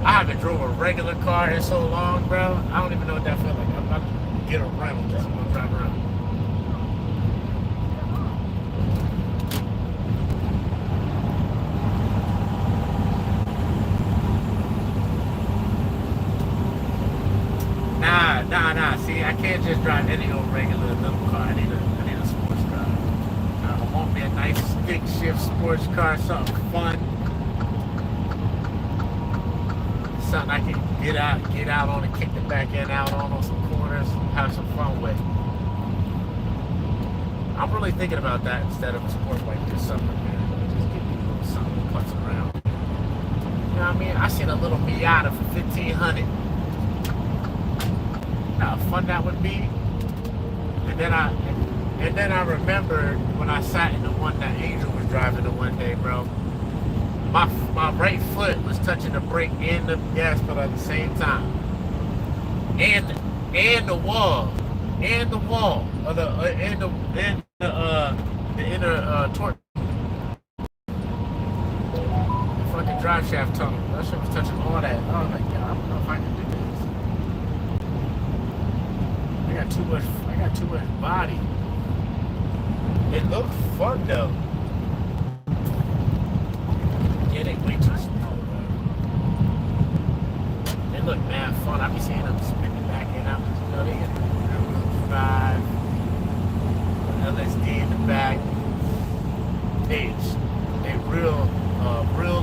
I haven't drove a regular car in so long, bro. I don't even know what that feels like. I'm about to get a rental. Just want to drive around. drive any old regular little car. I need a sports car. I want me a nice stick shift sports car, something fun. Something I can get out on and kick the back end out on some corners, have some fun with. I'm really thinking about that instead of a sport bike this summer, man. Just give me a little something to putz around. You know what I mean? I seen a little Miata for $1,500. You know how fun that would be? And then I remembered when I sat in the one that Angel was driving the one day, bro. My right foot was touching the brake and the gas pedal at the same time, and the wall, of the inner torque, the fucking drive shaft tunnel. That shit was touching all that. I was like, yeah, I don't know if I can do this. I got too much body. It looked fun though. Yeah, they way too small, bro. They look mad fun. I be seeing them spinning back and out. You know, they get the 5, LSD in the back. They real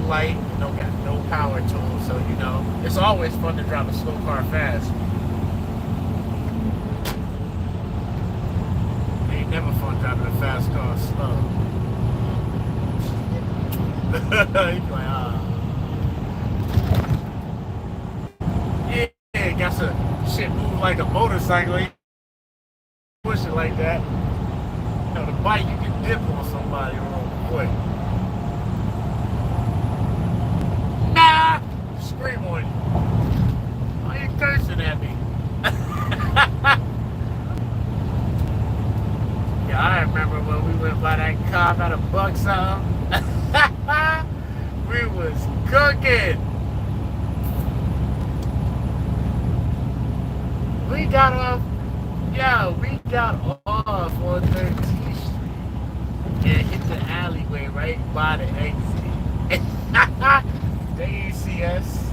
light. You know, got no power to them. So you know, it's always fun to drive a slow car fast. It ain't never fun driving a fast car slow. He's like, yeah, got some shit move like a motorcycle. He push it like that. You know, the bike you can dip on somebody real quick. Nah, scream on you. Why you cursing at me? Yeah, I remember when we went by that car about $1 something. We was cooking. We got off on 13th Street and hit the alleyway right by the exit. They ain't see us.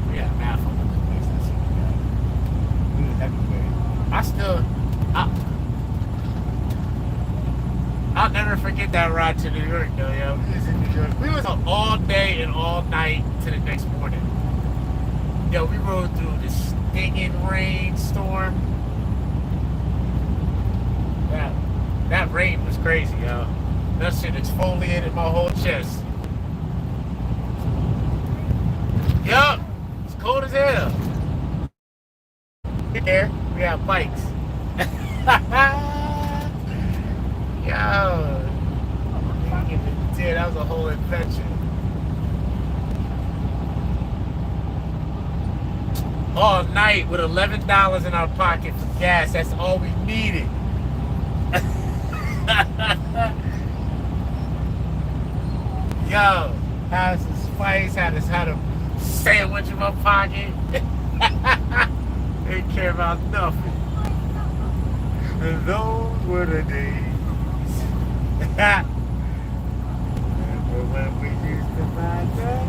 We had math on the place. That's what we got. We was everywhere. I'll never forget that ride to New York, though, yo. We was in New York. We was on all day and all night to the next morning. Yo, we rode through the stinging rainstorm. That rain was crazy, yo. That shit exfoliated my whole chest. Yup, it's cold as hell. Here, we have bikes. Yo, that was a whole adventure. All night with $11 in our pocket for gas. That's all we needed. Yo, had some spice, had a sandwich in my pocket. Didn't care about nothing. And those were the days. Remember when we used to buy that?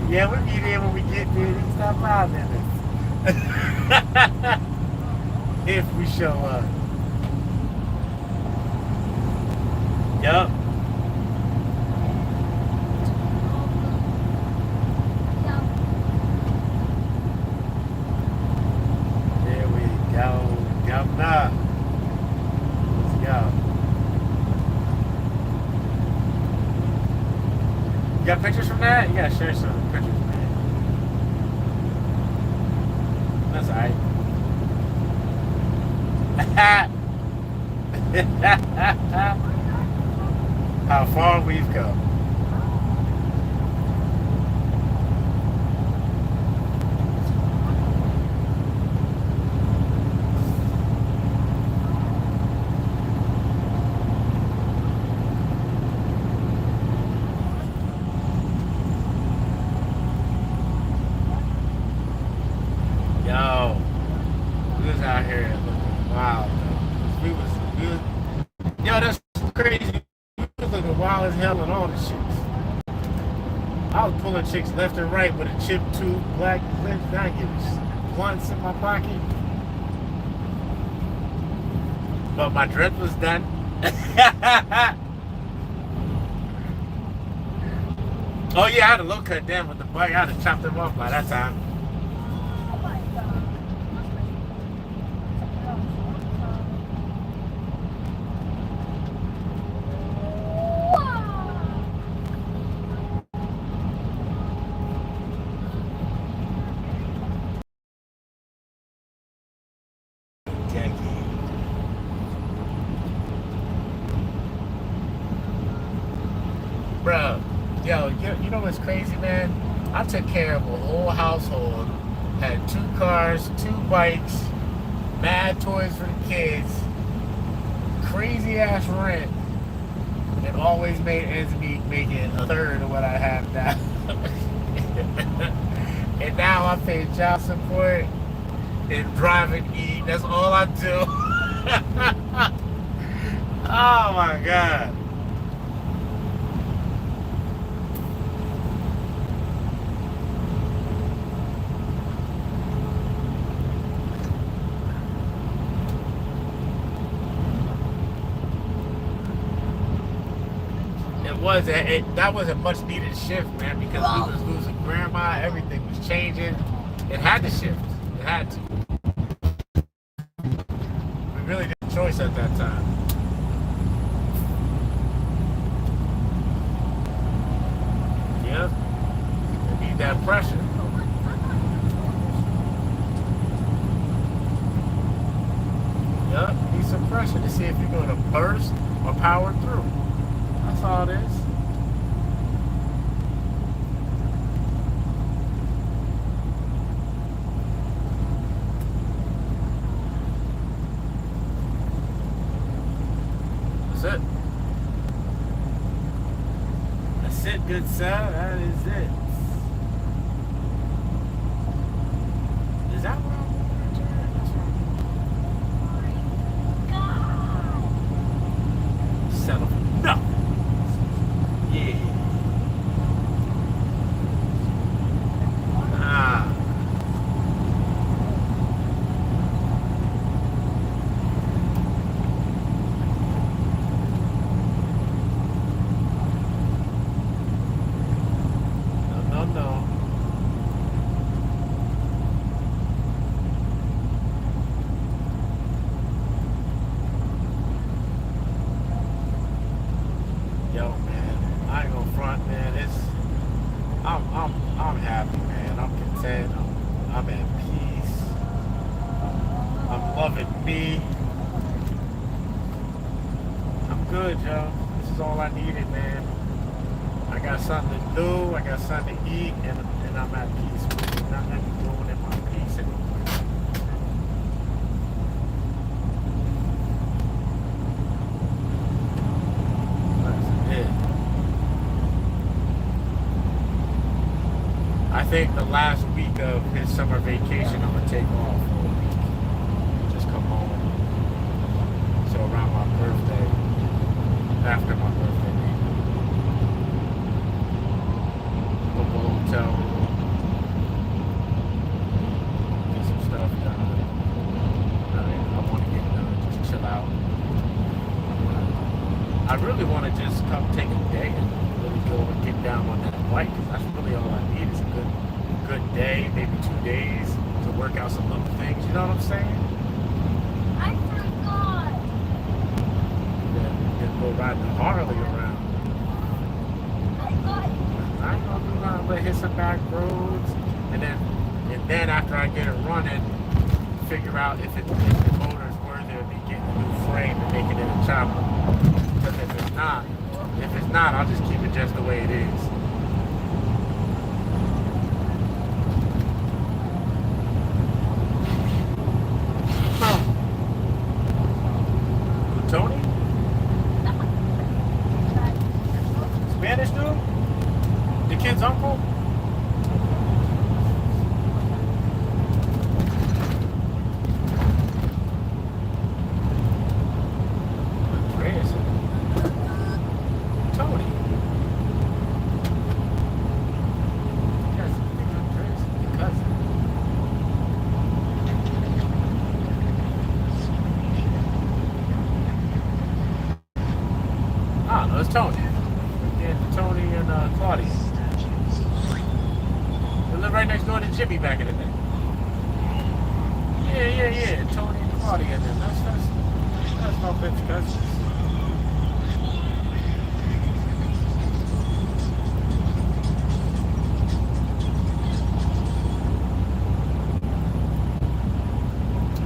Yeah, we'll be there when we get there. We can stop by minutes. If we show up. Yup. There we go. Governor. Let's go. You got pictures from that? You gotta share some pictures, man. That's alright. How far we've come. Yo, we was out here looking wild, though. We was, yo, that's crazy. We was looking wild as hell and all this shit. I was pulling chicks left and right with a chip tube, black bangers, blunts in my pocket. But my dread was done. Oh yeah, I had a low cut down with the bike. I had to chop them off by that time. Bro, yo, you know what's crazy, man? I took care of a whole household, had 2 cars, 2 bikes, mad toys for the kids, crazy ass rent, and always made ends meet making a third of what I have now. And now I pay child support and drive and eat. That's all I do. Oh my God. That was a much needed shift, man, because we was losing grandma, everything was changing. It had to shift. It had to. We really didn't have a choice at that time. Yeah. We need that pressure. Yep, need some pressure to see if you're gonna burst or power through. That's all it is. That's it. That's it, good sir. That is it. Is that what I'm going to turn? That's right. Settle for nothing. Yeah. Ah. No. Yo, man, I ain't gonna front, man. I'm happy, man. I'm content. I'm at peace. I'm loving me. I'm good, yo. This is all I needed, man. I got something to do. I got something to eat, and I'm at peace with it. Nothing doing in my peace anymore. That's it. I think the last week of his summer vacation, I'm gonna take off for a week. Just come home. So around my birthday, after my birthday, go to a hotel, get some stuff done. I want to get done, just chill out. I really want to just come take a day and really go and get down on that bike, because that's really all I need is a good day, maybe 2 days to work out some little things. You know what I'm saying? I forgot. Then go ride the Harley around. I ain't gonna do nothing but hit some back roads, and then after I get it running, figure out if the motor's worthy of me getting a new frame and making it a chopper. Because if it's not, I'll just keep it just the way it is. Tony? Spanish dude? The kid's uncle? Tony. Claudia. We lived right next door to Jimmy back in the day. Yeah. Tony and Claudia and them. That's my bitch cousins.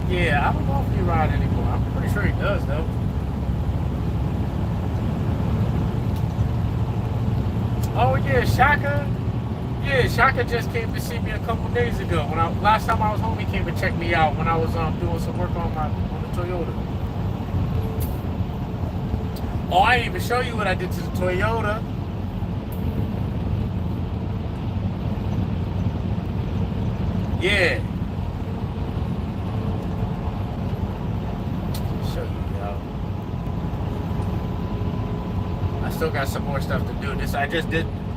Yeah, I don't know if he ride anymore. I'm pretty sure he does though. Oh yeah, Shaka. Yeah, Shaka just came to see me a couple days ago. Last time I was home, he came to check me out when I was doing some work on the Toyota. Oh, I didn't even show you what I did to the Toyota. Yeah. Show you, y'all. I still got some more stuff to do.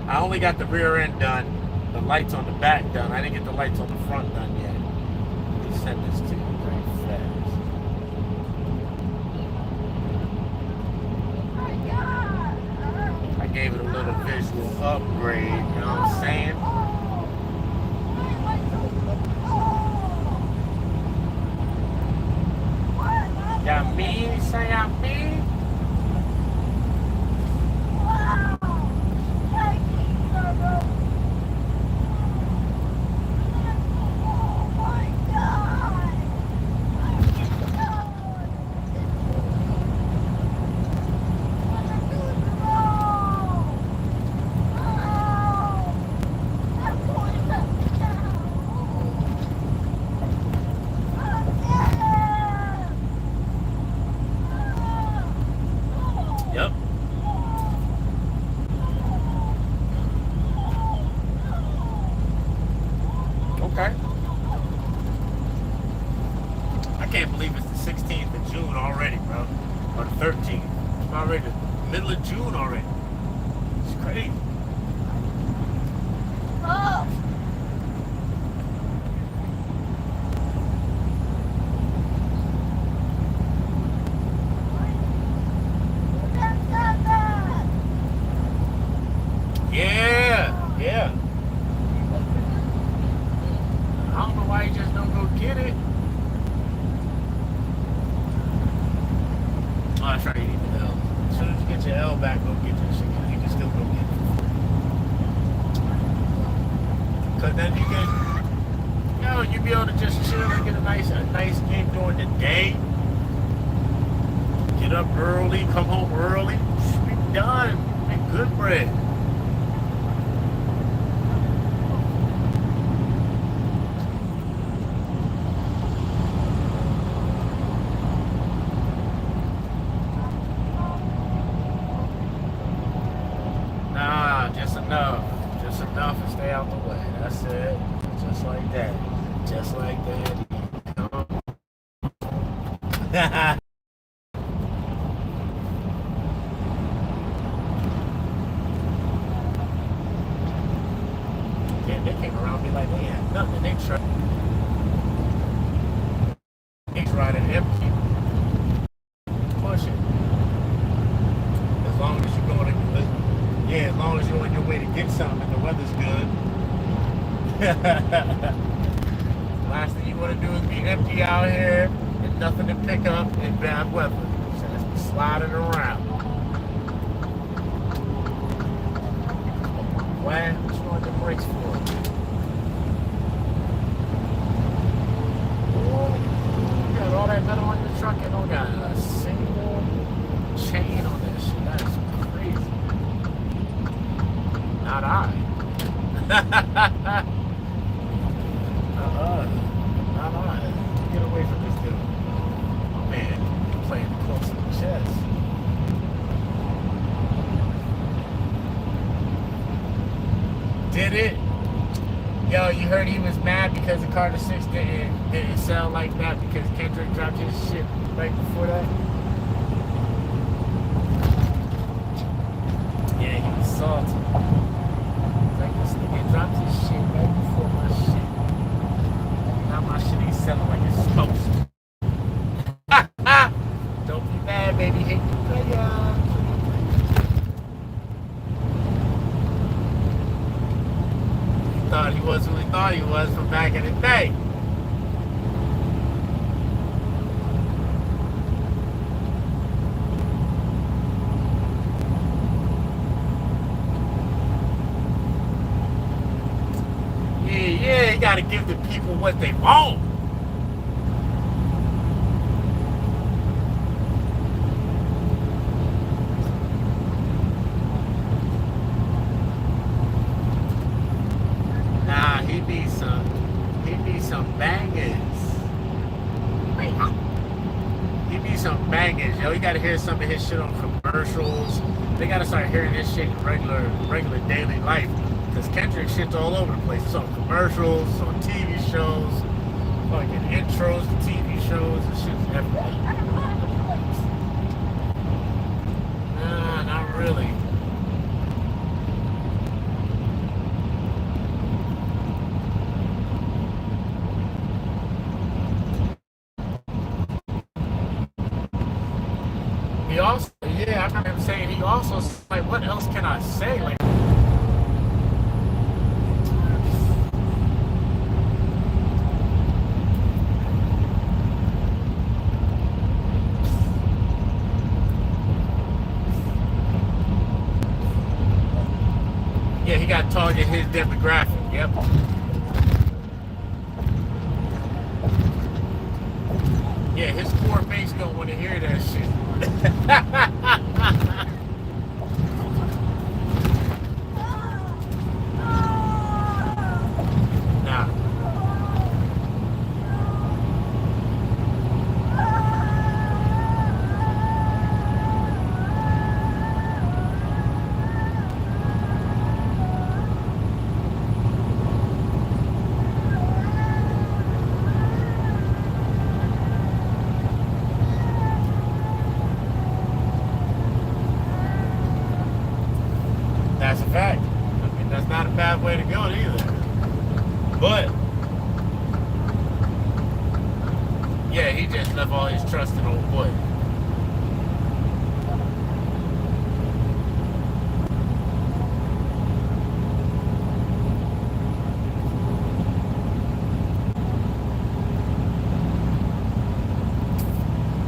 I only got the rear end done, the lights on the back done. I didn't get the lights on the front done yet. Let me send this to you very fast. I gave it a little visual upgrade, you know what I'm saying? Y'all mean? Say y'all mean? Yep. Okay. I can't believe it's the 16th of June already, bro. Or the 13th. It's already the middle of June already. It's crazy. Oh. Yeah. I don't know why you just don't go get it. Oh, that's right, you need the L. As soon as you get your L back, go get your shit. You can still go get it. Cause then you can, be able to just chill and get a nice game during the day. Get up early, come home early. Be done. Make good bread. Just enough to stay out the way. That's it. Just like that. Just like that. Yeah, they came around me like they had nothing. He's riding empty. Push it. As long as you're going to as long as you're on your way to get something and the weather's good. Last thing you want to do is be empty out here and nothing to pick up in bad weather. So just sliding around. Why? What you want the brakes for? Oh, you got all that metal on your truck and don't got a single chain on this shit. That is crazy. Not I. Not I. Get away from this dude. Oh man, you're playing close to the chest. Did it? Yo, you heard he was mad because the Carter 6 didn't sell like that because Kendrick dropped his shit right before that? Yeah, he was salty. This nigga dropped his shit right before my shit. Now my shit ain't selling like it's supposed to. Don't be mad, baby. Hate you, player. was who he thought he was from back in the day. Yeah, you gotta give the people what they want. Nah, he needs some bangers. He needs some bangers, yo. You gotta hear some of his shit on commercials. They gotta start hearing this shit in regular daily life. Because Kendrick shit's all over the place. It's on commercials, it's on TV shows, fucking intros to TV shows, and shit's everywhere. Nah, not really. He also, yeah, I remember him saying, he also, like, what else can I say? Like, yeah, he got target his demographic, yep. Yeah, his core base don't want to hear that shit. Nah. That's a fact. I mean, that's not a bad way to go either. But, yeah, he just left all his trust in old boy.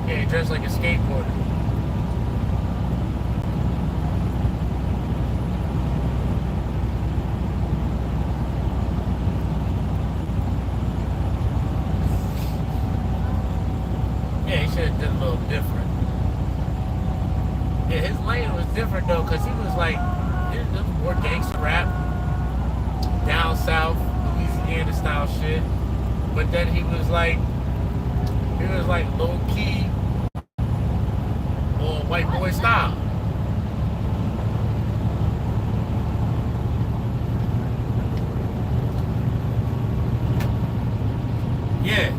Yeah, he dressed like a skateboarder. Did a little different. Yeah, his lane was different though, cause he was like, it was more gangster rap, down south, Louisiana style shit. But then he was like low key, or white boy style. Yeah.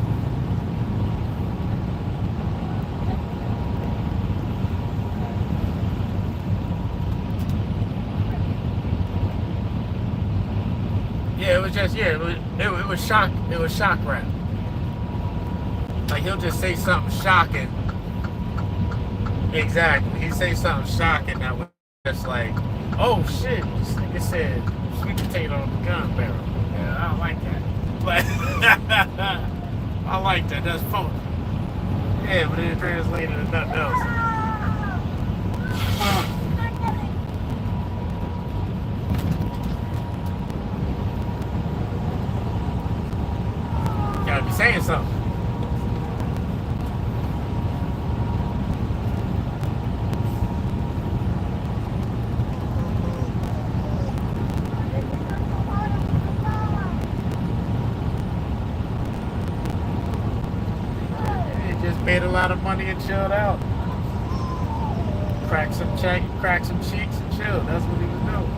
Yeah, it was just, yeah, it was shock rap. Like, he'll just say something shocking. Exactly. He'd say something shocking that was just like, oh shit, this nigga said sweet potato on the gun barrel. Yeah, I don't like that. But I like that, that's funny. Yeah, but it translated to nothing else. Gotta be saying something. He just made a lot of money and chilled out. Crack some cheeks and chill. That's what he was doing.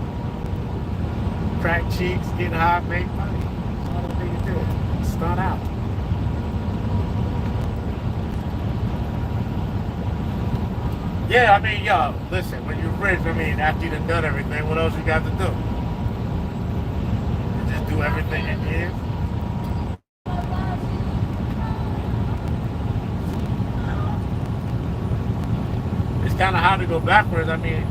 Crack cheeks, get high, make money. That's all the nigga do. Start out. Yeah, I mean, yo, listen, when you're rich, I mean, after you've done everything, what else you got to do? You just do everything you can. It's kind of hard to go backwards. I mean,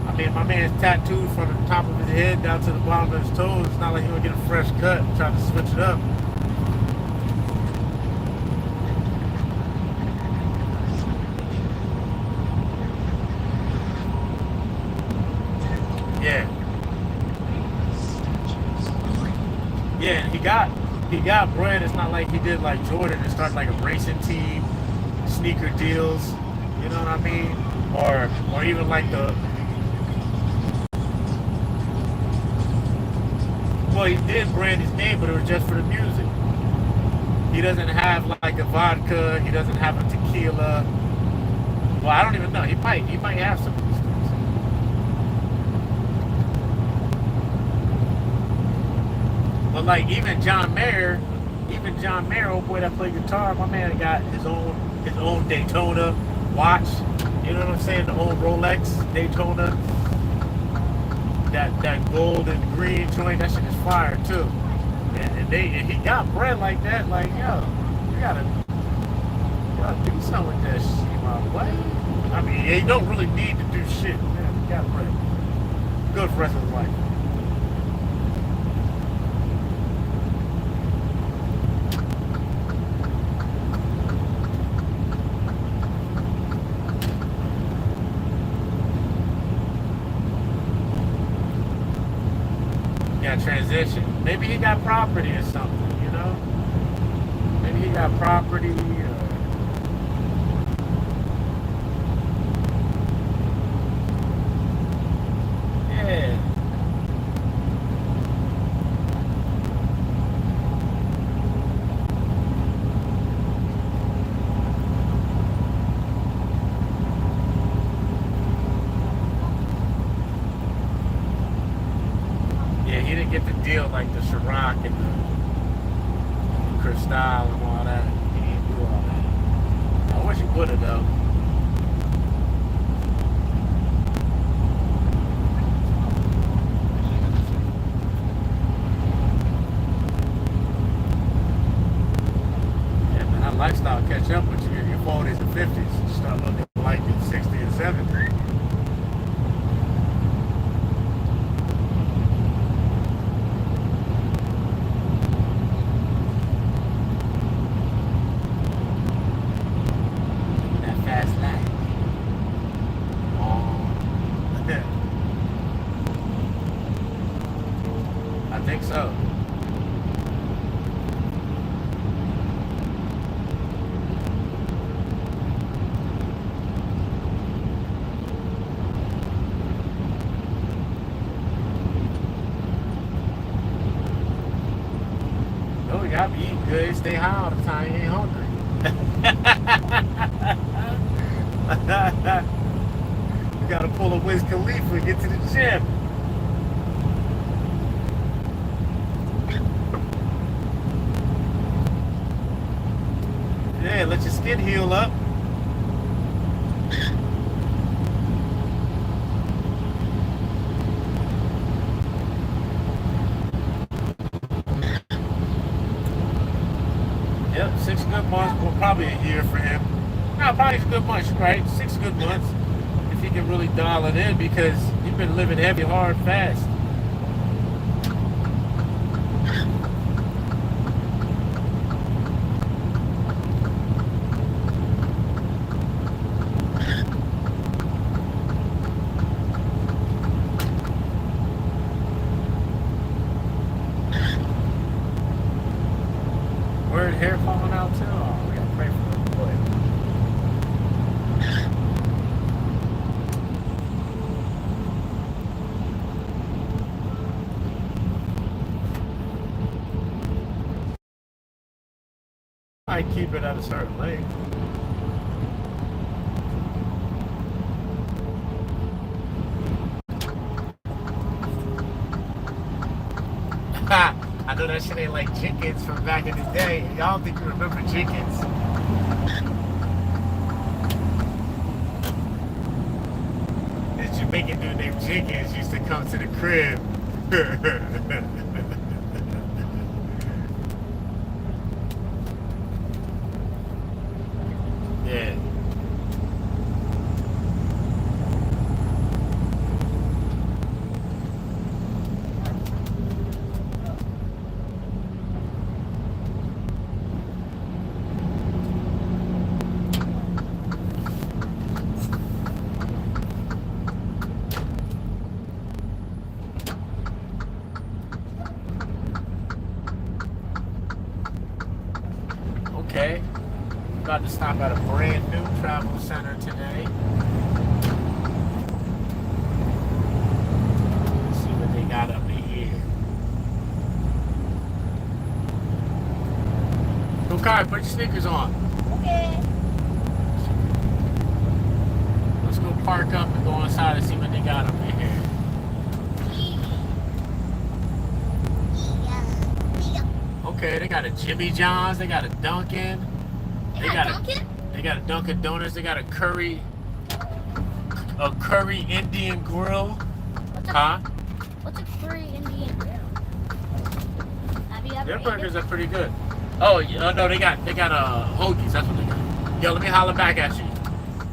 I mean, my man's tattooed from the top of his head down to the bottom of his toes. It's not like he's gonna get a fresh cut and try to switch it up. Yeah. Yeah, he got bread. It's not like he did like Jordan and started like a racing team, sneaker deals, you know what I mean? Or even like well, he did brand his name, but it was just for the music. He doesn't have like a vodka, he doesn't have a tequila. Well, I don't even know. He might have some of these things. But like even John Mayer, old boy that played guitar, my man got his own Daytona watch. You know what I'm saying? The old Rolex Daytona. That gold and green joint, that shit is fire too. And he got bread like that, like, yo, you gotta do something with that shit, my boy. I mean, you don't really need to do shit, man. You got bread. Good for the rest of his life. Transition. Maybe he got property or something, you know? Maybe he got property yeah. He didn't get the deal like the Ciroc and the Cristal and all that. He didn't do all that. I wish he would have though. Yeah, man, that lifestyle catch up with you in your 40s and 50s. You start looking like you're 60 and 70. I think so. No, you gotta be eating good. Stay high all the time. You ain't hungry. You gotta pull a Wiz Khalifa and get to the gym. Yeah, let your skin heal up. Yep, 6 good months, well, probably a year for him. No, probably 6 good months, right? 6 good months, if he can really dial it in, because he's been living heavy, hard, fast. Word, hair falling out too? Oh, we gotta pray for the boy. I keep it at a certain length. I know that shit ain't like Jenkins from back in the day. Y'all don't think you remember Jenkins? This Jamaican dude named Jenkins used to come to the crib. Yeah. about to stop at a brand new travel center today. Let's see what they got up in here. Okay, put your sneakers on. Okay. Let's go park up and go inside and see what they got up in here. Okay, they got a Jimmy John's, they got a Dunkin'. They got a Dunkin' Donuts, they got a curry Indian grill. What's a curry Indian grill? Have you ever Their ate burgers it? are pretty good. Oh, no, they got hoagies, that's what they got. Yo, let me holler back at you.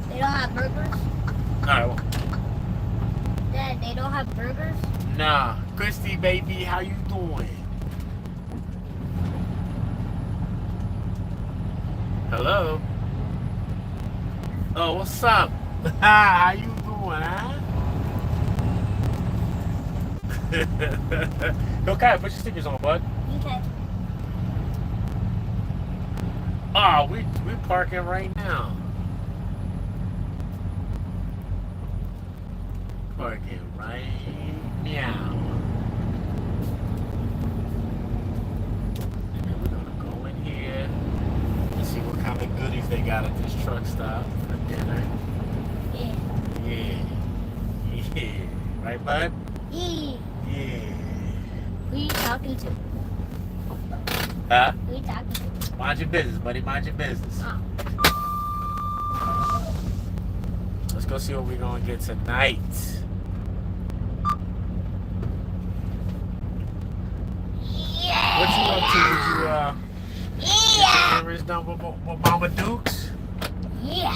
They don't have burgers? Alright, well. Dad, they don't have burgers? Nah. Christy, baby, how you doing? Hello? Oh, what's up? How you doing, huh? Okay, put your stickers on, bud. Okay. Oh, we parking right now. Parking right now. And then we're gonna go in here and see what kind of goodies they got at this truck stop for dinner. Yeah. Yeah. Yeah. Right, bud? Yeah. Yeah. Who you talking to? Huh? Who you talking to? Mind your business, buddy. Mind your business. Oh. Let's go see what we're gonna get tonight. Yeah. What you up to? Did you get your cameras done with Mama Dukes? Yeah.